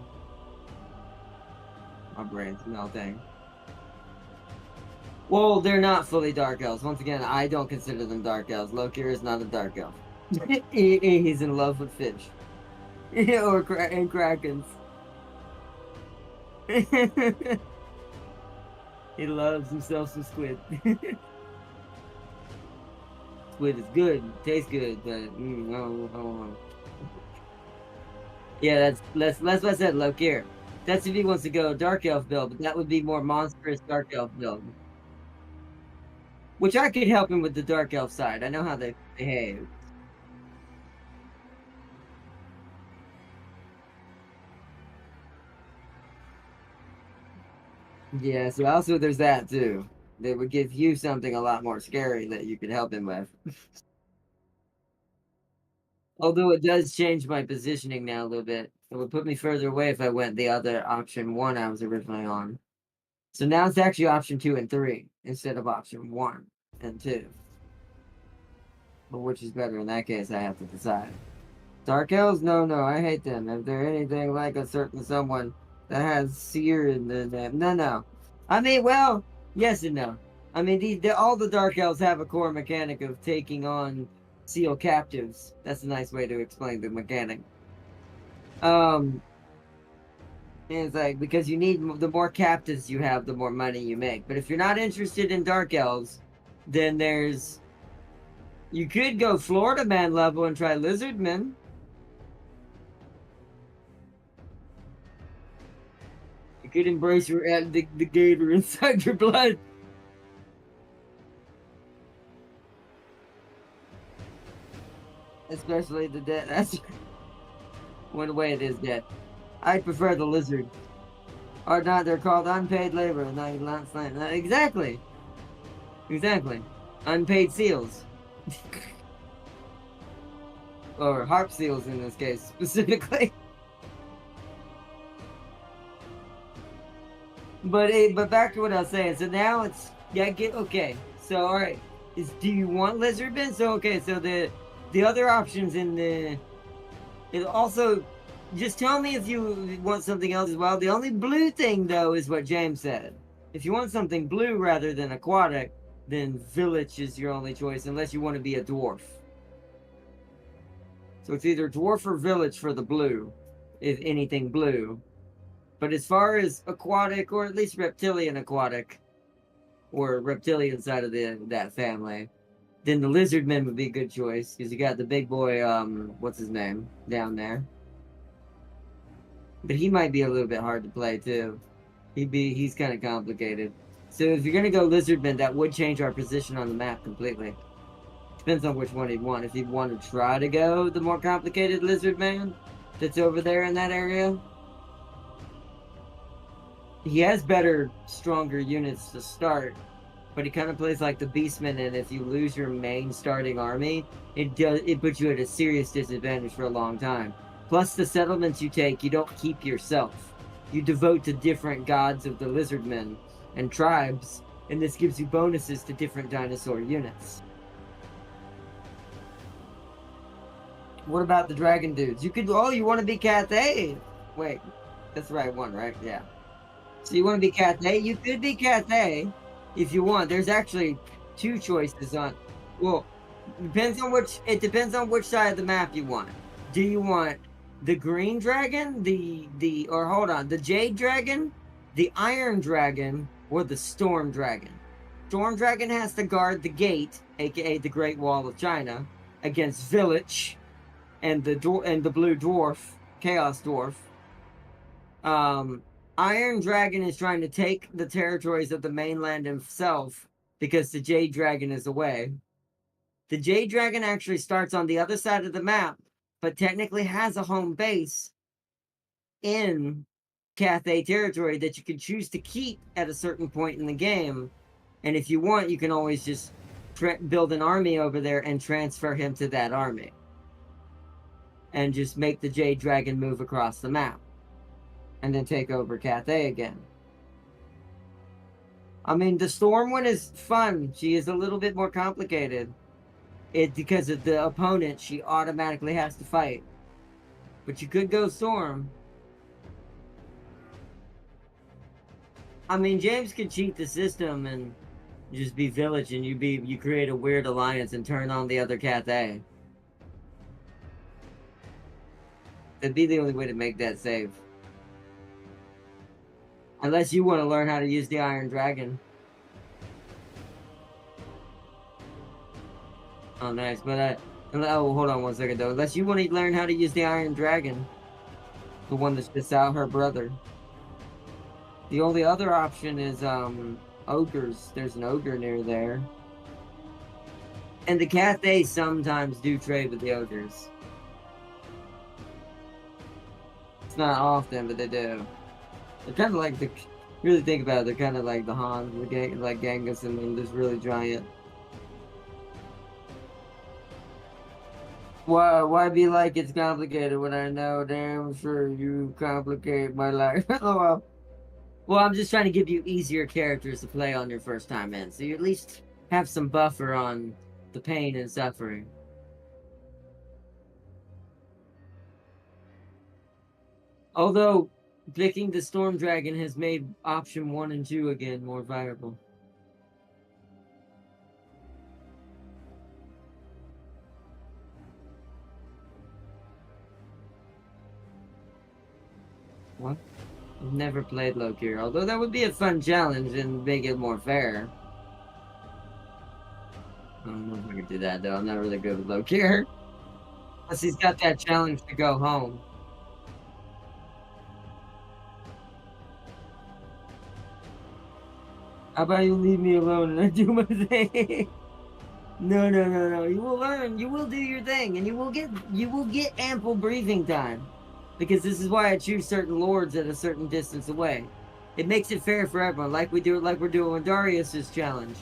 brain's melting. Well, they're not fully dark elves. Once again, I don't consider them dark elves. Lokir is not a dark elf. He's in love with fish. or and krakens. He loves himself some squid. Squid is good, tastes good, but no. Yeah, that's what I said. Lokir. That's if he wants to go dark elf build, but that would be more monstrous dark elf build. Which I could help him with the dark elf side. I know how they behave. Yeah, so also there's that too. They would give you something a lot more scary that you could help him with. Although it does change my positioning now a little bit. It would put me further away if I went the other option 1 I was originally on. So now it's actually option 2 and 3 instead of option 1 and 2. But which is better in that case, I have to decide. Dark elves? No, I hate them. If they're anything like a certain someone that has seer in the name. No. I mean, well, yes and no. I mean, all the dark elves have a core mechanic of taking on seal captives. That's a nice way to explain the mechanic. And it's like, because you need, the more captives you have, the more money you make. But if you're not interested in dark elves, then you could go Florida man level and try lizardmen. You could embrace the gator inside your blood. Especially the dead. That's one way it is dead. I prefer the lizard. Or not, they're called unpaid labor. Exactly. Unpaid seals. Or harp seals in this case, specifically. But back to what I was saying. So now it's okay. So all right, do you want lizardmen? So okay, so the other options it also just tell me if you want something else as well. The only blue thing though is what James said. If you want something blue rather than aquatic, then village is your only choice, unless you want to be a dwarf. So it's either dwarf or village for the blue, if anything blue. But as far as aquatic, or at least reptilian aquatic, or reptilian side of that family, then the lizardman would be a good choice, because you got the big boy, what's his name, down there. But he might be a little bit hard to play too. He's kind of complicated. So if you're gonna go lizardman, that would change our position on the map completely. Depends on which one he'd want. If he'd want to try to go the more complicated lizardman that's over there in that area, he has better, stronger units to start, but he kind of plays like the beastman, and if you lose your main starting army, it puts you at a serious disadvantage for a long time. Plus, the settlements you take, you don't keep yourself. You devote to different gods of the lizardmen and tribes, and this gives you bonuses to different dinosaur units. What about the dragon dudes? You could, oh, you want to be Cathay? Wait, that's the right one, right? Yeah. So you want to be Cathay? You could be Cathay if you want. There's actually two choices on. Well, it depends on which side of the map you want. Do you want the green dragon, or hold on, the jade dragon, the iron dragon, or the storm dragon? Storm dragon has to guard the gate, aka the Great Wall of China, against village and the blue dwarf, chaos dwarf. Iron Dragon is trying to take the territories of the mainland himself because the Jade Dragon is away. The Jade Dragon actually starts on the other side of the map, but technically has a home base in Cathay territory that you can choose to keep at a certain point in the game. And if you want, you can always just build an army over there and transfer him to that army. And just make the Jade Dragon move across the map. And then take over Cathay again. I mean, the Storm one is fun. She is a little bit more complicated. Because of the opponent, she automatically has to fight. But you could go Storm. I mean, James could cheat the system and just be Village, and you create a weird alliance and turn on the other Cathay. That'd be the only way to make that save. Unless you want to learn how to use the Iron Dragon. Oh, nice. But, oh, hold on one second, though. Unless you want to learn how to use the Iron Dragon. The one that spits out her brother. The only other option is, ogres. There's an ogre near there. And the Cathay sometimes do trade with the ogres. It's not often, but they do. They're kind of like really think about it, they're kind of like the Hans, like Genghis, and just really giant. Why be like it's complicated when I know damn sure you complicate my life? Well, I'm just trying to give you easier characters to play on your first time in, so you at least have some buffer on the pain and suffering. Although, picking the Storm Dragon has made option 1 and 2 again more viable. What? I've never played Lokir, although that would be a fun challenge and make it more fair. I don't know if I can do that, though. I'm not really good with Lokir. Plus, he's got that challenge to go home. How about you leave me alone and I do my thing? No. You will learn. You will do your thing, and you will get ample breathing time. Because this is why I choose certain lords at a certain distance away. It makes it fair for everyone, like we're doing with Darius's challenge.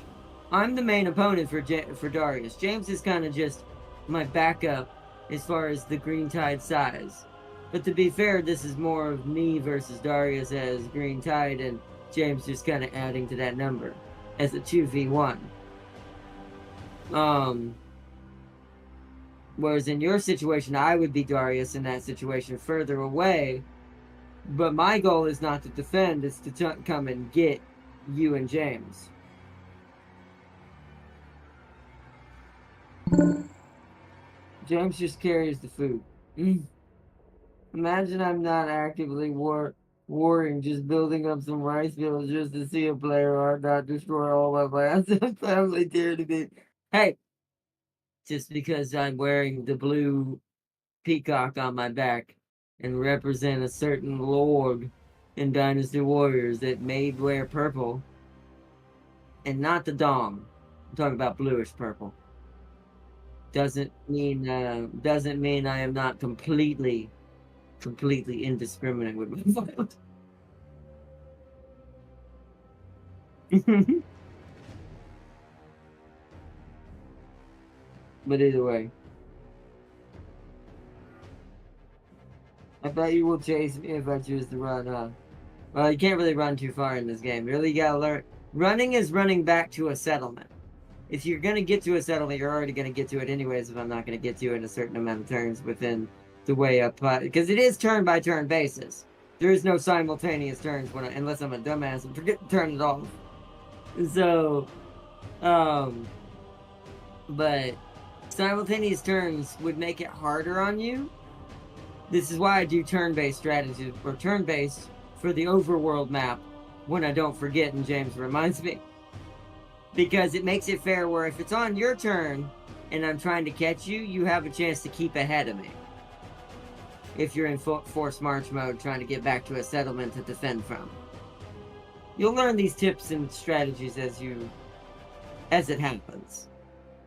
I'm the main opponent for Darius. James is kind of just my backup as far as the Green Tide size. But to be fair, this is more of me versus Darius as Green Tide, and James just kind of adding to that number as a 2v1. Whereas in your situation, I would be Darius in that situation further away. But my goal is not to defend, it's to come and get you and James. James just carries the food. Imagine I'm not actively warring, just building up some rice fields just to see a player or not destroy all my plants and family dear to me. Hey, just because I'm wearing the blue peacock on my back and represent a certain lord in Dynasty Warriors that made wear purple and not the dom. I'm talking about bluish purple. Doesn't mean I am not completely indiscriminate with my violence. But either way, I bet you will chase me if I choose to run, huh? Well, you can't really run too far in this game. Really, you gotta learn. Running is running back to a settlement. If you're gonna get to a settlement, you're already gonna get to it anyways. If I'm not gonna get to it in a certain amount of turns within the way up, because it is turn by turn basis. There is no simultaneous turns unless I'm a dumbass and forget to turn it off. So, um, but simultaneous turns would make it harder on you. This is why I do turn-based strategies, or turn-based for the overworld map when I don't forget and James reminds me. Because it makes it fair where if it's on your turn and I'm trying to catch you, you have a chance to keep ahead of me. If you're in forced march mode trying to get back to a settlement to defend from. You'll learn these tips and strategies as it happens.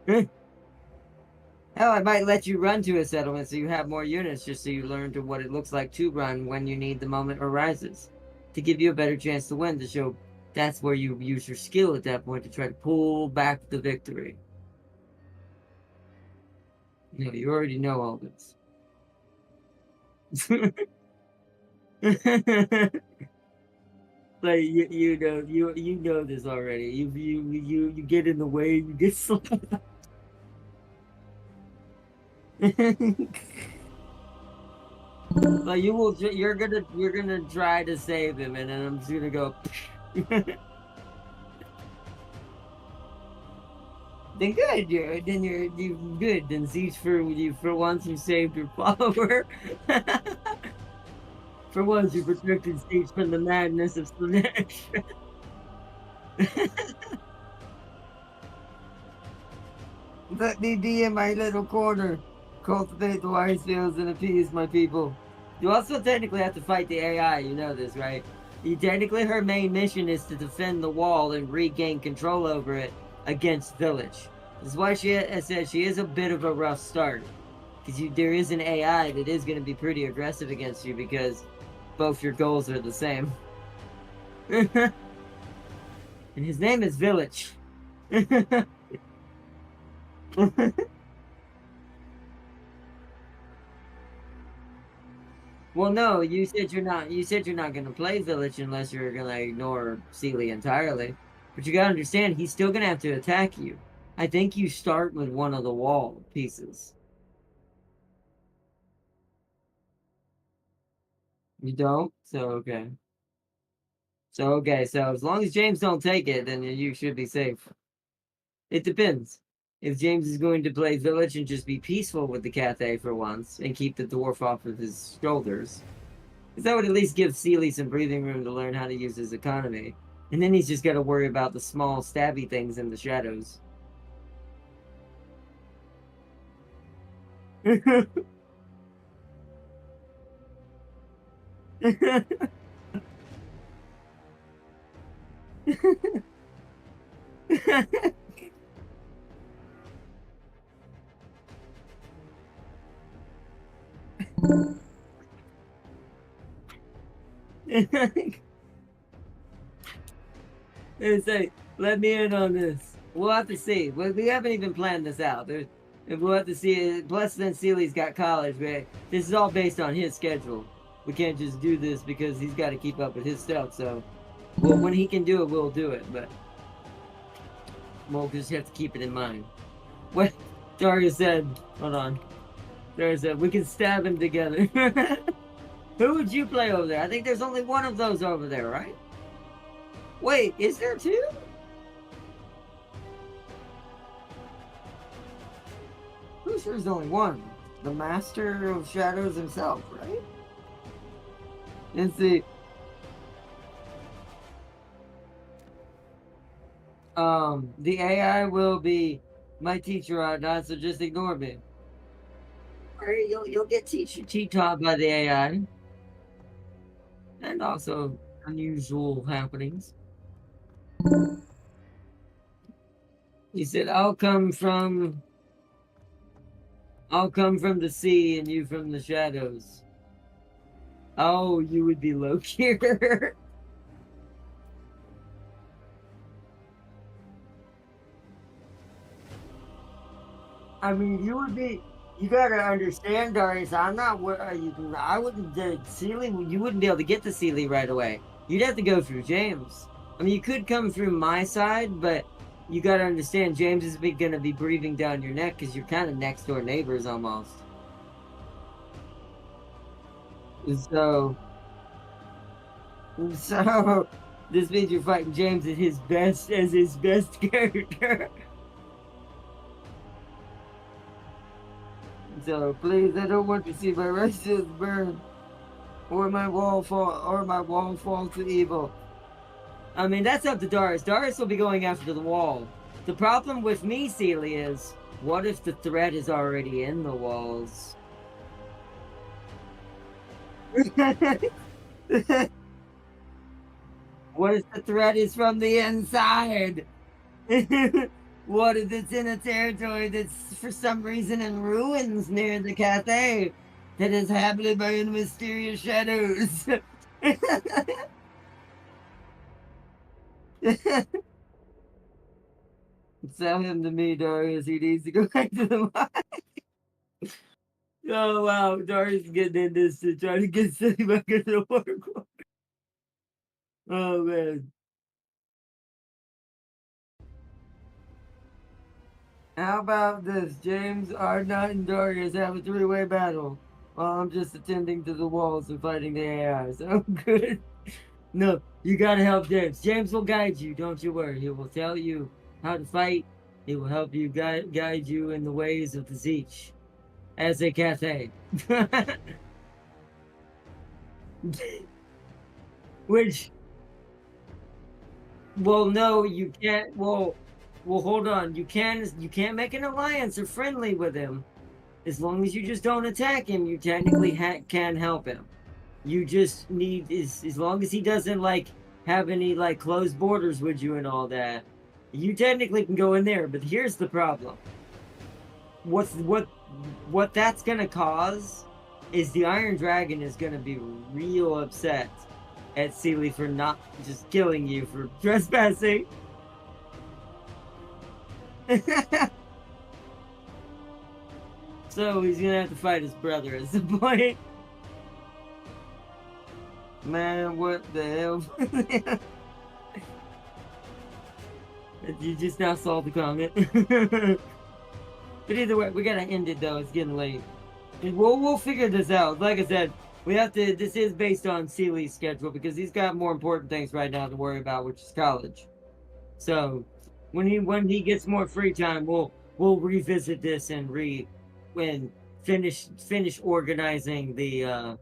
Hell, I might let you run to a settlement so you have more units just so you learn to what it looks like to run when you need the moment arises. To give you a better chance to win, to show that's where you use your skill at that point to try to pull back the victory. No, you already know all this. Like you know this already. You get in the way, you get slapped. Like you're gonna try to save him, and then I'm just gonna go. Then good, you're good. Then Zeus for once you saved your follower. For once you protected Zeus from the madness of Slanesh. Let me be in my little corner. Cultivate the rice fields and appease my people. You also technically have to fight the AI, you know this, right? Her main mission is to defend the wall and regain control over it against Village. This is why I said she is a bit of a rough start. Because there is an AI that is going to be pretty aggressive against you because both your goals are the same. And his name is Village. Well, no, you said you're not. You said you're not going to play Village unless you're going to ignore Sealy entirely. But you got to understand, he's still going to have to attack you. I think you start with one of the wall pieces. You don't? So okay. So as long as James don't take it, then you should be safe. It depends. If James is going to play Village and just be peaceful with the Cathay for once and keep the dwarf off of his shoulders, because that would at least give Sealy some breathing room to learn how to use his economy. And then he's just got to worry about the small stabby things in the shadows. It's like, let me in on this. We'll have to see. We haven't even planned this out. We'll have to see. Plus, then Sealy's got college. Right? This is all based on his schedule. We can't just do this because he's got to keep up with his stuff. So, well, when he can do it, we'll do it. But we'll just have to keep it in mind. What Daria said. Hold on. Daria said we can stab him together. Who would you play over there? I think there's only one of those over there, right? Wait, is there two? Pretty sure there's only one. The Master of Shadows himself, right? Let's see. The AI will be my teacher or not, so just ignore me. Or you'll get taught by the AI. And also unusual happenings. He said, I'll come from the sea and you from the shadows. Oh, you would be low here. I mean, you gotta understand, Darius. I'm not where I wouldn't, the Sealy, you wouldn't be able to get to Sealy right away. You'd have to go through James. I mean, you could come through my side, but you gotta understand, James is gonna be breathing down your neck because you're kind of next door neighbors almost. So, so this means you're fighting James at his best character. So please, I don't want to see my righteous burn, or my wall fall to evil. I mean, that's up to Darius. Darius will be going after the wall. The problem with me, Sealy, is what if the threat is already in the walls? What if the threat is from the inside? What if it's in a territory that's for some reason in ruins near the cafe that is inhabited by the mysterious shadows? Sell him to me, Darius. He needs to go back to the mine. Oh wow, Darius is getting in this to try to get Silly back into the work. Oh man. How about this? James, Arnott, and Darius have a three-way battle while I'm just attending to the walls and fighting the AI. So good. No, you gotta help James. James will guide you, don't you worry. He will tell you how to fight. He will help you guide you in the ways of the Zeech as a cafe. Which, well, no, you can't. Well, hold on. You can't make an alliance or friendly with him. As long as you just don't attack him, you technically can help him. You just need as long as he doesn't like have any like closed borders with you and all that. You technically can go in there, but here's the problem. What that's gonna cause is the Iron Dragon is gonna be real upset at Sealy for not just killing you for trespassing. So he's gonna have to fight his brother at some point. Man, what the hell? You just now saw the comment. But either way, we gotta end it though. It's getting late. And we'll figure this out. Like I said, we have to. This is based on Sealy's schedule because he's got more important things right now to worry about, which is college. So when he gets more free time, we'll revisit this and finish organizing the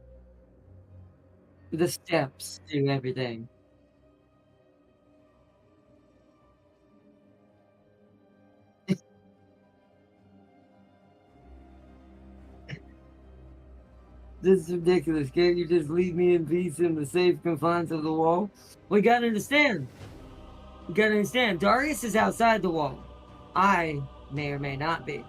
steps to everything. This is ridiculous. Can't you just leave me in peace in the safe confines of the wall? We gotta understand. You gotta understand. Darius is outside the wall. I may or may not be.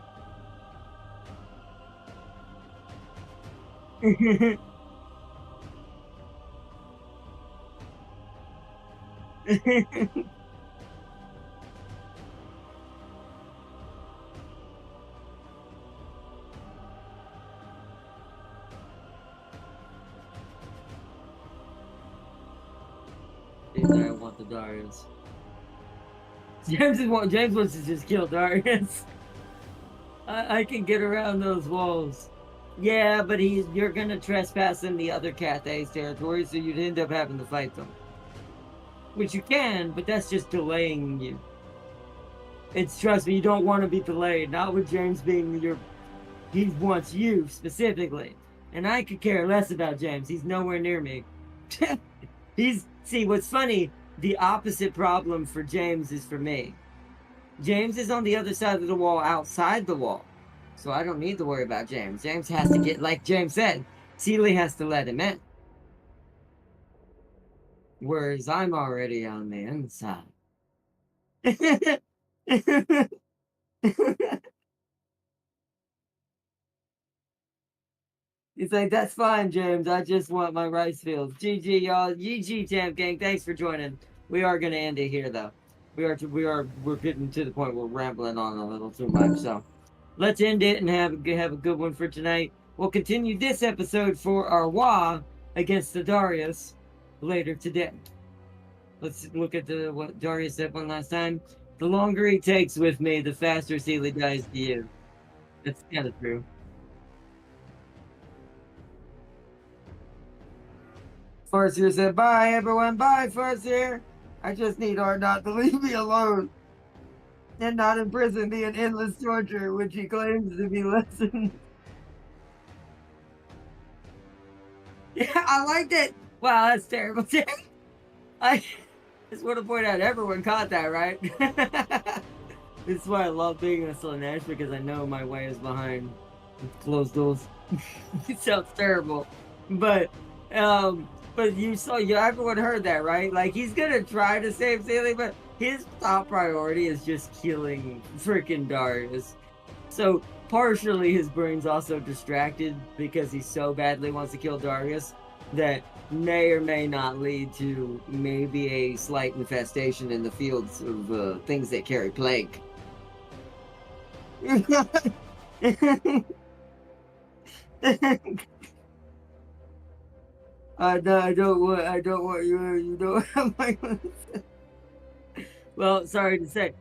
I want the Darius. James wants to just kill Darius. I can get around those walls. Yeah, but you're gonna trespass in the other Cathay's territory, so you'd end up having to fight them. which you can, but that's just delaying you. It's, trust me, you don't want to be delayed. Not with James being your, he wants you specifically. And I could care less about James. He's nowhere near me. See, what's funny, the opposite problem for James is for me. James is on the other side of the wall, outside the wall. So I don't need to worry about James. James has to get, like James said, Sealy has to let him in. Whereas I'm already on the inside. He's like, that's fine, James. I just want my rice fields. GG, y'all. GG, Champ Gang. Thanks for joining. We are gonna end it here, though. We're getting to the point where we're rambling on a little too much. So let's end it and have a good one for tonight. We'll continue this episode for our WA against the Darius later today. Let's look at what Darius said one last time. The longer he takes with me, the faster Sealy dies to you. That's kind of true. Farseer said, bye, everyone. Bye, Farseer. I just need Art not to leave me alone and not imprison me in endless torture, which he claims to be lessened. Yeah, I like that. Wow, that's terrible. I just want to point out everyone caught that, right? This is why I love being a Slanesh, because I know my way is behind closed doors. It sounds terrible, but everyone heard that, right? Like, he's gonna try to save Sealy, but his top priority is just killing freaking Darius. So partially his brain's also distracted because he so badly wants to kill Darius that may or may not lead to maybe a slight infestation in the fields of things that carry plague. I don't want you know what am I gonna say? Well, sorry to say.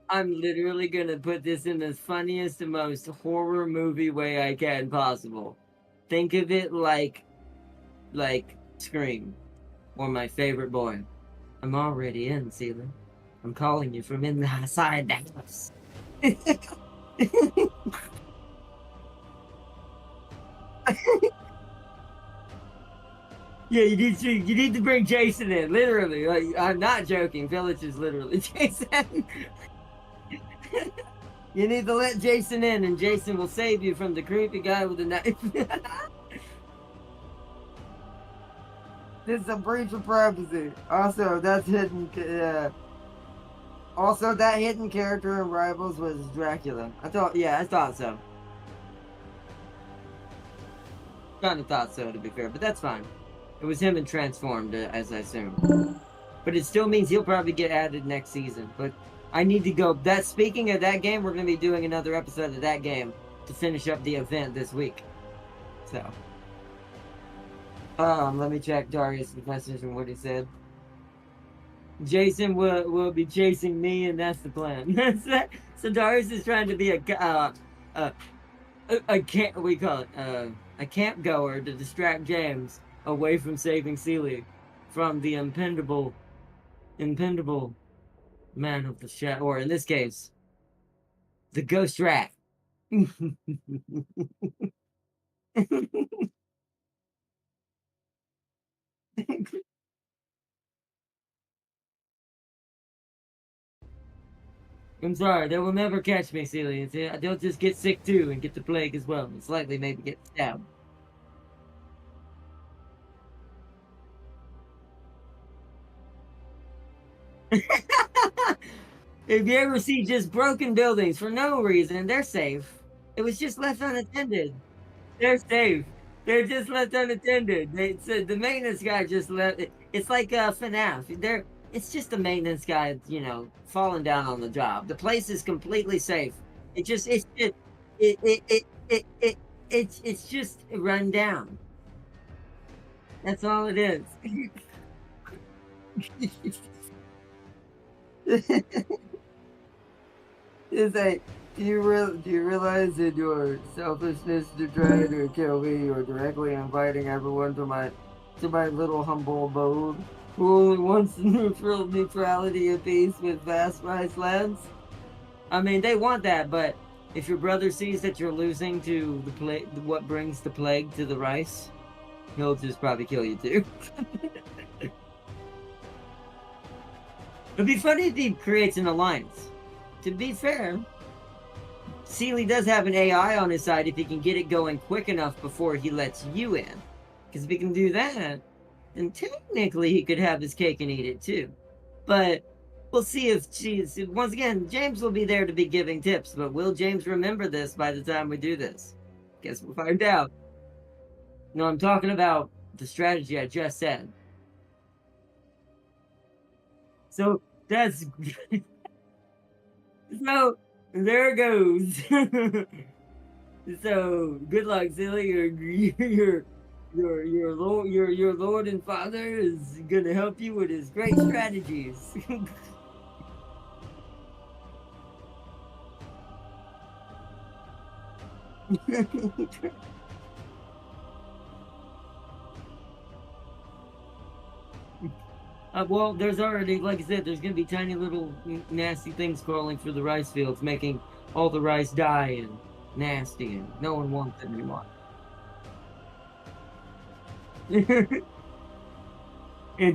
I'm literally gonna put this in the funniest and most horror movie way I can possible. Think of it like Scream, or My Favorite Boy. I'm already in, Sealy. I'm calling you from inside the house. Yeah, you need to bring Jason in, literally. Like, I'm not joking. Village is literally Jason. You need to let Jason in, and Jason will save you from the creepy guy with the knife. This is a breach of privacy. Also, that's hidden. Also, that hidden character in Rivals was Dracula. I thought so. Kind of thought so, to be fair, but that's fine. It was him and Transformed, as I assume. But it still means he'll probably get added next season. But I need to go. Speaking of that game, we're going to be doing another episode of that game to finish up the event this week. So, let me check Darius' message and what he said. Jason will be chasing me, and that's the plan. So Darius is trying to be a camp, we call it a camp goer to distract James away from saving Sealy from the impendable man of the shadow, or in this case, the ghost rat. I'm sorry, they will never catch me, Sealy. They'll just get sick too and get the plague as well. And slightly maybe get stabbed. If you ever see just broken buildings for no reason, they're safe. It was just left unattended. They're safe. They're just left unattended. The maintenance guy just left. It's like FNAF. It's just the maintenance guy, falling down on the job. The place is completely safe. It's just run down. That's all it is. It's like, Do you realize that your selfishness to try to kill me, you're directly inviting everyone to my little humble abode, who only wants neutrality and peace with vast rice lands? I mean, they want that, but if your brother sees that you're losing to the plague, what brings the plague to the rice, he'll just probably kill you too. It'd be funny if he creates an alliance. To be fair, Sealy does have an AI on his side if he can get it going quick enough before he lets you in. Because if he can do that, then technically he could have his cake and eat it too. But we'll see if she's once again, James will be there to be giving tips, but will James remember this by the time we do this? Guess we'll find out. No, I'm talking about the strategy I just said. So that's so there goes. So good luck, silly. Your Lord and Father is gonna help you with his great strategies. Well, there's already, like I said, there's going to be tiny little nasty things crawling through the rice fields, making all the rice die and nasty, and no one wants it anymore. It's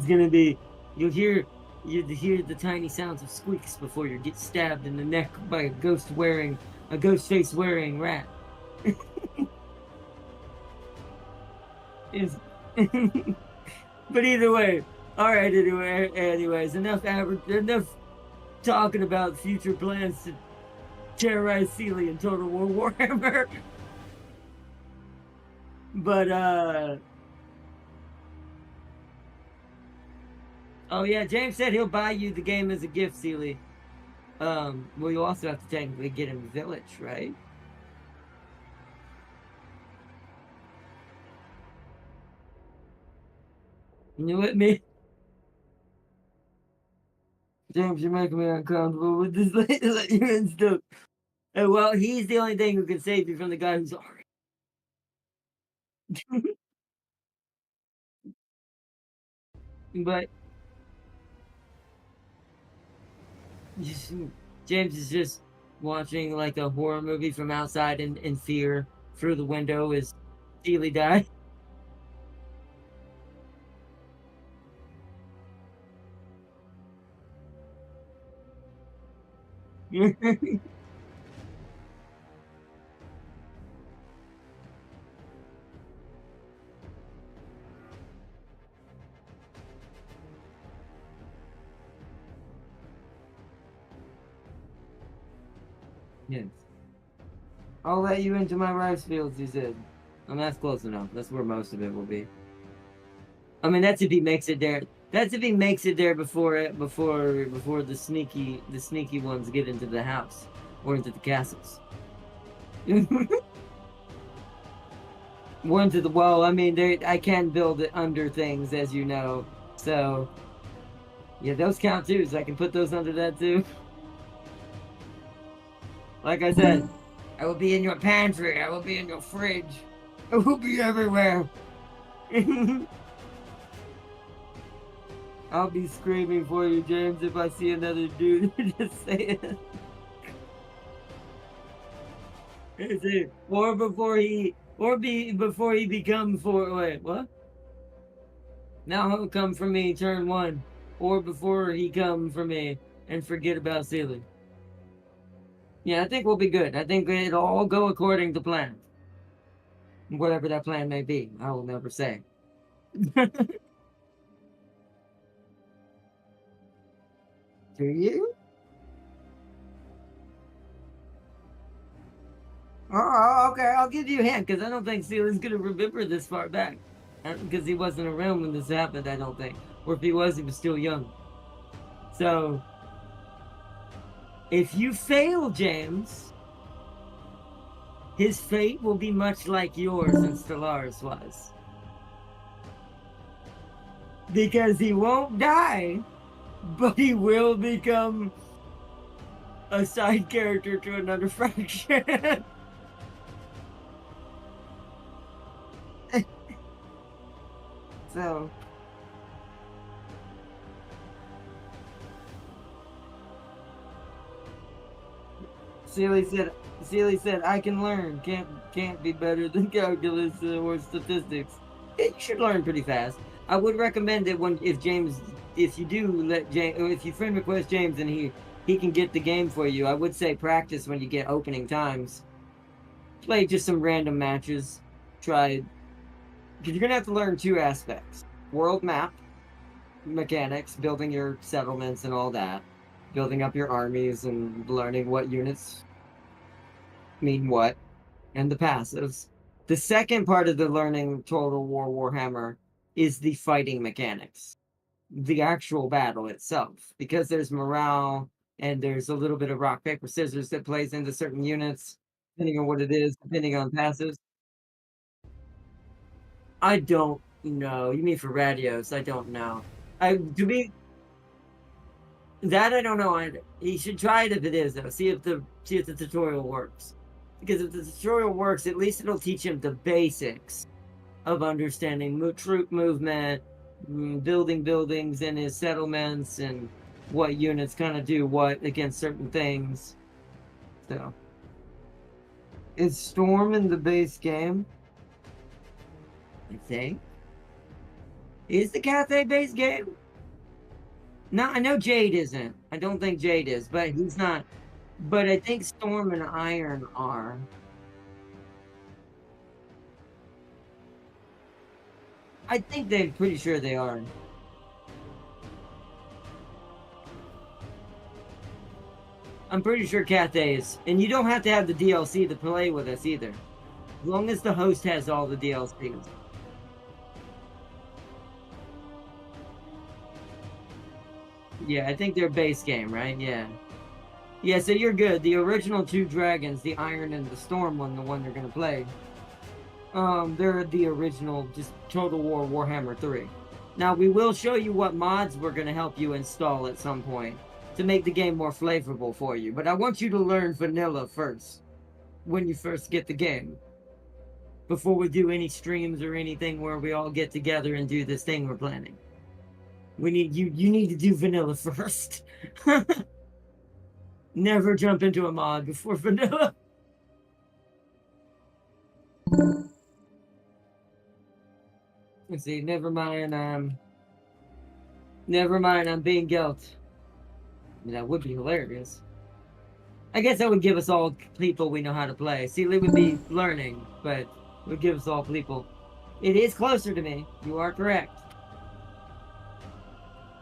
going to be, you'll hear the tiny sounds of squeaks before you get stabbed in the neck by a ghost face wearing rat. Is but either way, all right. Anyways, enough talking about future plans to terrorize Sealy in Total War Warhammer. But oh yeah, James said he'll buy you the game as a gift, Sealy. Well, you also have to technically get him a village, right? You know what, me? James, you're making me uncomfortable with this let you in stuff. Well, he's the only thing who can save you from the guy who's already. But just, James is just watching like a horror movie from outside in fear through the window as Sealy died. Yes. I'll let you into my rice fields, he said. And that's close enough. That's where most of it will be. I mean, that's if he makes it there. That's if he makes it there before the sneaky ones get into the house or into the castles. One to the well. I mean, I can build it under things, as you know. So yeah, those count too. So I can put those under that too. Like I said, I will be in your pantry. I will be in your fridge. I will be everywhere. I'll be screaming for you, James, if I see another dude. Just say it. Is it or before he becomes for wait, what? Now he'll come for me, turn one. Or before he come for me and forget about Sealy. Yeah, I think we'll be good. I think it'll all go according to plan. Whatever that plan may be, I will never say. Do you? Oh, okay. I'll give you a hint because I don't think Sealy's gonna remember this far back because he wasn't around when this happened. I don't think, or if he was still young. So, if you fail, James, his fate will be much like yours and Stellaris was, because he won't die, but he will become a side character to another faction. So Sealy said, I can learn. Can't be better than calculus or statistics. You should learn pretty fast. I would recommend it when if you do let James, or if you friend request James and he can get the game for you. I would say practice when you get opening times. Play just some random matches. Try, because you're gonna have to learn two aspects: world map mechanics, building your settlements and all that, building up your armies and learning what units mean what, and the passives. The second part of the learning Total War Warhammer is the fighting mechanics, the actual battle itself, because there's morale and there's a little bit of rock, paper, scissors that plays into certain units, depending on what it is, depending on passives. I don't know. You mean for Radios? I don't know. I to be that I don't know either. You should try it if it is though. See if the tutorial works. Because if the tutorial works, at least it'll teach him the basics of understanding troop movement, building buildings in his settlements, and what units kind of do what against certain things. So, is Storm in the base game? I think. Is the Cathay base game? No, I know Jade isn't. I don't think Jade is, but he's not. But I think Storm and Iron are. I think they're pretty sure they are. I'm pretty sure Cathay is. And you don't have to have the DLC to play with us either. As long as the host has all the DLCs. Yeah, I think they're base game, right? Yeah. Yeah, so you're good. The original two dragons, the Iron and the Storm one, the one they're gonna play. They're the original, just Total War Warhammer 3. Now we will show you what mods we're gonna help you install at some point to make the game more flavorful for you. But I want you to learn vanilla first when you first get the game. Before we do any streams or anything where we all get together and do this thing we're planning. We need you need to do vanilla first. Never jump into a mod before vanilla. Let's see, never mind, I'm being guilt. I mean, that would be hilarious. I guess that would give us all people we know how to play. See, it would be learning, but it would give us all people. It is closer to me. You are correct.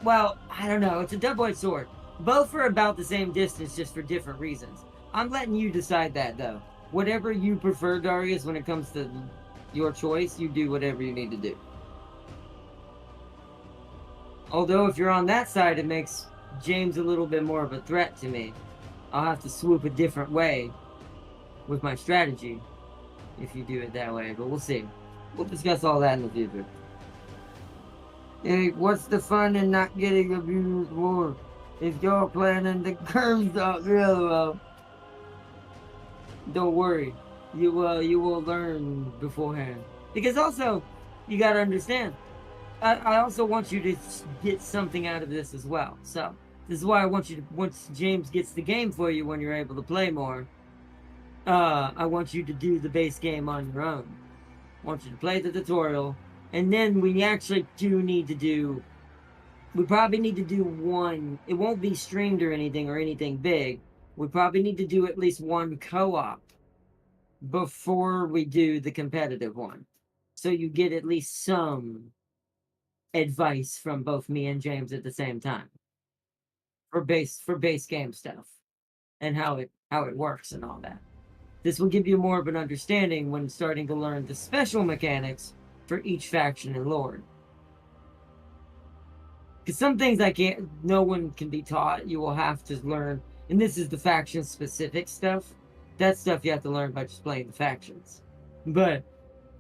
Well, I don't know. It's a double-edged sword. Both are about the same distance, just for different reasons. I'm letting you decide that, though. Whatever you prefer, Darius, when it comes to your choice, you do whatever you need to do. Although, if you're on that side, it makes James a little bit more of a threat to me. I'll have to swoop a different way with my strategy if you do it that way, but we'll see. We'll discuss all that in the future. Hey, what's the fun in not getting abused more? If you're planning the curves out really well, don't worry. You will learn beforehand. Because also, you gotta understand, I also want you to get something out of this as well. So, this is why I want you to, once James gets the game for you when you're able to play more, I want you to do the base game on your own. I want you to play the tutorial, and then we actually do need to do, we probably need to do one, it won't be streamed or anything big. We probably need to do at least one co-op before we do the competitive one. So you get at least some advice from both me and James at the same time for base game stuff and how it works and all that. This will give you more of an understanding when starting to learn the special mechanics for each faction and lord. Because some things no one can be taught. You will have to learn, and this is the faction specific stuff. That stuff you have to learn by just playing the factions. But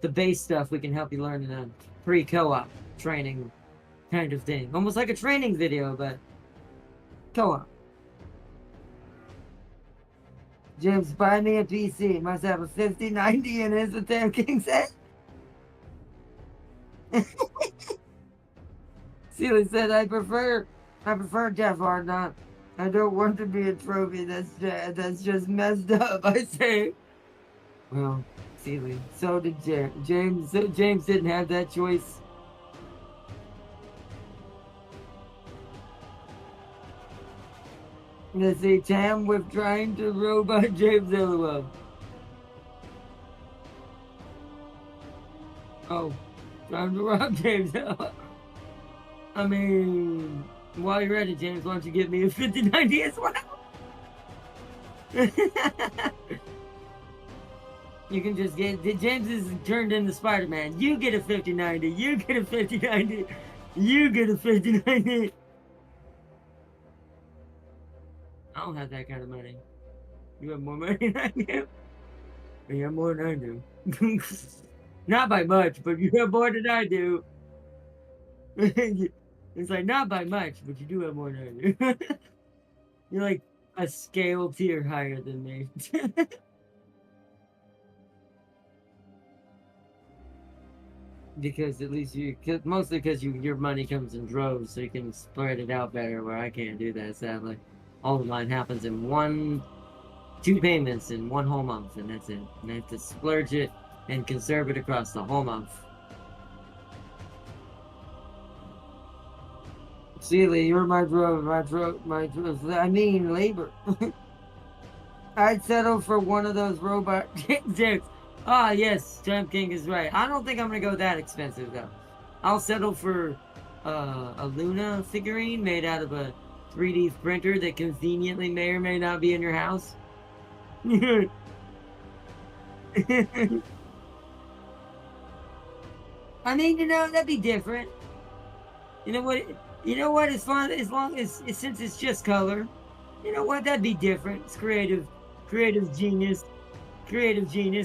the base stuff we can help you learn in a pre-co-op training kind of thing. Almost like a training video, but co-op. James, buy me a PC. Must have a 5090 and is the Tam King said. Sealy said, I prefer Jeff Ardnott. I don't want to be a trophy that's just messed up. I say, well, Sealy, so did James. James didn't have that choice. Let's see, Tam with trying to robot James LOL. Oh, trying to rob James. I mean, while you're at it, James, why don't you give me a 5090 as well? You can just get James is turned into Spider-Man. You get a 5090. You get a 5090. You get a 5090. I don't have that kind of money. You have more money than I do. You have more than I do. Not by much, but you have more than I do. It's like not by much, but you do have more than I do. You're like a scale tier higher than me. Because at least mostly because your money comes in droves, so you can spread it out better. Where I can't do that, sadly. All of mine happens in two payments in one whole month, and that's it. And I have to splurge it and conserve it across the whole month. Sealy, you're my drove, I mean labor. I'd settle for one of those robot dicks. Ah, yes, Jump King is right. I don't think I'm gonna go that expensive though. I'll settle for a Luna figurine made out of a 3D printer that conveniently may or may not be in your house. I mean, that'd be different. You know what? It's fun as long as since it's just color. You know what? That'd be different. It's creative genius,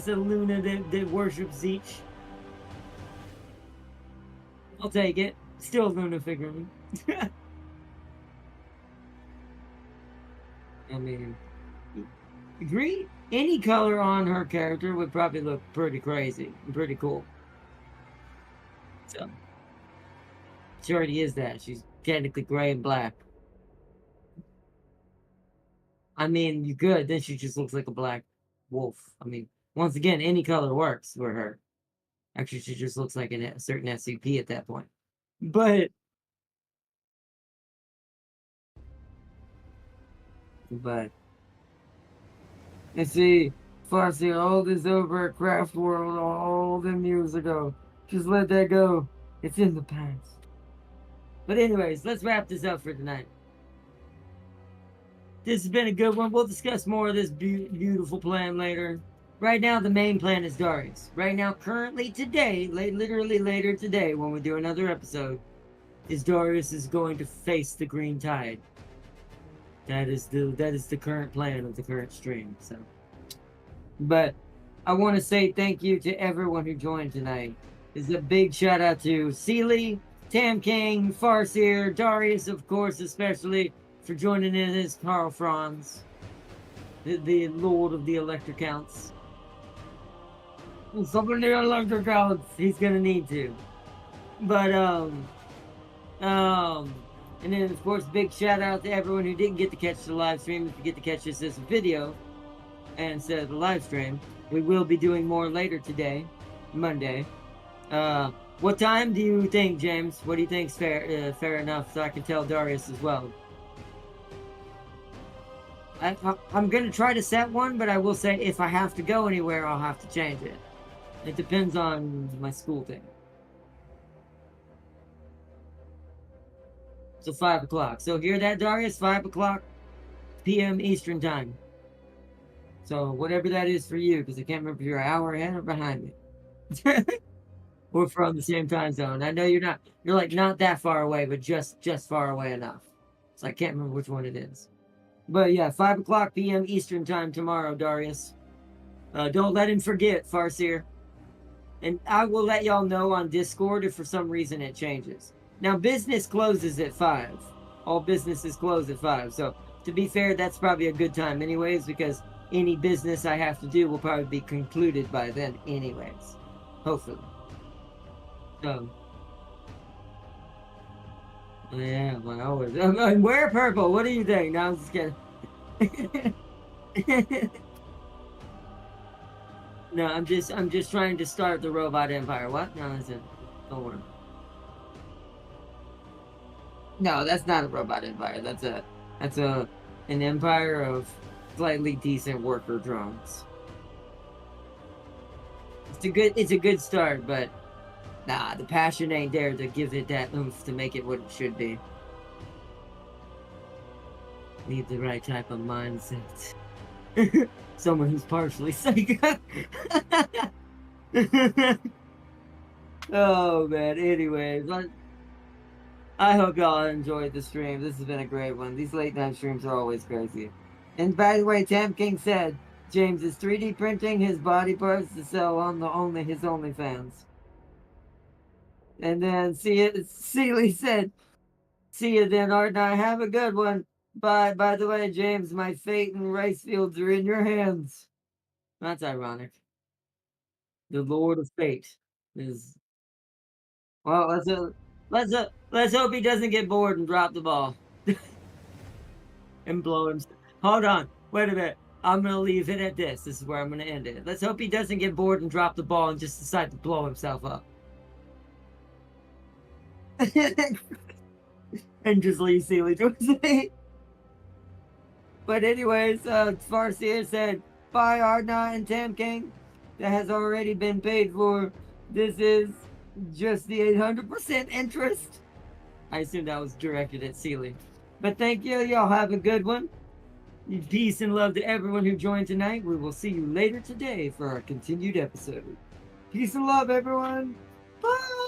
a Luna that worships each. I'll take it. Still Luna figurine. I mean, green, any color on her character would probably look pretty crazy and pretty cool. So, she already is that. She's technically gray and black. I mean, you could. Then she just looks like a black wolf. I mean, once again, any color works for her. Actually, she just looks like a certain SCP at that point. But let's see, Farsi, all this over at Craft World all them years ago. Just let that go. It's in the past. But anyways, let's wrap this up for tonight. This has been a good one. We'll discuss more of this beautiful plan later. Right now, the main plan is Darius. Right now, currently today, literally later today, when we do another episode, is Darius is going to face the Green Tide. That is the current plan of the current stream. So, but I want to say thank you to everyone who joined tonight. This is a big shout out to Sealy, Tam King, Farseer, Darius, of course, especially for joining in as Carl Franz, the Lord of the Electrocounts. Some of the Electrocounts, he's gonna need to. But and then of course, big shout out to everyone who didn't get to catch the live stream. If you get to catch this as a video instead of the live stream, we will be doing more later today, Monday. What time do you think, James? What do you think's fair enough, so I can tell Darius as well? I'm gonna try to set one, but I will say if I have to go anywhere, I'll have to change it. It depends on my school thing. So 5 o'clock. So hear that, Darius? 5 o'clock p.m. Eastern time. So whatever that is for you, because I can't remember if you're an hour ahead or behind me. We're from the same time zone. I know you're not. You're like not that far away, but just far away enough. So I can't remember which one it is. But yeah, 5 o'clock p.m. Eastern time tomorrow, Darius. Don't let him forget, Farseer. And I will let y'all know on Discord if for some reason it changes. Now, business closes at 5. All businesses close at 5. So, to be fair, that's probably a good time anyways, because any business I have to do will probably be concluded by then, anyways. Hopefully. So, yeah, well, always. Wear purple. What do you think? No, I'm just kidding. No, I'm just trying to start the robot empire. What? No, that's it. Don't worry. No, that's not a robot empire. That's an empire of slightly decent worker drones. It's a good start, but nah, the passion ain't there to give it that oomph to make it what it should be. Need the right type of mindset. Someone who's partially psycho. Oh man. Anyways, I hope y'all enjoyed the stream. This has been a great one. These late night streams are always crazy. And by the way, Tam King said James is 3D printing his body parts to sell on his OnlyFans. And then Seeley said, "See you then, Art and I have a good one. Bye. By the way, James, my fate and rice fields are in your hands." That's ironic. The Lord of Fate is well. Let's hope he doesn't get bored and drop the ball and blow him. Hold on, wait a minute. I'm gonna leave it at this. This is where I'm gonna end it. Let's hope he doesn't get bored and drop the ball and just decide to blow himself up. And just leave Seeley to his fate. But anyways, Farseer said, "Bye, Ardna and Tam King. That has already been paid for. This is just the 800% interest." I assume that was directed at Seeley. But thank you. Y'all have a good one. Peace and love to everyone who joined tonight. We will see you later today for our continued episode. Peace and love, everyone. Bye.